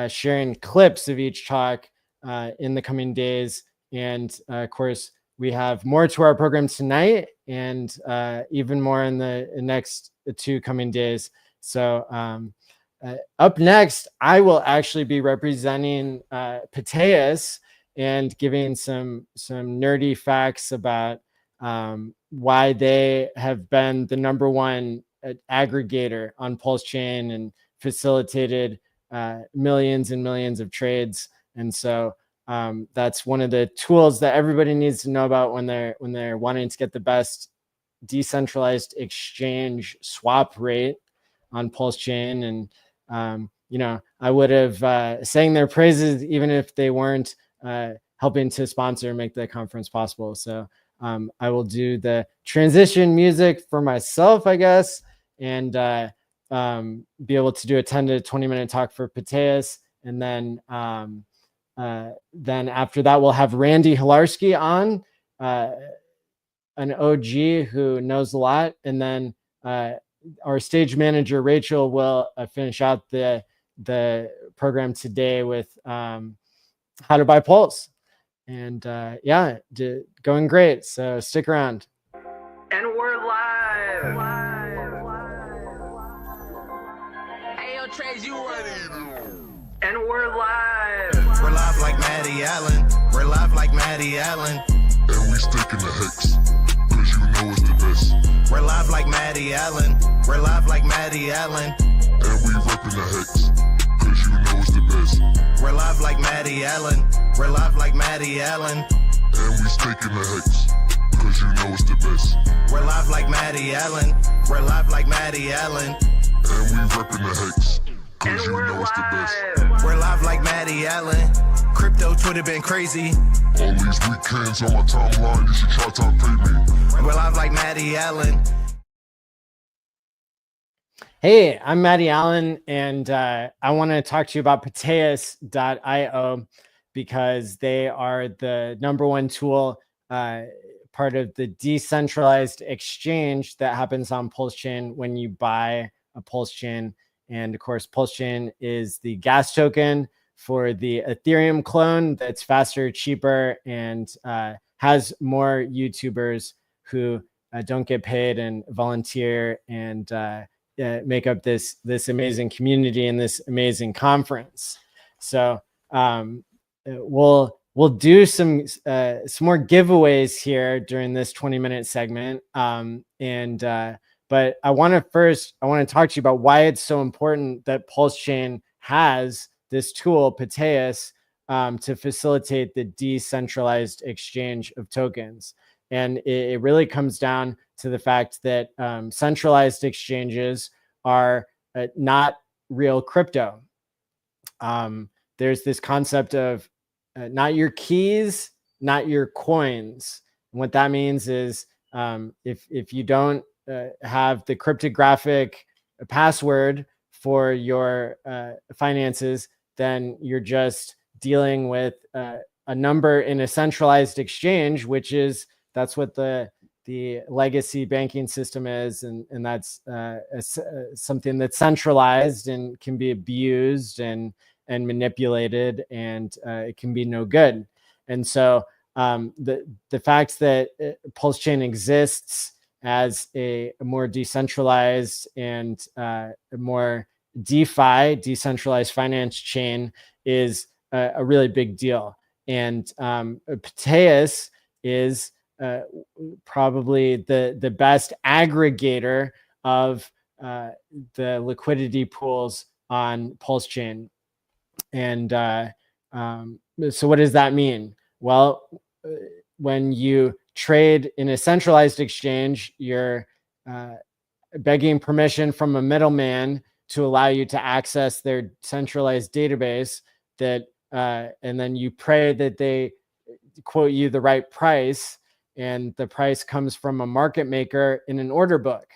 S1: sharing clips of each talk in the coming days. And of course, we have more to our program tonight and even more in the next 2 coming days. So up next, I will actually be representing Pateas and giving some nerdy facts about why they have been the #1 aggregator on Pulse Chain and facilitated millions and millions of trades. And so that's one of the tools that everybody needs to know about when they're wanting to get the best decentralized exchange swap rate on Pulse Chain. And you know, I would have sang their praises even if they weren't helping to sponsor and make the conference possible. So I will do the transition music for myself, I guess, and be able to do a 10 to 20 minute talk for Pateas. And then after that, we'll have Randy Hilarski on, an OG who knows a lot. And then our stage manager, Rachel, will finish out the program today with how to buy Pulse. And yeah, going great. So stick around.
S6: And we're live. Hey, yo, Trace, you ready? And we're live.
S3: We're live like Maddie Allen. We're live like Maddie Allen. And we stick in the hex, cause you know it's the best. We're live like Maddie Allen. We're live like Maddie Allen. And we ripping the hex, cause you know it's the best. We're live like Maddie Allen. We're live like Maddie Allen. And we stick in the hex, cause you know it's the best.
S2: We're live like Maddie Allen. We're live like Maddie Allen.
S3: And we reppin' the Hex, cause you know it's the best.
S2: We're live like Maddie Allen. Crypto Twitter been crazy.
S3: All these weekends on my timeline, you should try to pay me.
S2: We're live like Maddie Allen.
S1: Hey, I'm Maddie Allen, and I want to talk to you about Pateus.io because they are the #1 tool, part of the decentralized exchange that happens on Pulse Chain when you buy a Pulse Chain. And of course, Pulse Chain is the gas token for the Ethereum clone that's faster, cheaper, and has more YouTubers who don't get paid and volunteer and make up this amazing community and this amazing conference. So we'll do some more giveaways here during this 20-minute segment. But I want to talk to you about why it's so important that Pulse Chain has this tool, Pateus, to facilitate the decentralized exchange of tokens. And it really comes down to the fact that centralized exchanges are not real crypto. There's this concept of not your keys, not your coins. And what that means is if you don't have the cryptographic password for your finances, then you're just dealing with a number in a centralized exchange, that's what the legacy banking system is, and that's something that's centralized and can be abused and manipulated, and it can be no good. And so the fact that Pulse Chain exists as a more decentralized and a more DeFi, decentralized finance chain, is a really big deal. And Pateus is probably the best aggregator of the liquidity pools on Pulse Chain. And so what does that mean? Well, when you trade in a centralized exchange, you're begging permission from a middleman to allow you to access their centralized database, and then you pray that they quote you the right price, and the price comes from a market maker in an order book.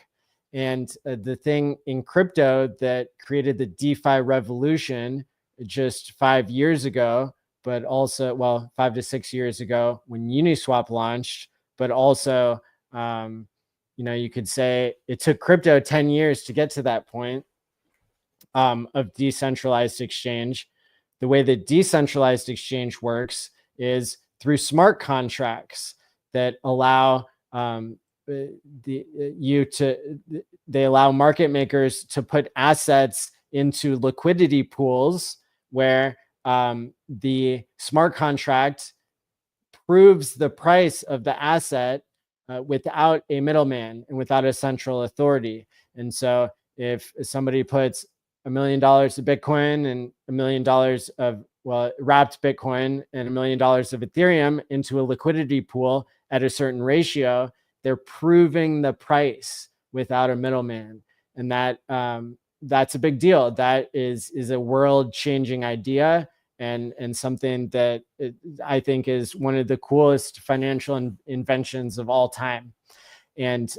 S1: And the thing in crypto that created the DeFi revolution just 5 years ago, but also, 5 to 6 years ago when Uniswap launched, but also, you could say it took crypto 10 years to get to that point of decentralized exchange. The way that decentralized exchange works is through smart contracts that allow they allow market makers to put assets into liquidity pools where the smart contract proves the price of the asset without a middleman and without a central authority. And so if somebody puts $1 million of Bitcoin and $1 million of wrapped Bitcoin and $1 million of Ethereum into a liquidity pool at a certain ratio, they're proving the price without a middleman. And that's a big deal. That is a world-changing idea, and something that I think is one of the coolest financial inventions of all time. And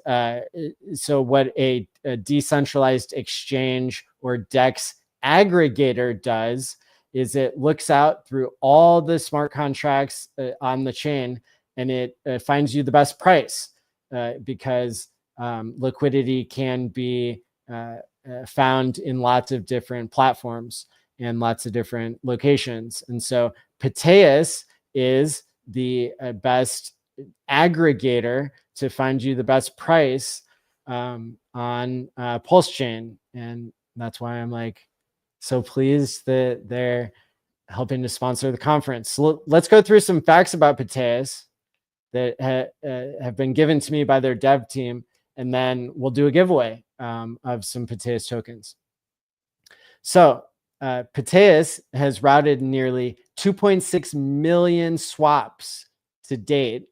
S1: so what a decentralized exchange or DEX aggregator does is it looks out through all the smart contracts on the chain, and it finds you the best price because liquidity can be found in lots of different platforms and lots of different locations. And so Pateus is the best aggregator to find you the best price on Pulse Chain. And that's why I'm so pleased that they're helping to sponsor the conference. So let's go through some facts about Pateus that have been given to me by their dev team, and then we'll do a giveaway of some Pateus tokens. So Pateus has routed nearly 2.6 million swaps to date,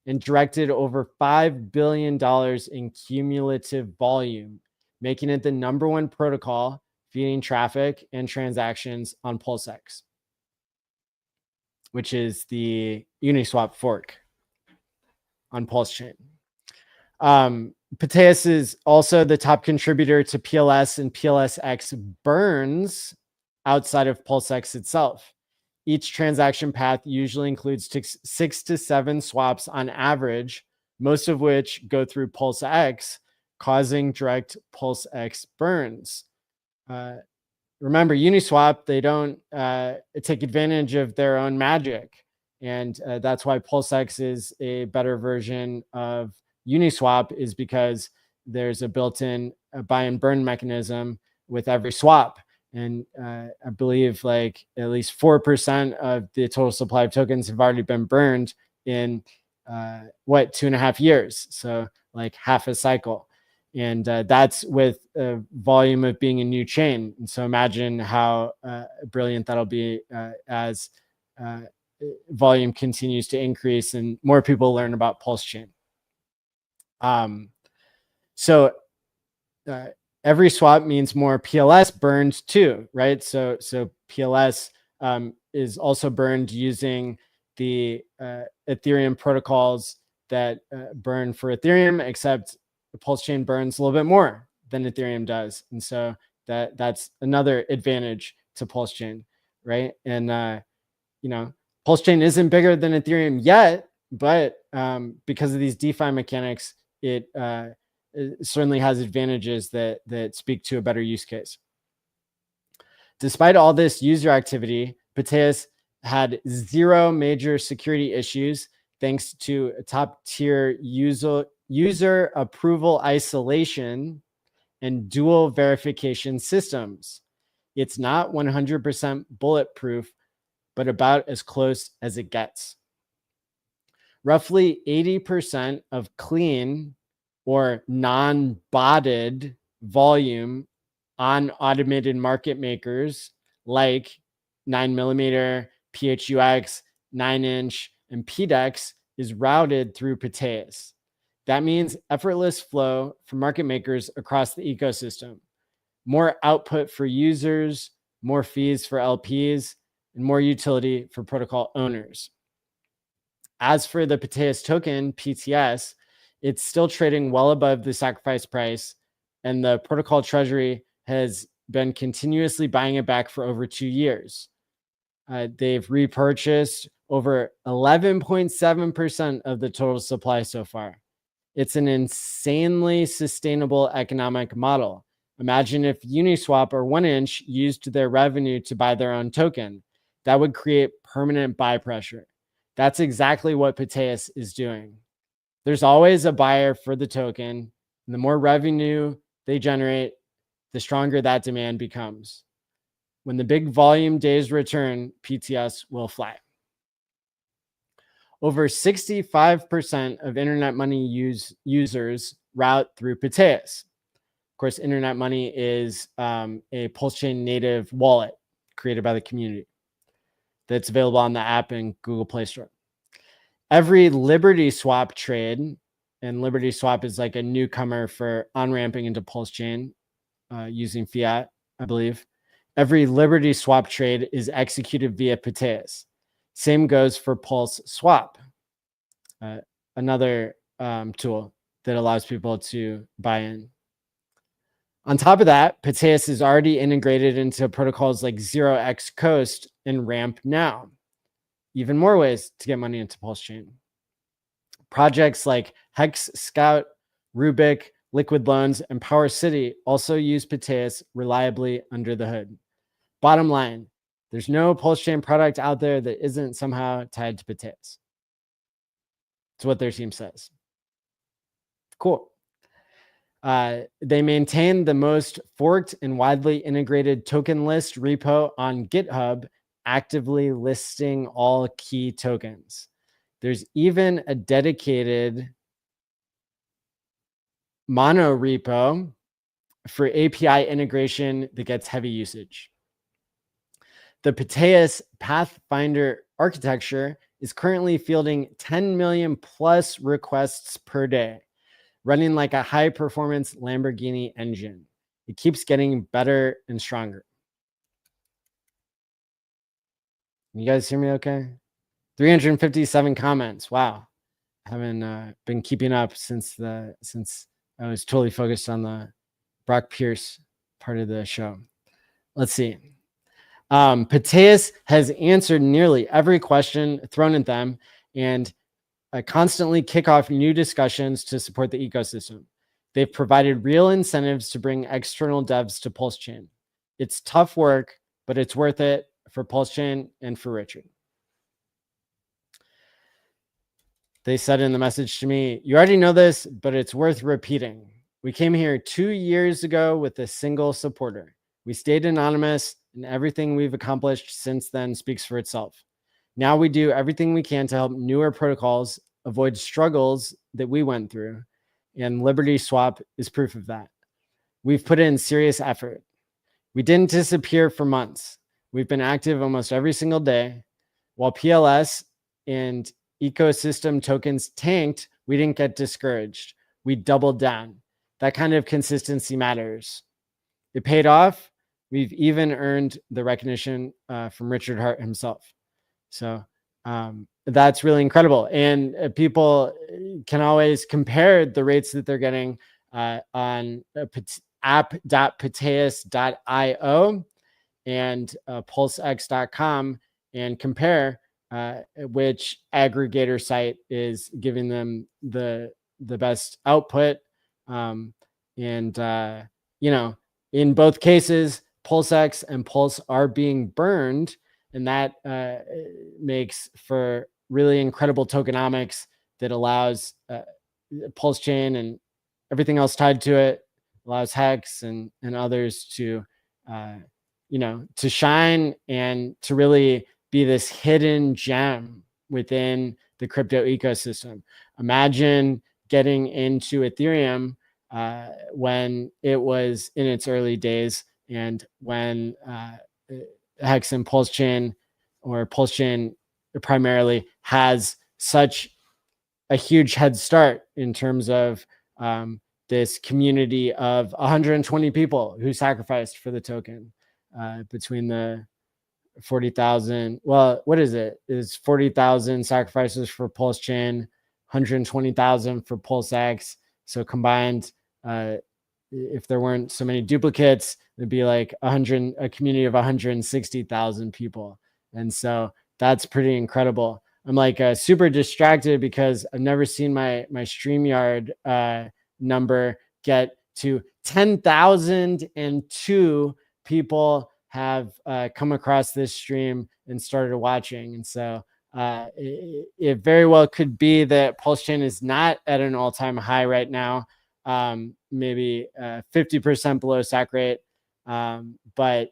S1: and directed over $5 billion in cumulative volume, making it the #1 protocol feeding traffic and transactions on PulseX, which is the Uniswap fork on PulseChain. Proteus is also the top contributor to PLS and PLSX burns outside of PulseX itself. Each transaction path usually includes 6 to 7 swaps on average, most of which go through PulseX, causing direct PulseX burns. Remember, Uniswap, they don't take advantage of their own magic. And that's why PulseX is a better version of Uniswap, is because there's a built-in buy and burn mechanism with every swap. And I believe like at least 4% of the total supply of tokens have already been burned in 2.5 years. So like half a cycle. And that's with a volume of being a new chain. And so imagine how brilliant that'll be as volume continues to increase and more people learn about PulseChain. Every swap means more PLS burned too, right? So PLS is also burned using the Ethereum protocols that burn for Ethereum, except the PulseChain burns a little bit more than Ethereum does. And so that's another advantage to PulseChain, right? And, PulseChain isn't bigger than Ethereum yet, but because of these DeFi mechanics, it certainly has advantages that speak to a better use case. Despite all this user activity, Proteus had 0 major security issues thanks to a top-tier user approval isolation and dual verification systems. It's not 100% bulletproof, but about as close as it gets. Roughly 80% of clean or non-botted volume on automated market makers like 9mm, PHUX, 9inch, and PDEX is routed through Proteus. That means effortless flow for market makers across the ecosystem, more output for users, more fees for LPs, and more utility for protocol owners. As for the Proteus token, PTS, it's still trading well above the sacrifice price, and the protocol treasury has been continuously buying it back for over 2 years. They've repurchased over 11.7% of the total supply so far. It's an insanely sustainable economic model. Imagine if Uniswap or 1inch used their revenue to buy their own token. That would create permanent buy pressure. That's exactly what Proteus is doing. There's always a buyer for the token, and the more revenue they generate, the stronger that demand becomes. When the big volume days return, PTS will fly. Over 65% of Internet Money users route through Proteus. Of course, Internet Money is a PulseChain native wallet created by the community that's available on the app and Google Play Store. Every Liberty Swap trade, and Liberty Swap is like a newcomer for on-ramping into PulseChain using fiat, I believe. Every Liberty Swap trade is executed via Proteus. Same goes for Pulse Swap, another tool that allows people to buy in. On top of that, Proteus is already integrated into protocols like 0x Coast and Ramp Now. Even more ways to get money into PulseChain. Projects like Hex Scout, Rubik, Liquid Loans, and Power City also use Proteus reliably under the hood. Bottom line, there's no PulseChain product out there that isn't somehow tied to Proteus. That's what their team says. Cool. They maintain the most forked and widely integrated token list repo on GitHub, actively listing all key tokens. There's even a dedicated mono repo for API integration that gets heavy usage. The Proteus Pathfinder architecture is currently fielding 10 million plus requests per day, running like a high performance Lamborghini engine. It keeps getting better and stronger. You guys hear me okay? 357 comments. Wow. I haven't been keeping up since I was totally focused on the Brock Pierce part of the show. Let's see. Pateas has answered nearly every question thrown at them and constantly kick off new discussions to support the ecosystem. They've provided real incentives to bring external devs to PulseChain. It's tough work, but it's worth it for PulseChain and for Richard. They said in the message to me, you already know this, but it's worth repeating. We came here 2 years ago with a single supporter. We stayed anonymous, and everything we've accomplished since then speaks for itself. Now we do everything we can to help newer protocols avoid struggles that we went through, and Liberty Swap is proof of that. We've put in serious effort. We didn't disappear for months. We've been active almost every single day. While PLS and ecosystem tokens tanked, we didn't get discouraged. We doubled down. That kind of consistency matters. It paid off. We've even earned the recognition from Richard Hart himself. So that's really incredible. And people can always compare the rates that they're getting on app.pateas.io and pulsex.com and compare which aggregator site is giving them the best output. In both cases, PulseX and Pulse are being burned, and that makes for really incredible tokenomics that allows PulseChain and everything else tied to it, allows Hex and others to to shine and to really be this hidden gem within the crypto ecosystem. Imagine getting into Ethereum when it was in its early days, and when Hex and PulseChain, or PulseChain primarily, has such a huge head start in terms of this community of 120 people who sacrificed for the token between the 40,000. Well, what is it? Is 40,000 sacrifices for PulseChain, 120,000 for PulseX. So combined, if there weren't so many duplicates, it'd be like a community of 160,000 people. And so that's pretty incredible. I'm like super distracted because I've never seen my StreamYard number get to 10,002 people have come across this stream and started watching. And so it very well could be that PulseChain is not at an all-time high right now, maybe 50% below sac rate. But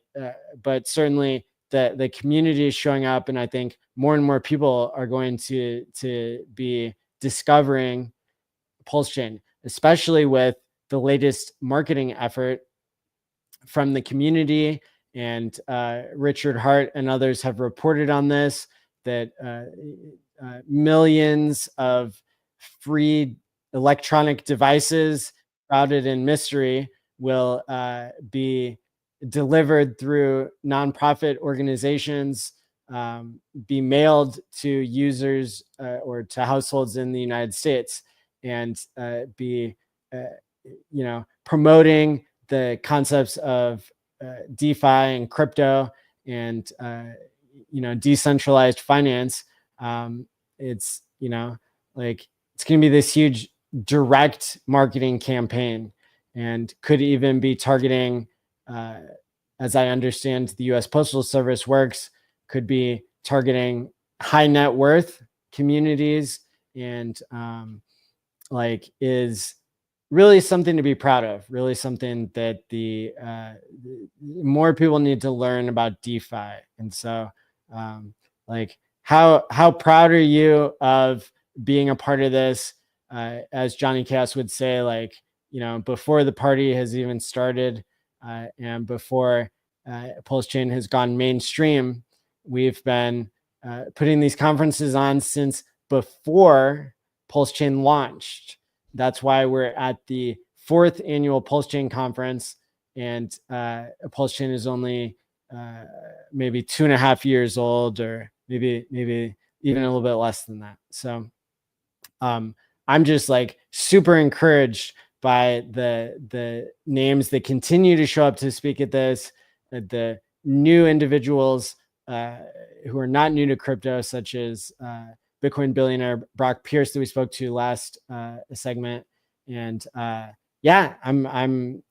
S1: certainly the community is showing up, and I think more and more people are going to be discovering PulseChain, especially with the latest marketing effort from the community. And Richard Hart and others have reported on this, that millions of free electronic devices shrouded in mystery will be delivered through nonprofit organizations, be mailed to users or to households in the United States, and be promoting the concepts of DeFi and crypto and decentralized finance. It's it's going to be this huge direct marketing campaign, and could even be targeting, as I understand the U.S. Postal Service works, could be targeting high net worth communities, and is really something to be proud of, really something that the more people need to learn about DeFi. And so how proud are you of being a part of this? As Johnny Chaos would say, before the party has even started, and before PulseChain has gone mainstream, we've been putting these conferences on since before Pulse Chain launched. That's why we're at the 4th annual Pulse Chain conference, and Pulse Chain is only maybe 2.5 years old, or maybe even a little bit less than that. So I'm just like super encouraged by the names that continue to show up to speak at this, the new individuals who are not new to crypto, such as Bitcoin billionaire Brock Pierce that we spoke to last segment. And yeah, I'm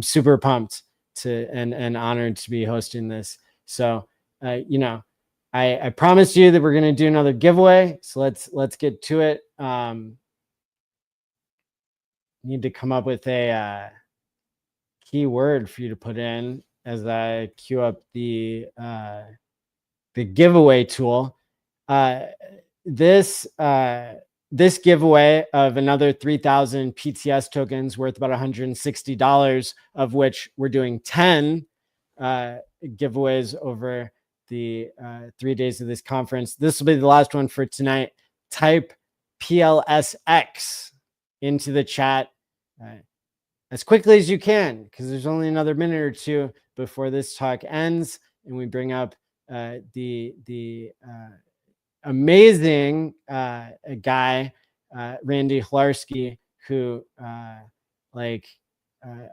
S1: super pumped to and honored to be hosting this. So you know, I promised you that we're going to do another giveaway, so let's get to it. Need to come up with a keyword for you to put in as I queue up the giveaway tool. This giveaway of another 3,000 PTS tokens worth about $160, of which we're doing 10 giveaways over the 3 days of this conference. This will be the last one for tonight. Type PLSX into the chat as quickly as you can, because there's only another minute or two before this talk ends, and we bring up the amazing guy, Randy Hlarski, who I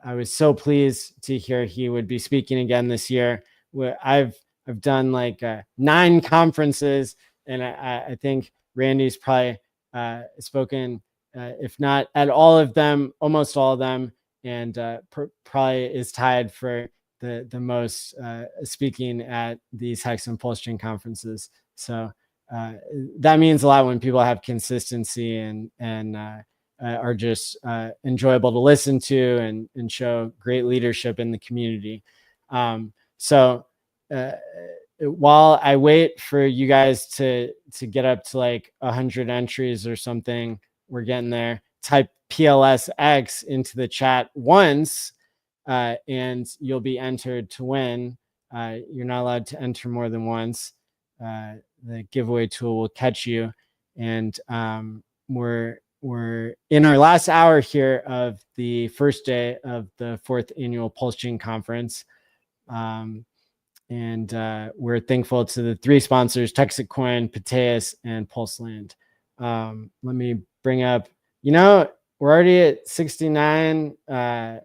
S1: was so pleased to hear he would be speaking again this year. I've done like 9 conferences, and I think Randy's probably spoken, if not at all of them, almost all of them, and probably is tied for the most speaking at these Hex and Pulse Chain conferences. So that means a lot when people have consistency and are just enjoyable to listen to and show great leadership in the community. So while I wait for you guys to get up to like 100 entries or something, we're getting there. Type PLSX into the chat once, and you'll be entered to win. You're not allowed to enter more than once. The giveaway tool will catch you, and we're in our last hour here of the first day of the 4th annual Pulse Chain conference. And we're thankful to the 3 sponsors, Texas Coin, Pateus, and PulseLand. Let me bring up, we're already at 69. So I'm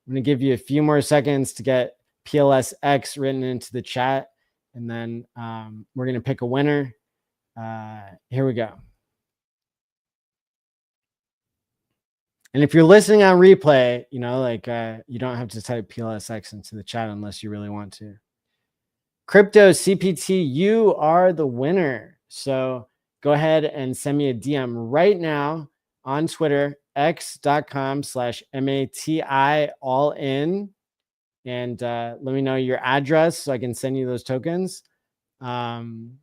S1: going to give you a few more seconds to get PLSX written into the chat, and then we're going to pick a winner. Here we go. And if you're listening on replay, you don't have to type PLSX into the chat unless you really want to. Crypto CPT, you are the winner. So go ahead and send me a DM right now on Twitter, x.com/MATI all in. And let me know your address so I can send you those tokens. And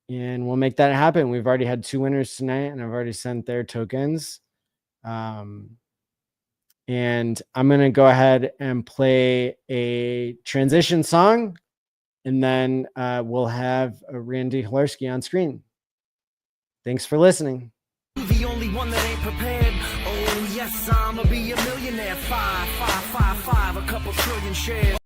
S1: we'll make that happen. We've already had 2 winners tonight, and I've already sent their tokens. And I'm going to go ahead and play a transition song, and then we'll have Randy Hlarski on screen. Thanks for listening.
S6: The only one that ain't prepared. Oh yes, I'ma be a millionaire. 5, 5, 5, 5, a couple trillion shares.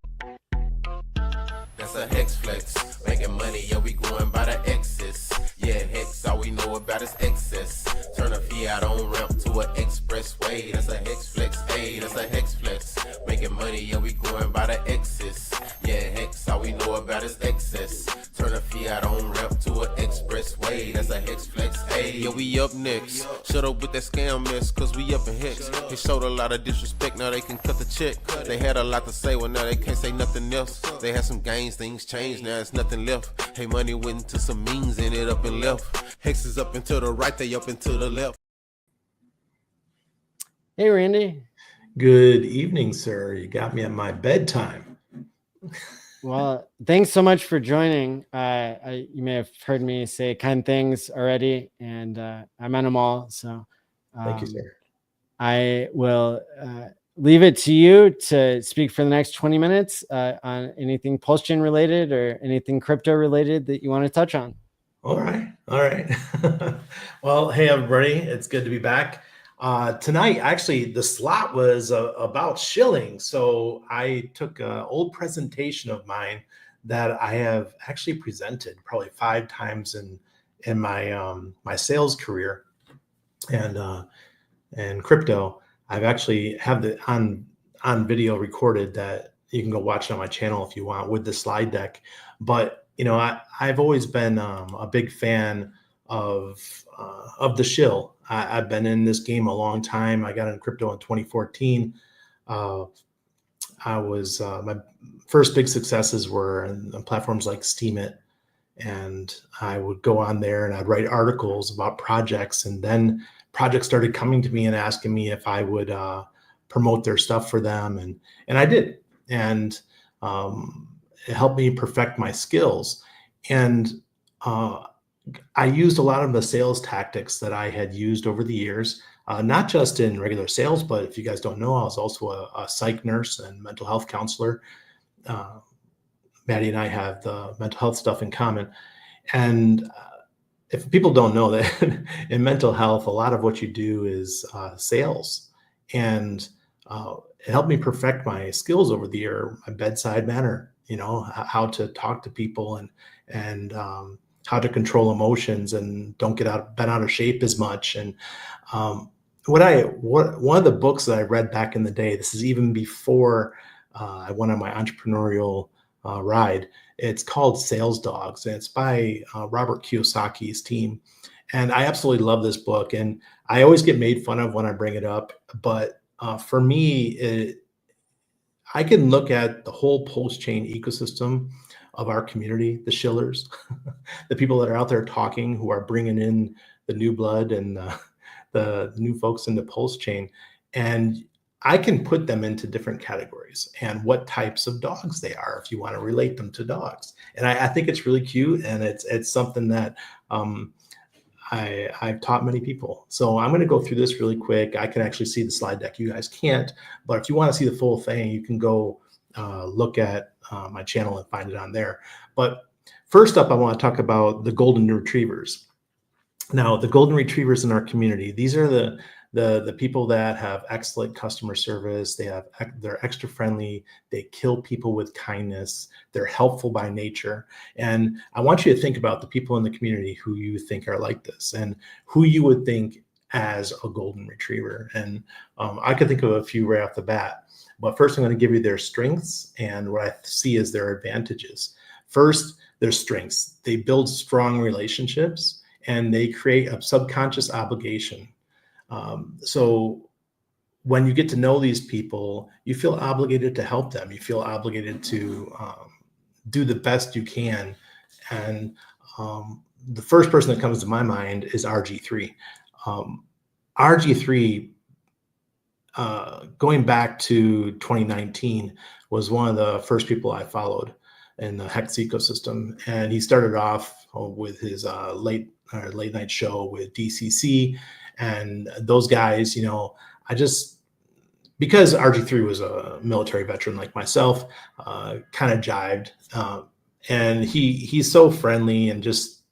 S2: That's a Hex flex. Making money, yeah, we going by the X's. Yeah, Hex, all we know about is excess. Turn a fiat on ramp to an expressway. That's a Hex flex. Hey, that's a Hex flex. Making money, yeah, we going by the X's. Yeah, Hex, all we know about is excess. Turn a fiat on ramp to an expressway. That's a Hex flex. Hey, yeah, we up next. Shut up with that scam mess, cause we up in Hex. They showed a lot of disrespect, now they can cut the check. They had a lot to say, well now they can't say nothing else. They had some gains, things changed, now it's nothing left. Hey, money went into some means, ended up and left. Hex is up and to the right, they up and to the left.
S1: Hey, Randy.
S4: Good evening, sir. You got me at my bedtime.
S1: Well, thanks so much for joining. You may have heard me say kind things already, and I meant them all. So
S4: thank you, sir.
S1: I will leave it to you to speak for the next 20 minutes on anything Pulse Chain related or anything crypto related that you want to touch on.
S4: All right. Well, hey, everybody. It's good to be back. Tonight, actually, the slot was about shilling. So I took an old presentation of mine that I have actually presented probably 5 times in my my sales career and crypto. I've actually have the on video recorded that you can go watch on my channel if you want with the slide deck. But you know, I've always been a big fan of the shill. I've been in this game a long time. I got into crypto in 2014. I was my first big successes were on platforms like Steemit, and I would go on there and I'd write articles about projects, and then projects started coming to me and asking me if I would promote their stuff for them, and I did, and it helped me perfect my skills. And I used a lot of the sales tactics that I had used over the years, not just in regular sales, but if you guys don't know, I was also a psych nurse and mental health counselor. Maddie and I have the mental health stuff in common. And if people don't know that in mental health, a lot of what you do is sales. And it helped me perfect my skills over the year, my bedside manner, you know, how to talk to people and how to control emotions and don't get bent out of shape as much. And one of the books that I read back in the day, this is even before I went on my entrepreneurial ride. It's called Sales Dogs, and it's by Robert Kiyosaki's team. And I absolutely love this book. And I always get made fun of when I bring it up. But for me, I can look at the whole Pulse Chain ecosystem of our community, the shillers, the people that are out there talking, who are bringing in the new blood and the new folks into Pulse Chain. And I can put them into different categories and what types of dogs they are, if you want to relate them to dogs. And I think it's really cute, and it's something that I've taught many people. So I'm going to go through this really quick. I can actually see the slide deck. You guys can't, but if you want to see the full thing, you can go look at my channel and find it on there. But first up, I want to talk about the golden retrievers. Now, the golden retrievers in our community, these are the people that have excellent customer service. They're extra friendly. They kill people with kindness. They're helpful by nature. And I want you to think about the people in the community who you think are like this and who you would think as a golden retriever. And I could think of a few right off the bat. But first, I'm going to give you their strengths and what I see as their advantages. First, their strengths. They build strong relationships and they create a subconscious obligation. So when you get to know these people, you feel obligated to help them. You feel obligated to do the best you can. And the first person that comes to my mind is RG3. RG3, going back to 2019, was one of the first people I followed in the Hex ecosystem. And he started off with his late night show with DCC. And those guys, you know, because RG3 was a military veteran like myself, kind of jived. And he's so friendly and just,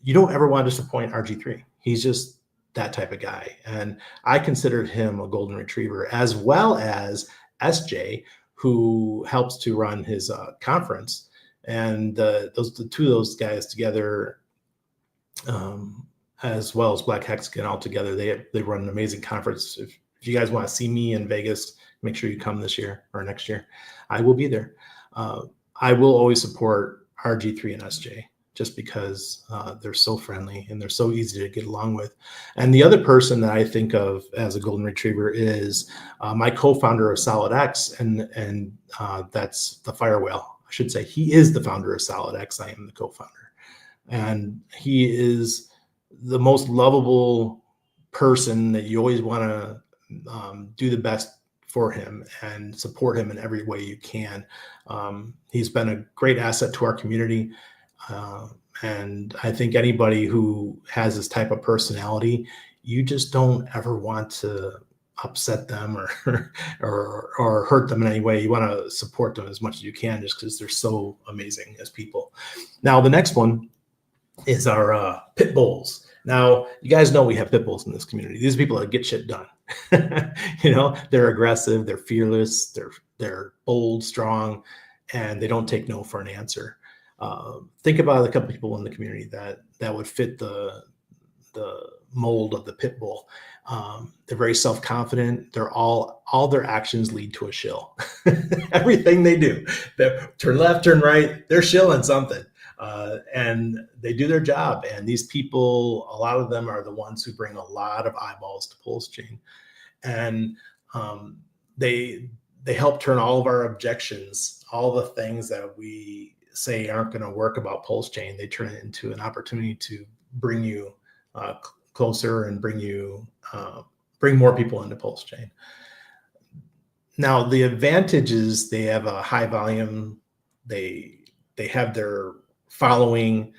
S4: you don't ever want to disappoint RG3. He's just that type of guy. And I considered him a golden retriever, as well as SJ, who helps to run his conference. And the two of those guys together, as well as Black Hexagon all together, they run an amazing conference. If you guys want to see me in Vegas, make sure you come this year or next year. I will be there. I will always support RG3 and SJ just because they're so friendly and they're so easy to get along with. And the other person that I think of as a golden retriever is my co-founder of SolidX, and that's the Firewhale. I should say he is the founder of SolidX. I am the co-founder, and he is the most lovable person that you always want to do the best for him and support him in every way you can. He's been a great asset to our community. And I think anybody who has this type of personality, you just don't ever want to upset them or hurt them in any way. You want to support them as much as you can, just because they're so amazing as people. Now, the next one is our pit bulls. Now, you guys know we have pit bulls in this community. These are people that get shit done. They're aggressive, they're fearless, they're bold, strong, and they don't take no for an answer. Think about a couple people in the community that would fit the mold of the pit bull. They're very self-confident. They're all their actions lead to a shill. Everything they do, turn left, turn right, they're shilling something. And they do their job. And these people, a lot of them are the ones who bring a lot of eyeballs to Pulse Chain. And they help turn all of our objections, all the things that we say aren't going to work about Pulse Chain, they turn it into an opportunity to bring you closer and bring more people into Pulse Chain. Now, the advantage is they have a high volume. They have their following,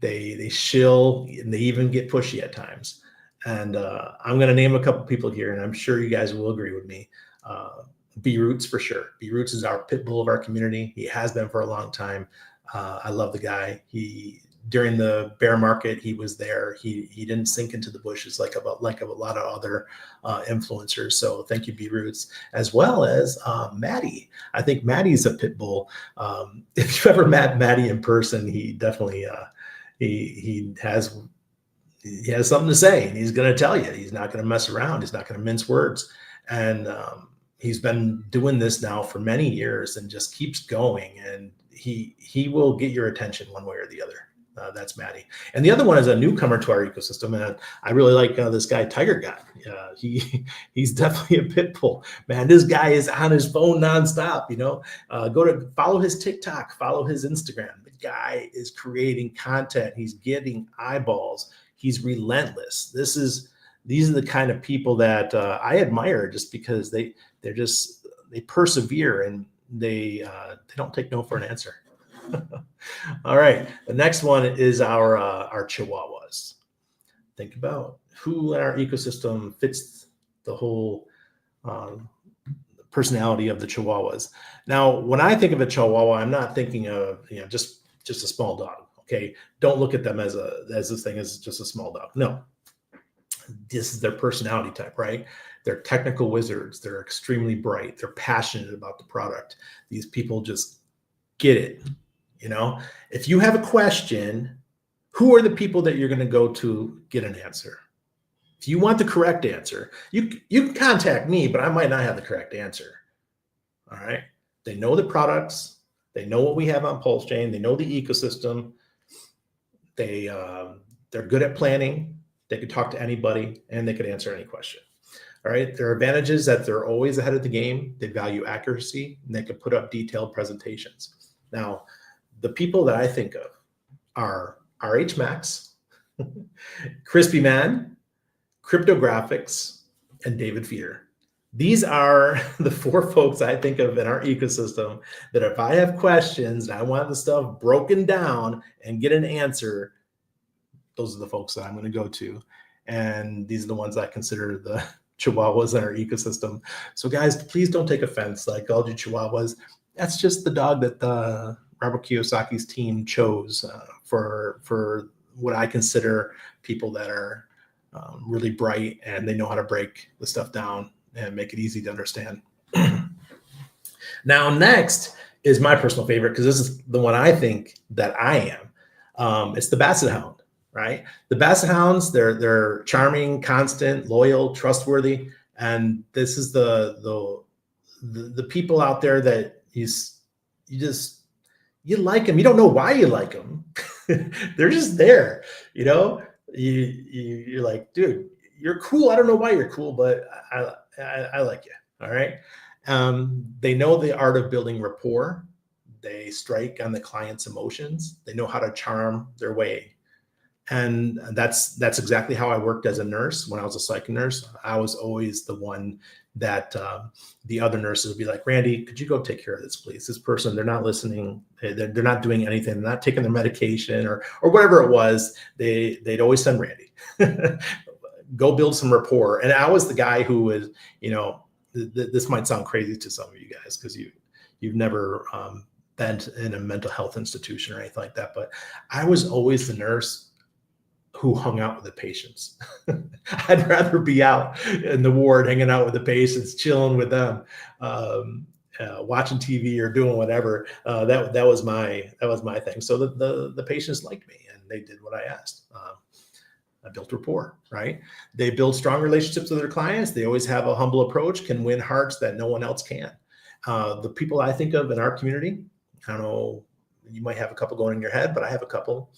S4: they shill, and they even get pushy at times. And I'm going to name a couple people here, and I'm sure you guys will agree with me. B Roots for sure. B Roots is our pit bull of our community. He has been for a long time. I love the guy. During the bear market, he was there. He didn't sink into the bushes like a lot of other influencers. So thank you, B Roots, as well as Maddie. I think Maddie's a pit bull. If you ever met Maddie in person, he definitely he has something to say, and he's going to tell you. He's not going to mess around. He's not going to mince words. And he's been doing this now for many years and just keeps going. And he will get your attention one way or the other. That's Maddie. And the other one is a newcomer to our ecosystem. And I really like this guy, Tiger Guy. He's definitely a pit bull. Man, this guy is on his phone nonstop, follow his TikTok, follow his Instagram. The guy is creating content. He's getting eyeballs. He's relentless. These are the kind of people that I admire, just because they persevere, and they don't take no for an answer. All right, the next one is our Chihuahuas. Think about who in our ecosystem fits the whole personality of the Chihuahuas. Now, when I think of a Chihuahua, I'm not thinking of just a small dog. Okay, don't look at them as this thing as just a small dog. No, this is their personality type, right? They're technical wizards. They're extremely bright. They're passionate about the product. These people just get it. If you have a question, who are the people that you're going to go to get an answer? If you want the correct answer, you can contact me, but I might not have the correct answer. All right. They know the products. They know what we have on Pulse Chain. They know the ecosystem. They're good at planning. They could talk to anybody, and they could answer any question. All right. Their advantage is that they're always ahead of the game. They value accuracy, and they can put up detailed presentations. Now, the people that I think of are RH Max, Crispy Man, Cryptographics, and David Feeder. These are the four folks I think of in our ecosystem that if I have questions and I want the stuff broken down and get an answer, those are the folks that I'm going to go to. And these are the ones I consider the Chihuahuas in our ecosystem. So guys, please don't take offense. I called you Chihuahuas. That's just the dog that Robert Kiyosaki's team chose for what I consider people that are really bright, and they know how to break the stuff down and make it easy to understand. Now, next is my personal favorite, because this is the one I think that I am. It's the Basset Hound, right? The Basset Hounds, they're charming, constant, loyal, trustworthy, and this is the people out there that you like them. You don't know why you like them. They're just there. You're like, dude, you're cool. I don't know why you're cool, but I like you. All right. They know the art of building rapport. They strike on the client's emotions. They know how to charm their way. And that's exactly how I worked as a nurse. When I was a psych nurse, I was always the one that the other nurses would be like, Randy, could you go take care of this, please? This person, they're not listening. They're not doing anything. They're not taking their medication or whatever it was. They'd always send Randy. go build some rapport. And I was the guy who was, this might sound crazy to some of you guys because you've never been in a mental health institution or anything like that, but I was always the nurse who hung out with the patients. I'd rather be out in the ward hanging out with the patients, chilling with them, watching TV or doing whatever. That was my thing. So the patients liked me and they did what I asked. I built rapport, right? They build strong relationships with their clients. They always have a humble approach, can win hearts that no one else can. The people I think of in our community, I don't know, you might have a couple going in your head, but I have a couple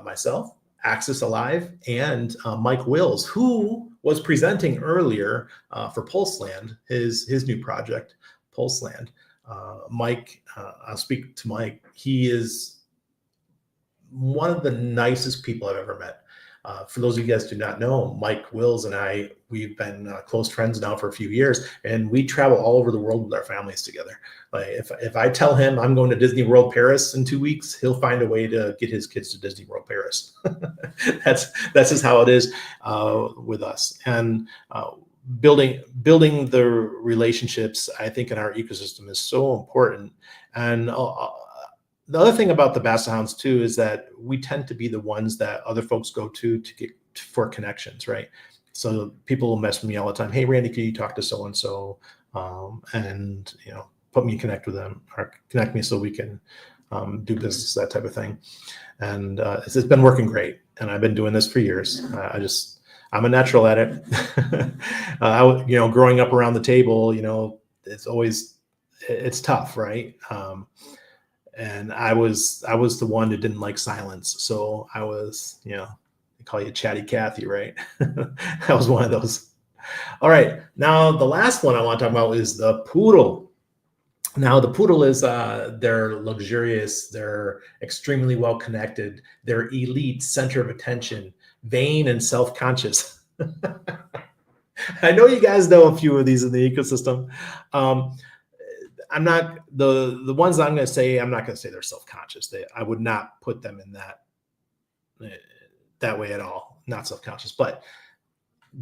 S4: myself, Axis Alive and Mike Wills, who was presenting earlier for Pulseland, his new project, Pulseland. Mike, I'll speak to Mike. He is one of the nicest people I've ever met. For those of you guys who do not know, Mike Wills and I, we've been close friends now for a few years, and we travel all over the world with our families together. Like if I tell him I'm going to Disney World Paris in 2 weeks, he'll find a way to get his kids to Disney World Paris. That's just how it is with us. And building the relationships, I think, in our ecosystem is so important. And the other thing about the Basset Hounds too is that we tend to be the ones that other folks go to get for connections, right? So people will mess with me all the time. Hey, Randy, can you talk to so and so, and put me in connect with them or connect me so we can do business, that type of thing. And it's been working great, and I've been doing this for years. I'm a natural at it. Growing up around the table, it's tough, right? And I was the one who didn't like silence. So I was, they call you Chatty Cathy, right? I was one of those. All right. Now, the last one I want to talk about is the poodle. Now, the poodle is, they're luxurious. They're extremely well connected. They're elite, center of attention, vain and self-conscious. I know you guys know a few of these in the ecosystem. I'm not the ones I'm going to say. I'm not going to say they're self-conscious. I would not put them in that way at all. Not self-conscious, but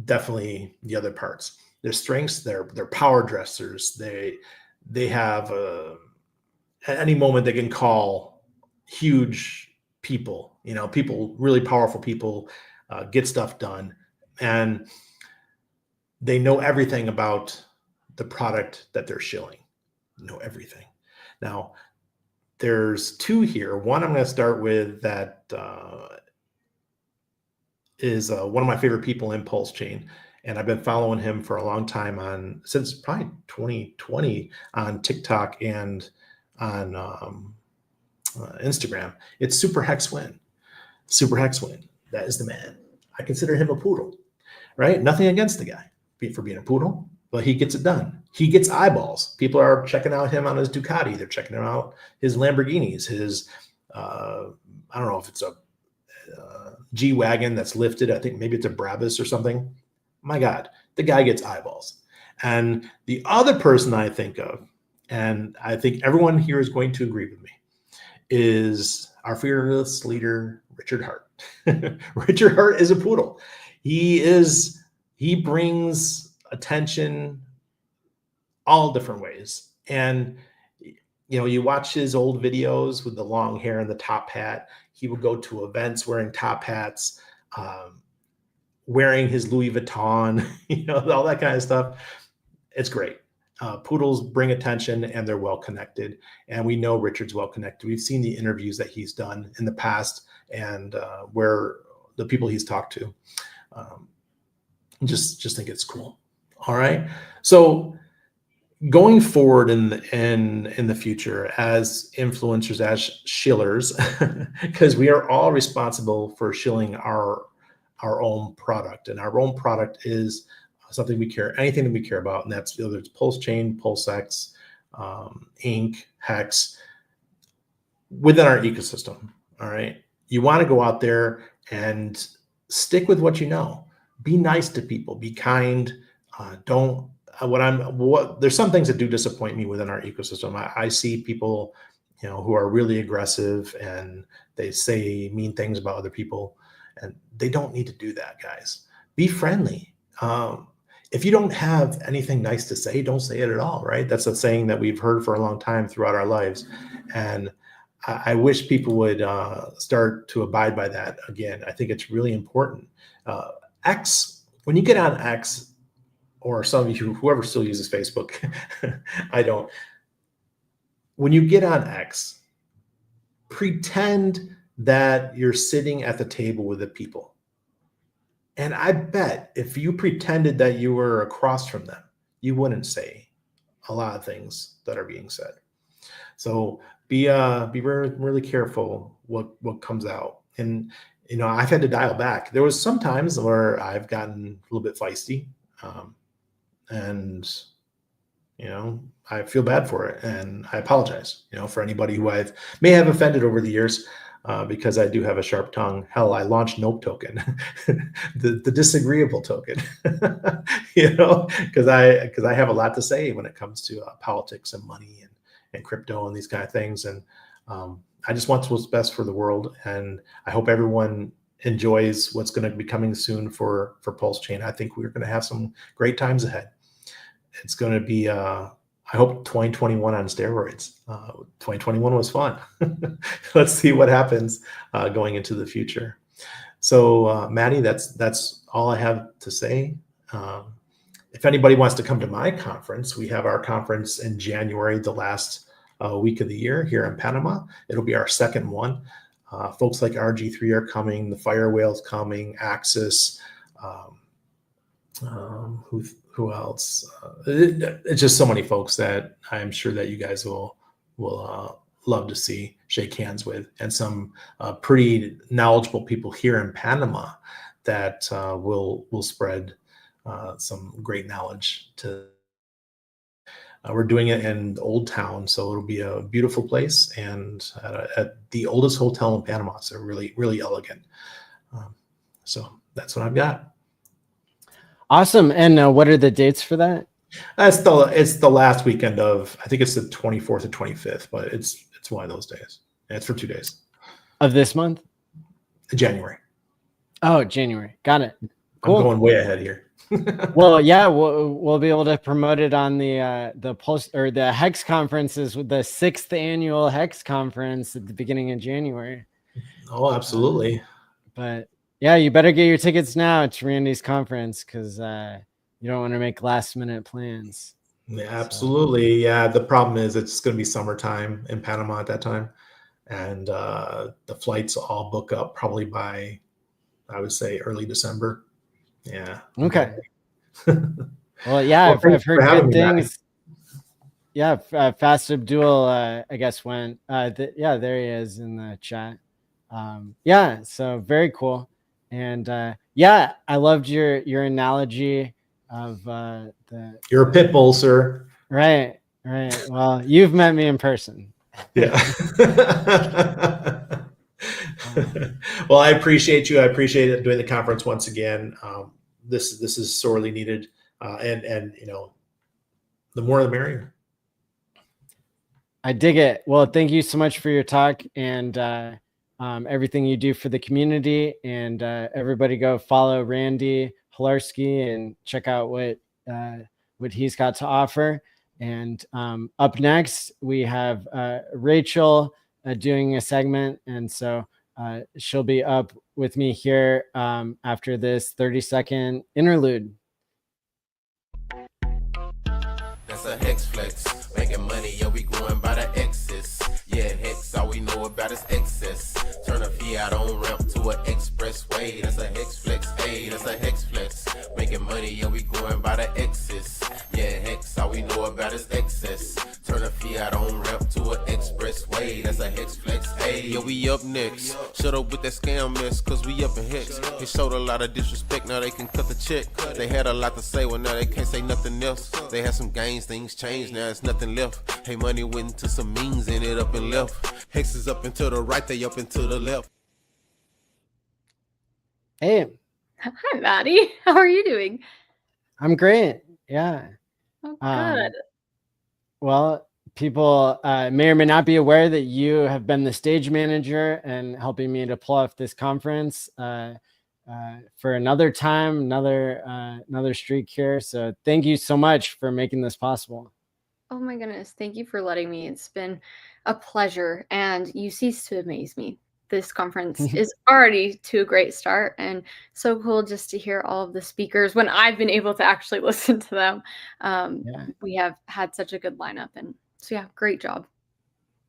S4: definitely the other parts. Their strengths. They're power dressers. They have at any moment they can call huge people. People, really powerful people, get stuff done, and they know everything about the product that they're shilling. Know everything. Now, there's two here. One I'm going to start with that is one of my favorite people in Pulse Chain, and I've been following him for a long time since probably 2020 on TikTok and on Instagram. It's Super Hexwin. Super Hexwin. That is the man. I consider him a poodle, right? Nothing against the guy for being a poodle, but he gets it done. He gets eyeballs. People are checking out him on his Ducati. They're checking out his Lamborghinis, his, I don't know if it's a G-Wagon that's lifted. I think maybe it's a Brabus or something. My God, the guy gets eyeballs. And the other person I think of, and I think everyone here is going to agree with me, is our fearless leader, Richard Hart. Richard Hart is a poodle. He brings attention all different ways. And, you watch his old videos with the long hair and the top hat. He would go to events wearing top hats, wearing his Louis Vuitton, all that kind of stuff. It's great. Poodles bring attention and they're well connected. And we know Richard's well connected. We've seen the interviews that he's done in the past and where the people he's talked to. Just think it's cool. All right. So going forward in the future as influencers, as shillers, because we are all responsible for shilling our own product, and our own product is something anything that we care about, and that's whether it's Pulse Chain, PulseX, Inc., Hex, within our ecosystem. All right. You want to go out there and stick with what you know. Be nice to people. Be kind. There's some things that do disappoint me within our ecosystem. I see people, who are really aggressive and they say mean things about other people, and they don't need to do that, guys. be friendly. If you don't have anything nice to say, don't say it at all, right? That's a saying that we've heard for a long time throughout our lives. And I wish people would start to abide by that again. I think it's really important. X, when you get on X, or some of you, whoever still uses Facebook, I don't. When you get on X, pretend that you're sitting at the table with the people. And I bet if you pretended that you were across from them, you wouldn't say a lot of things that are being said. So be really careful what comes out. And I've had to dial back. There was some times where I've gotten a little bit feisty, and I feel bad for it, and I apologize, for anybody who I may have offended over the years, because I do have a sharp tongue. Hell, I launched Nope Token, the disagreeable token, because I have a lot to say when it comes to politics and money and crypto and these kind of things. And I just want what's best for the world, and I hope everyone enjoys what's going to be coming soon for Pulse Chain. I think we're going to have some great times ahead. It's going to be, I hope 2021 on steroids. 2021 was fun. Let's see what happens going into the future. So, Maddie, that's all I have to say. If anybody wants to come to my conference, we have our conference in January, the last week of the year here in Panama. It'll be our second one. Folks like RG3 are coming, the Fire Whale's coming, Axis, who else? It's just so many folks that I'm sure that you guys will love to see, shake hands with, and some pretty knowledgeable people here in Panama that will spread some great knowledge to. We're doing it in Old Town, so it'll be a beautiful place, and at the oldest hotel in Panama. So really, really elegant. So that's what I've got.
S1: Awesome. And what are the dates for that?
S4: It's the last weekend of, I think it's the 24th and 25th, but it's one of those days. And it's for 2 days.
S1: Of this month?
S4: January.
S1: Oh, January. Got it. Cool.
S4: I'm going way ahead here.
S1: Well, yeah, we'll be able to promote it on the Pulse or the Hex conferences with the 6th annual Hex conference at the beginning of January.
S4: Oh, absolutely.
S1: But yeah, you better get your tickets now to Randy's conference, because you don't want to make last minute plans.
S4: Yeah, absolutely. Yeah, the problem is it's going to be summertime in Panama at that time, and the flights all book up probably by, I would say, early December. Yeah.
S1: Okay. Well, yeah, I've heard good things. Yeah, Fast Abdul, I guess went. Yeah, there he is in the chat. Yeah, so very cool. And yeah, I loved your analogy of
S4: You're a pit bull, sir.
S1: Right. Well, you've met me in person.
S4: Yeah. Well, I appreciate you. I appreciate it doing the conference once again. This is sorely needed, and the more the merrier.
S1: I dig it. Well, thank you so much for your talk and everything you do for the community. And everybody go follow Randy Halarski and check out what he's got to offer. And up next, we have Rachel doing a segment. And so she'll be up with me here after this 30-second interlude.
S2: That's a Hex flex. Making money, yo, we growing by the X's. Yeah, Hex, all we know about is excess. Turn a Fiat on ramp to an expressway. That's a Hex flex. Hey, that's a Hex flex. Making money, yo, we growing by the X's. Yeah, Hex, all we know about is excess. Turn a Fiat on ramp to an expressway. That's a Hex flex. Hey, yo, we up next. Shut up with that scam mess, cause we up in Hex. It showed a lot of disrespect, now they can cut the check. They had a lot to say, well now they can't say nothing else. They had some gains, things changed, now it's nothing left. Hey, money went into some means, ended up and left. Hex is up and to the right, they up and to the left.
S1: Hey.
S5: Hi, Maddie. How are you doing?
S1: I'm great. Yeah.
S5: Oh, good.
S1: Well, people may or may not be aware that you have been the stage manager and helping me to pull off this conference. for another time, another streak here. So thank you so much for making this possible.
S5: Oh my goodness. Thank you for letting me. It's been a pleasure, and you cease to amaze me. This conference is already to a great start, and so cool just to hear all of the speakers when I've been able to actually listen to them. We have had such a good lineup, and so yeah, great job.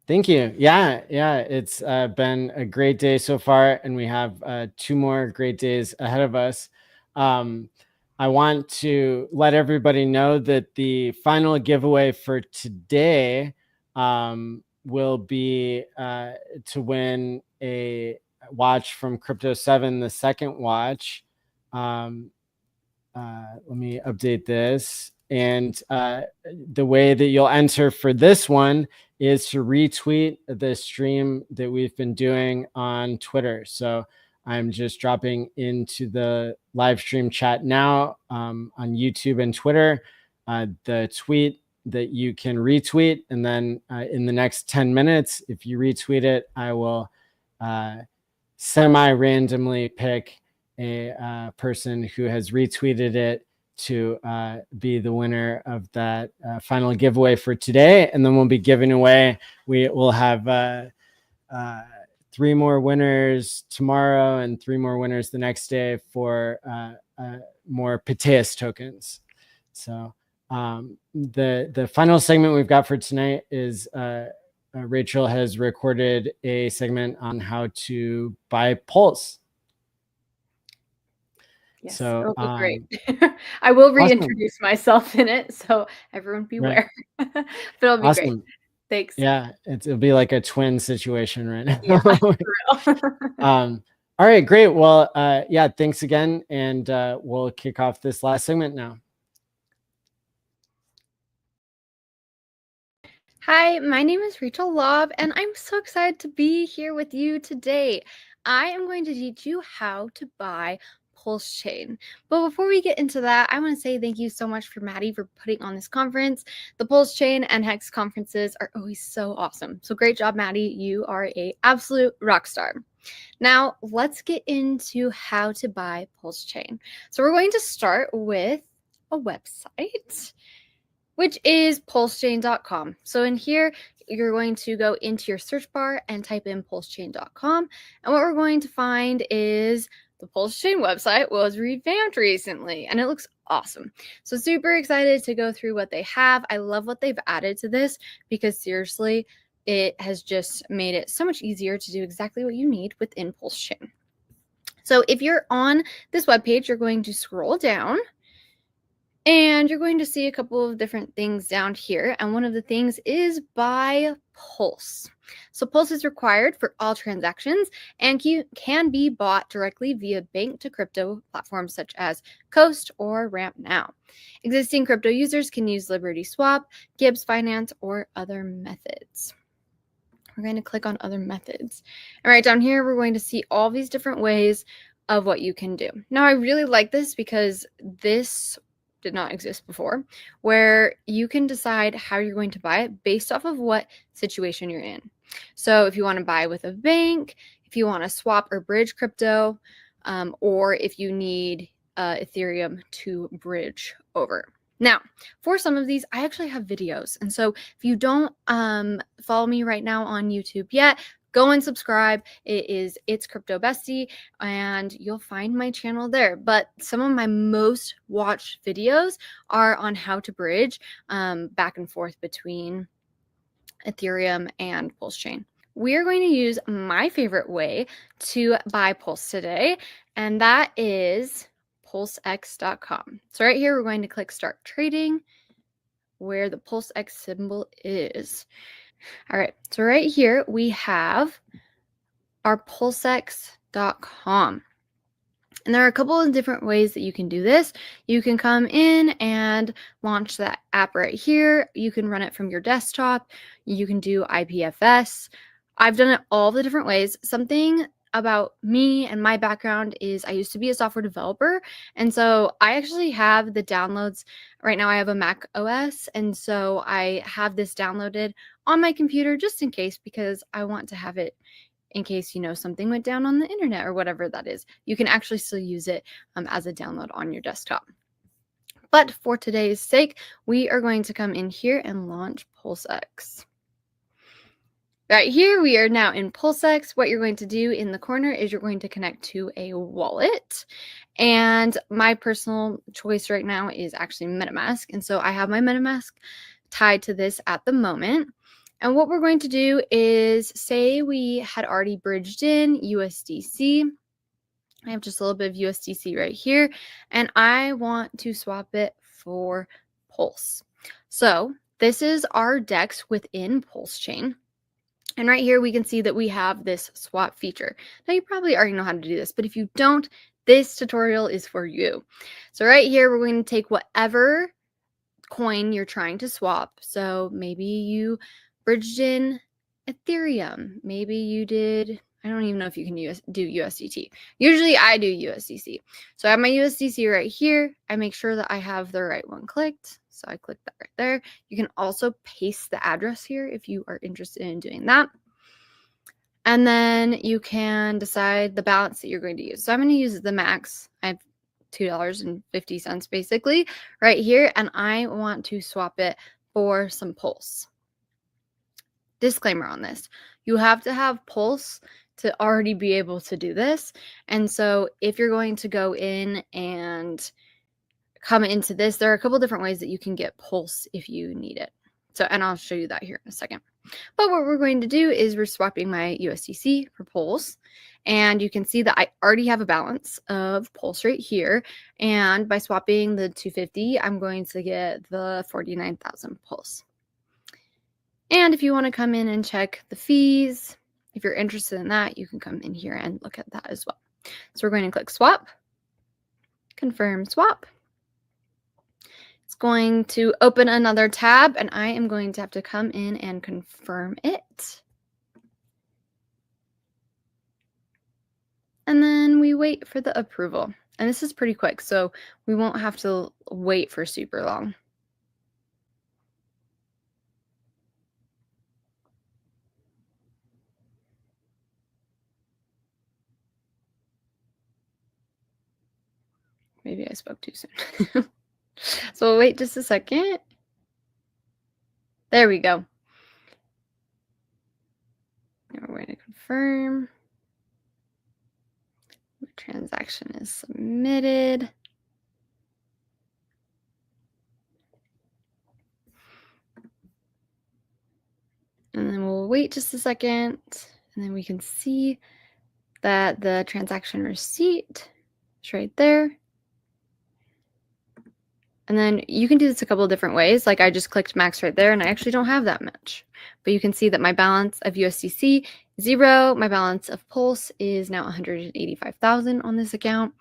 S1: Thank you. Yeah, it's been a great day so far, and we have 2 more great days ahead of us. I want to let everybody know that the final giveaway for today will be to win a watch from Crypto7, the second watch. Let me update this. And the way that you'll enter for this one is to retweet the stream that we've been doing on Twitter. So I'm just dropping into the live stream chat now on YouTube and Twitter, the tweet that you can retweet. And then in the next 10 minutes, if you retweet it, I will semi-randomly pick a person who has retweeted it to be the winner of that final giveaway for today. And then we'll be giving away, we will have 3 more winners tomorrow and 3 more winners the next day for more Pateus tokens. So the final segment we've got for tonight is Rachel has recorded a segment on how to buy Pulse.
S5: Yes,
S1: So
S5: it'll be great. I will
S1: awesome.
S5: reintroduce myself in it, so everyone beware. But it'll be great.
S1: Awesome.
S5: Thanks.
S1: Yeah, it'll be like a twin situation right now.
S5: Yeah, for real.
S1: All right, great. Well, yeah, thanks again, and we'll kick off this last segment now.
S5: Hi, my name is Rachel Lobb, and I'm so excited to be here with you today. I am going to teach you how to buy Pulse Chain. But before we get into that, I want to say thank you so much for Maddie for putting on this conference. The Pulse Chain and Hex conferences are always so awesome. So great job, Maddie. You are an absolute rock star. Now, let's get into how to buy Pulse Chain. So we're going to start with a website, which is pulsechain.com. So in here, you're going to go into your search bar and type in pulsechain.com. And what we're going to find is the Pulse Chain website was revamped recently, and it looks awesome. So super excited to go through what they have. I love what they've added to this because seriously, it has just made it so much easier to do exactly what you need within Pulse Chain. So if you're on this webpage, you're going to scroll down and you're going to see a couple of different things down here. And one of the things is buy Pulse. So Pulse is required for all transactions and can be bought directly via bank to crypto platforms such as Coast or Ramp Now. Existing crypto users can use Liberty Swap, Gibbs Finance, or other methods. We're going to click on other methods. And right down here, we're going to see all these different ways of what you can do. Now, I really like this because this did not exist before, where you can decide how you're going to buy it based off of what situation you're in. So if you want to buy with a bank, if you want to swap or bridge crypto, or if you need Ethereum to bridge over. Now, for some of these, I actually have videos. And so if you don't follow me right now on YouTube yet, go and subscribe. It is It's Crypto Bestie, and you'll find my channel there. But some of my most watched videos are on how to bridge back and forth between Ethereum and Pulse Chain. We are going to use my favorite way to buy Pulse today, and that is pulsex.com. So right here, we're going to click Start Trading, where the PulseX symbol is. All right, so right here we have our pulsex.com. And there are a couple of different ways that you can do this. You can come in and launch that app right here. You can run it from your desktop. You can do IPFS. I've done it all the different ways. Something about me and my background is I used to be a software developer. And so I actually have the downloads. Right now I have a Mac OS. And so I have this downloaded on my computer just in case, because I want to have it in case, you know, something went down on the internet or whatever that is. You can actually still use it as a download on your desktop. But for today's sake, we are going to come in here and launch PulseX. Right here, we are now in PulseX. What you're going to do in the corner is you're going to connect to a wallet. And my personal choice right now is actually MetaMask. And so I have my MetaMask tied to this at the moment. And what we're going to do is, say we had already bridged in USDC. I have just a little bit of USDC right here, and I want to swap it for Pulse. So this is our DEX within Pulse Chain. And right here, we can see that we have this swap feature. Now, you probably already know how to do this, but if you don't, this tutorial is for you. So right here, we're going to take whatever coin you're trying to swap. So maybe you bridged in Ethereum. Maybe you did, I don't even know if you can do USDT. Usually I do USDC. So I have my USDC right here. I make sure that I have the right one clicked. So I click that right there. You can also paste the address here if you are interested in doing that. And then you can decide the balance that you're going to use. So I'm going to use the max. I have $2.50 basically right here. And I want to swap it for some Pulse. Disclaimer on this. You have to have Pulse to already be able to do this. And so if you're going to go in and come into this, there are a couple different ways that you can get Pulse if you need it. So, and I'll show you that here in a second. But what we're going to do is we're swapping my USDC for Pulse. And you can see that I already have a balance of Pulse right here. And by swapping the 250, I'm going to get the 49,000 Pulse. And if you want to come in and check the fees, if you're interested in that, you can come in here and look at that as well. So we're going to click swap, confirm swap. It's going to open another tab, and I am going to have to come in and confirm it. And then we wait for the approval. And this is pretty quick, so we won't have to wait for super long. Maybe I spoke too soon. So we'll wait just a second. There we go. Now we're going to confirm. The transaction is submitted. And then we'll wait just a second. And then we can see that the transaction receipt is right there. And then you can do this a couple of different ways. Like I just clicked max right there and I actually don't have that much. But you can see that my balance of USDC is 0. My balance of Pulse is now 185,000 on this account.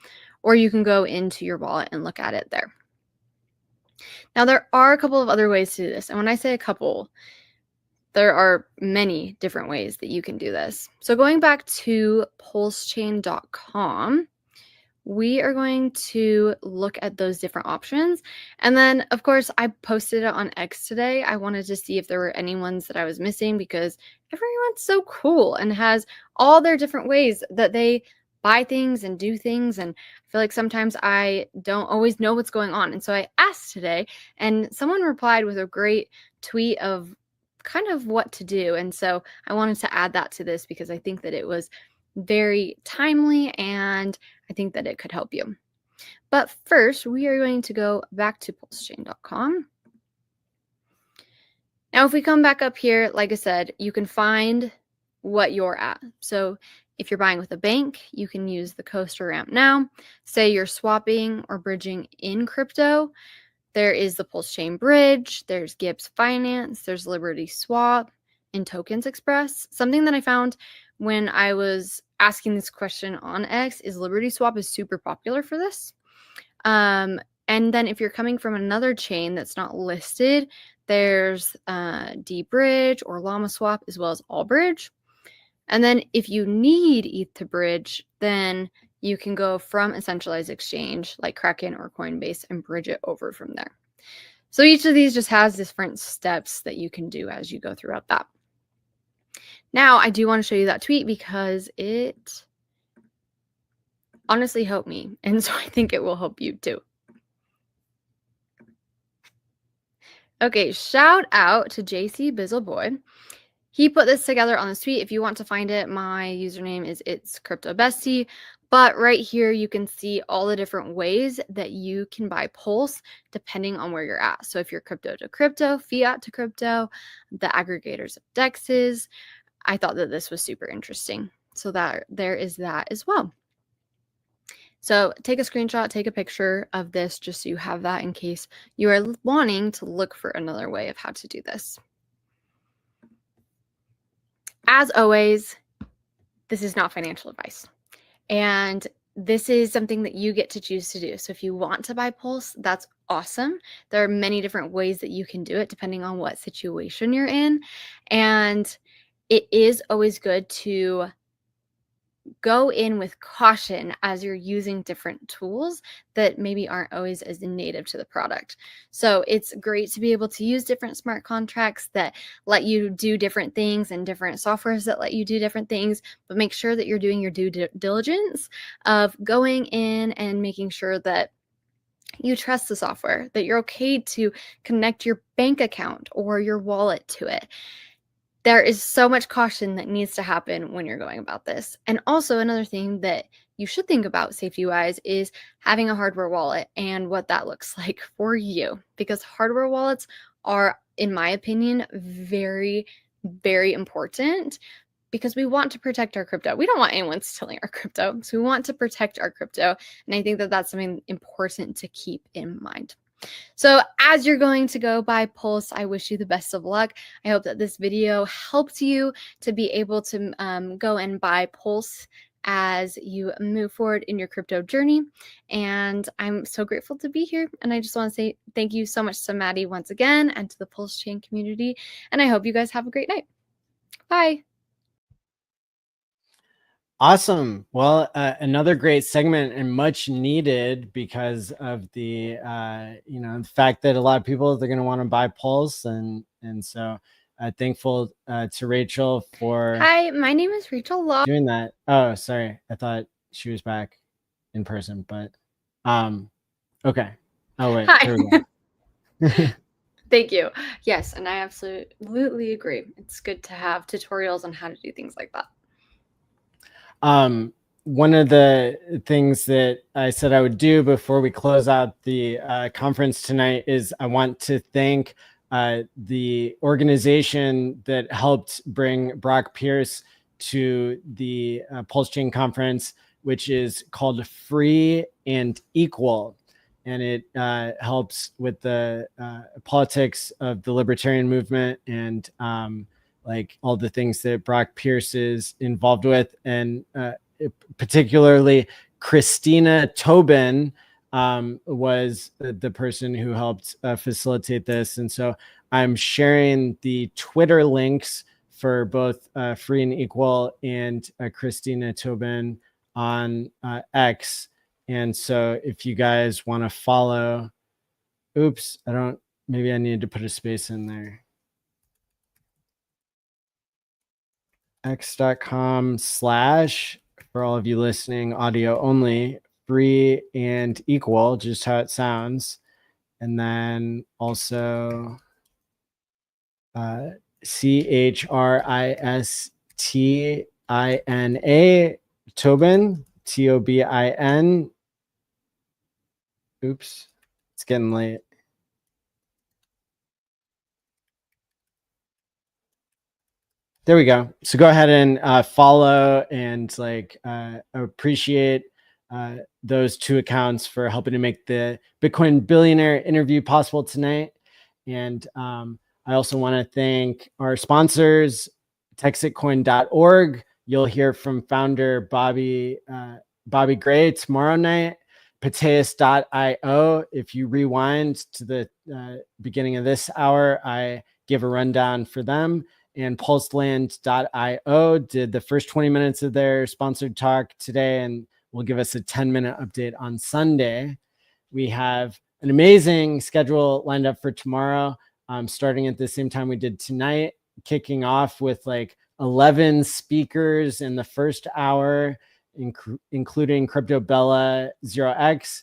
S5: Or you can go into your wallet and look at it there. Now there are a couple of other ways to do this. And when I say a couple, there are many different ways that you can do this. So going back to pulsechain.com, we are going to look at those different options. And then, of course, I posted it on X today. I wanted to see if there were any ones that I was missing because everyone's so cool and has all their different ways that they buy things and do things. And I feel like sometimes I don't always know what's going on. And so I asked today, and someone replied with a great tweet of kind of what to do. And so I wanted to add that to this because I think that it was very timely and I think that it could help you. But first, we are going to go back to pulsechain.com. Now, if we come back up here, like I said, you can find what you're at. So if you're buying with a bank, you can use the Coaster Ramp now. Say you're swapping or bridging in crypto. There is the Pulse Chain Bridge, there's Gibbs Finance, there's Liberty Swap, and Tokens Express. Something that I found when I was asking this question on X is Liberty Swap is super popular for this. And then if you're coming from another chain that's not listed, there's dBridge or Llama Swap as well as Allbridge. And then if you need ETH to bridge, then you can go from a centralized exchange like Kraken or Coinbase and bridge it over from there. So each of these just has different steps that you can do as you go throughout that. Now, I do want to show you that tweet because it honestly helped me. And so I think it will help you too. Okay, shout out to JC Bizzleboy. He put this together on the tweet. If you want to find it, my username is It's Crypto Bestie. But right here, you can see all the different ways that you can buy Pulse depending on where you're at. So if you're crypto to crypto, fiat to crypto, the aggregators of DEXs, I thought that this was super interesting. So that there is that as well. So take a screenshot, take a picture of this just so you have that in case you are wanting to look for another way of how to do this. As always, this is not financial advice. And this is something that you get to choose to do. So if you want to buy Pulse, that's awesome. There are many different ways that you can do it depending on what situation you're in. And it is always good to go in with caution as you're using different tools that maybe aren't always as native to the product. So it's great to be able to use different smart contracts that let you do different things and different softwares that let you do different things, but make sure that you're doing your due diligence of going in and making sure that you trust the software, that you're okay to connect your bank account or your wallet to it. There is so much caution that needs to happen when you're going about this. And also another thing that you should think about safety-wise is having a hardware wallet and what that looks like for you. Because hardware wallets are, in my opinion, very, very important because we want to protect our crypto. We don't want anyone stealing our crypto. So we want to protect our crypto. And I think that that's something important to keep in mind. So as you're going to go buy Pulse, I wish you the best of luck. I hope that this video helped you to be able to go and buy Pulse as you move forward in your crypto journey. And I'm so grateful to be here. And I just want to say thank you so much to Maddie once again and to the Pulse Chain community. And I hope you guys have a great night. Bye.
S1: Awesome. Well, another great segment and much needed because of the, the fact that a lot of people, they're going to want to buy Pulse. And so thankful to Rachel for
S5: Hi, my name is Rachel Law.
S1: doing that. Oh, sorry. I thought she was back in person, but okay. Oh, wait.
S5: Hi.
S1: There we go.
S5: Thank you. Yes, and I absolutely agree. It's good to have tutorials on how to do things like that.
S1: One of the things that I said I would do before we close out the conference tonight is I want to thank the organization that helped bring Brock Pierce to the Pulse Chain conference, which is called Free and Equal. And it helps with the politics of the libertarian movement and like all the things that Brock Pierce is involved with. And particularly Christina Tobin was the person who helped facilitate this. And so I'm sharing the Twitter links for both Free and Equal and Christina Tobin on X. And so if you guys want to follow, oops, maybe I need to put a space in there. x.com/ for all of you listening, audio only, Free and Equal, just how it sounds. And then also CHRISTINA Tobin, TOBIN. Oops, it's getting late. There we go. So go ahead and follow and appreciate those two accounts for helping to make the Bitcoin Billionaire interview possible tonight. And I also want to thank our sponsors, texitcoin.org. You'll hear from founder Bobby Gray tomorrow night. Pateus.io. If you rewind to the beginning of this hour, I give a rundown for them. And pulseland.io did the first 20 minutes of their sponsored talk today and will give us a 10-minute update on Sunday. We have an amazing schedule lined up for tomorrow, starting at the same time we did tonight, kicking off with like 11 speakers in the first hour, including Crypto Bella 0x,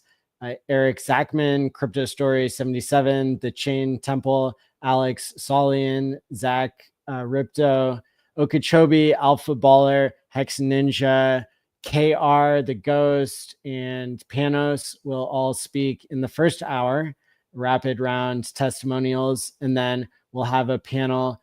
S1: Eric Zachman, Crypto Story 77, The Chain Temple, Alex Solian, Zach Ripto, Okeechobee, Alpha Baller, Hex Ninja, KR, The Ghost, and Panos will all speak in the first hour, rapid round testimonials, and then we'll have a panel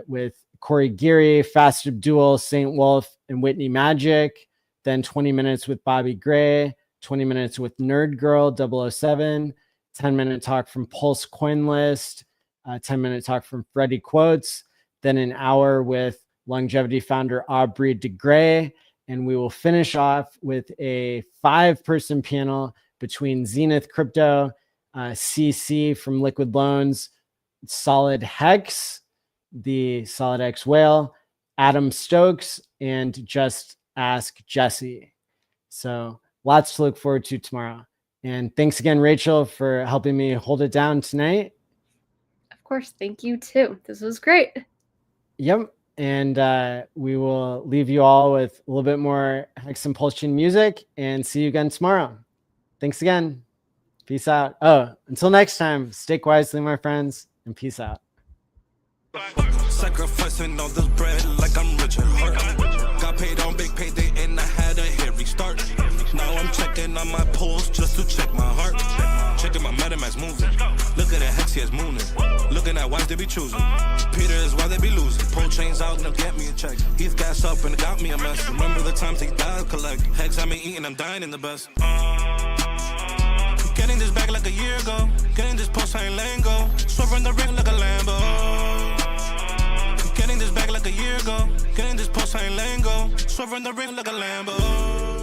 S1: with Corey Geary, Fast Abdul, Saint Wolf, and Whitney Magic. Then 20 minutes with Bobby Gray, 20 minutes with Nerd Girl 007, 10-minute talk from Pulse Coin List, 10-minute talk from Freddie Quotes, then an hour with Longevity founder Aubrey de Grey, and we will finish off with a 5-person panel between Zenith Crypto, CC from Liquid Loans, Solid Hex, the Solid X Whale, Adam Stokes, and Just Ask Jesse. So lots to look forward to tomorrow. And thanks again, Rachel, for helping me hold it down tonight.
S5: Of course, thank you too. This was great.
S1: Yep. And we will leave you all with a little bit more Hex and Pulse Chain music and see you again tomorrow. Thanks again. Peace out. Oh, until next time, stake wisely, my friends, and peace out.
S6: Sacrificing all this bread like I'm Richard Hart. Got paid on big payday and I had a hairy start. Now I'm checking on my pulse just to check my heart. Checking my MetaMask moving. Look at the Hex, he is mooning. Looking at why they be choosing. Peter is why they be losing. Pull chains out and they'll get me a check. He's gas up and it got me a mess. Remember the times he died collect. Hex, I been eating, I'm dying in the best. Getting this back like a year ago. Getting this post, I ain't letting go. Swerving the ring like a Lambo. Getting this back like a year ago. Getting this post, I ain't letting go. Swerving the ring like a Lambo.